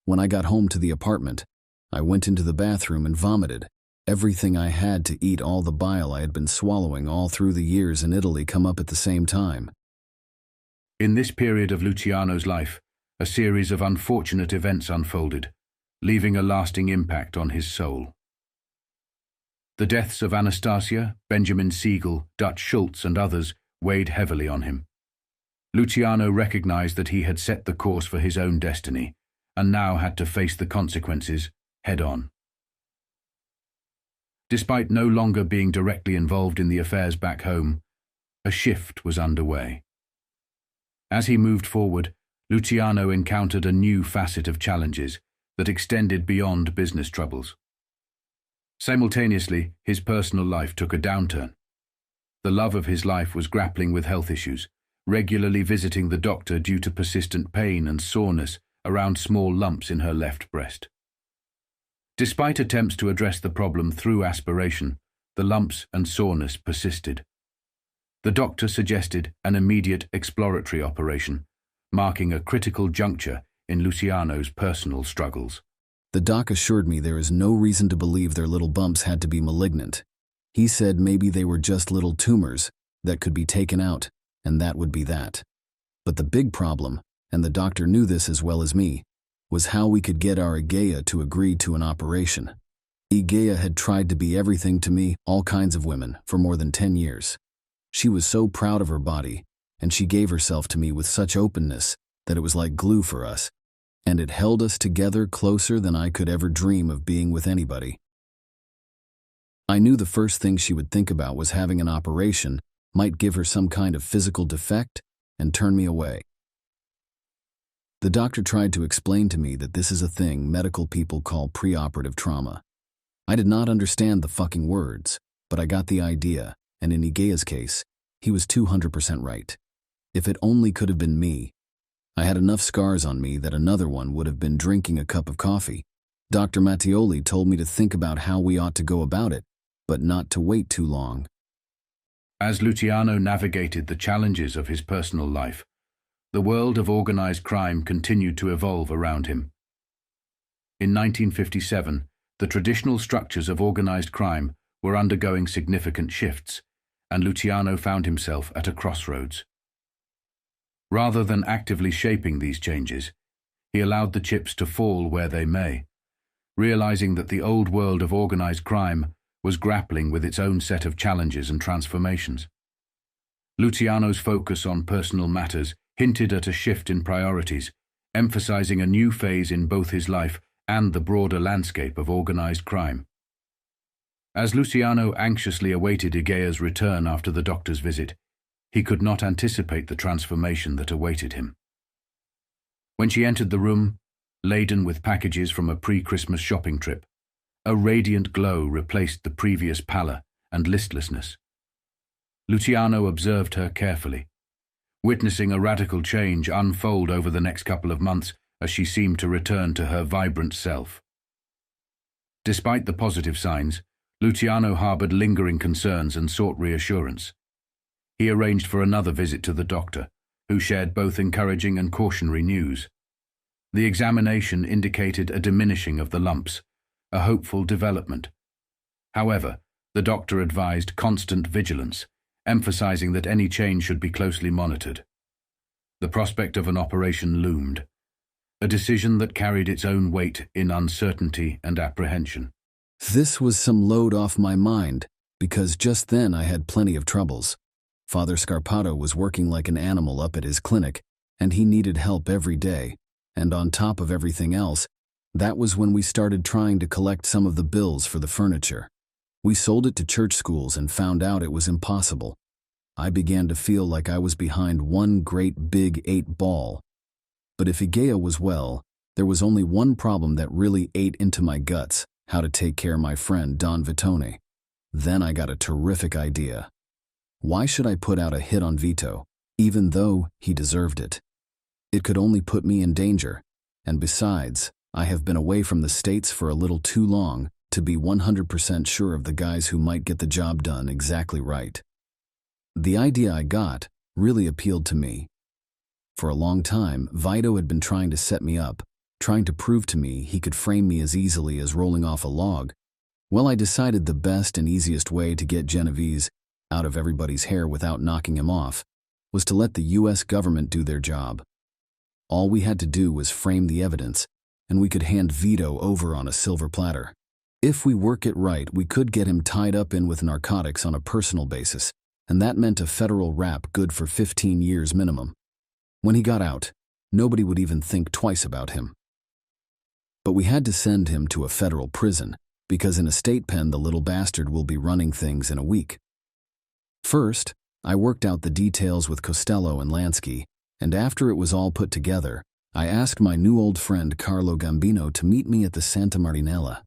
When I got home to the apartment, I went into the bathroom and vomited. Everything I had to eat, all the bile I had been swallowing all through the years in Italy, come up at the same time. In this period of Luciano's life, a series of unfortunate events unfolded, leaving a lasting impact on his soul. The deaths of Anastasia, Benjamin Siegel, Dutch Schultz, and others weighed heavily on him. Luciano recognized that he had set the course for his own destiny, and now had to face the consequences head-on. Despite no longer being directly involved in the affairs back home, a shift was underway. As he moved forward, Luciano encountered a new facet of challenges that extended beyond business troubles. Simultaneously, his personal life took a downturn. The love of his life was grappling with health issues, regularly visiting the doctor due to persistent pain and soreness around small lumps in her left breast. Despite attempts to address the problem through aspiration, the lumps and soreness persisted. The doctor suggested an immediate exploratory operation, marking a critical juncture in Luciano's personal struggles. The doc assured me there is no reason to believe their little bumps had to be malignant. He said maybe they were just little tumors that could be taken out, and that would be that. But the big problem, and the doctor knew this as well as me, was how we could get our Igea to agree to an operation. Igea had tried to be everything to me, all kinds of women, for more than 10 years. She was so proud of her body, and she gave herself to me with such openness that it was like glue for us, and it held us together closer than I could ever dream of being with anybody. I knew the first thing she would think about was having an operation might give her some kind of physical defect and turn me away. The doctor tried to explain to me that this is a thing medical people call preoperative trauma. I did not understand the fucking words, but I got the idea, and in Igea's case, he was 200% right. If it only could have been me. I had enough scars on me that another one would have been drinking a cup of coffee. Dr. Mattioli told me to think about how we ought to go about it, but not to wait too long. As Luciano navigated the challenges of his personal life, the world of organized crime continued to evolve around him. In 1957, the traditional structures of organized crime were undergoing significant shifts, and Luciano found himself at a crossroads. Rather than actively shaping these changes, he allowed the chips to fall where they may, realizing that the old world of organized crime was grappling with its own set of challenges and transformations. Luciano's focus on personal matters hinted at a shift in priorities, emphasizing a new phase in both his life and the broader landscape of organized crime. As Luciano anxiously awaited Igea's return after the doctor's visit, he could not anticipate the transformation that awaited him. When she entered the room, laden with packages from a pre-Christmas shopping trip, a radiant glow replaced the previous pallor and listlessness. Luciano observed her carefully, witnessing a radical change unfold over the next couple of months as she seemed to return to her vibrant self. Despite the positive signs, Luciano harbored lingering concerns and sought reassurance. He arranged for another visit to the doctor, who shared both encouraging and cautionary news. The examination indicated a diminishing of the lumps, a hopeful development. However, the doctor advised constant vigilance, emphasizing that any change should be closely monitored. The prospect of an operation loomed, a decision that carried its own weight in uncertainty and apprehension. This was some load off my mind, because just then I had plenty of troubles. Father Scarpato was working like an animal up at his clinic, and he needed help every day, and on top of everything else, that was when we started trying to collect some of the bills for the furniture. We sold it to church schools and found out it was impossible. I began to feel like I was behind one great big 8-ball. But if Igea was well, there was only one problem that really ate into my guts: how to take care of my friend Don Vittone. Then I got a terrific idea. Why should I put out a hit on Vito, even though he deserved it? It could only put me in danger, and besides, I have been away from the States for a little too long to be 100% sure of the guys who might get the job done exactly right. The idea I got really appealed to me. For a long time, Vito had been trying to set me up, trying to prove to me he could frame me as easily as rolling off a log. Well, I decided the best and easiest way to get Genovese out of everybody's hair without knocking him off was to let the US government do their job. All we had to do was frame the evidence, and we could hand Vito over on a silver platter. If we work it right, we could get him tied up in with narcotics on a personal basis, and that meant a federal rap good for 15 years minimum. When he got out, nobody would even think twice about him. But we had to send him to a federal prison, because in a state pen the little bastard will be running things in a week. First, I worked out the details with Costello and Lansky, and after it was all put together, I asked my new old friend Carlo Gambino to meet me at the Santa Marinella.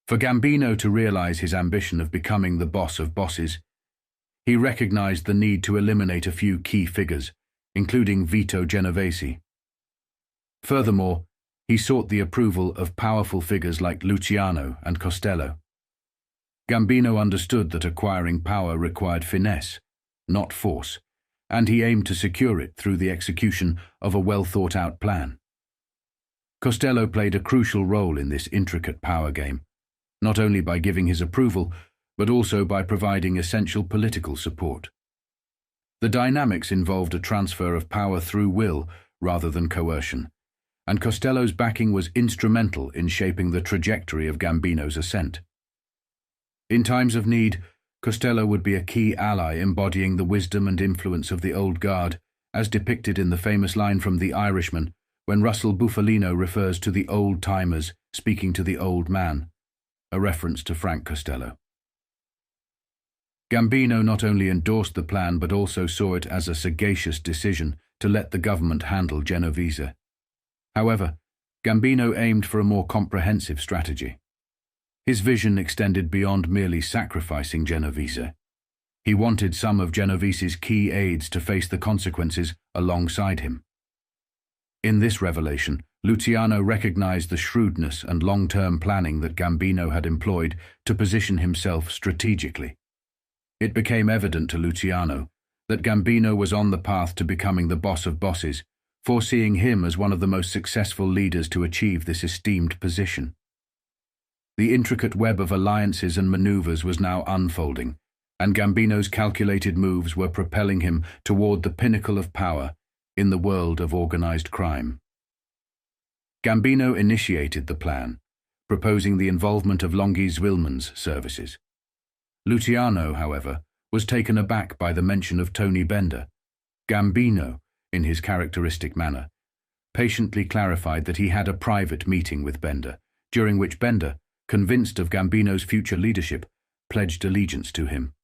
For Gambino to realize his ambition of becoming the boss of bosses, he recognized the need to eliminate a few key figures, including Vito Genovese. Furthermore, he sought the approval of powerful figures like Luciano and Costello. Gambino understood that acquiring power required finesse, not force, and he aimed to secure it through the execution of a well-thought-out plan. Costello played a crucial role in this intricate power game, not only by giving his approval, but also by providing essential political support. The dynamics involved a transfer of power through will rather than coercion, and Costello's backing was instrumental in shaping the trajectory of Gambino's ascent. In times of need, Costello would be a key ally embodying the wisdom and influence of the old guard, as depicted in the famous line from The Irishman, when Russell Bufalino refers to the old-timers speaking to the old man, a reference to Frank Costello. Gambino not only endorsed the plan but also saw it as a sagacious decision to let the government handle Genovese. However, Gambino aimed for a more comprehensive strategy. His vision extended beyond merely sacrificing Genovese. He wanted some of Genovese's key aides to face the consequences alongside him. In this revelation, Luciano recognized the shrewdness and long-term planning that Gambino had employed to position himself strategically. It became evident to Luciano that Gambino was on the path to becoming the boss of bosses, foreseeing him as one of the most successful leaders to achieve this esteemed position. The intricate web of alliances and maneuvers was now unfolding, and Gambino's calculated moves were propelling him toward the pinnacle of power in the world of organized crime. Gambino initiated the plan, proposing the involvement of Longhi Zwilman's services. Luciano, however, was taken aback by the mention of Tony Bender. Gambino, in his characteristic manner, patiently clarified that he had a private meeting with Bender, during which Bender, convinced of Gambino's future leadership, pledged allegiance to him.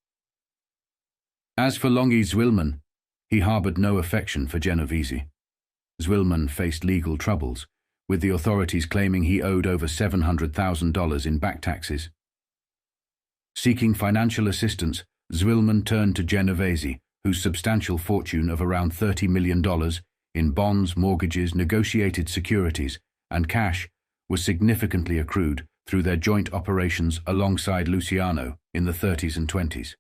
As for Longhi Zwilman, he harbored no affection for Genovese. Zwilman faced legal troubles, with the authorities claiming he owed over $700,000 in back taxes. Seeking financial assistance, Zwilman turned to Genovese, whose substantial fortune of around $30 million in bonds, mortgages, negotiated securities, and cash was significantly accrued through their joint operations alongside Luciano in the 30s and 20s.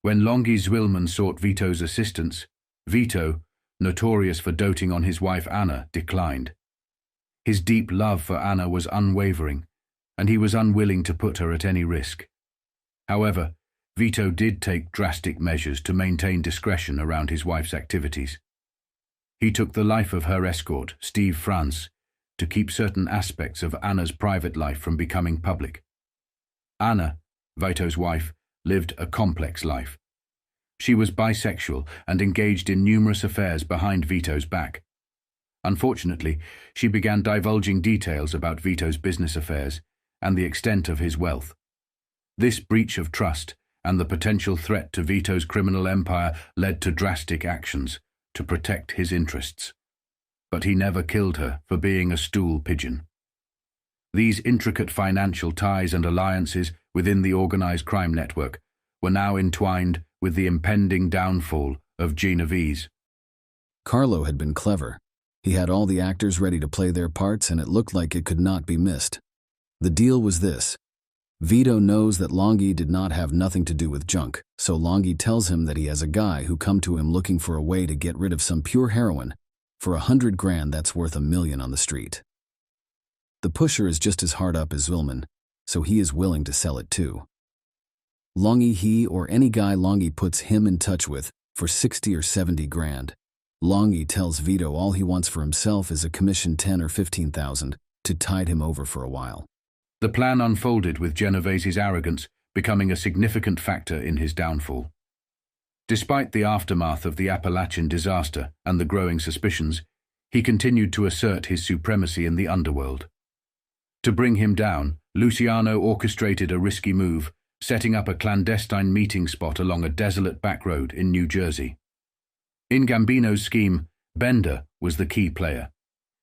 When Longhi Zwilman sought Vito's assistance, Vito, notorious for doting on his wife Anna, declined. His deep love for Anna was unwavering, and he was unwilling to put her at any risk. However, Vito did take drastic measures to maintain discretion around his wife's activities. He took the life of her escort, Steve France, to keep certain aspects of Anna's private life from becoming public. Anna, Vito's wife, lived a complex life. She was bisexual and engaged in numerous affairs behind Vito's back. Unfortunately, she began divulging details about Vito's business affairs and the extent of his wealth. This breach of trust and the potential threat to Vito's criminal empire led to drastic actions to protect his interests. But he never killed her for being a stool pigeon. These intricate financial ties and alliances within the organized crime network were now entwined with the impending downfall of Genovese. Carlo had been clever. He had all the actors ready to play their parts, and it looked like it could not be missed. The deal was this. Vito knows that Longhi did not have nothing to do with junk, so Longhi tells him that he has a guy who come to him looking for a way to get rid of some pure heroin. For $100,000 that's worth $1 million on the street. The pusher is just as hard up as Vilman, so he is willing to sell it too. Longhi, he or any guy Longhi puts him in touch with for 60 or 70 grand. Longhi tells Vito all he wants for himself is a commission 10 or 15,000 to tide him over for a while. The plan unfolded with Genovese's arrogance becoming a significant factor in his downfall. Despite the aftermath of the Appalachian disaster and the growing suspicions, he continued to assert his supremacy in the underworld. To bring him down, Luciano orchestrated a risky move, setting up a clandestine meeting spot along a desolate back road in New Jersey. In Gambino's scheme, Bender was the key player.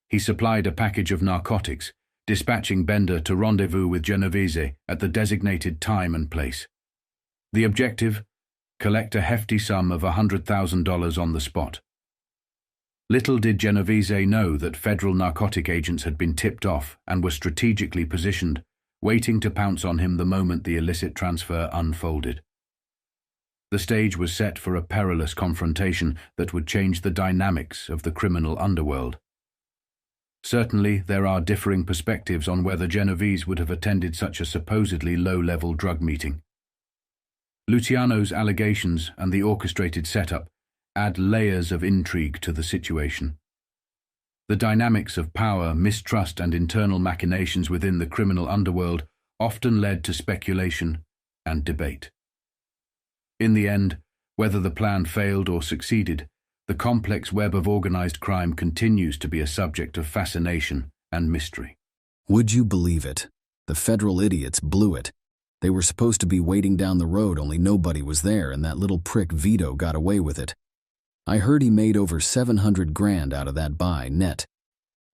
He supplied a package of narcotics, dispatching Bender to rendezvous with Genovese at the designated time and place. The objective? Collect a hefty sum of $100,000 on the spot. Little did Genovese know that federal narcotic agents had been tipped off and were strategically positioned, waiting to pounce on him the moment the illicit transfer unfolded. The stage was set for a perilous confrontation that would change the dynamics of the criminal underworld. Certainly, there are differing perspectives on whether Genovese would have attended such a supposedly low-level drug meeting. Luciano's allegations and the orchestrated setup add layers of intrigue to the situation. The dynamics of power, mistrust, and internal machinations within the criminal underworld often led to speculation and debate. In the end, whether the plan failed or succeeded, the complex web of organized crime continues to be a subject of fascination and mystery. Would you believe it? The federal idiots blew it. They were supposed to be waiting down the road, only nobody was there, and that little prick Vito got away with it. I heard he made over 700 grand out of that buy net.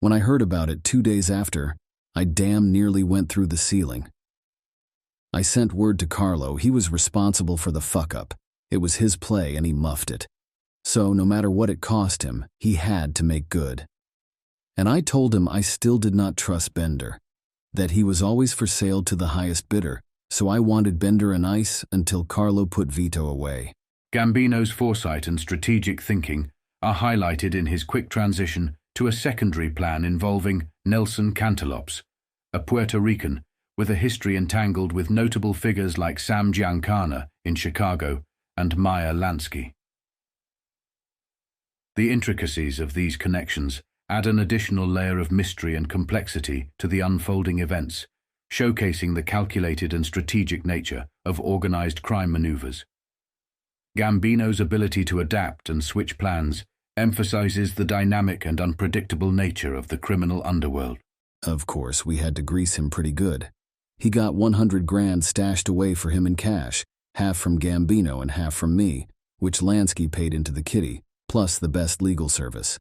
When I heard about it 2 days after, I damn nearly went through the ceiling. I sent word to Carlo he was responsible for the fuck-up. It was his play and he muffed it. So no matter what it cost him, he had to make good. And I told him I still did not trust Bender, that he was always for sale to the highest bidder, so I wanted Bender and ice until Carlo put Vito away. Gambino's foresight and strategic thinking are highlighted in his quick transition to a secondary plan involving Nelson Cantalopes, a Puerto Rican with a history entangled with notable figures like Sam Giancana in Chicago and Meyer Lansky. The intricacies of these connections add an additional layer of mystery and complexity to the unfolding events, showcasing the calculated and strategic nature of organized crime maneuvers. Gambino's ability to adapt and switch plans emphasizes the dynamic and unpredictable nature of the criminal underworld. Of course, we had to grease him pretty good. He got 100 grand stashed away for him in cash, half from Gambino and half from me, which Lansky paid into the kitty, plus the best legal service.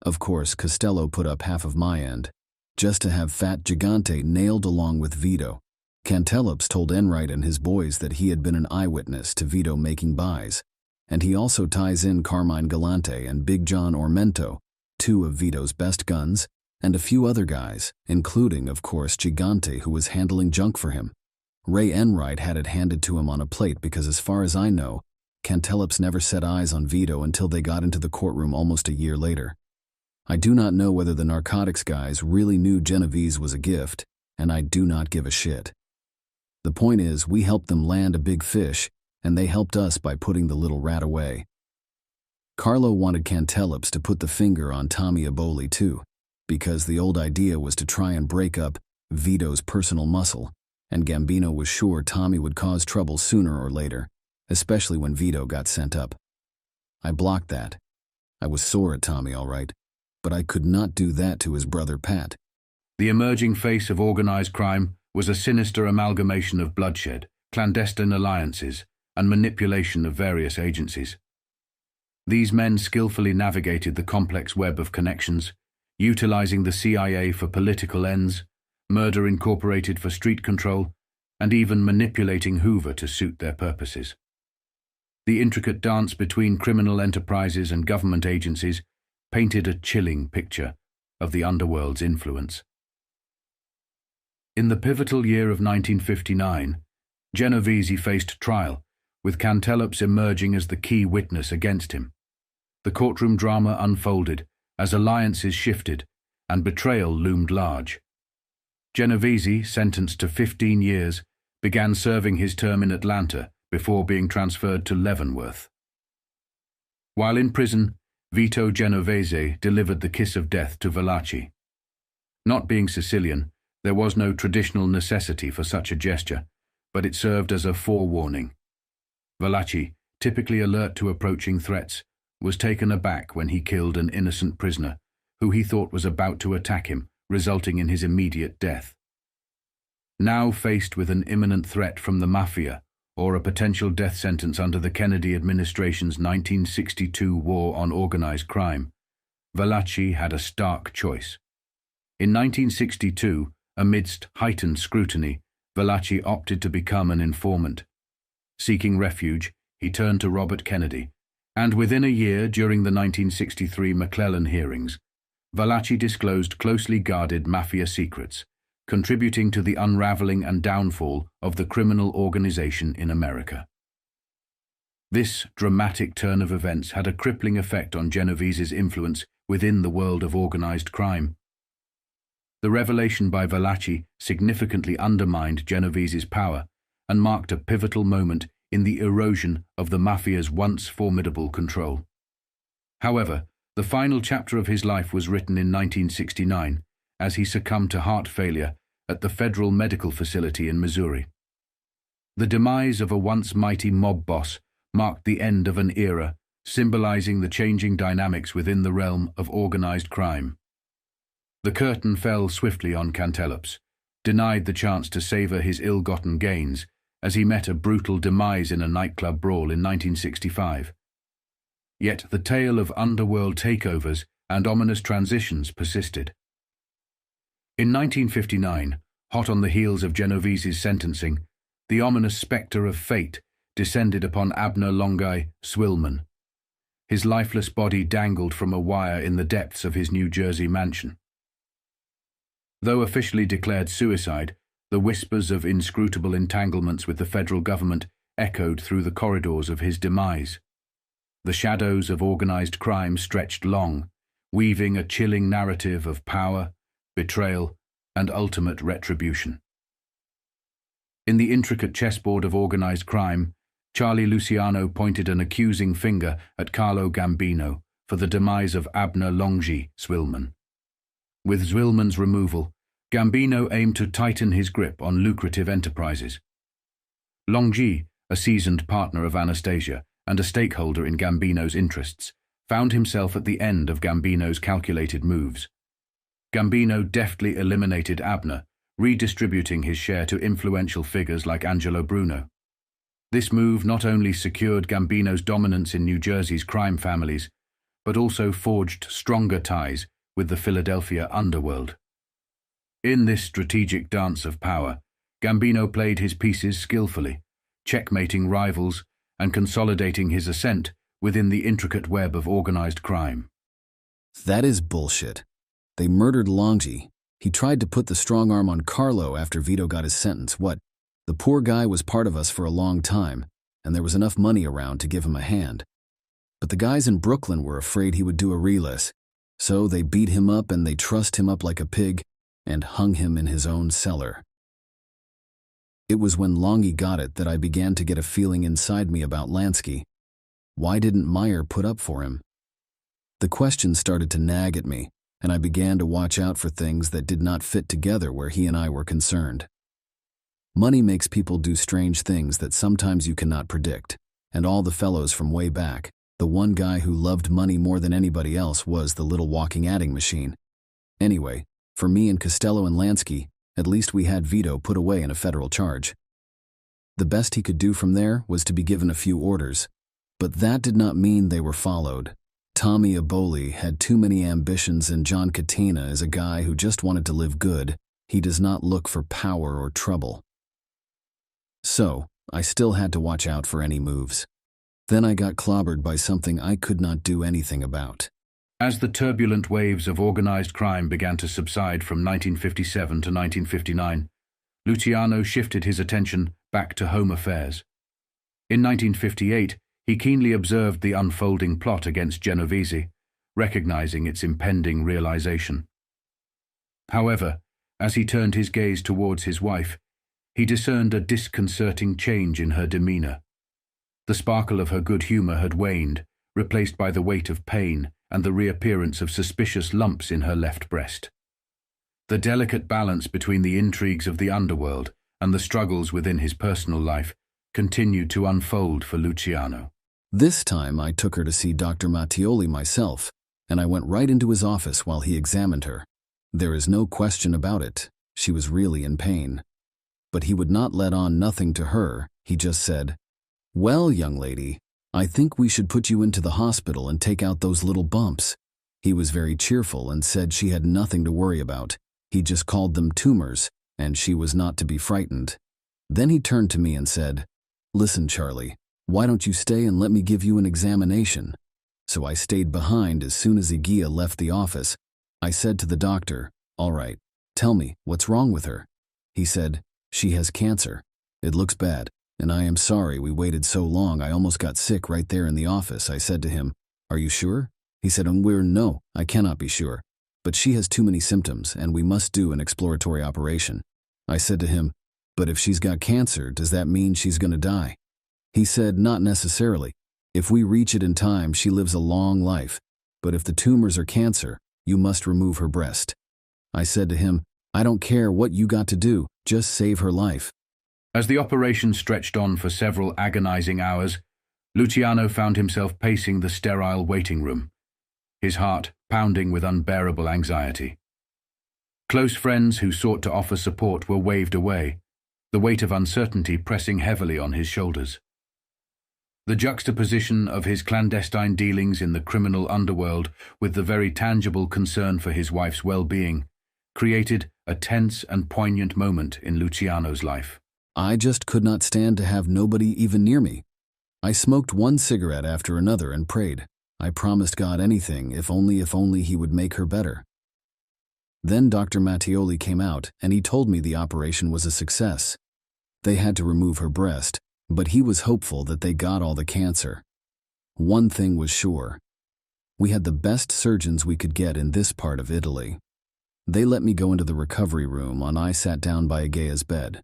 Of course, Costello put up half of my end, just to have Fat Gigante nailed along with Vito. Cantalopes told Enright and his boys that he had been an eyewitness to Vito making buys, and he also ties in Carmine Galante and Big John Ormento, 2 of Vito's best guns, and a few other guys, including, of course, Gigante, who was handling junk for him. Ray Enright had it handed to him on a plate because, as far as I know, Cantalopes never set eyes on Vito until they got into the courtroom almost a year later. I do not know whether the narcotics guys really knew Genovese was a gift, and I do not give a shit. The point is, we helped them land a big fish, and they helped us by putting the little rat away. Carlo wanted Cantalopes to put the finger on Tommy Eboli too, because the old idea was to try and break up Vito's personal muscle, and Gambino was sure Tommy would cause trouble sooner or later, especially when Vito got sent up. I blocked that. I was sore at Tommy, all right, but I could not do that to his brother Pat. The emerging face of organized crime was a sinister amalgamation of bloodshed, clandestine alliances, and manipulation of various agencies. These men skillfully navigated the complex web of connections, utilizing the CIA for political ends, Murder Incorporated for street control, and even manipulating Hoover to suit their purposes. The intricate dance between criminal enterprises and government agencies painted a chilling picture of the underworld's influence. In the pivotal year of 1959, Genovese faced trial, with Cantelops emerging as the key witness against him. The courtroom drama unfolded as alliances shifted and betrayal loomed large. Genovese, sentenced to 15 years, began serving his term in Atlanta before being transferred to Leavenworth. While in prison, Vito Genovese delivered the kiss of death to Valachi. Not being Sicilian, there was no traditional necessity for such a gesture, but it served as a forewarning. Valachi, typically alert to approaching threats, was taken aback when he killed an innocent prisoner who he thought was about to attack him, resulting in his immediate death. Now faced with an imminent threat from the mafia or a potential death sentence under the Kennedy administration's 1962 war on organized crime, Valachi had a stark choice. In 1962, amidst heightened scrutiny, Valachi opted to become an informant. Seeking refuge, he turned to Robert Kennedy, and within a year, during the 1963 McClellan hearings, Valachi disclosed closely guarded mafia secrets, contributing to the unraveling and downfall of the criminal organization in America. This dramatic turn of events had a crippling effect on Genovese's influence within the world of organized crime. The revelation by Valachi significantly undermined Genovese's power and marked a pivotal moment in the erosion of the mafia's once formidable control. However, the final chapter of his life was written in 1969 as he succumbed to heart failure at the Federal Medical Facility in Missouri. The demise of a once mighty mob boss marked the end of an era, symbolizing the changing dynamics within the realm of organized crime. The curtain fell swiftly on Cantelops, denied the chance to savor his ill-gotten gains as he met a brutal demise in a nightclub brawl in 1965. Yet the tale of underworld takeovers and ominous transitions persisted. In 1959, hot on the heels of Genovese's sentencing, the ominous spectre of fate descended upon Abner Longai Swillman. His lifeless body dangled from a wire in the depths of his New Jersey mansion. Though officially declared suicide, the whispers of inscrutable entanglements with the federal government echoed through the corridors of his demise. The shadows of organized crime stretched long, weaving a chilling narrative of power, betrayal, and ultimate retribution. In the intricate chessboard of organized crime, Charlie Luciano pointed an accusing finger at Carlo Gambino for the demise of Abner Longai Swillman. With Swillman's removal, Gambino aimed to tighten his grip on lucrative enterprises. Longai, a seasoned partner of Anastasia and a stakeholder in Gambino's interests, found himself at the end of Gambino's calculated moves. Gambino deftly eliminated Abner, redistributing his share to influential figures like Angelo Bruno. This move not only secured Gambino's dominance in New Jersey's crime families, but also forged stronger ties with the Philadelphia underworld. In this strategic dance of power, Gambino played his pieces skillfully, checkmating rivals and consolidating his ascent within the intricate web of organized crime. That is bullshit. They murdered Longai. He tried to put the strong arm on Carlo after Vito got his sentence. What? The poor guy was part of us for a long time, and there was enough money around to give him a hand. But the guys in Brooklyn were afraid he would do a release, so they beat him up and they trussed him up like a pig and hung him in his own cellar. It was when Longai got it that I began to get a feeling inside me about Lansky. Why didn't Meyer put up for him? The question started to nag at me, and I began to watch out for things that did not fit together where he and I were concerned. Money makes people do strange things that sometimes you cannot predict, and all the fellows from way back, the one guy who loved money more than anybody else was the little walking adding machine. Anyway, for me and Costello and Lansky, at least we had Vito put away in a federal charge. The best he could do from there was to be given a few orders, but that did not mean they were followed. Tommy Aboli had too many ambitions, and John Catena is a guy who just wanted to live good. He does not look for power or trouble. So, I still had to watch out for any moves. Then I got clobbered by something I could not do anything about. As the turbulent waves of organized crime began to subside from 1957 to 1959, Luciano shifted his attention back to home affairs. In 1958, he keenly observed the unfolding plot against Genovese, recognizing its impending realization. However, as he turned his gaze towards his wife, he discerned a disconcerting change in her demeanor. The sparkle of her good humor had waned, replaced by the weight of pain and the reappearance of suspicious lumps in her left breast. The delicate balance between the intrigues of the underworld and the struggles within his personal life continued to unfold for Luciano. This time I took her to see Dr. Mattioli myself, and I went right into his office while he examined her. There is no question about it, she was really in pain. But he would not let on nothing to her. He just said, "Well, young lady, I think we should put you into the hospital and take out those little bumps." He was very cheerful and said she had nothing to worry about. He just called them tumors, and she was not to be frightened. Then he turned to me and said, "Listen, Charlie, why don't you stay and let me give you an examination?" So I stayed behind. As soon as Igea left the office, I said to the doctor, "All right, tell me, what's wrong with her?" He said, "She has cancer. It looks bad, and I am sorry we waited so long. I almost got sick right there in the office." I said to him, "Are you sure?" He said, No, I cannot be sure. But she has too many symptoms, and we must do an exploratory operation." I said to him, "But if she's got cancer, does that mean she's going to die?" He said, "Not necessarily. If we reach it in time, she lives a long life. But if the tumors are cancer, you must remove her breast." I said to him, "I don't care what you got to do, just save her life." As the operation stretched on for several agonizing hours, Luciano found himself pacing the sterile waiting room, his heart pounding with unbearable anxiety. Close friends who sought to offer support were waved away, the weight of uncertainty pressing heavily on his shoulders. The juxtaposition of his clandestine dealings in the criminal underworld with the very tangible concern for his wife's well-being created a tense and poignant moment in Luciano's life. I just could not stand to have nobody even near me. I smoked one cigarette after another and prayed. I promised God anything, if only he would make her better. Then Dr. Mattioli came out, and he told me the operation was a success. They had to remove her breast, but he was hopeful that they got all the cancer. One thing was sure. We had the best surgeons we could get in this part of Italy. They let me go into the recovery room, and I sat down by Igea's bed.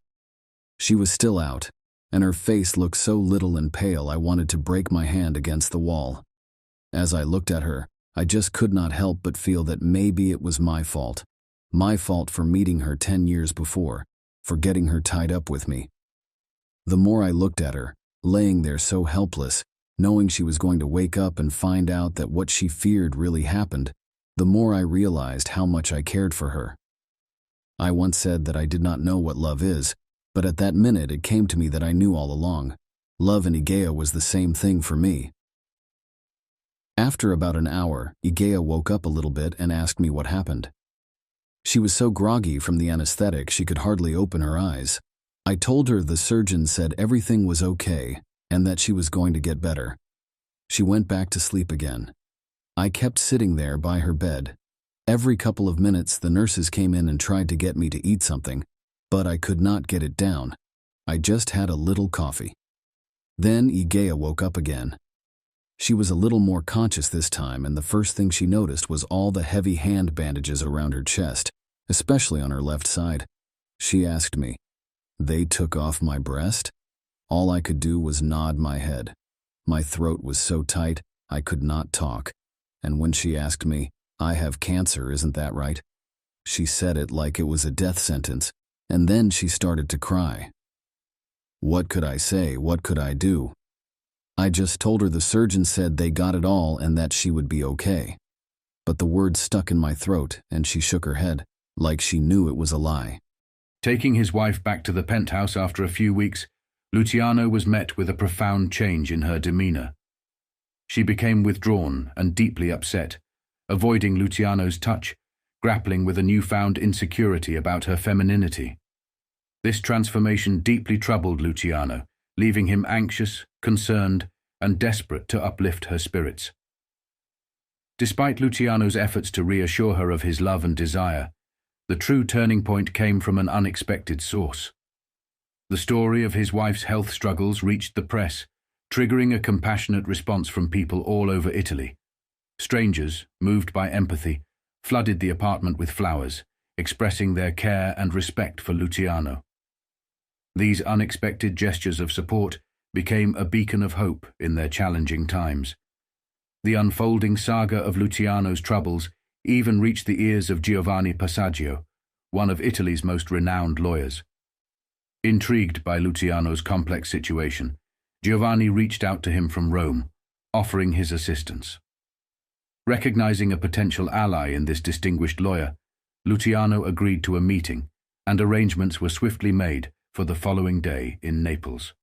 She was still out, and her face looked so little and pale I wanted to break my hand against the wall. As I looked at her, I just could not help but feel that maybe it was my fault. My fault for meeting her 10 years before, for getting her tied up with me. The more I looked at her, laying there so helpless, knowing she was going to wake up and find out that what she feared really happened, the more I realized how much I cared for her. I once said that I did not know what love is, but at that minute it came to me that I knew all along. Love in Igea was the same thing for me. After about an hour, Igea woke up a little bit and asked me what happened. She was so groggy from the anesthetic she could hardly open her eyes. I told her the surgeon said everything was okay and that she was going to get better. She went back to sleep again. I kept sitting there by her bed. Every couple of minutes the nurses came in and tried to get me to eat something, but I could not get it down. I just had a little coffee. Then Igea woke up again. She was a little more conscious this time, and the first thing she noticed was all the heavy hand bandages around her chest, especially on her left side. She asked me, "They took off my breast?" All I could do was nod my head. My throat was so tight I could not talk, and when she asked me, "I have cancer, isn't that right?" She said it like it was a death sentence, and then she started to cry. What could I say? What could I do? I just told her the surgeon said they got it all and that she would be okay. But the words stuck in my throat and she shook her head, like she knew it was a lie. Taking his wife back to the penthouse after a few weeks, Luciano was met with a profound change in her demeanor. She became withdrawn and deeply upset, avoiding Luciano's touch, grappling with a newfound insecurity about her femininity. This transformation deeply troubled Luciano, leaving him anxious, concerned, and desperate to uplift her spirits. Despite Luciano's efforts to reassure her of his love and desire, the true turning point came from an unexpected source. The story of his wife's health struggles reached the press, triggering a compassionate response from people all over Italy. Strangers, moved by empathy, flooded the apartment with flowers, expressing their care and respect for Luciano. These unexpected gestures of support became a beacon of hope in their challenging times. The unfolding saga of Luciano's troubles even reached the ears of Giovanni Passaggio, one of Italy's most renowned lawyers. Intrigued by Luciano's complex situation, Giovanni reached out to him from Rome, offering his assistance. Recognizing a potential ally in this distinguished lawyer, Luciano agreed to a meeting, and arrangements were swiftly made for the following day in Naples.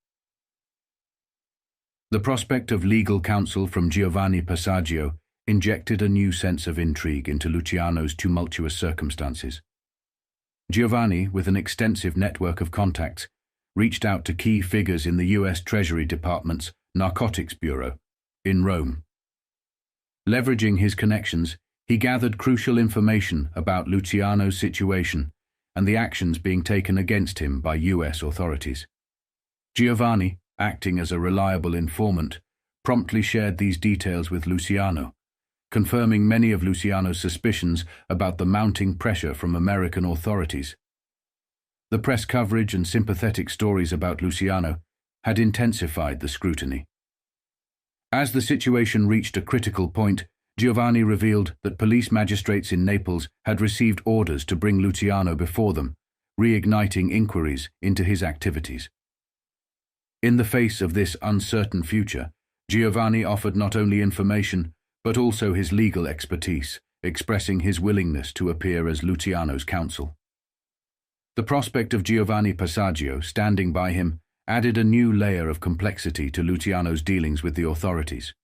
The prospect of legal counsel from Giovanni Passaggio injected a new sense of intrigue into Luciano's tumultuous circumstances. Giovanni, with an extensive network of contacts, reached out to key figures in the U.S. Treasury Department's Narcotics Bureau in Rome. Leveraging his connections, he gathered crucial information about Luciano's situation and the actions being taken against him by U.S. authorities. Giovanni, acting as a reliable informant, promptly shared these details with Luciano, confirming many of Luciano's suspicions about the mounting pressure from American authorities. The press coverage and sympathetic stories about Luciano had intensified the scrutiny. As the situation reached a critical point, Giovanni revealed that police magistrates in Naples had received orders to bring Luciano before them, reigniting inquiries into his activities. In the face of this uncertain future, Giovanni offered not only information, but also his legal expertise, expressing his willingness to appear as Luciano's counsel. The prospect of Giovanni Passaggio standing by him added a new layer of complexity to Luciano's dealings with the authorities.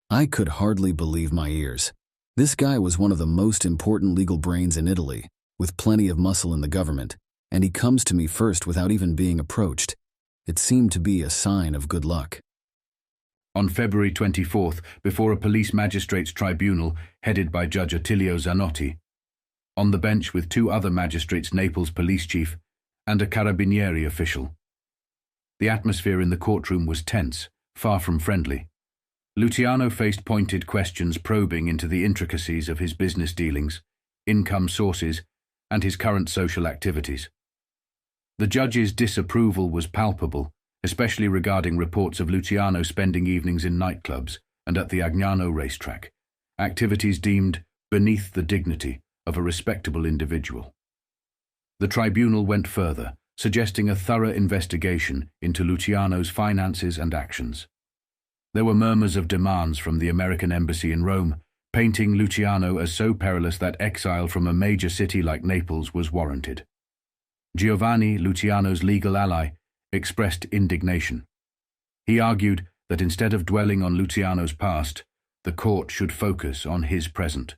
I could hardly believe my ears. This guy was one of the most important legal brains in Italy, with plenty of muscle in the government, and he comes to me first without even being approached. It seemed to be a sign of good luck. On February 24th, before a police magistrates' tribunal headed by Judge Attilio Zanotti, on the bench with two other magistrates, Naples police chief and a carabinieri official. The atmosphere in the courtroom was tense, far from friendly. Luciano faced pointed questions probing into the intricacies of his business dealings, income sources, and his current social activities. The judge's disapproval was palpable, especially regarding reports of Luciano spending evenings in nightclubs and at the Agnano racetrack, activities deemed beneath the dignity of a respectable individual. The tribunal went further, suggesting a thorough investigation into Luciano's finances and actions. There were murmurs of demands from the American embassy in Rome, painting Luciano as so perilous that exile from a major city like Naples was warranted. Giovanni, Luciano's legal ally, expressed indignation. He argued that instead of dwelling on Luciano's past, the court should focus on his present.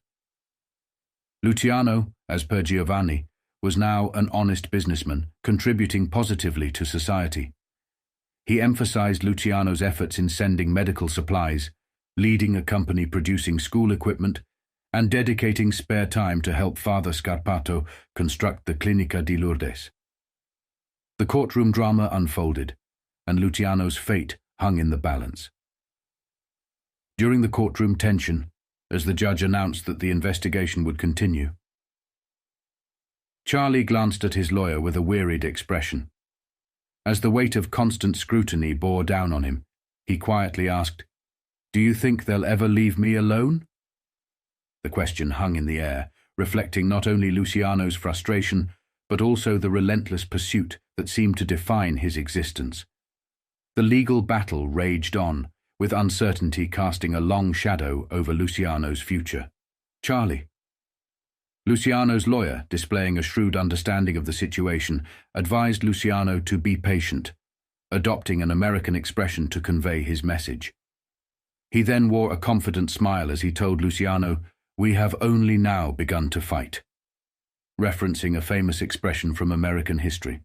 Luciano, as per Giovanni, was now an honest businessman, contributing positively to society. He emphasized Luciano's efforts in sending medical supplies, leading a company producing school equipment, and dedicating spare time to help Father Scarpato construct the Clinica di Lourdes. The courtroom drama unfolded, and Luciano's fate hung in the balance. During the courtroom tension, as the judge announced that the investigation would continue, Charlie glanced at his lawyer with a wearied expression. As the weight of constant scrutiny bore down on him, he quietly asked, "Do you think they'll ever leave me alone?" The question hung in the air, reflecting not only Luciano's frustration, but also the relentless pursuit that seemed to define his existence, The legal battle raged on, with uncertainty casting a long shadow over Luciano's future. Charlie. Luciano's lawyer, displaying a shrewd understanding of the situation, advised Luciano to be patient, adopting an American expression to convey his message. He then wore a confident smile as he told Luciano, "We have only now begun to fight," referencing a famous expression from American history.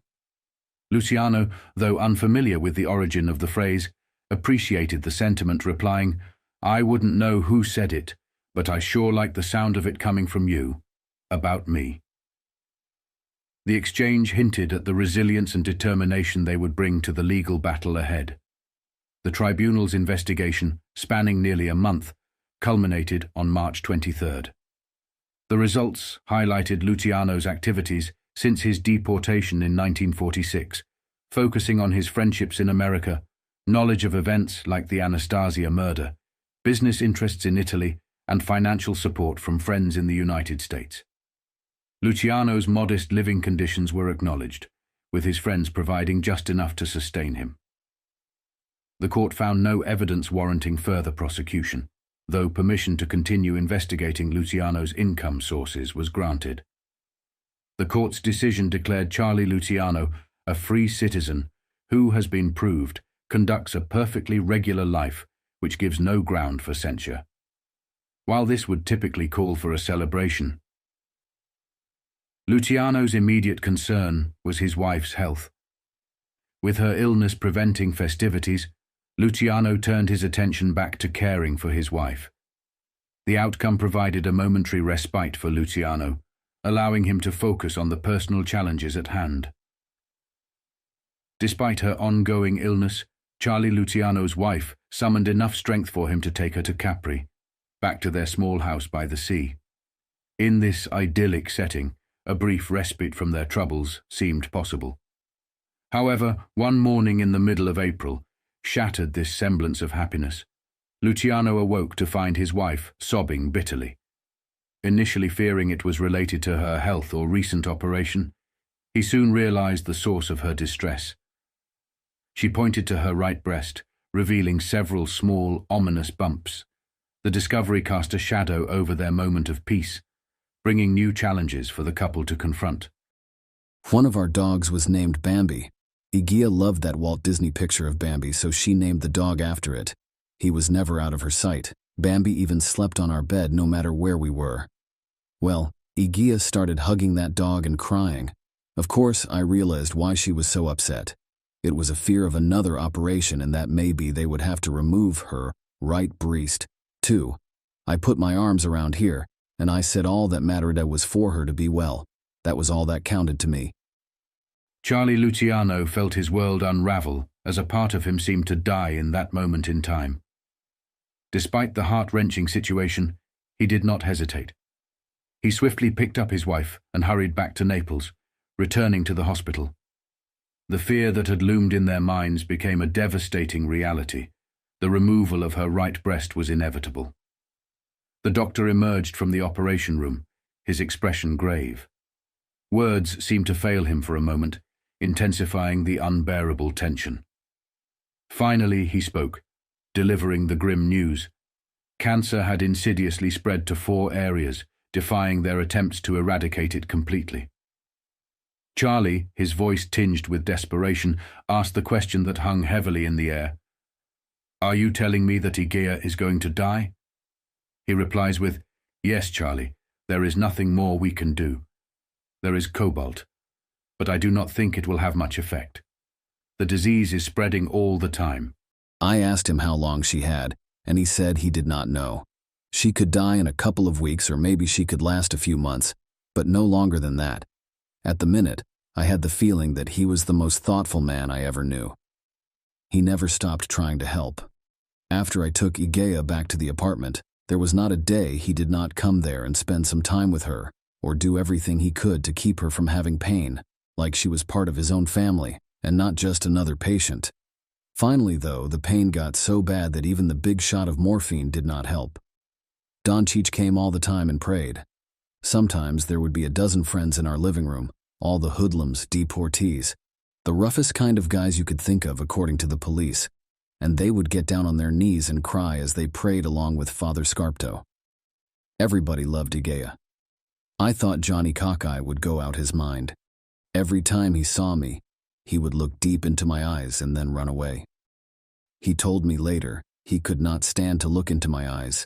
Luciano, though unfamiliar with the origin of the phrase, appreciated the sentiment, replying, "I wouldn't know who said it, but I sure like the sound of it coming from you, about me." The exchange hinted at the resilience and determination they would bring to the legal battle ahead. The tribunal's investigation, spanning nearly a month, culminated on March 23rd. The results highlighted Luciano's activities since his deportation in 1946, focusing on his friendships in America, knowledge of events like the Anastasia murder, business interests in Italy, and financial support from friends in the United States. Luciano's modest living conditions were acknowledged, with his friends providing just enough to sustain him. The court found no evidence warranting further prosecution, though permission to continue investigating Luciano's income sources was granted. The court's decision declared Charlie Luciano a free citizen who, has been proved, conducts a perfectly regular life which gives no ground for censure. While this would typically call for a celebration, Luciano's immediate concern was his wife's health. With her illness preventing festivities, Luciano turned his attention back to caring for his wife. The outcome provided a momentary respite for Luciano, allowing him to focus on the personal challenges at hand. Despite her ongoing illness, Charlie Luciano's wife summoned enough strength for him to take her to Capri, back to their small house by the sea. In this idyllic setting, a brief respite from their troubles seemed possible. However, one morning in the middle of April shattered this semblance of happiness. Luciano awoke to find his wife sobbing bitterly. Initially fearing it was related to her health or recent operation, he soon realized the source of her distress. She pointed to her right breast, revealing several small, ominous bumps. The discovery cast a shadow over their moment of peace, bringing new challenges for the couple to confront. One of our dogs was named Bambi. Igea loved that Walt Disney picture of Bambi, so she named the dog after it. He was never out of her sight. Bambi even slept on our bed no matter where we were. Well, Igea started hugging that dog and crying. Of course, I realized why she was so upset. It was a fear of another operation and that maybe they would have to remove her right breast, too. I put my arms around here, and I said all that mattered was for her to be well. That was all that counted to me. Charlie Luciano felt his world unravel as a part of him seemed to die in that moment in time. Despite the heart-wrenching situation, he did not hesitate. He swiftly picked up his wife and hurried back to Naples, returning to the hospital. The fear that had loomed in their minds became a devastating reality. The removal of her right breast was inevitable. The doctor emerged from the operation room, his expression grave. Words seemed to fail him for a moment, intensifying the unbearable tension. Finally he spoke, delivering the grim news. Cancer had insidiously spread to 4 areas, defying their attempts to eradicate it completely. Charlie, his voice tinged with desperation, asked the question that hung heavily in the air. "Are you telling me that Igea is going to die?" He replies with, "Yes, Charlie, there is nothing more we can do. There is cobalt, but I do not think it will have much effect. The disease is spreading all the time." I asked him how long she had, and he said he did not know. She could die in a couple of weeks, or maybe she could last a few months, but no longer than that. At the minute, I had the feeling that he was the most thoughtful man I ever knew. He never stopped trying to help. After I took Igea back to the apartment, there was not a day he did not come there and spend some time with her, or do everything he could to keep her from having pain, like she was part of his own family, and not just another patient. Finally, though, the pain got so bad that even the big shot of morphine did not help. Don Cheech came all the time and prayed. Sometimes there would be a dozen friends in our living room, all the hoodlums, deportees. The roughest kind of guys you could think of, according to the police, and they would get down on their knees and cry as they prayed along with Father Scarpto. Everybody loved Igea. I thought Johnny Cockeye would go out his mind. Every time he saw me, he would look deep into my eyes and then run away. He told me later he could not stand to look into my eyes.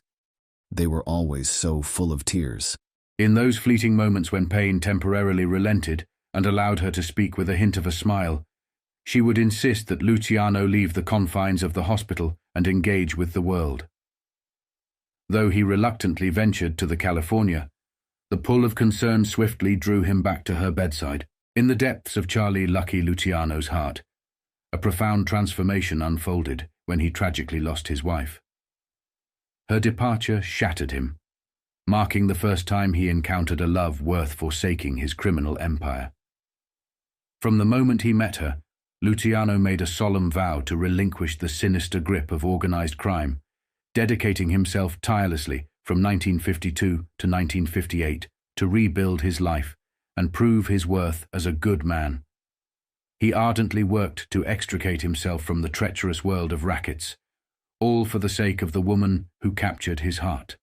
They were always so full of tears. In those fleeting moments when pain temporarily relented and allowed her to speak with a hint of a smile, she would insist that Luciano leave the confines of the hospital and engage with the world. Though he reluctantly ventured to the California, the pull of concern swiftly drew him back to her bedside. In the depths of Charlie Lucky Luciano's heart, a profound transformation unfolded when he tragically lost his wife. Her departure shattered him, marking the first time he encountered a love worth forsaking his criminal empire. From the moment he met her, Luciano made a solemn vow to relinquish the sinister grip of organized crime, dedicating himself tirelessly from 1952 to 1958 to rebuild his life and prove his worth as a good man. He ardently worked to extricate himself from the treacherous world of rackets, all for the sake of the woman who captured his heart.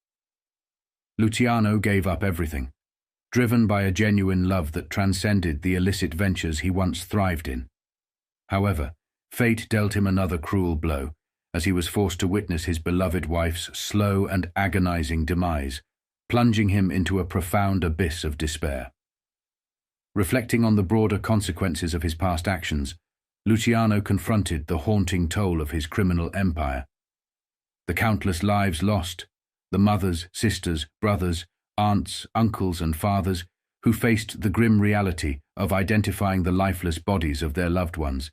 Luciano gave up everything, driven by a genuine love that transcended the illicit ventures he once thrived in. However, fate dealt him another cruel blow, as he was forced to witness his beloved wife's slow and agonizing demise, plunging him into a profound abyss of despair. Reflecting on the broader consequences of his past actions, Luciano confronted the haunting toll of his criminal empire. The countless lives lost, the mothers, sisters, brothers, aunts, uncles, and fathers who faced the grim reality of identifying the lifeless bodies of their loved ones,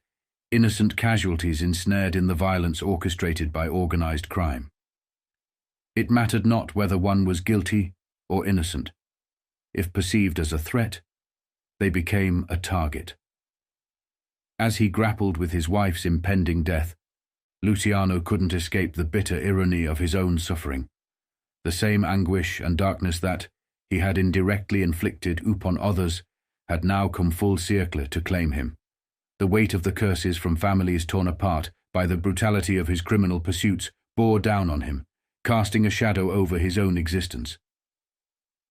innocent casualties ensnared in the violence orchestrated by organized crime. It mattered not whether one was guilty or innocent. If perceived as a threat, they became a target. As he grappled with his wife's impending death, Luciano couldn't escape the bitter irony of his own suffering. The same anguish and darkness that he had indirectly inflicted upon others had now come full circle to claim him. The weight of the curses from families torn apart by the brutality of his criminal pursuits bore down on him, casting a shadow over his own existence.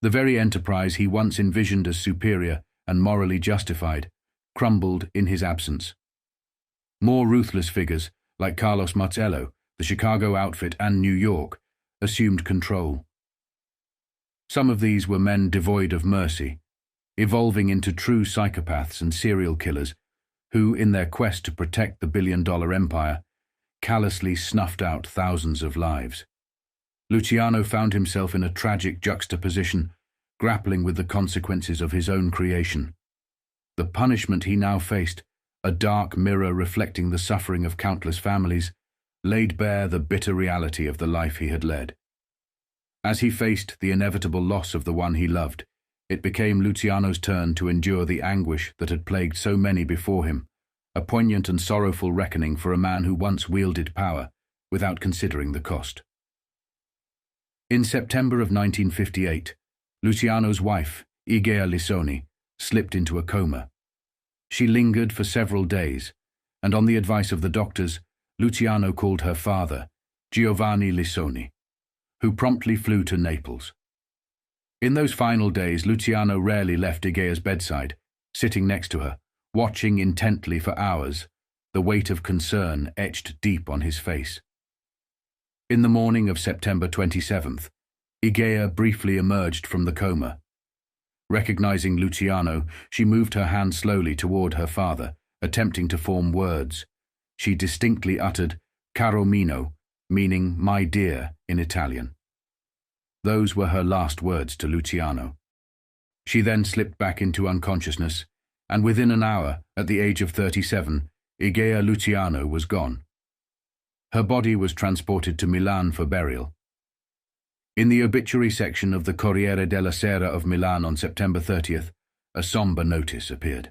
The very enterprise he once envisioned as superior and morally justified crumbled in his absence. More ruthless figures, like Carlos Marcello, the Chicago outfit, and New York, assumed control. Some of these were men devoid of mercy, evolving into true psychopaths and serial killers who, in their quest to protect the billion-dollar empire, callously snuffed out thousands of lives. Luciano found himself in a tragic juxtaposition, grappling with the consequences of his own creation. The punishment he now faced, a dark mirror reflecting the suffering of countless families, laid bare the bitter reality of the life he had led. As he faced the inevitable loss of the one he loved, it became Luciano's turn to endure the anguish that had plagued so many before him, a poignant and sorrowful reckoning for a man who once wielded power without considering the cost. In September of 1958, Luciano's wife, Igea Lissoni, slipped into a coma. She lingered for several days, and on the advice of the doctors, Luciano called her father, Giovanni Lissoni, who promptly flew to Naples. In those final days, Luciano rarely left Igea's bedside, sitting next to her, watching intently for hours, the weight of concern etched deep on his face. In the morning of September 27th, Igea briefly emerged from the coma. Recognizing Luciano, she moved her hand slowly toward her father, attempting to form words. She distinctly uttered, "Caro mio," meaning "my dear" in Italian. Those were her last words to Luciano. She then slipped back into unconsciousness, and within an hour, at the age of 37, Igea Luciano was gone. Her body was transported to Milan for burial. In the obituary section of the Corriere della Sera of Milan on September 30th, a somber notice appeared.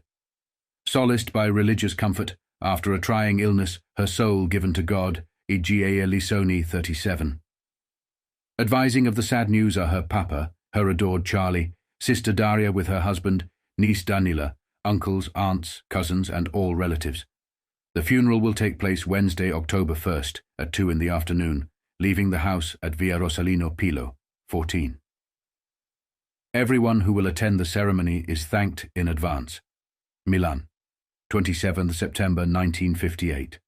Solaced by religious comfort, after a trying illness, her soul given to God, Igea Lissoni, 37. Advising of the sad news are her papa, her adored Charlie, sister Daria with her husband, niece Danila, uncles, aunts, cousins, and all relatives. The funeral will take place Wednesday, October 1st at 2 in the afternoon, leaving the house at Via Rosalino Pilo, 14. Everyone who will attend the ceremony is thanked in advance. Milan, 27 September 1958.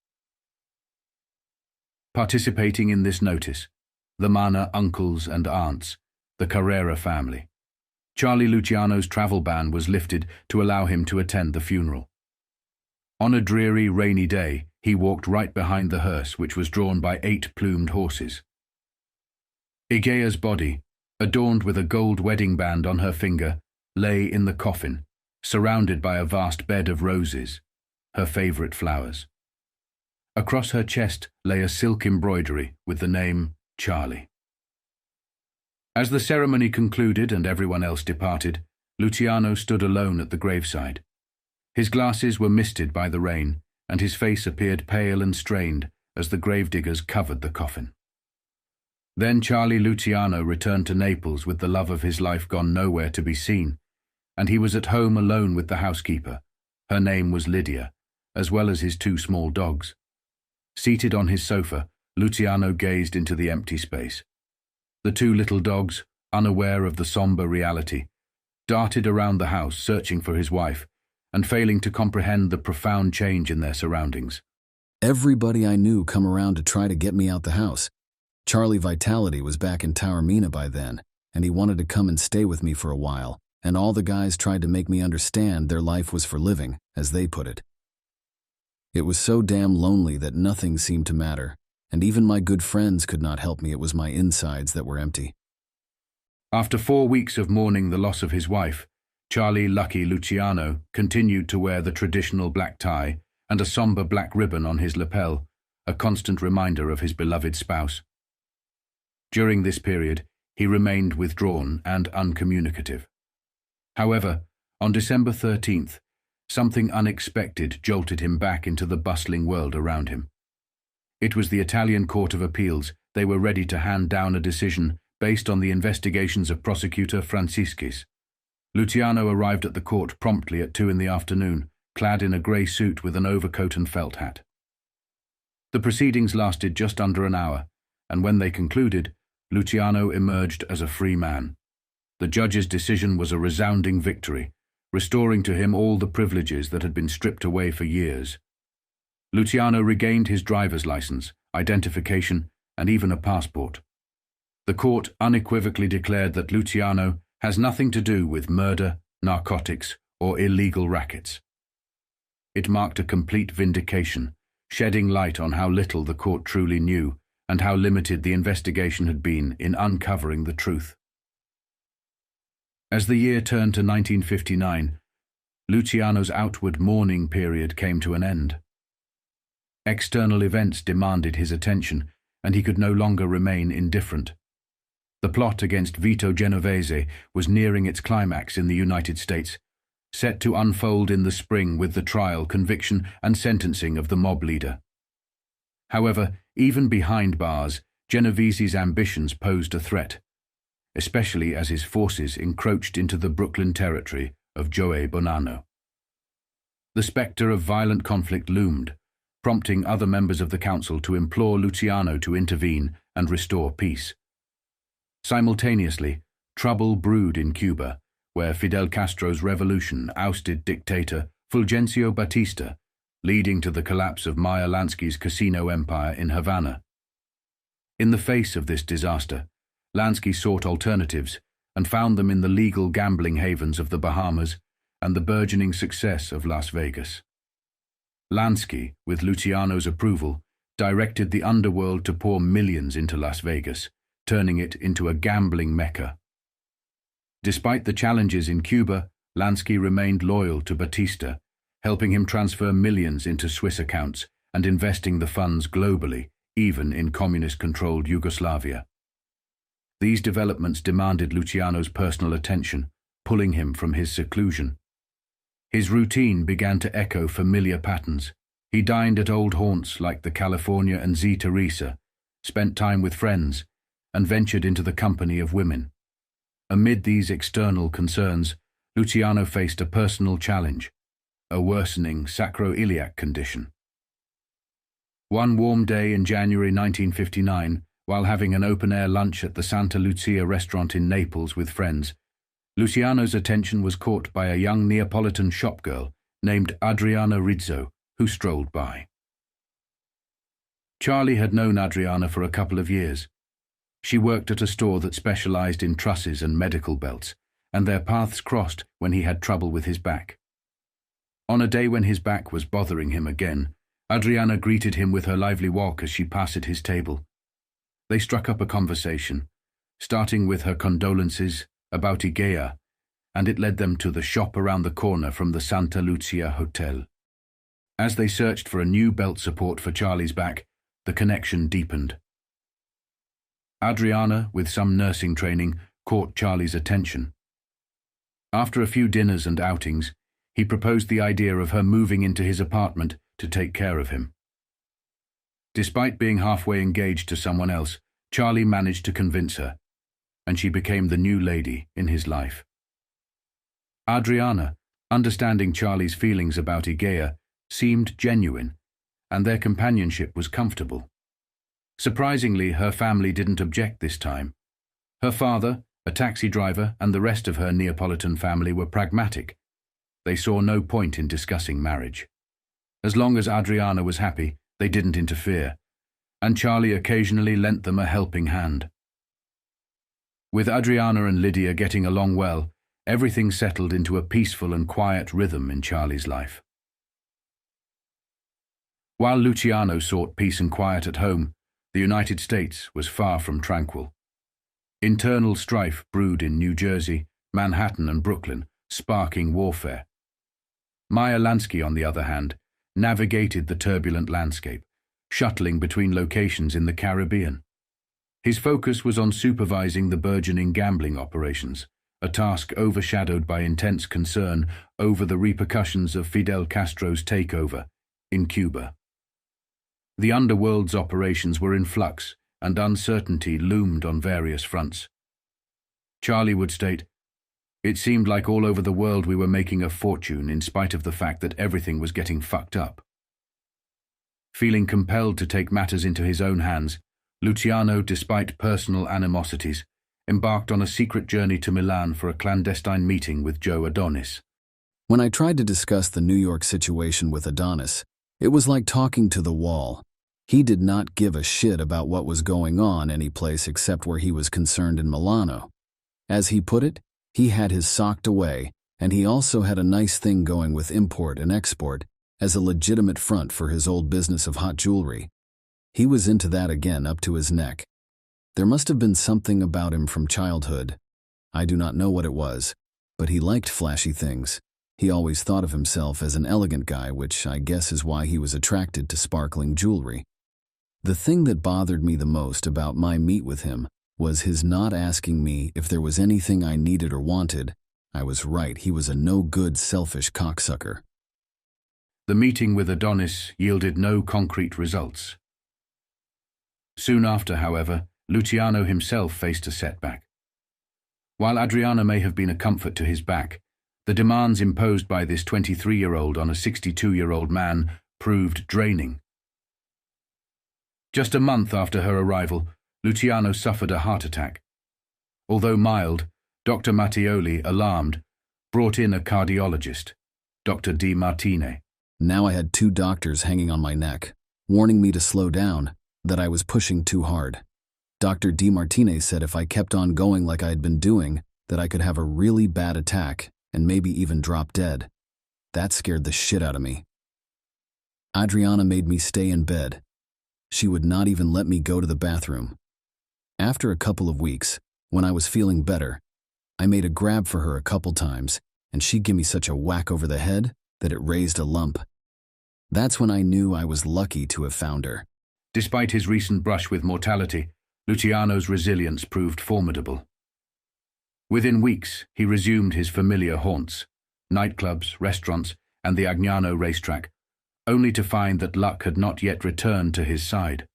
Participating in this notice, the Mana uncles and aunts, the Carrera family. Charlie Luciano's travel ban was lifted to allow him to attend the funeral. On a dreary, rainy day, he walked right behind the hearse, which was drawn by 8 plumed horses. Igea's body, adorned with a gold wedding band on her finger, lay in the coffin, surrounded by a vast bed of roses, her favorite flowers. Across her chest lay a silk embroidery with the name Charlie. As the ceremony concluded and everyone else departed, Luciano stood alone at the graveside. His glasses were misted by the rain, and his face appeared pale and strained as the gravediggers covered the coffin. Then Charlie Luciano returned to Naples with the love of his life gone nowhere to be seen, and he was at home alone with the housekeeper. Her name was Lydia, as well as his 2 small dogs. Seated on his sofa, Luciano gazed into the empty space. The 2 little dogs, unaware of the somber reality, darted around the house searching for his wife, and failing to comprehend the profound change in their surroundings. Everybody I knew come around to try to get me out the house. Charlie Vitality was back in Taormina by then, and he wanted to come and stay with me for a while, and all the guys tried to make me understand their life was for living, as they put it. It was so damn lonely that nothing seemed to matter, and even my good friends could not help me. It was my insides that were empty. After 4 weeks of mourning the loss of his wife, Charlie Lucky Luciano continued to wear the traditional black tie and a somber black ribbon on his lapel, a constant reminder of his beloved spouse. During this period, he remained withdrawn and uncommunicative. However, on December 13th, something unexpected jolted him back into the bustling world around him. It was the Italian Court of Appeals. They were ready to hand down a decision based on the investigations of prosecutor Franciscis. Luciano arrived at the court promptly at 2 in the afternoon, clad in a grey suit with an overcoat and felt hat. The proceedings lasted just under an hour, and when they concluded, Luciano emerged as a free man. The judge's decision was a resounding victory, restoring to him all the privileges that had been stripped away for years. Luciano regained his driver's license, identification, and even a passport. The court unequivocally declared that Luciano has nothing to do with murder, narcotics, or illegal rackets. It marked a complete vindication, shedding light on how little the court truly knew and how limited the investigation had been in uncovering the truth. As the year turned to 1959, Luciano's outward mourning period came to an end. External events demanded his attention, and he could no longer remain indifferent. The plot against Vito Genovese was nearing its climax in the United States, set to unfold in the spring with the trial, conviction, and sentencing of the mob leader. However, even behind bars, Genovese's ambitions posed a threat, especially as his forces encroached into the Brooklyn territory of Joey Bonanno. The spectre of violent conflict loomed, prompting other members of the council to implore Luciano to intervene and restore peace. Simultaneously, trouble brewed in Cuba, where Fidel Castro's revolution ousted dictator Fulgencio Batista, leading to the collapse of Meyer Lansky's casino empire in Havana. In the face of this disaster, Lansky sought alternatives and found them in the legal gambling havens of the Bahamas and the burgeoning success of Las Vegas. Lansky, with Luciano's approval, directed the underworld to pour millions into Las Vegas, turning it into a gambling mecca. Despite the challenges in Cuba, Lansky remained loyal to Batista, helping him transfer millions into Swiss accounts and investing the funds globally, even in communist-controlled Yugoslavia. These developments demanded Luciano's personal attention, pulling him from his seclusion. His routine began to echo familiar patterns. He dined at old haunts like the California and Z Teresa, spent time with friends, and ventured into the company of women. Amid these external concerns, Luciano faced a personal challenge: a worsening sacroiliac condition. One warm day in January 1959, while having an open-air lunch at the Santa Lucia restaurant in Naples with friends, Luciano's attention was caught by a young Neapolitan shopgirl named Adriana Rizzo, who strolled by. Charlie had known Adriana for a couple of years. She worked at a store that specialized in trusses and medical belts, and their paths crossed when he had trouble with his back. On a day when his back was bothering him again, Adriana greeted him with her lively walk as she passed at his table. They struck up a conversation, starting with her condolences about Igea, and it led them to the shop around the corner from the Santa Lucia Hotel. As they searched for a new belt support for Charlie's back, the connection deepened. Adriana, with some nursing training, caught Charlie's attention. After a few dinners and outings, he proposed the idea of her moving into his apartment to take care of him. Despite being halfway engaged to someone else, Charlie managed to convince her, and she became the new lady in his life. Adriana, understanding Charlie's feelings about Igea, seemed genuine, and their companionship was comfortable. Surprisingly, her family didn't object this time. Her father, a taxi driver, and the rest of her Neapolitan family were pragmatic. They saw no point in discussing marriage. As long as Adriana was happy, they didn't interfere, and Charlie occasionally lent them a helping hand. With Adriana and Lydia getting along well, everything settled into a peaceful and quiet rhythm in Charlie's life. While Luciano sought peace and quiet at home, the United States was far from tranquil. Internal strife brewed in New Jersey, Manhattan and Brooklyn, sparking warfare. Meyer Lansky, on the other hand, navigated the turbulent landscape, shuttling between locations in the Caribbean. His focus was on supervising the burgeoning gambling operations, a task overshadowed by intense concern over the repercussions of Fidel Castro's takeover in Cuba. The Underworld's operations were in flux, and uncertainty loomed on various fronts. Charlie would state, "It seemed like all over the world we were making a fortune in spite of the fact that everything was getting fucked up." Feeling compelled to take matters into his own hands, Luciano, despite personal animosities, embarked on a secret journey to Milan for a clandestine meeting with Joe Adonis. When I tried to discuss the New York situation with Adonis, it was like talking to the wall. He did not give a shit about what was going on any place except where he was concerned in Milano. As he put it, he had his socked away, and he also had a nice thing going with import and export as a legitimate front for his old business of hot jewelry. He was into that again up to his neck. There must have been something about him from childhood. I do not know what it was, but he liked flashy things. He always thought of himself as an elegant guy, which I guess is why he was attracted to sparkling jewelry. The thing that bothered me the most about my meet with him was his not asking me if there was anything I needed or wanted. I was right, he was a no-good, selfish cocksucker. The meeting with Adonis yielded no concrete results. Soon after, however, Luciano himself faced a setback. While Adriana may have been a comfort to his back, the demands imposed by this 23-year-old on a 62-year-old man proved draining. Just a month after her arrival, Luciano suffered a heart attack. Although mild, Dr. Mattioli, alarmed, brought in a cardiologist, Dr. Di Martine. Now I had 2 doctors hanging on my neck, warning me to slow down, that I was pushing too hard. Dr. Di Martine said if I kept on going like I had been doing, that I could have a really bad attack and maybe even drop dead. That scared the shit out of me. Adriana made me stay in bed. She would not even let me go to the bathroom. After a couple of weeks, when I was feeling better, I made a grab for her a couple times, and she gave me such a whack over the head that it raised a lump. That's when I knew I was lucky to have found her. Despite his recent brush with mortality, Luciano's resilience proved formidable. Within weeks, he resumed his familiar haunts, nightclubs, restaurants, and the Agnano racetrack, only to find that luck had not yet returned to his side.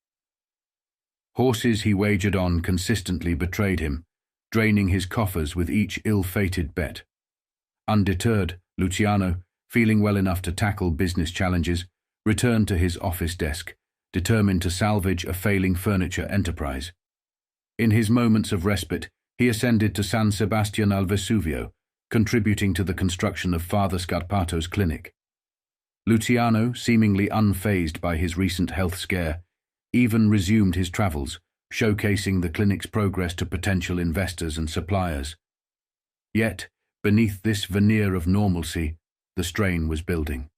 Horses he wagered on consistently betrayed him, draining his coffers with each ill-fated bet. Undeterred, Luciano, feeling well enough to tackle business challenges, returned to his office desk, determined to salvage a failing furniture enterprise. In his moments of respite, he ascended to San Sebastian al Vesuvio, contributing to the construction of Father Scarpato's clinic. Luciano, seemingly unfazed by his recent health scare, even resumed his travels, showcasing the clinic's progress to potential investors and suppliers. Yet, beneath this veneer of normalcy, the strain was building.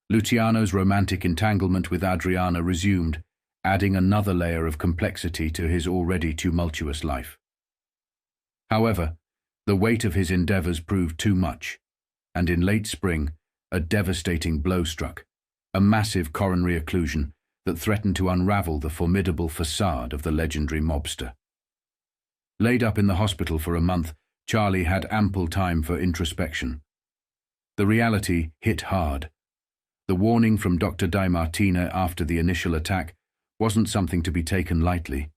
Luciano's romantic entanglement with Adriana resumed, adding another layer of complexity to his already tumultuous life. However, the weight of his endeavors proved too much, and in late spring, a devastating blow struck, a massive coronary occlusion that threatened to unravel the formidable facade of the legendary mobster. Laid up in the hospital for a month, Charlie had ample time for introspection. The reality hit hard. The warning from Dr. Di Martina after the initial attack wasn't something to be taken lightly.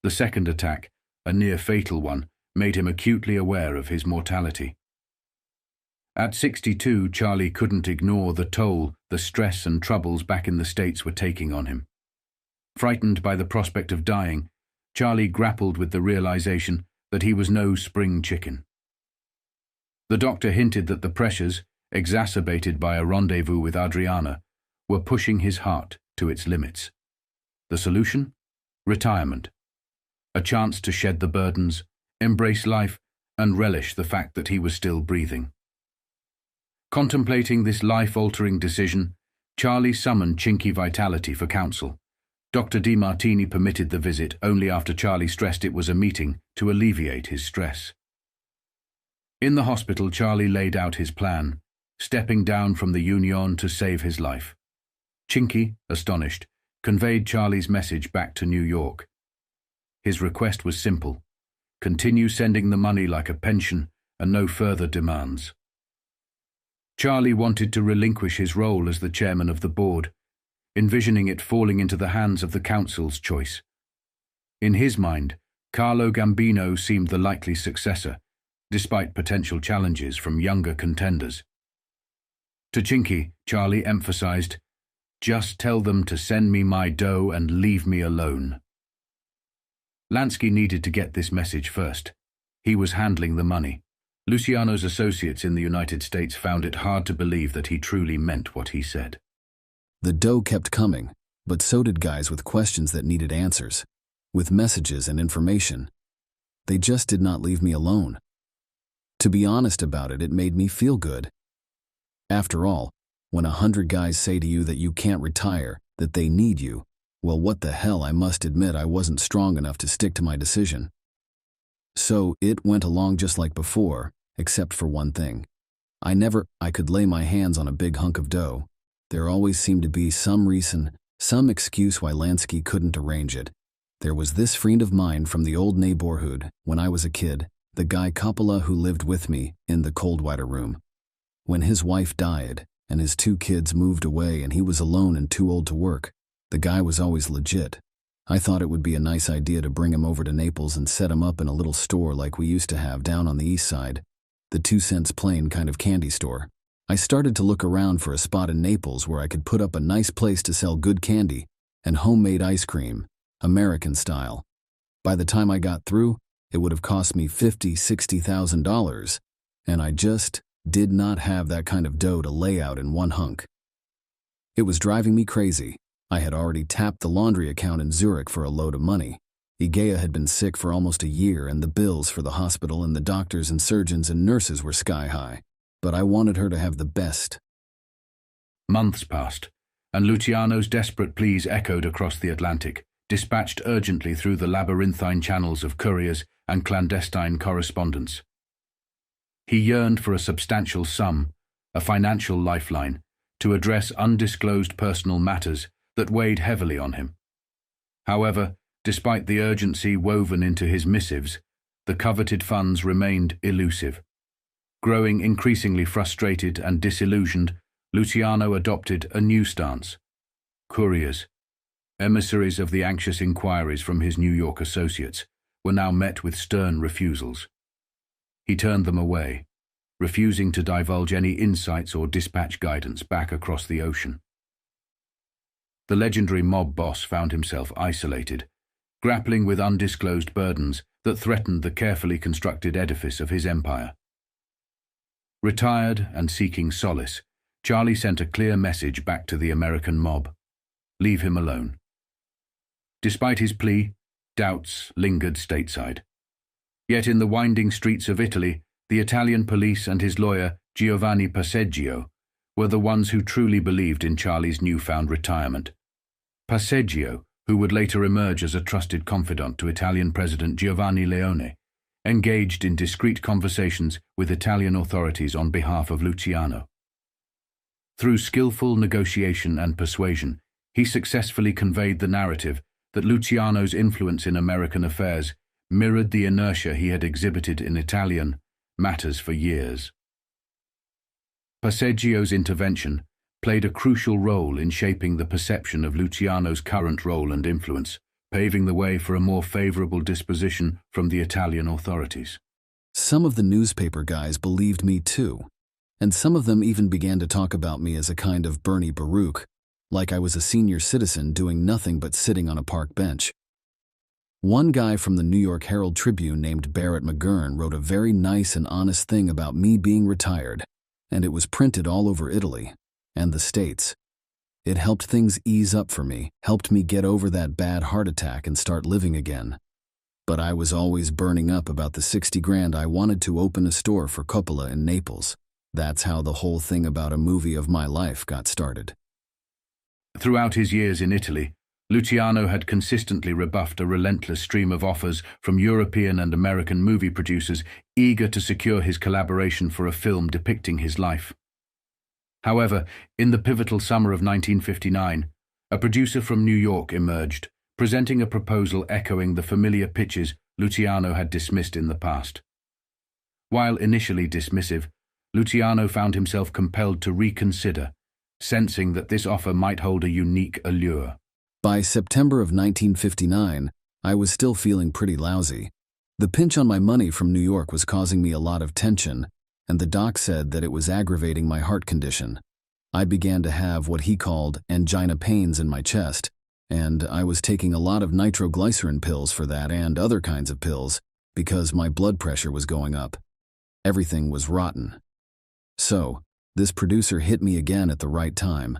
The second attack, a near-fatal one, made him acutely aware of his mortality. At 62, Charlie couldn't ignore the toll the stress and troubles back in the States were taking on him. Frightened by the prospect of dying, Charlie grappled with the realization that he was no spring chicken. The doctor hinted that the pressures, exacerbated by a rendezvous with Adriana, were pushing his heart to its limits. The solution? Retirement. A chance to shed the burdens, embrace life, and relish the fact that he was still breathing. Contemplating this life-altering decision, Charlie summoned Chinky Vitality for counsel. Dr. Di Martini permitted the visit only after Charlie stressed it was a meeting to alleviate his stress. In the hospital, Charlie laid out his plan, stepping down from the Union to save his life. Chinky, astonished, conveyed Charlie's message back to New York. His request was simple: continue sending the money like a pension and no further demands. Charlie wanted to relinquish his role as the chairman of the board, envisioning it falling into the hands of the council's choice. In his mind, Carlo Gambino seemed the likely successor, despite potential challenges from younger contenders. To Chinky, Charlie emphasized, "Just tell them to send me my dough and leave me alone." Lansky needed to get this message first. He was handling the money. Luciano's associates in the United States found it hard to believe that he truly meant what he said. The dough kept coming, but so did guys with questions that needed answers, with messages and information. They just did not leave me alone. To be honest about it, it made me feel good. After all, when 100 guys say to you that you can't retire, that they need you, well, what the hell, I must admit I wasn't strong enough to stick to my decision. So it went along just like before, except for one thing. I could lay my hands on a big hunk of dough. There always seemed to be some reason, some excuse why Lansky couldn't arrange it. There was this friend of mine from the old neighborhood when I was a kid, the guy Coppola who lived with me in the Coldwater room. When his wife died and his 2 kids moved away and he was alone and too old to work, the guy was always legit. I thought it would be a nice idea to bring him over to Naples and set him up in a little store like we used to have down on the east side, the 2 cents plain kind of candy store. I started to look around for a spot in Naples where I could put up a nice place to sell good candy and homemade ice cream, American style. By the time I got through, it would have cost me $50,000-$60,000, and I just did not have that kind of dough to lay out in one hunk. It was driving me crazy. I had already tapped the laundry account in Zurich for a load of money. Igea had been sick for almost a year, and the bills for the hospital and the doctors and surgeons and nurses were sky high. But I wanted her to have the best. Months passed, and Luciano's desperate pleas echoed across the Atlantic, dispatched urgently through the labyrinthine channels of couriers and clandestine correspondence. He yearned for a substantial sum, a financial lifeline, to address undisclosed personal matters that weighed heavily on him. However, despite the urgency woven into his missives, the coveted funds remained elusive. Growing increasingly frustrated and disillusioned, Luciano adopted a new stance. Couriers, emissaries of the anxious inquiries from his New York associates, were now met with stern refusals. He turned them away, refusing to divulge any insights or dispatch guidance back across the ocean. The legendary mob boss found himself isolated, grappling with undisclosed burdens that threatened the carefully constructed edifice of his empire. Retired and seeking solace, Charlie sent a clear message back to the American mob: leave him alone. Despite his plea, doubts lingered stateside. Yet in the winding streets of Italy, the Italian police and his lawyer, Giovanni Passeggio, were the ones who truly believed in Charlie's newfound retirement. Passeggio, who would later emerge as a trusted confidant to Italian President Giovanni Leone, engaged in discreet conversations with Italian authorities on behalf of Luciano. Through skillful negotiation and persuasion, he successfully conveyed the narrative that Luciano's influence in American affairs mirrored the inertia he had exhibited in Italian matters for years. Passeggio's intervention played a crucial role in shaping the perception of Luciano's current role and influence, paving the way for a more favorable disposition from the Italian authorities. Some of the newspaper guys believed me too, and some of them even began to talk about me as a kind of Bernie Baruch, like I was a senior citizen doing nothing but sitting on a park bench. One guy from the New York Herald Tribune named Barrett McGurn wrote a very nice and honest thing about me being retired, and it was printed all over Italy and the States. It helped things ease up for me, helped me get over that bad heart attack and start living again. But I was always burning up about the 60 grand I wanted to open a store for Coppola in Naples. That's how the whole thing about a movie of my life got started. Throughout his years in Italy, Luciano had consistently rebuffed a relentless stream of offers from European and American movie producers eager to secure his collaboration for a film depicting his life. However, in the pivotal summer of 1959, a producer from New York emerged, presenting a proposal echoing the familiar pitches Luciano had dismissed in the past. While initially dismissive, Luciano found himself compelled to reconsider, sensing that this offer might hold a unique allure. By September of 1959, I was still feeling pretty lousy. The pinch on my money from New York was causing me a lot of tension, and the doc said that it was aggravating my heart condition. I began to have what he called angina pains in my chest, and I was taking a lot of nitroglycerin pills for that and other kinds of pills because my blood pressure was going up. Everything was rotten. So, this producer hit me again at the right time.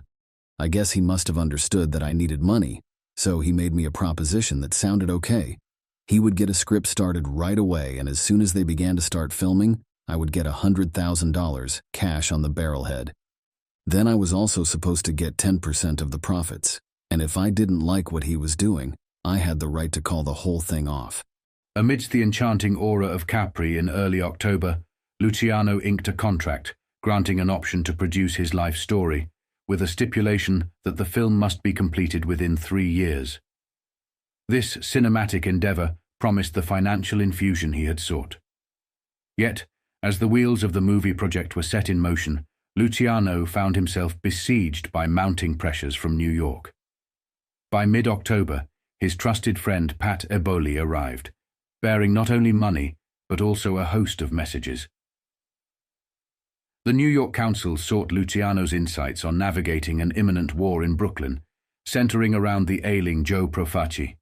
I guess he must have understood that I needed money, so he made me a proposition that sounded okay. He would get a script started right away, and as soon as they began to start filming, I would get $100,000 cash on the barrelhead. Then I was also supposed to get 10% of the profits, and if I didn't like what he was doing, I had the right to call the whole thing off. Amidst the enchanting aura of Capri in early October, Luciano inked a contract, granting an option to produce his life story, with a stipulation that the film must be completed within 3 years. This cinematic endeavor promised the financial infusion he had sought. Yet, as the wheels of the movie project were set in motion, Luciano found himself besieged by mounting pressures from New York. By mid-October, his trusted friend Pat Eboli arrived, bearing not only money, but also a host of messages. The New York Council sought Luciano's insights on navigating an imminent war in Brooklyn, centering around the ailing Joe Profaci.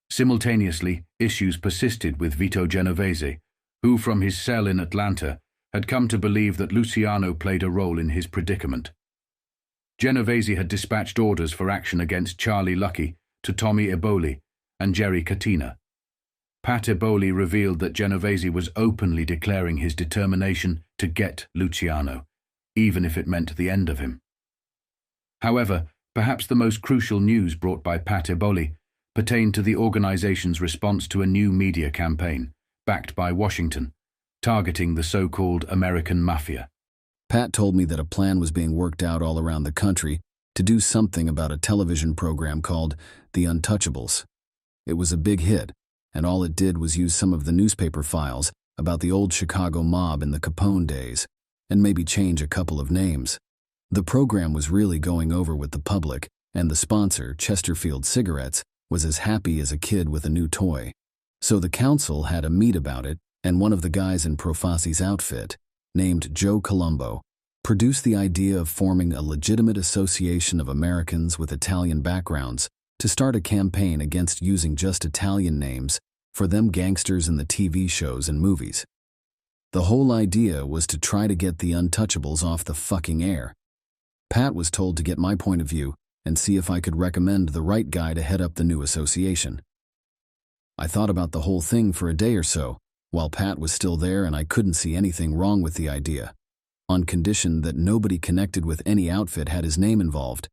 Simultaneously, issues persisted with Vito Genovese, who from his cell in Atlanta had come to believe that Luciano played a role in his predicament. Genovese had dispatched orders for action against Charlie Lucky to Tommy Eboli and Jerry Katina. Pat Eboli revealed that Genovese was openly declaring his determination to get Luciano, even if it meant the end of him. However, perhaps the most crucial news brought by Pat Eboli pertained to the organization's response to a new media campaign, backed by Washington, targeting the so-called American Mafia. Pat told me that a plan was being worked out all around the country to do something about a television program called The Untouchables. It was a big hit, and all it did was use some of the newspaper files about the old Chicago mob in the Capone days, and maybe change a couple of names. The program was really going over with the public, and the sponsor, Chesterfield Cigarettes, was as happy as a kid with a new toy. So the council had a meet about it, and one of the guys in Profaci's outfit, named Joe Colombo, produced the idea of forming a legitimate association of Americans with Italian backgrounds to start a campaign against using just Italian names for them gangsters in the TV shows and movies. The whole idea was to try to get the untouchables off the fucking air. Pat was told to get my point of view and see if I could recommend the right guy to head up the new association. I thought about the whole thing for a day or so, while Pat was still there, and I couldn't see anything wrong with the idea, on condition that nobody connected with any outfit had his name involved.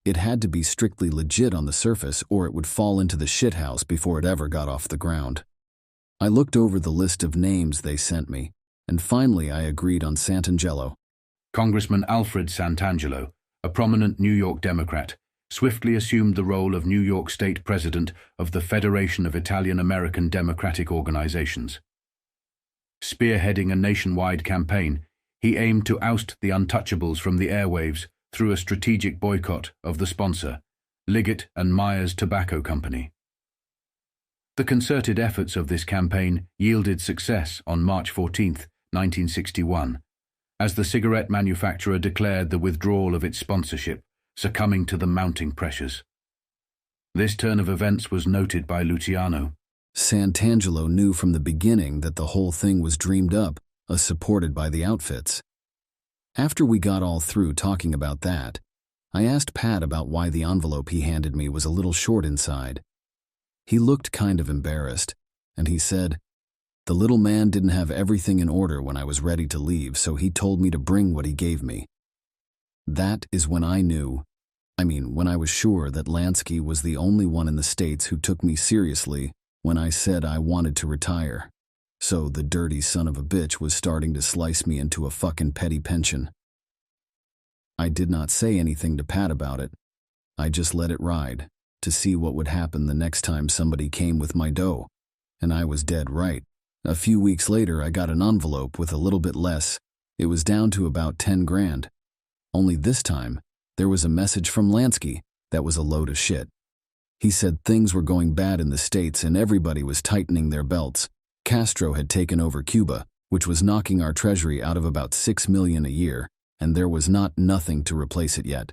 It had to be strictly legit on the surface, or it would fall into the shithouse before it ever got off the ground. I looked over the list of names they sent me, and finally I agreed on Santangelo. Congressman Alfred Santangelo, a prominent New York Democrat, swiftly assumed the role of New York State President of the Federation of Italian-American Democratic Organizations. Spearheading a nationwide campaign, he aimed to oust the untouchables from the airwaves through a strategic boycott of the sponsor, Liggett and Myers Tobacco Company. The concerted efforts of this campaign yielded success on March 14, 1961, as the cigarette manufacturer declared the withdrawal of its sponsorship, succumbing to the mounting pressures. This turn of events was noted by Luciano. Santangelo knew from the beginning that the whole thing was dreamed up, supported by the outfits. After we got all through talking about that, I asked Pat about why the envelope he handed me was a little short inside. He looked kind of embarrassed, and he said, "The little man didn't have everything in order when I was ready to leave, so he told me to bring what he gave me." That is when I knew, when I was sure that Lansky was the only one in the States who took me seriously when I said I wanted to retire. So the dirty son of a bitch was starting to slice me into a fucking petty pension. I did not say anything to Pat about it. I just let it ride, to see what would happen the next time somebody came with my dough. And I was dead right. A few weeks later, I got an envelope with a little bit less. It was down to about 10 grand. Only this time, there was a message from Lansky that was a load of shit. He said things were going bad in the States and everybody was tightening their belts. Castro had taken over Cuba, which was knocking our treasury out of about $6 million a year, and there was nothing to replace it yet.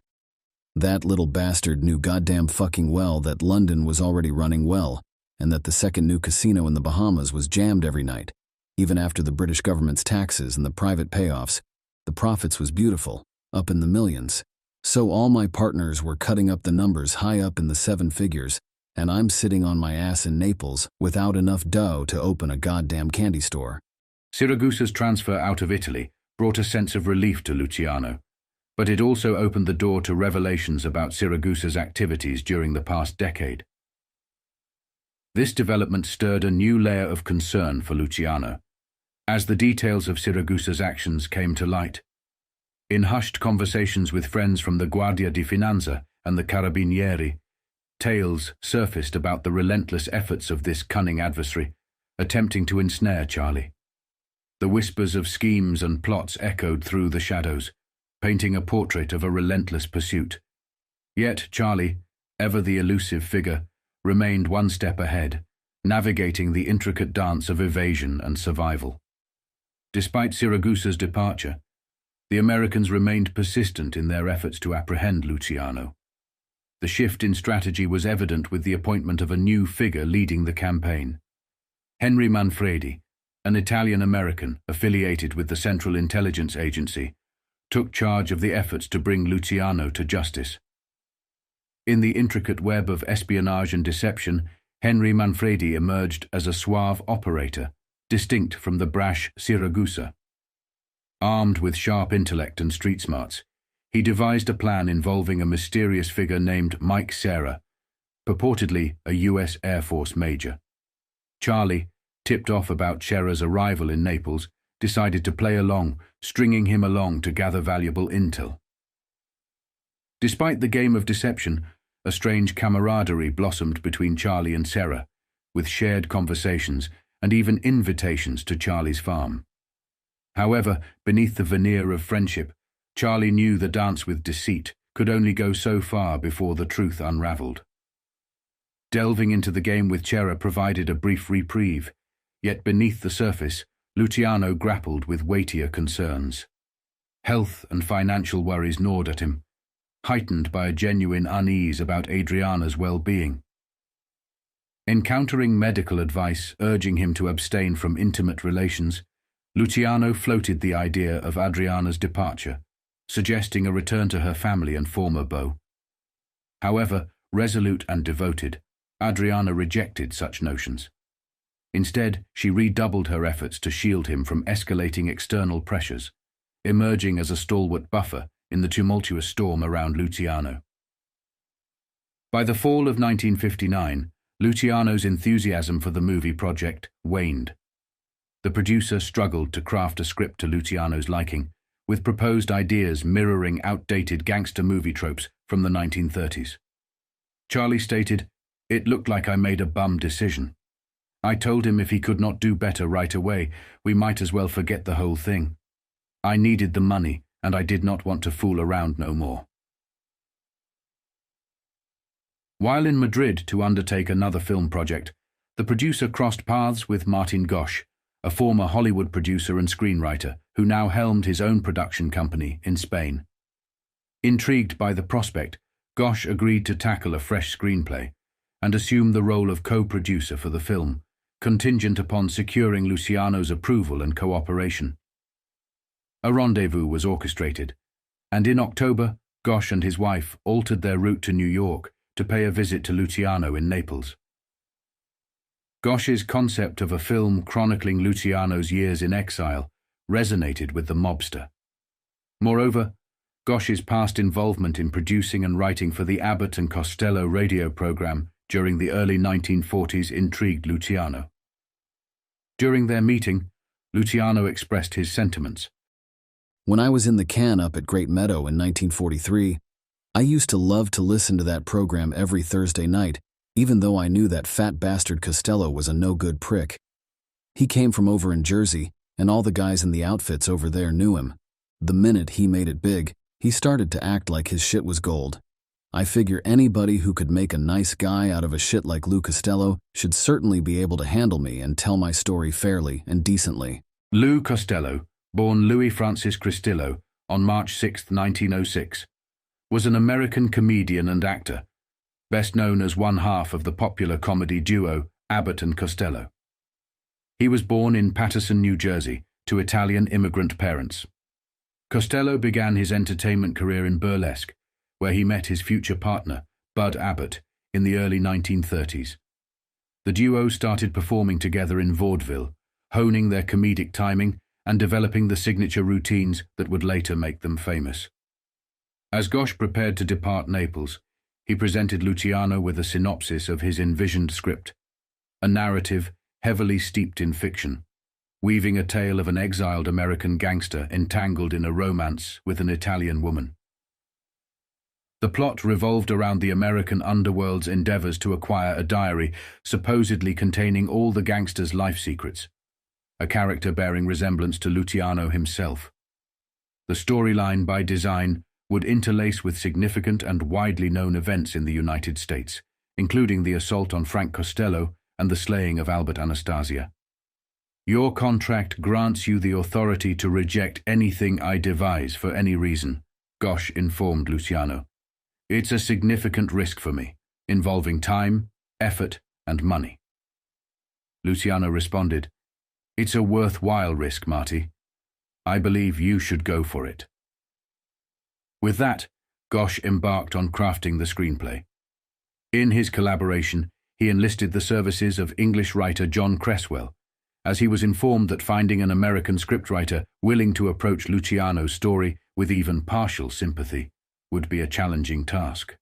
That little bastard knew goddamn fucking well that London was already running well, and that the second new casino in the Bahamas was jammed every night. Even after the British government's taxes and the private payoffs, the profits was beautiful, up in the millions. So all my partners were cutting up the numbers high up in the 7 figures, and I'm sitting on my ass in Naples without enough dough to open a goddamn candy store. Siragusa's transfer out of Italy brought a sense of relief to Luciano, but it also opened the door to revelations about Siragusa's activities during the past decade. This development stirred a new layer of concern for Luciano, as the details of Siragusa's actions came to light. In hushed conversations with friends from the Guardia di Finanza and the Carabinieri, tales surfaced about the relentless efforts of this cunning adversary, attempting to ensnare Charlie. The whispers of schemes and plots echoed through the shadows, painting a portrait of a relentless pursuit. Yet Charlie, ever the elusive figure, remained one step ahead, navigating the intricate dance of evasion and survival. Despite Siragusa's departure, the Americans remained persistent in their efforts to apprehend Luciano. The shift in strategy was evident with the appointment of a new figure leading the campaign. Henry Manfredi, an Italian-American affiliated with the Central Intelligence Agency, took charge of the efforts to bring Luciano to justice. In the intricate web of espionage and deception, Henry Manfredi emerged as a suave operator, distinct from the brash Siragusa. Armed with sharp intellect and street smarts, he devised a plan involving a mysterious figure named Mike Serra, purportedly a U.S. Air Force major. Charlie, tipped off about Serra's arrival in Naples, decided to play along, stringing him along to gather valuable intel. Despite the game of deception, a strange camaraderie blossomed between Charlie and Serra, with shared conversations and even invitations to Charlie's farm. However, beneath the veneer of friendship, Charlie knew the dance with deceit could only go so far before the truth unraveled. Delving into the game with Serra provided a brief reprieve, yet beneath the surface, Luciano grappled with weightier concerns. Health and financial worries gnawed at him, heightened by a genuine unease about Adriana's well-being. Encountering medical advice urging him to abstain from intimate relations, Luciano floated the idea of Adriana's departure, suggesting a return to her family and former beau. However, resolute and devoted, Adriana rejected such notions. Instead, she redoubled her efforts to shield him from escalating external pressures, emerging as a stalwart buffer in the tumultuous storm around Luciano. By the fall of 1959, Luciano's enthusiasm for the movie project waned. The producer struggled to craft a script to Luciano's liking, with proposed ideas mirroring outdated gangster movie tropes from the 1930s. Charlie stated, "It looked like I made a bum decision. I told him if he could not do better right away, we might as well forget the whole thing. I needed the money, and I did not want to fool around no more." While in Madrid to undertake another film project, the producer crossed paths with Martin Gosch, a former Hollywood producer and screenwriter who now helmed his own production company in Spain. Intrigued by the prospect, Gosch agreed to tackle a fresh screenplay and assume the role of co-producer for the film, contingent upon securing Luciano's approval and cooperation. A rendezvous was orchestrated, and in October, Gosch and his wife altered their route to New York to pay a visit to Luciano in Naples. Gosch's concept of a film chronicling Luciano's years in exile resonated with the mobster. Moreover, Gosch's past involvement in producing and writing for the Abbott and Costello radio program during the early 1940s intrigued Luciano. During their meeting, Luciano expressed his sentiments. When I was in the can up at Great Meadow in 1943, I used to love to listen to that program every Thursday night, even though I knew that fat bastard Costello was a no-good prick. He came from over in Jersey, and all the guys in the outfits over there knew him. The minute he made it big, he started to act like his shit was gold. I figure anybody who could make a nice guy out of a shit like Lou Costello should certainly be able to handle me and tell my story fairly and decently. Lou Costello, born Louis Francis Cristillo on March 6, 1906, was an American comedian and actor, best known as one half of the popular comedy duo Abbott and Costello. He was born in Paterson, New Jersey, to Italian immigrant parents. Costello began his entertainment career in burlesque, where he met his future partner, Bud Abbott, in the early 1930s. The duo started performing together in vaudeville, honing their comedic timing and developing the signature routines that would later make them famous. As Gosch prepared to depart Naples, he presented Luciano with a synopsis of his envisioned script, a narrative heavily steeped in fiction, weaving a tale of an exiled American gangster entangled in a romance with an Italian woman. The plot revolved around the American underworld's endeavors to acquire a diary supposedly containing all the gangster's life secrets, a character bearing resemblance to Luciano himself. The storyline, by design, would interlace with significant and widely known events in the United States, including the assault on Frank Costello and the slaying of Albert Anastasia. "Your contract grants you the authority to reject anything I devise for any reason," Gosch informed Luciano. "It's a significant risk for me, involving time, effort, and money." Luciano responded, "It's a worthwhile risk, Marty. I believe you should go for it." With that, Gosch embarked on crafting the screenplay. In his collaboration, he enlisted the services of English writer John Cresswell, as he was informed that finding an American scriptwriter willing to approach Luciano's story with even partial sympathy would be a challenging task.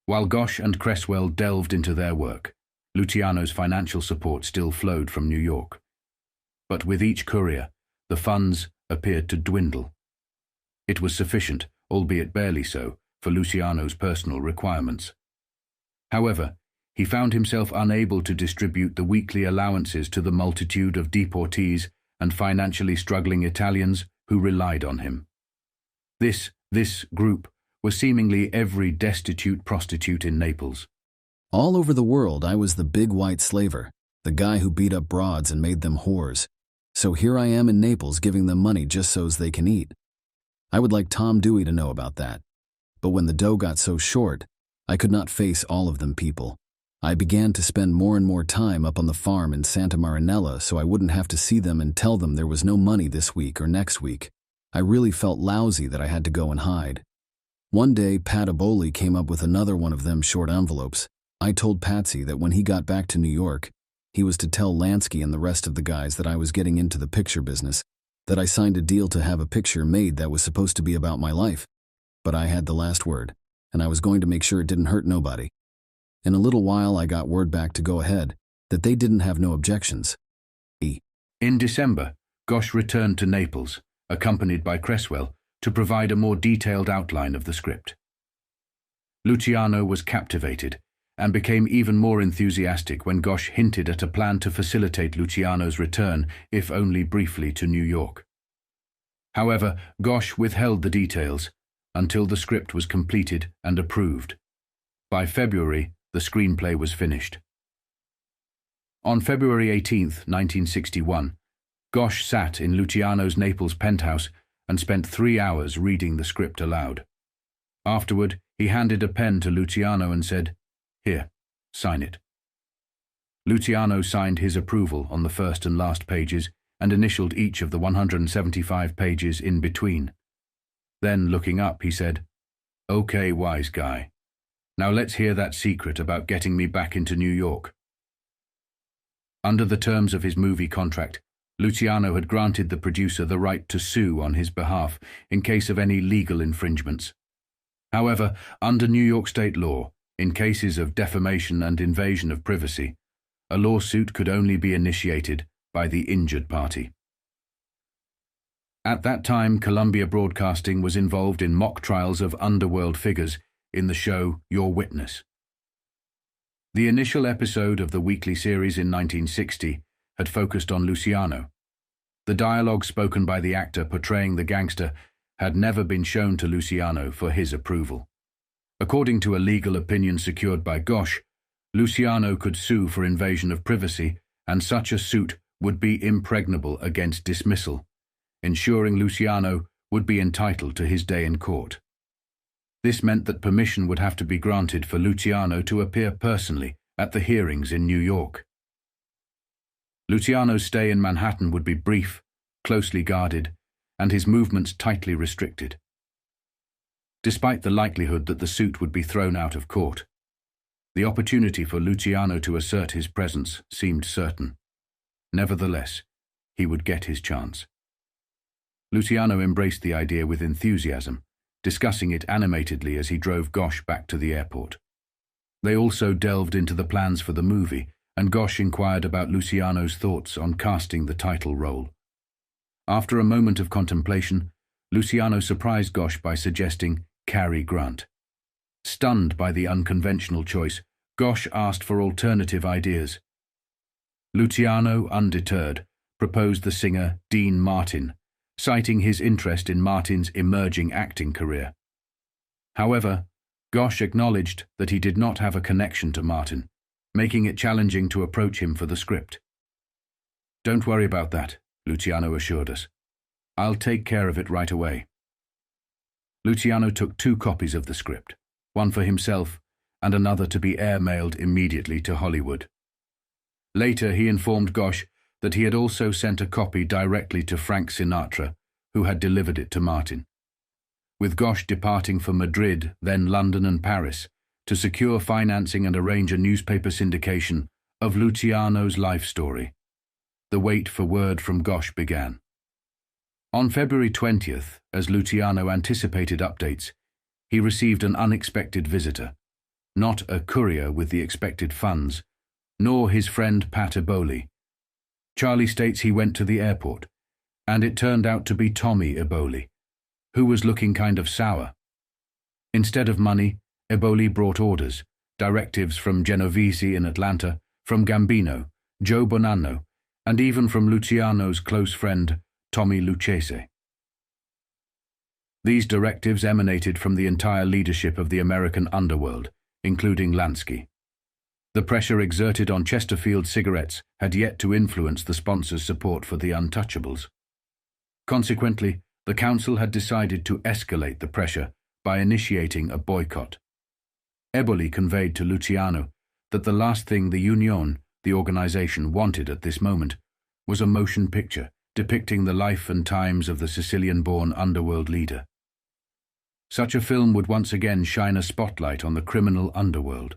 While Gosch and Cresswell delved into their work, Luciano's financial support still flowed from New York. But with each courier, the funds appeared to dwindle. It was sufficient, albeit barely so, for Luciano's personal requirements. However, he found himself unable to distribute the weekly allowances to the multitude of deportees and financially struggling Italians who relied on him. This group was seemingly every destitute prostitute in Naples. All over the world, I was the big white slaver, the guy who beat up broads and made them whores. So here I am in Naples giving them money just so's they can eat. I would like Tom Dewey to know about that. But when the dough got so short, I could not face all of them people. I began to spend more and more time up on the farm in Santa Marinella so I wouldn't have to see them and tell them there was no money this week or next week. I really felt lousy that I had to go and hide. One day, Pat Aboli came up with another one of them short envelopes. I told Patsy that when he got back to New York, he was to tell Lansky and the rest of the guys that I was getting into the picture business, that I signed a deal to have a picture made that was supposed to be about my life. But I had the last word, and I was going to make sure it didn't hurt nobody. In a little while, I got word back to go ahead, that they didn't have no objections. In December, Gosh returned to Naples, accompanied by Cresswell, to provide a more detailed outline of the script. Luciano was captivated, and became even more enthusiastic when Gosh hinted at a plan to facilitate Luciano's return, if only briefly, to New York. However, Gosh withheld the details until the script was completed and approved. By February, the screenplay was finished. On February 18, 1961, Gosh sat in Luciano's Naples penthouse and spent 3 hours reading the script aloud. Afterward, he handed a pen to Luciano and said, "Here, sign it." Luciano signed his approval on the first and last pages and initialed each of the 175 pages in between. Then, looking up, he said, "Okay, wise guy. Now let's hear that secret about getting me back into New York." Under the terms of his movie contract, Luciano had granted the producer the right to sue on his behalf in case of any legal infringements. However, under New York state law, in cases of defamation and invasion of privacy, a lawsuit could only be initiated by the injured party. At that time, Columbia Broadcasting was involved in mock trials of underworld figures in the show Your Witness. The initial episode of the weekly series in 1960 had focused on Luciano. The dialogue spoken by the actor portraying the gangster had never been shown to Luciano for his approval. According to a legal opinion secured by Gosh, Luciano could sue for invasion of privacy, and such a suit would be impregnable against dismissal, ensuring Luciano would be entitled to his day in court. This meant that permission would have to be granted for Luciano to appear personally at the hearings in New York. Luciano's stay in Manhattan would be brief, closely guarded, and his movements tightly restricted. Despite the likelihood that the suit would be thrown out of court, the opportunity for Luciano to assert his presence seemed certain. Nevertheless, he would get his chance. Luciano embraced the idea with enthusiasm, discussing it animatedly as he drove Gosh back to the airport. They also delved into the plans for the movie, and Gosh inquired about Luciano's thoughts on casting the title role. After a moment of contemplation, Luciano surprised Gosh by suggesting Cary Grant. Stunned by the unconventional choice, Gosh asked for alternative ideas. Luciano, undeterred, proposed the singer Dean Martin, citing his interest in Martin's emerging acting career. However, Gosh acknowledged that he did not have a connection to Martin, making it challenging to approach him for the script. "Don't worry about that," Luciano assured us. "I'll take care of it right away." Luciano took 2 copies of the script, one for himself and another to be air-mailed immediately to Hollywood. Later, he informed Gosh that he had also sent a copy directly to Frank Sinatra, who had delivered it to Martin. With Gosh departing for Madrid, then London and Paris, to secure financing and arrange a newspaper syndication of Luciano's life story, the wait for word from Gosh began. On February 20th, as Luciano anticipated updates, he received an unexpected visitor, not a courier with the expected funds, nor his friend Pat Eboli. Charlie states he went to the airport, and it turned out to be Tommy Eboli, who was looking kind of sour. Instead of money, Eboli brought orders, directives from Genovese in Atlanta, from Gambino, Joe Bonanno, and even from Luciano's close friend, Tommy Lucchese. These directives emanated from the entire leadership of the American underworld, including Lansky. The pressure exerted on Chesterfield cigarettes had yet to influence the sponsors' support for the untouchables. Consequently, the council had decided to escalate the pressure by initiating a boycott. Eboli conveyed to Luciano that the last thing the Union, the organization, wanted at this moment was a motion picture depicting the life and times of the Sicilian-born underworld leader. Such a film would once again shine a spotlight on the criminal underworld.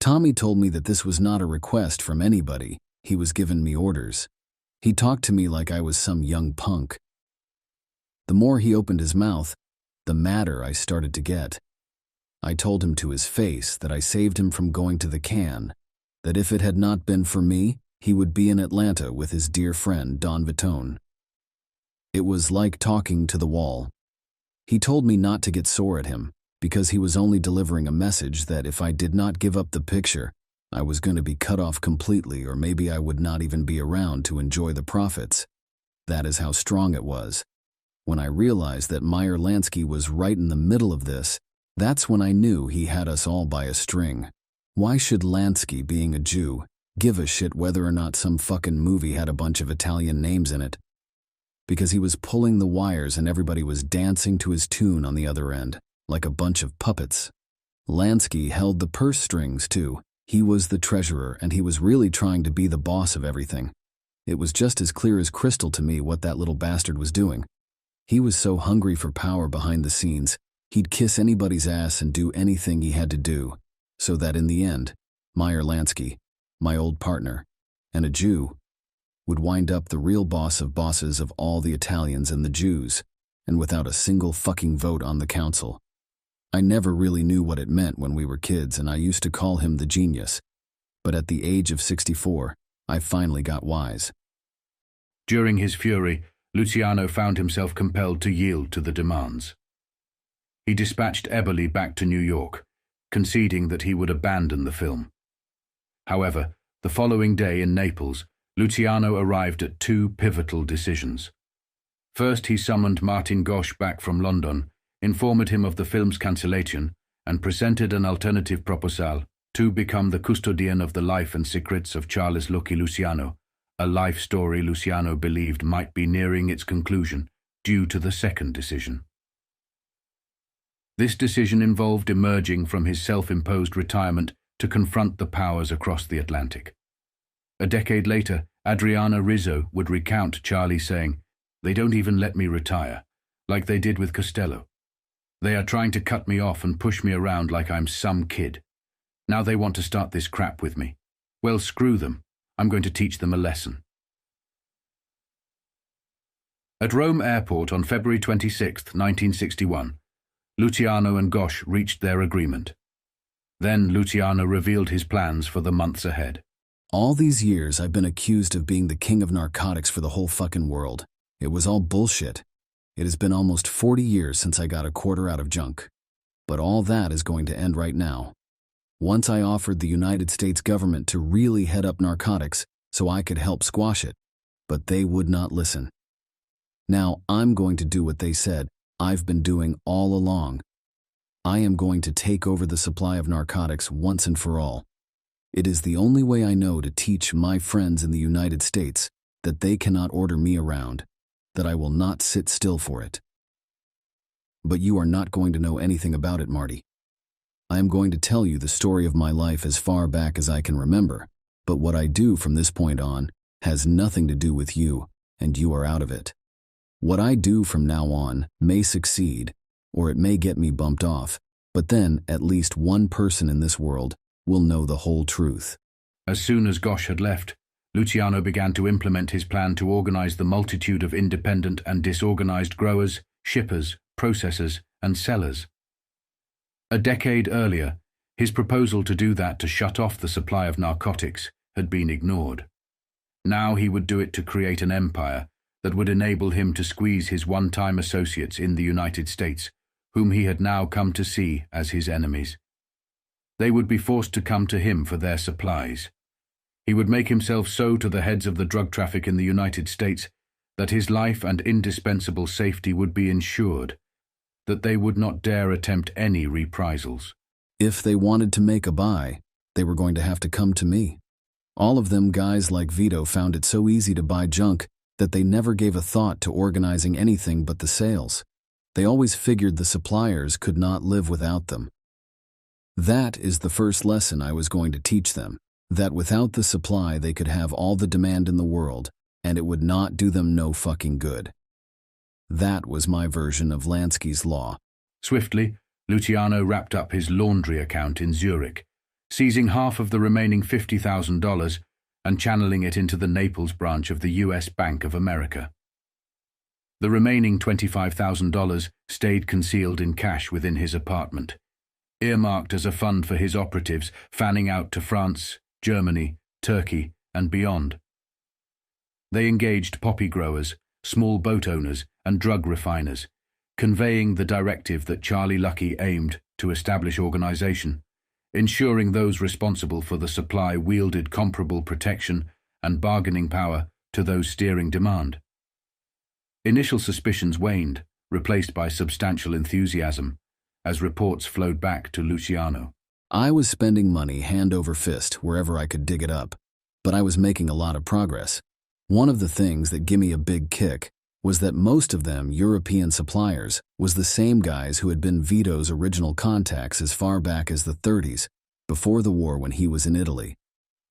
Tommy told me that this was not a request from anybody. He was giving me orders. He talked to me like I was some young punk. The more he opened his mouth, the madder I started to get. I told him to his face that I saved him from going to the can, that if it had not been for me, he would be in Atlanta with his dear friend Don Vitone. It was like talking to the wall. He told me not to get sore at him, because he was only delivering a message that if I did not give up the picture, I was going to be cut off completely, or maybe I would not even be around to enjoy the profits. That is how strong it was. When I realized that Meyer Lansky was right in the middle of this, that's when I knew he had us all by a string. Why should Lansky, being a Jew, give a shit whether or not some fucking movie had a bunch of Italian names in it? Because he was pulling the wires and everybody was dancing to his tune on the other end, like a bunch of puppets. Lansky held the purse strings too. He was the treasurer, and he was really trying to be the boss of everything. It was just as clear as crystal to me what that little bastard was doing. He was so hungry for power behind the scenes, he'd kiss anybody's ass and do anything he had to do, so that in the end, Meyer Lansky, my old partner, and a Jew, would wind up the real boss of bosses of all the Italians and the Jews, and without a single fucking vote on the council. I never really knew what it meant when we were kids, and I used to call him the genius. But at the age of 64, I finally got wise. During his fury, Luciano found himself compelled to yield to the demands. He dispatched Eboli back to New York, conceding that he would abandon the film. However, the following day in Naples, Luciano arrived at two pivotal decisions. First, he summoned Martin Gosch back from London, informed him of the film's cancellation, and presented an alternative proposal to become the custodian of the life and secrets of Charles Lucky Luciano, a life story Luciano believed might be nearing its conclusion due to the second decision. This decision involved emerging from his self-imposed retirement to confront the powers across the Atlantic. A decade later, Adriana Rizzo would recount Charlie saying, "They don't even let me retire, like they did with Costello. They are trying to cut me off and push me around like I'm some kid. Now they want to start this crap with me. Well, screw them. I'm going to teach them a lesson." At Rome Airport on February 26, 1961, Luciano and Gosch reached their agreement. Then Luciano revealed his plans for the months ahead. All these years I've been accused of being the king of narcotics for the whole fucking world. It was all bullshit. It has been almost 40 years since I got a quarter out of junk. But all that is going to end right now. Once I offered the United States government to really head up narcotics so I could help squash it, but they would not listen. Now I'm going to do what they said I've been doing all along. I am going to take over the supply of narcotics once and for all. It is the only way I know to teach my friends in the United States that they cannot order me around, that I will not sit still for it. But you are not going to know anything about it, Marty. I am going to tell you the story of my life as far back as I can remember, but what I do from this point on has nothing to do with you, and you are out of it. What I do from now on may succeed, or it may get me bumped off, but then at least one person in this world will know the whole truth. As soon as Gosch had left, Luciano began to implement his plan to organize the multitude of independent and disorganized growers, shippers, processors, and sellers. A decade earlier, his proposal to do that to shut off the supply of narcotics had been ignored. Now he would do it to create an empire that would enable him to squeeze his one-time associates in the United States, whom he had now come to see as his enemies. They would be forced to come to him for their supplies. He would make himself so to the heads of the drug traffic in the United States that his life and indispensable safety would be ensured, that they would not dare attempt any reprisals. If they wanted to make a buy, They were going to have to come to me. All of them guys like Vito found it so easy to buy junk that they never gave a thought to organizing anything but the sales. They always figured the suppliers could not live without them. That is the first lesson I was going to teach them, that without the supply they could have all the demand in the world, and it would not do them no fucking good. That was my version of Lansky's law. Swiftly, Luciano wrapped up his laundry account in Zurich, seizing half of the remaining $50,000 and channeling it into the Naples branch of the U.S. Bank of America. The remaining $25,000 stayed concealed in cash within his apartment, earmarked as a fund for his operatives fanning out to France, Germany, Turkey, and beyond. They engaged poppy growers, small boat owners, and drug refiners, conveying the directive that Charlie Lucky aimed to establish organization, ensuring those responsible for the supply wielded comparable protection and bargaining power to those steering demand. Initial suspicions waned, replaced by substantial enthusiasm, as reports flowed back to Luciano. I was spending money hand over fist wherever I could dig it up, but I was making a lot of progress. One of the things that gave me a big kick was that most of them European suppliers was the same guys who had been Vito's original contacts as far back as the 30s, before the war when he was in Italy.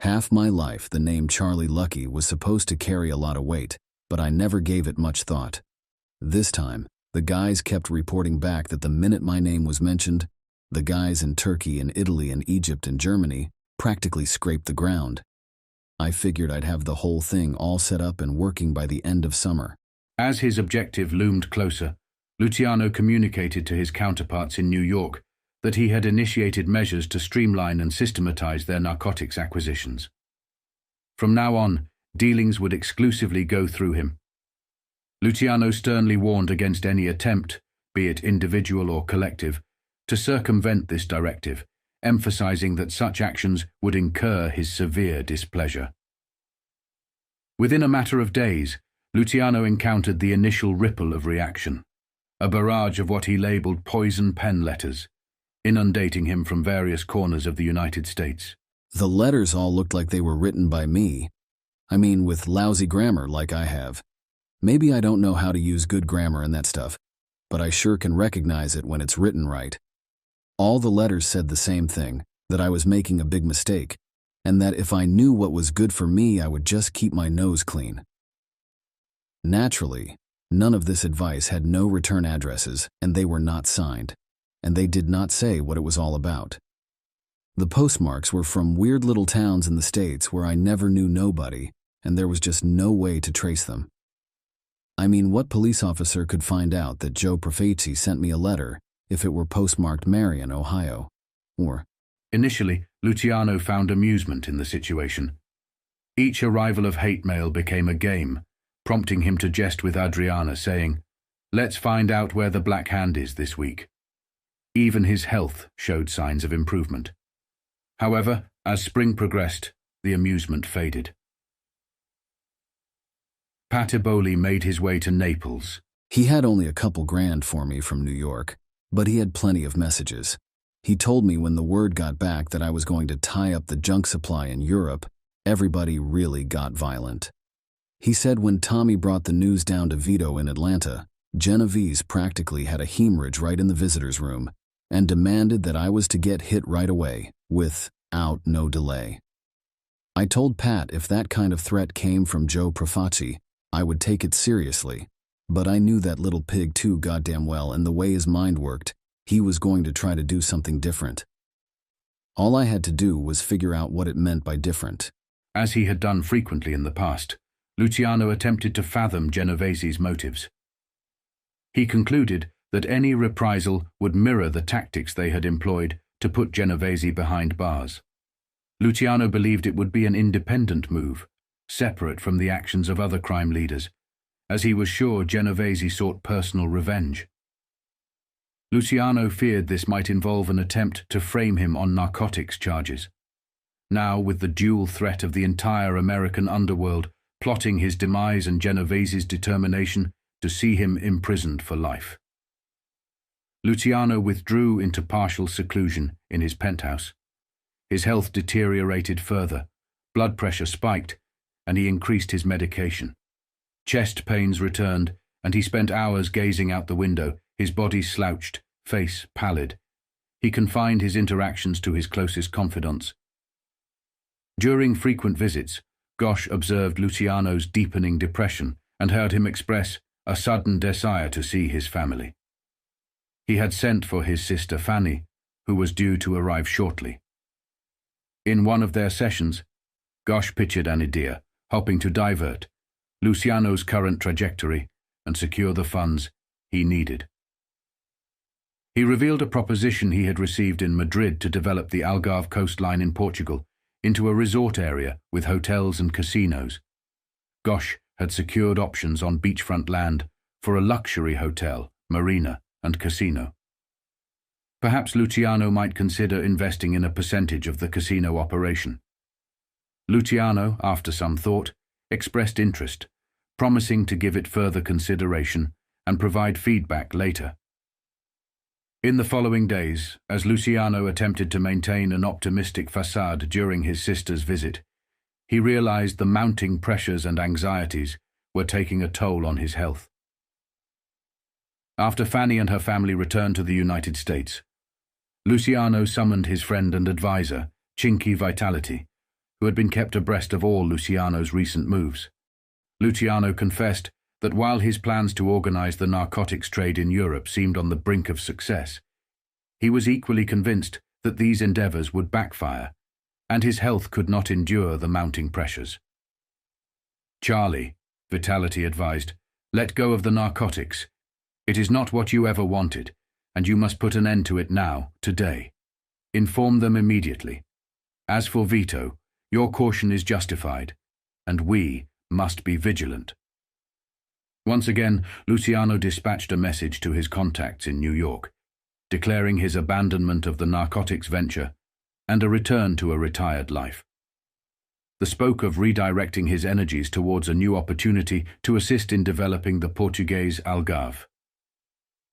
Half my life the name Charlie Lucky was supposed to carry a lot of weight, but I never gave it much thought. This time, the guys kept reporting back that the minute my name was mentioned, the guys in Turkey and Italy and Egypt and Germany practically scraped the ground. I figured I'd have the whole thing all set up and working by the end of summer. As his objective loomed closer, Luciano communicated to his counterparts in New York that he had initiated measures to streamline and systematize their narcotics acquisitions. From now on, dealings would exclusively go through him. Luciano sternly warned against any attempt, be it individual or collective, to circumvent this directive, emphasizing that such actions would incur his severe displeasure. Within a matter of days, Luciano encountered the initial ripple of reaction, a barrage of what he labeled poison pen letters, inundating him from various corners of the United States. The letters all looked like they were written by me. I mean, with lousy grammar like I have. Maybe I don't know how to use good grammar and that stuff, but I sure can recognize it when it's written right. All the letters said the same thing, that I was making a big mistake, and that if I knew what was good for me, I would just keep my nose clean. Naturally, none of this advice had no return addresses, and they were not signed, and they did not say what it was all about. The postmarks were from weird little towns in the States where I never knew nobody, and there was just no way to trace them. I mean, what police officer could find out that Joe Profazzi sent me a letter if it were postmarked Marion, Ohio? Or... Initially, Luciano found amusement in the situation. Each arrival of hate mail became a game, prompting him to jest with Adriana, saying, "Let's find out where the Black Hand is this week." Even his health showed signs of improvement. However, as spring progressed, the amusement faded. Pat Eboli made his way to Naples. He had only a couple grand for me from New York, but he had plenty of messages. He told me when the word got back that I was going to tie up the junk supply in Europe, everybody really got violent. He said when Tommy brought the news down to Vito in Atlanta, Genovese practically had a hemorrhage right in the visitor's room and demanded that I was to get hit right away, without no delay. I told Pat if that kind of threat came from Joe Profazzi, I would take it seriously, but I knew that little pig too goddamn well, and the way his mind worked, he was going to try to do something different. All I had to do was figure out what it meant by different. As he had done frequently in the past, Luciano attempted to fathom Genovese's motives. He concluded that any reprisal would mirror the tactics they had employed to put Genovese behind bars. Luciano believed it would be an independent move, separate from the actions of other crime leaders, as he was sure Genovese sought personal revenge. Luciano feared this might involve an attempt to frame him on narcotics charges. Now, with the dual threat of the entire American underworld plotting his demise and Genovese's determination to see him imprisoned for life. Luciano withdrew into partial seclusion in his penthouse. His health deteriorated further, blood pressure spiked, and he increased his medication. Chest pains returned, and he spent hours gazing out the window, his body slouched, face pallid. He confined his interactions to his closest confidants. During frequent visits, Gosh observed Luciano's deepening depression and heard him express a sudden desire to see his family. He had sent for his sister Fanny, who was due to arrive shortly. In one of their sessions, Gosh pictured an idea, hoping to divert Luciano's current trajectory and secure the funds he needed. He revealed a proposition he had received in Madrid to develop the Algarve coastline in Portugal into a resort area with hotels and casinos. Gosh had secured options on beachfront land for a luxury hotel, marina, and casino. Perhaps Luciano might consider investing in a percentage of the casino operation. Luciano, after some thought, expressed interest, promising to give it further consideration and provide feedback later. In the following days, as Luciano attempted to maintain an optimistic facade during his sister's visit, he realized the mounting pressures and anxieties were taking a toll on his health. After Fanny and her family returned to the United States, Luciano summoned his friend and advisor, Chinky Vitality, who had been kept abreast of all Luciano's recent moves. Luciano confessed that while his plans to organize the narcotics trade in Europe seemed on the brink of success, he was equally convinced that these endeavors would backfire, and his health could not endure the mounting pressures. "Charlie," Vitality advised, "let go of the narcotics. It is not what you ever wanted, and you must put an end to it now, today. Inform them immediately. As for Vito, your caution is justified, and we must be vigilant." Once again, Luciano dispatched a message to his contacts in New York, declaring his abandonment of the narcotics venture and a return to a retired life. He spoke of redirecting his energies towards a new opportunity to assist in developing the Portuguese Algarve.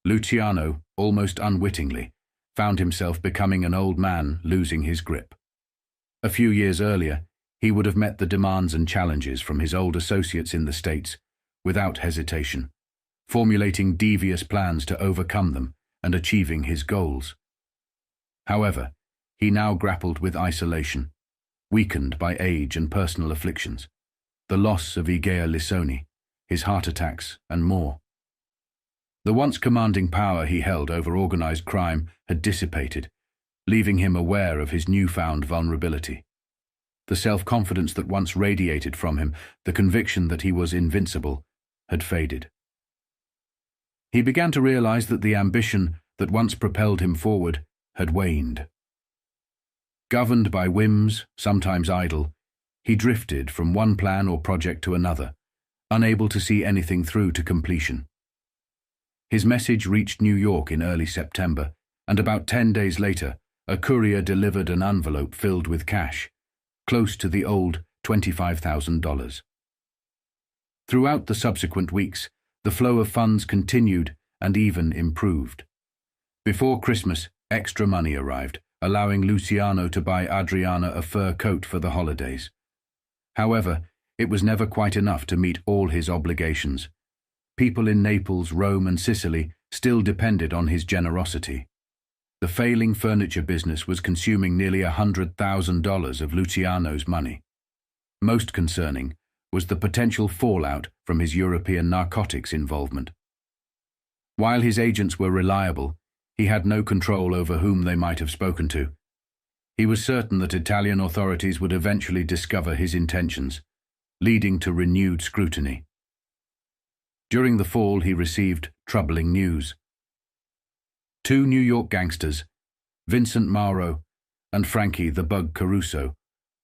Luciano, almost unwittingly, found himself becoming an old man losing his grip. A few years earlier, he would have met the demands and challenges from his old associates in the States without hesitation, formulating devious plans to overcome them and achieving his goals. However, he now grappled with isolation, weakened by age and personal afflictions, the loss of Igea Lissoni, his heart attacks, and more. The once commanding power he held over organized crime had dissipated, leaving him aware of his newfound vulnerability. The self-confidence that once radiated from him, the conviction that he was invincible, had faded. He began to realize that the ambition that once propelled him forward had waned. Governed by whims, sometimes idle, he drifted from one plan or project to another, unable to see anything through to completion. His message reached New York in early September, and about 10 days later, a courier delivered an envelope filled with cash, close to the old $25,000. Throughout the subsequent weeks, the flow of funds continued and even improved. Before Christmas, extra money arrived, allowing Luciano to buy Adriana a fur coat for the holidays. However, it was never quite enough to meet all his obligations. People in Naples, Rome, and Sicily still depended on his generosity. The failing furniture business was consuming nearly $100,000 of Luciano's money. Most concerning was the potential fallout from his European narcotics involvement. While his agents were reliable, he had no control over whom they might have spoken to. He was certain that Italian authorities would eventually discover his intentions, leading to renewed scrutiny. During the fall, he received troubling news. 2 New York gangsters, Vincent Mauro and Frankie the Bug Caruso,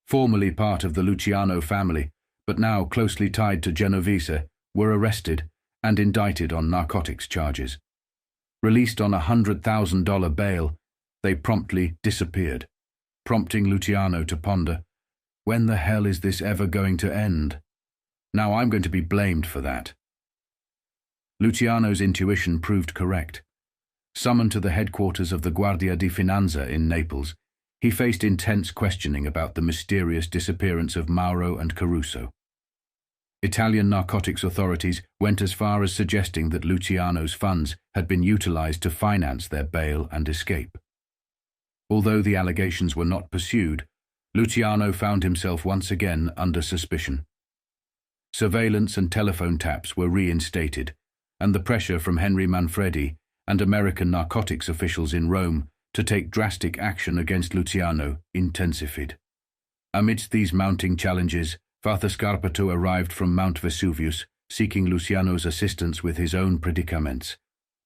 formerly part of the Luciano family, but now closely tied to Genovese, were arrested and indicted on narcotics charges. Released on a $100,000 bail, they promptly disappeared, prompting Luciano to ponder, when the hell is this ever going to end? Now I'm going to be blamed for that. Luciano's intuition proved correct. Summoned to the headquarters of the Guardia di Finanza in Naples, he faced intense questioning about the mysterious disappearance of Mauro and Caruso. Italian narcotics authorities went as far as suggesting that Luciano's funds had been utilized to finance their bail and escape. Although the allegations were not pursued, Luciano found himself once again under suspicion. Surveillance and telephone taps were reinstated, and the pressure from Henry Manfredi and American narcotics officials in Rome to take drastic action against Luciano intensified. Amidst these mounting challenges, Father Scarpato arrived from Mount Vesuvius, seeking Luciano's assistance with his own predicaments.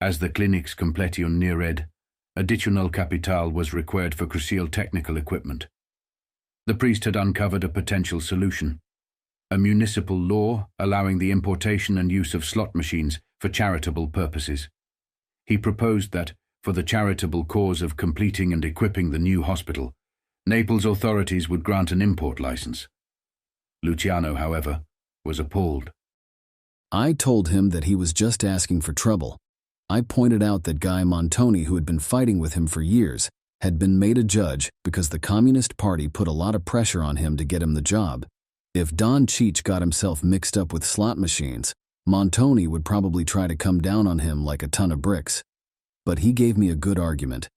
As the clinic's completion neared, additional capital was required for crucial technical equipment. The priest had uncovered a potential solution: a municipal law allowing the importation and use of slot machines for charitable purposes. He proposed that, for the charitable cause of completing and equipping the new hospital, Naples authorities would grant an import license. Luciano, however, was appalled. I told him that he was just asking for trouble. I pointed out that Guy Montoni, who had been fighting with him for years, had been made a judge because the Communist Party put a lot of pressure on him to get him the job. If Don Cheech got himself mixed up with slot machines, Montoni would probably try to come down on him like a ton of bricks. But he gave me a good argument.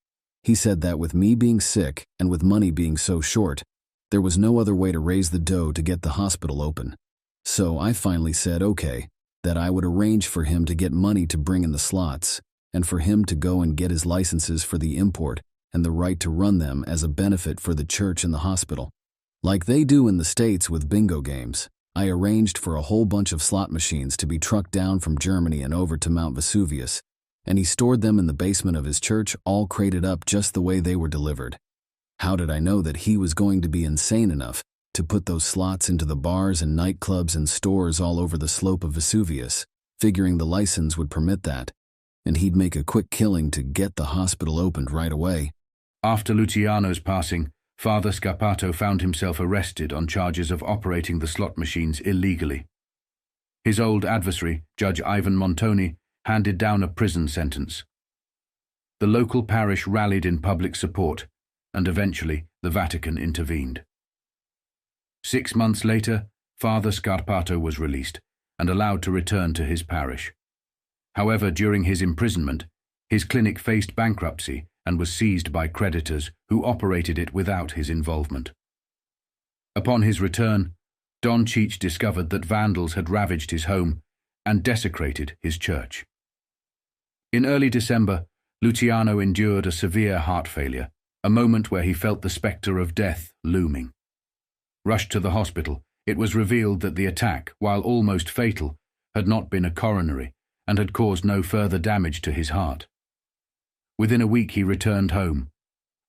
He said that with me being sick and with money being so short, there was no other way to raise the dough to get the hospital open. So I finally said okay, that I would arrange for him to get money to bring in the slots, and for him to go and get his licenses for the import and the right to run them as a benefit for the church and the hospital. Like they do in the States with bingo games, I arranged for a whole bunch of slot machines to be trucked down from Germany and over to Mount Vesuvius, and he stored them in the basement of his church, all crated up just the way they were delivered. How did I know that he was going to be insane enough to put those slots into the bars and nightclubs and stores all over the slope of Vesuvius, figuring the license would permit that, and he'd make a quick killing to get the hospital opened right away? After Luciano's passing, Father Scarpato found himself arrested on charges of operating the slot machines illegally. His old adversary, Judge Ivan Montoni, handed down a prison sentence. The local parish rallied in public support, and eventually the Vatican intervened. 6 months later, Father Scarpato was released and allowed to return to his parish. However, during his imprisonment, his clinic faced bankruptcy and was seized by creditors who operated it without his involvement. Upon his return, Don Cheech discovered that vandals had ravaged his home and desecrated his church. In early December, Luciano endured a severe heart failure, a moment where he felt the spectre of death looming. Rushed to the hospital, it was revealed that the attack, while almost fatal, had not been a coronary and had caused no further damage to his heart. Within a week he returned home,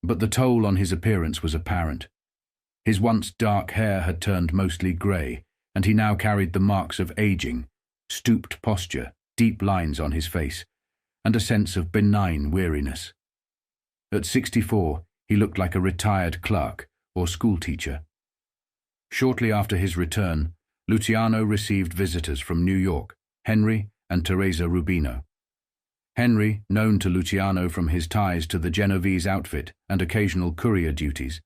but the toll on his appearance was apparent. His once dark hair had turned mostly grey, and he now carried the marks of aging, stooped posture, deep lines on his face, and a sense of benign weariness. At 64, he looked like a retired clerk or schoolteacher. Shortly after his return, Luciano received visitors from New York, Henry and Teresa Rubino. Henry, known to Luciano from his ties to the Genovese outfit and occasional courier duties,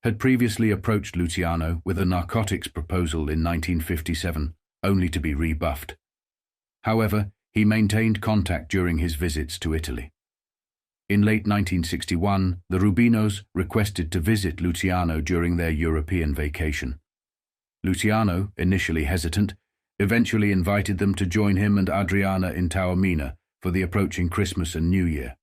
had previously approached Luciano with a narcotics proposal in 1957, only to be rebuffed. However, he maintained contact during his visits to Italy. In late 1961, the Rubinos requested to visit Luciano during their European vacation. Luciano, initially hesitant, eventually invited them to join him and Adriana in Taormina for the approaching Christmas and New Year.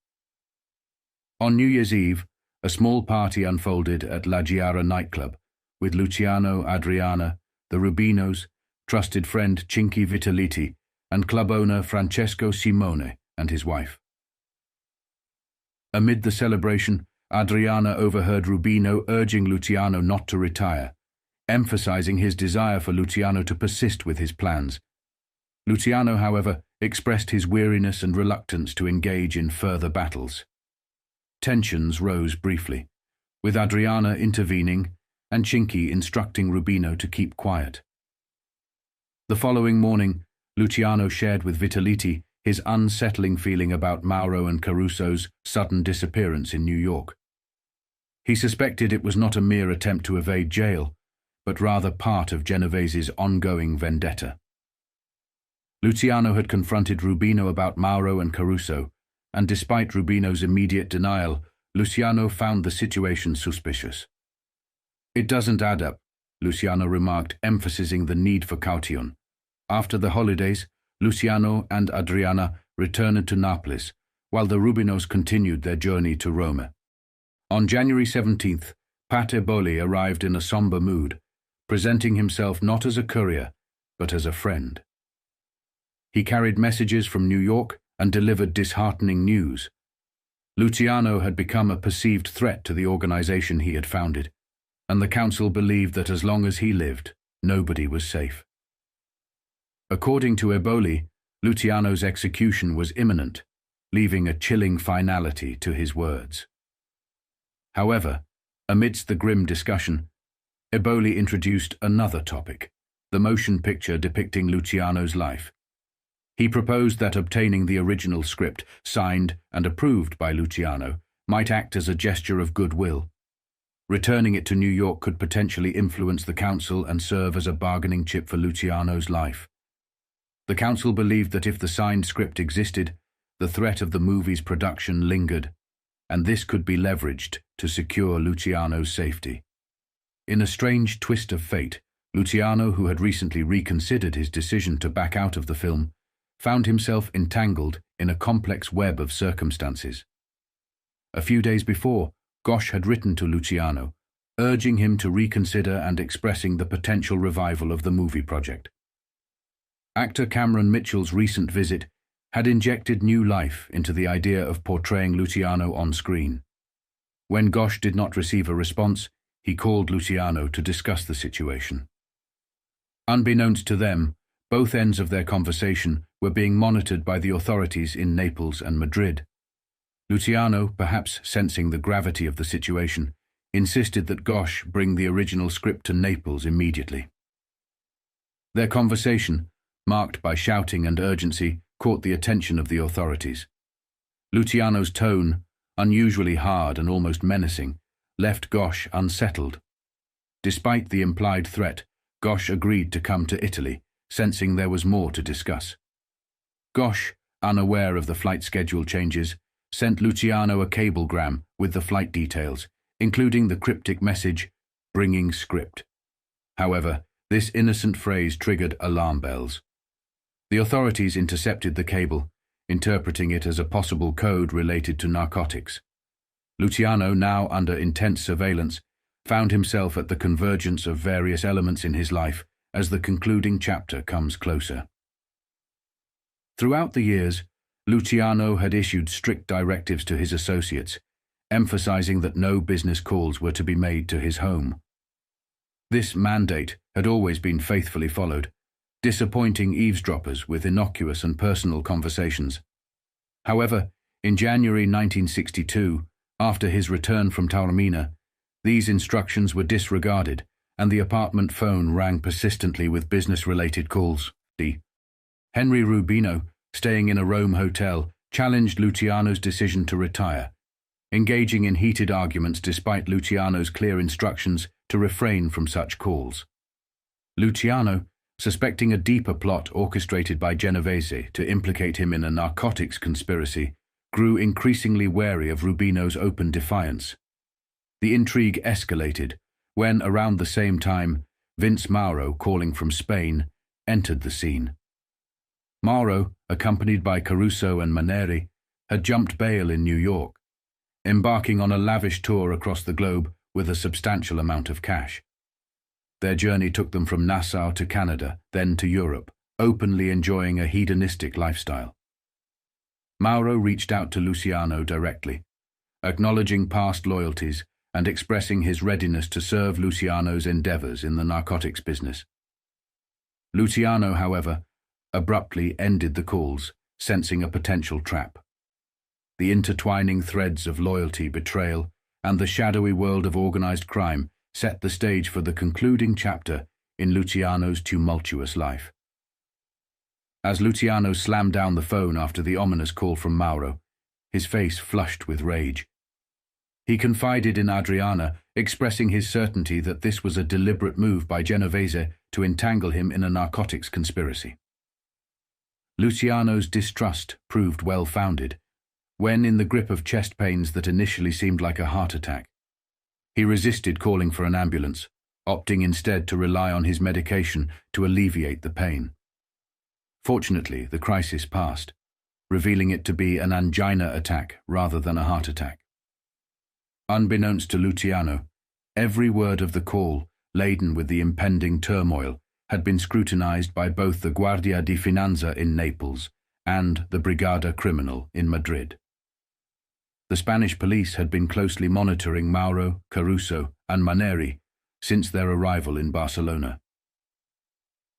On New Year's Eve, a small party unfolded at La Giara nightclub, with Luciano, Adriana, the Rubinos, trusted friend Cinque Vitaliti, and club owner Francesco Simone and his wife. Amid the celebration, Adriana overheard Rubino urging Luciano not to retire, emphasizing his desire for Luciano to persist with his plans. Luciano, however, expressed his weariness and reluctance to engage in further battles. Tensions rose briefly, with Adriana intervening and Cinque instructing Rubino to keep quiet. The following morning, Luciano shared with Vitaliti his unsettling feeling about Mauro and Caruso's sudden disappearance in New York. He suspected it was not a mere attempt to evade jail, but rather part of Genovese's ongoing vendetta. Luciano had confronted Rubino about Mauro and Caruso, and despite Rubino's immediate denial, Luciano found the situation suspicious. "It doesn't add up," Luciano remarked, emphasizing the need for caution. After the holidays, Luciano and Adriana returned to Naples, while the Rubinos continued their journey to Rome. On January 17th, Pat Eboli arrived in a somber mood, presenting himself not as a courier, but as a friend. He carried messages from New York and delivered disheartening news. Luciano had become a perceived threat to the organization he had founded, and the council believed that as long as he lived, nobody was safe. According to Eboli, Luciano's execution was imminent, leaving a chilling finality to his words. However, amidst the grim discussion, Eboli introduced another topic, the motion picture depicting Luciano's life. He proposed that obtaining the original script, signed and approved by Luciano, might act as a gesture of goodwill. Returning it to New York could potentially influence the council and serve as a bargaining chip for Luciano's life. The council believed that if the signed script existed, the threat of the movie's production lingered, and this could be leveraged to secure Luciano's safety. In a strange twist of fate, Luciano, who had recently reconsidered his decision to back out of the film, found himself entangled in a complex web of circumstances. A few days before, Gosh had written to Luciano, urging him to reconsider and expressing the potential revival of the movie project. Actor Cameron Mitchell's recent visit had injected new life into the idea of portraying Luciano on screen. When Gosh did not receive a response, he called Luciano to discuss the situation. Unbeknownst to them, both ends of their conversation were being monitored by the authorities in Naples and Madrid. Luciano, perhaps sensing the gravity of the situation, insisted that Gosh bring the original script to Naples immediately. Their conversation, marked by shouting and urgency, caught the attention of the authorities. Luciano's tone, unusually hard and almost menacing, left Gosh unsettled. Despite the implied threat, Gosh agreed to come to Italy, sensing there was more to discuss. Gosh, unaware of the flight schedule changes, sent Luciano a cablegram with the flight details, including the cryptic message, "Bringing script." However, this innocent phrase triggered alarm bells. The authorities intercepted the cable, interpreting it as a possible code related to narcotics. Luciano, now under intense surveillance, found himself at the convergence of various elements in his life as the concluding chapter comes closer. Throughout the years, Luciano had issued strict directives to his associates, emphasizing that no business calls were to be made to his home. This mandate had always been faithfully followed, disappointing eavesdroppers with innocuous and personal conversations. However, in January 1962, after his return from Taormina, these instructions were disregarded and the apartment phone rang persistently with business-related calls. Henry Rubino, staying in a Rome hotel, challenged Luciano's decision to retire, engaging in heated arguments despite Luciano's clear instructions to refrain from such calls. Luciano, suspecting a deeper plot orchestrated by Genovese to implicate him in a narcotics conspiracy, grew increasingly wary of Rubino's open defiance. The intrigue escalated when, around the same time, Vince Mauro, calling from Spain, entered the scene. Mauro, accompanied by Caruso and Maneri, had jumped bail in New York, embarking on a lavish tour across the globe with a substantial amount of cash. Their journey took them from Nassau to Canada, then to Europe, openly enjoying a hedonistic lifestyle. Mauro reached out to Luciano directly, acknowledging past loyalties and expressing his readiness to serve Luciano's endeavors in the narcotics business. Luciano, however, abruptly ended the calls, sensing a potential trap. The intertwining threads of loyalty, betrayal, and the shadowy world of organized crime set the stage for the concluding chapter in Luciano's tumultuous life. As Luciano slammed down the phone after the ominous call from Mauro, his face flushed with rage. He confided in Adriana, expressing his certainty that this was a deliberate move by Genovese to entangle him in a narcotics conspiracy. Luciano's distrust proved well-founded, when in the grip of chest pains that initially seemed like a heart attack. He resisted calling for an ambulance, opting instead to rely on his medication to alleviate the pain. Fortunately, the crisis passed, revealing it to be an angina attack rather than a heart attack. Unbeknownst to Luciano, every word of the call, laden with the impending turmoil, had been scrutinized by both the Guardia di Finanza in Naples and the Brigada Criminal in Madrid. The Spanish police had been closely monitoring Mauro, Caruso, and Maneri since their arrival in Barcelona.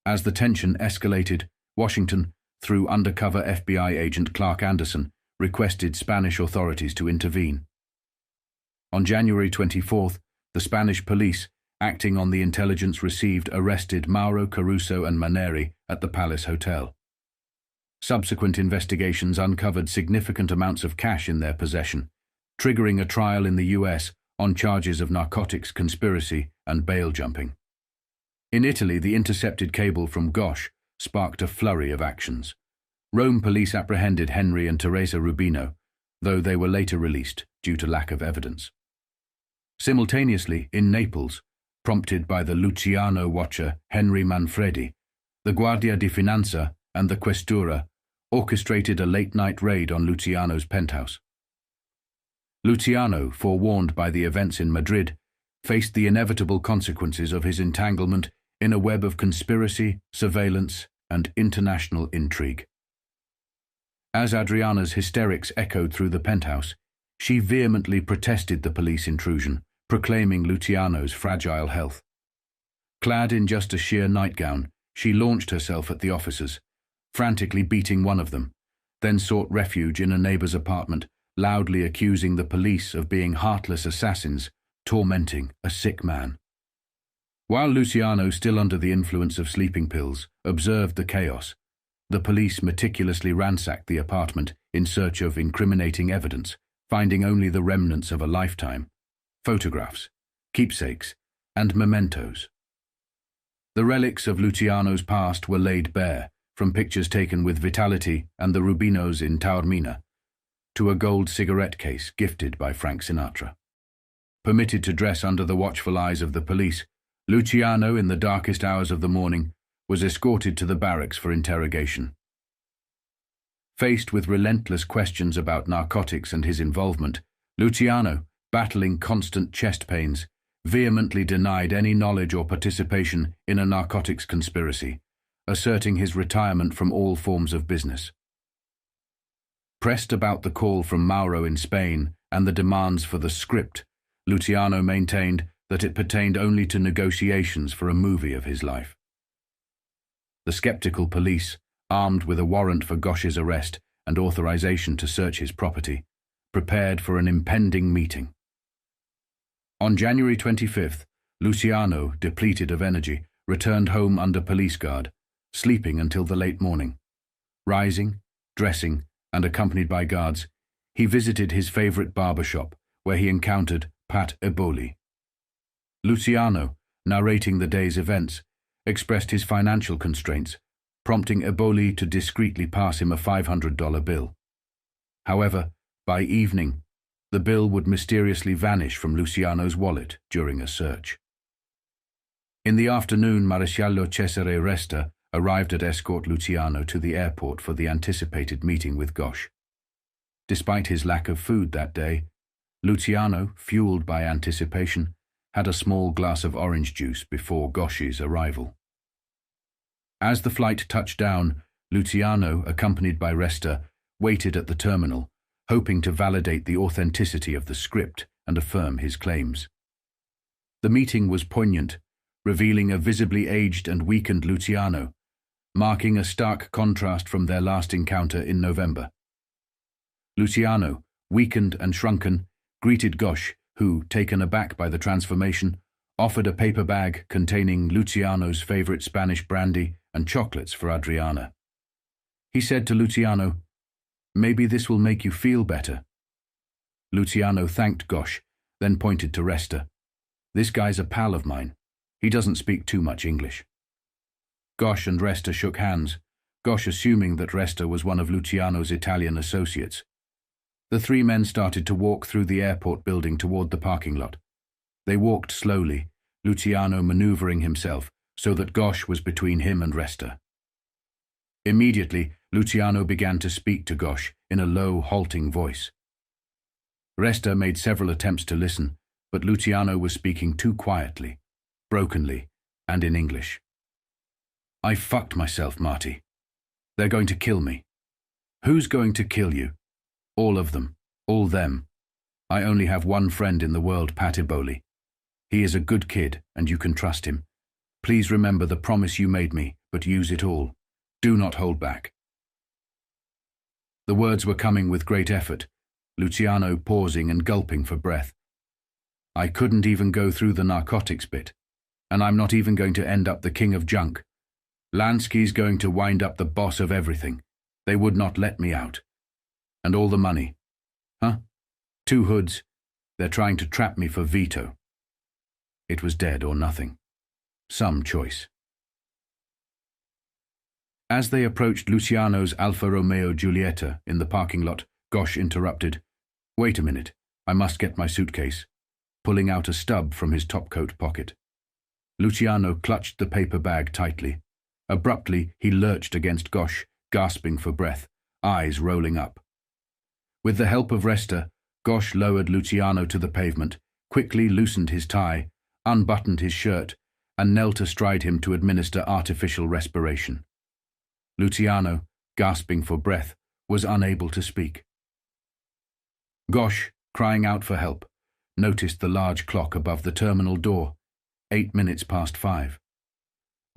As the tension escalated, Washington, through undercover FBI agent Clark Anderson, requested Spanish authorities to intervene. On January 24th, the Spanish police, acting on the intelligence received, arrested Mauro, Caruso, and Maneri at the Palace Hotel. Subsequent investigations uncovered significant amounts of cash in their possession, triggering a trial in the US on charges of narcotics conspiracy and bail jumping. In Italy, the intercepted cable from Gosh sparked a flurry of actions. Rome police apprehended Henry and Teresa Rubino, though they were later released due to lack of evidence. Simultaneously, in Naples, prompted by the Luciano watcher Henry Manfredi, the Guardia di Finanza and the Questura orchestrated a late-night raid on Luciano's penthouse. Luciano, forewarned by the events in Madrid, faced the inevitable consequences of his entanglement in a web of conspiracy, surveillance, and international intrigue. As Adriana's hysterics echoed through the penthouse, she vehemently protested the police intrusion, proclaiming Luciano's fragile health. Clad in just a sheer nightgown, she launched herself at the officers, frantically beating one of them, then sought refuge in a neighbor's apartment, loudly accusing the police of being heartless assassins tormenting a sick man. While Luciano, still under the influence of sleeping pills, observed the chaos, the police meticulously ransacked the apartment in search of incriminating evidence, finding only the remnants of a lifetime: photographs, keepsakes, and mementos. The relics of Luciano's past were laid bare, from pictures taken with Vitality and the Rubinos in Taormina, to a gold cigarette case gifted by Frank Sinatra. Permitted to dress under the watchful eyes of the police, Luciano, in the darkest hours of the morning, was escorted to the barracks for interrogation. Faced with relentless questions about narcotics and his involvement, Luciano, battling constant chest pains, vehemently denied any knowledge or participation in a narcotics conspiracy, asserting his retirement from all forms of business. Pressed about the call from Mauro in Spain and the demands for the script, Luciano maintained that it pertained only to negotiations for a movie of his life. The skeptical police, armed with a warrant for Gosh's arrest and authorization to search his property, prepared for an impending meeting. On January 25th, Luciano, depleted of energy, returned home under police guard, sleeping until the late morning. Rising, dressing, and accompanied by guards, he visited his favorite barber shop, where he encountered Pat Eboli. Luciano, narrating the day's events, expressed his financial constraints, prompting Eboli to discreetly pass him a $500 bill. However, by evening, the bill would mysteriously vanish from Luciano's wallet during a search. In the afternoon, Maresciallo Cesare Resta arrived to escort Luciano to the airport for the anticipated meeting with Gosh. Despite his lack of food that day, Luciano, fueled by anticipation, had a small glass of orange juice before Gosh's arrival. As the flight touched down, Luciano, accompanied by Resta, waited at the terminal, hoping to validate the authenticity of the script and affirm his claims. The meeting was poignant, revealing a visibly aged and weakened Luciano, marking a stark contrast from their last encounter in November. Luciano, weakened and shrunken, greeted Gosh, who, taken aback by the transformation, offered a paper bag containing Luciano's favorite Spanish brandy and chocolates for Adriana. He said to Luciano, "Maybe this will make you feel better." Luciano thanked Gosh then pointed to Resta. "This guy's a pal of mine. He doesn't speak too much English." Gosh and Resta shook hands, Gosh assuming that Resta was one of Luciano's Italian associates. The three men started to walk through the airport building toward the parking lot. They walked slowly, Luciano maneuvering himself so that Gosh was between him and Resta. Immediately, Luciano began to speak to Gosh in a low, halting voice. Resta made several attempts to listen, but Luciano was speaking too quietly, brokenly, and in English. "I fucked myself, Marty. They're going to kill me." "Who's going to kill you?" "All of them. All them. I only have one friend in the world, Pat Eboli. He is a good kid, and you can trust him. Please remember the promise you made me, but use it all. Do not hold back." The words were coming with great effort, Luciano pausing and gulping for breath. "I couldn't even go through the narcotics bit, and I'm not even going to end up the king of junk. Lansky's going to wind up the boss of everything. They would not let me out. And all the money. Huh? 2 hoods. They're trying to trap me for veto." It was dead or nothing. Some choice. As they approached Luciano's Alfa Romeo Giulietta in the parking lot, Gosh interrupted. "Wait a minute. I must get my suitcase," pulling out a stub from his topcoat pocket. Luciano clutched the paper bag tightly. Abruptly, he lurched against Gosh, gasping for breath, eyes rolling up. With the help of Resta, Gosh lowered Luciano to the pavement, quickly loosened his tie, unbuttoned his shirt, and knelt astride him to administer artificial respiration. Luciano, gasping for breath, was unable to speak. Gosh, crying out for help, noticed the large clock above the terminal door, 8 minutes past 5.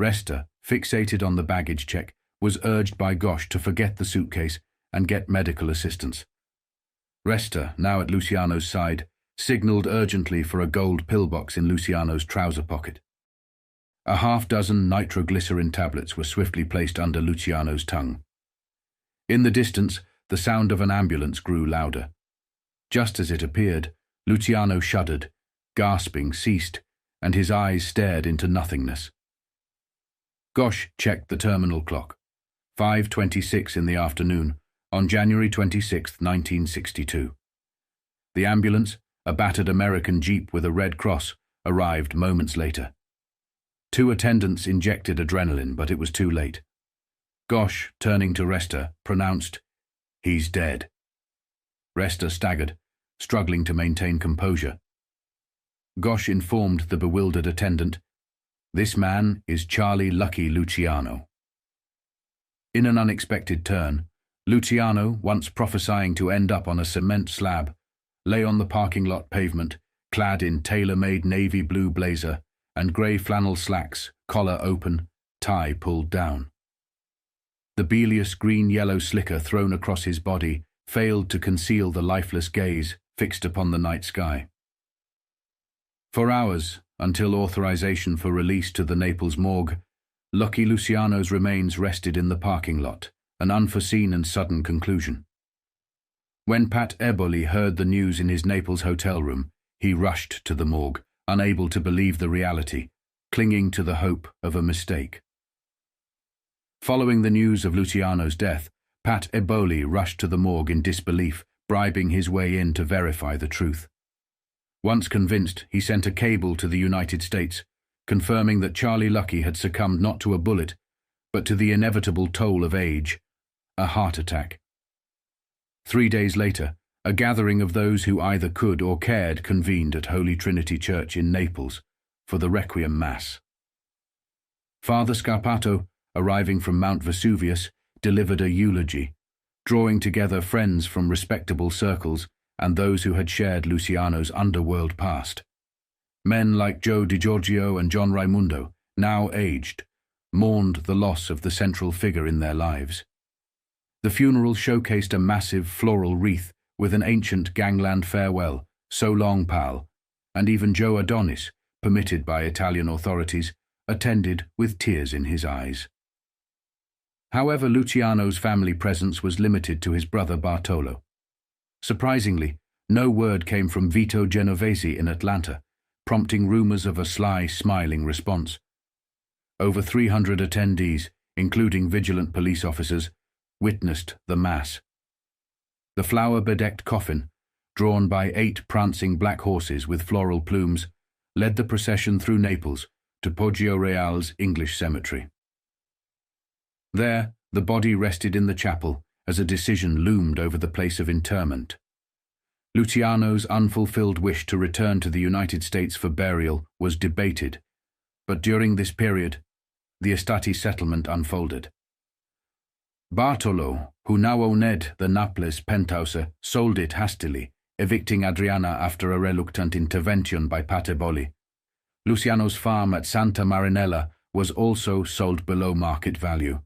Resta, fixated on the baggage check, was urged by Gosh to forget the suitcase and get medical assistance. Resta, now at Luciano's side, signaled urgently for a gold pillbox in Luciano's trouser pocket. A half-dozen nitroglycerin tablets were swiftly placed under Luciano's tongue. In the distance, the sound of an ambulance grew louder. Just as it appeared, Luciano shuddered, gasping ceased, and his eyes stared into nothingness. Gosh checked the terminal clock. 5:26 in the afternoon, on January 26, 1962. The ambulance, a battered American Jeep with a red cross, arrived moments later. 2 attendants injected adrenaline, but it was too late. Gosh, turning to Resta, pronounced, "He's dead." Resta staggered, struggling to maintain composure. Gosh informed the bewildered attendant, "This man is Charlie Lucky Luciano." In an unexpected turn, Luciano, once prophesying to end up on a cement slab, lay on the parking lot pavement, clad in tailor-made navy blue blazer and grey flannel slacks, collar open, tie pulled down. The bilious green-yellow slicker thrown across his body failed to conceal the lifeless gaze fixed upon the night sky. For hours, until authorization for release to the Naples morgue, Lucky Luciano's remains rested in the parking lot, an unforeseen and sudden conclusion. When Pat Eboli heard the news in his Naples hotel room, he rushed to the morgue, unable to believe the reality, clinging to the hope of a mistake. Following the news of Luciano's death, Pat Eboli rushed to the morgue in disbelief, bribing his way in to verify the truth. Once convinced, he sent a cable to the United States, confirming that Charlie Lucky had succumbed not to a bullet, but to the inevitable toll of age, a heart attack. 3 days later, a gathering of those who either could or cared convened at Holy Trinity Church in Naples for the Requiem Mass. Father Scarpato, arriving from Mount Vesuvius, delivered a eulogy, drawing together friends from respectable circles and those who had shared Luciano's underworld past. Men like Joe DiGiorgio and John Raimundo, now aged, mourned the loss of the central figure in their lives. The funeral showcased a massive floral wreath with an ancient gangland farewell, "So long, pal," and even Joe Adonis, permitted by Italian authorities, attended with tears in his eyes. However, Luciano's family presence was limited to his brother Bartolo. Surprisingly, no word came from Vito Genovese in Atlanta, prompting rumors of a sly, smiling response. Over 300 attendees, including vigilant police officers, witnessed the mass. The flower-bedecked coffin, drawn by 8 prancing black horses with floral plumes, led the procession through Naples to Poggio Real's English cemetery. There, the body rested in the chapel as a decision loomed over the place of interment. Luciano's unfulfilled wish to return to the United States for burial was debated, but during this period, the Estati settlement unfolded. Bartolo, who now owned the Naples penthouse, sold it hastily, evicting Adriana after a reluctant intervention by Pateboli. Luciano's farm at Santa Marinella was also sold below market value.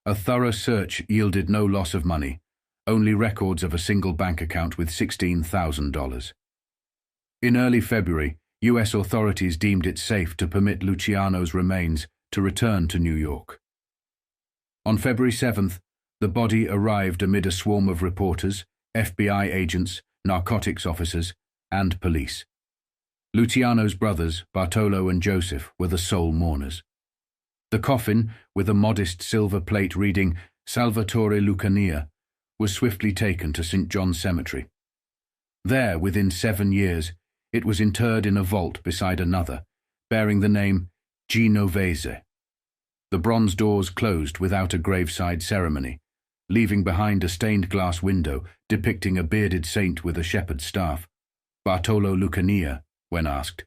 A thorough search yielded no loss of money, only records of a single bank account with $16,000. In early February, U.S. authorities deemed it safe to permit Luciano's remains to return to New York. On February 7th, the body arrived amid a swarm of reporters, FBI agents, narcotics officers, and police. Luciano's brothers, Bartolo and Joseph, were the sole mourners. The coffin, with a modest silver plate reading Salvatore Lucania, was swiftly taken to St. John's Cemetery. There, within 7 years, it was interred in a vault beside another, bearing the name Genovese. The bronze doors closed without a graveside ceremony, leaving behind a stained glass window depicting a bearded saint with a shepherd's staff. Bartolo Lucania, when asked,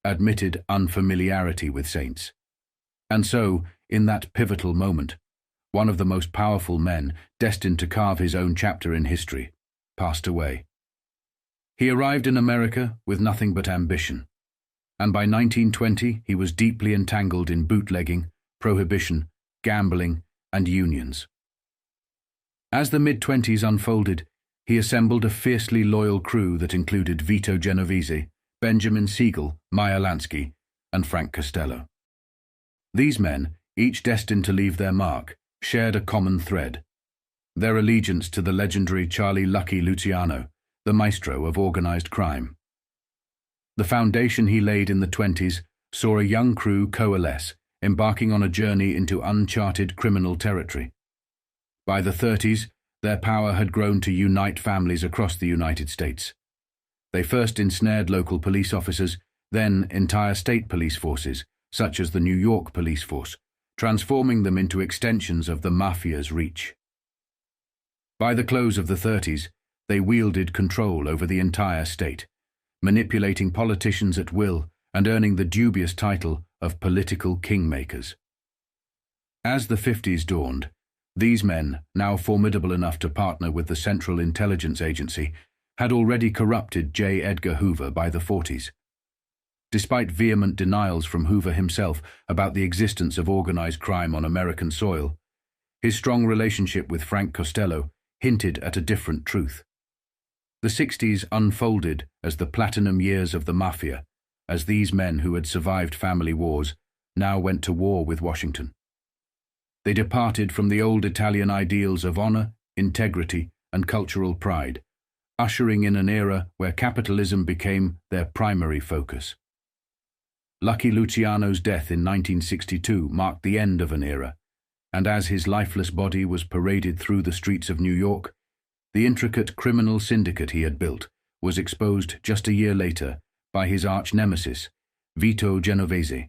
admitted unfamiliarity with saints. And so, in that pivotal moment, one of the most powerful men, destined to carve his own chapter in history, passed away. He arrived in America with nothing but ambition, and by 1920 he was deeply entangled in bootlegging, prohibition, gambling, and unions. As the mid-20s unfolded, he assembled a fiercely loyal crew that included Vito Genovese, Benjamin Siegel, Meyer Lansky, and Frank Costello. These men, each destined to leave their mark, shared a common thread: their allegiance to the legendary Charlie "Lucky" Luciano, the maestro of organized crime. The foundation he laid in the 20s saw a young crew coalesce, embarking on a journey into uncharted criminal territory. By the 30s, their power had grown to unite families across the United States. They first ensnared local police officers, then entire state police forces, such as the New York Police Force, transforming them into extensions of the mafia's reach. By the close of the 30s, they wielded control over the entire state, manipulating politicians at will and earning the dubious title of political kingmakers. As the 50s dawned, these men, now formidable enough to partner with the Central Intelligence Agency, had already corrupted J. Edgar Hoover by the 40s. Despite vehement denials from Hoover himself about the existence of organized crime on American soil, his strong relationship with Frank Costello hinted at a different truth. The 60s unfolded as the platinum years of the mafia, as these men who had survived family wars now went to war with Washington. They departed from the old Italian ideals of honor, integrity, and cultural pride, ushering in an era where capitalism became their primary focus. Lucky Luciano's death in 1962 marked the end of an era, and as his lifeless body was paraded through the streets of New York, the intricate criminal syndicate he had built was exposed just a year later by his arch-nemesis, Vito Genovese.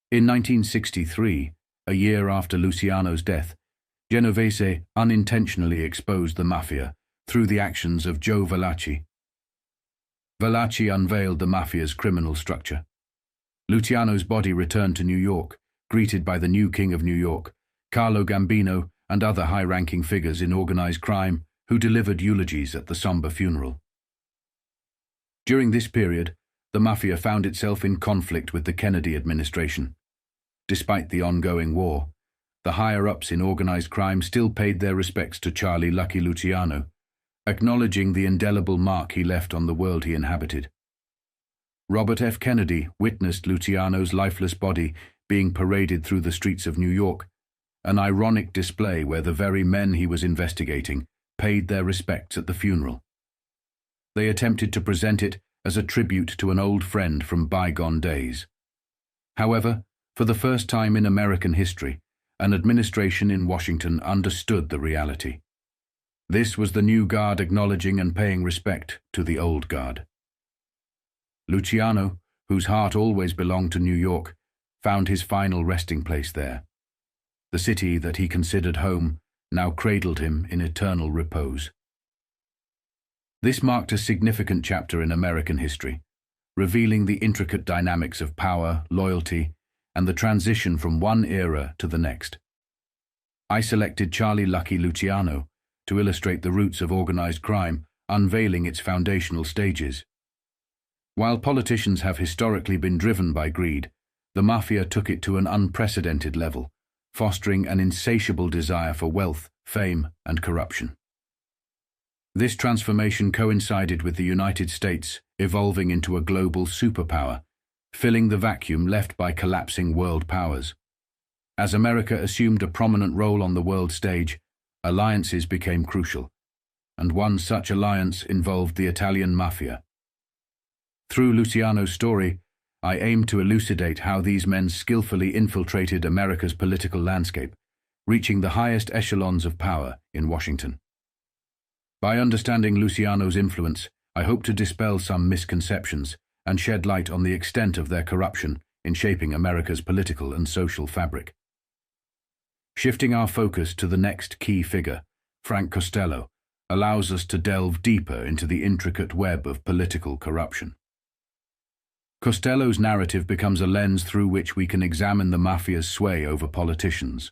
In 1963, a year after Luciano's death, Genovese unintentionally exposed the mafia through the actions of Joe Valachi. Valachi unveiled the mafia's criminal structure. Luciano's body returned to New York, greeted by the new king of New York, Carlo Gambino, and other high-ranking figures in organized crime who delivered eulogies at the somber funeral. During this period, the mafia found itself in conflict with the Kennedy administration. Despite the ongoing war, the higher-ups in organized crime still paid their respects to Charlie "Lucky" Luciano, acknowledging the indelible mark he left on the world he inhabited. Robert F. Kennedy witnessed Luciano's lifeless body being paraded through the streets of New York, an ironic display where the very men he was investigating paid their respects at the funeral. they attempted to present it as a tribute to an old friend from bygone days. However, for the first time in American history, an administration in Washington understood the reality. This was the new guard acknowledging and paying respect to the old guard. Luciano, whose heart always belonged to New York, found his final resting place there. The city that he considered home now cradled him in eternal repose. This marked a significant chapter in American history, revealing the intricate dynamics of power, loyalty, and the transition from one era to the next. I selected Charlie Lucky Luciano to illustrate the roots of organized crime, unveiling its foundational stages. While politicians have historically been driven by greed, the mafia took it to an unprecedented level, fostering an insatiable desire for wealth, fame, and corruption. This transformation coincided with the United States evolving into a global superpower, filling the vacuum left by collapsing world powers. As America assumed a prominent role on the world stage, alliances became crucial, and one such alliance involved the Italian mafia. Through Luciano's story, I aim to elucidate how these men skillfully infiltrated America's political landscape, reaching the highest echelons of power in Washington. By understanding Luciano's influence, I hope to dispel some misconceptions and shed light on the extent of their corruption in shaping America's political and social fabric. Shifting our focus to the next key figure, Frank Costello, allows us to delve deeper into the intricate web of political corruption. Costello's narrative becomes a lens through which we can examine the mafia's sway over politicians,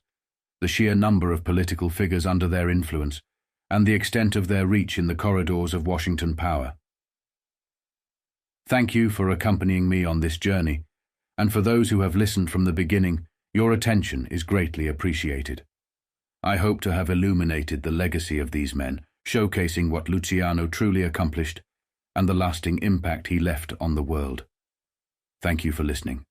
the sheer number of political figures under their influence, and the extent of their reach in the corridors of Washington power. Thank you for accompanying me on this journey, and for those who have listened from the beginning, your attention is greatly appreciated. I hope to have illuminated the legacy of these men, showcasing what Luciano truly accomplished and the lasting impact he left on the world. Thank you for listening.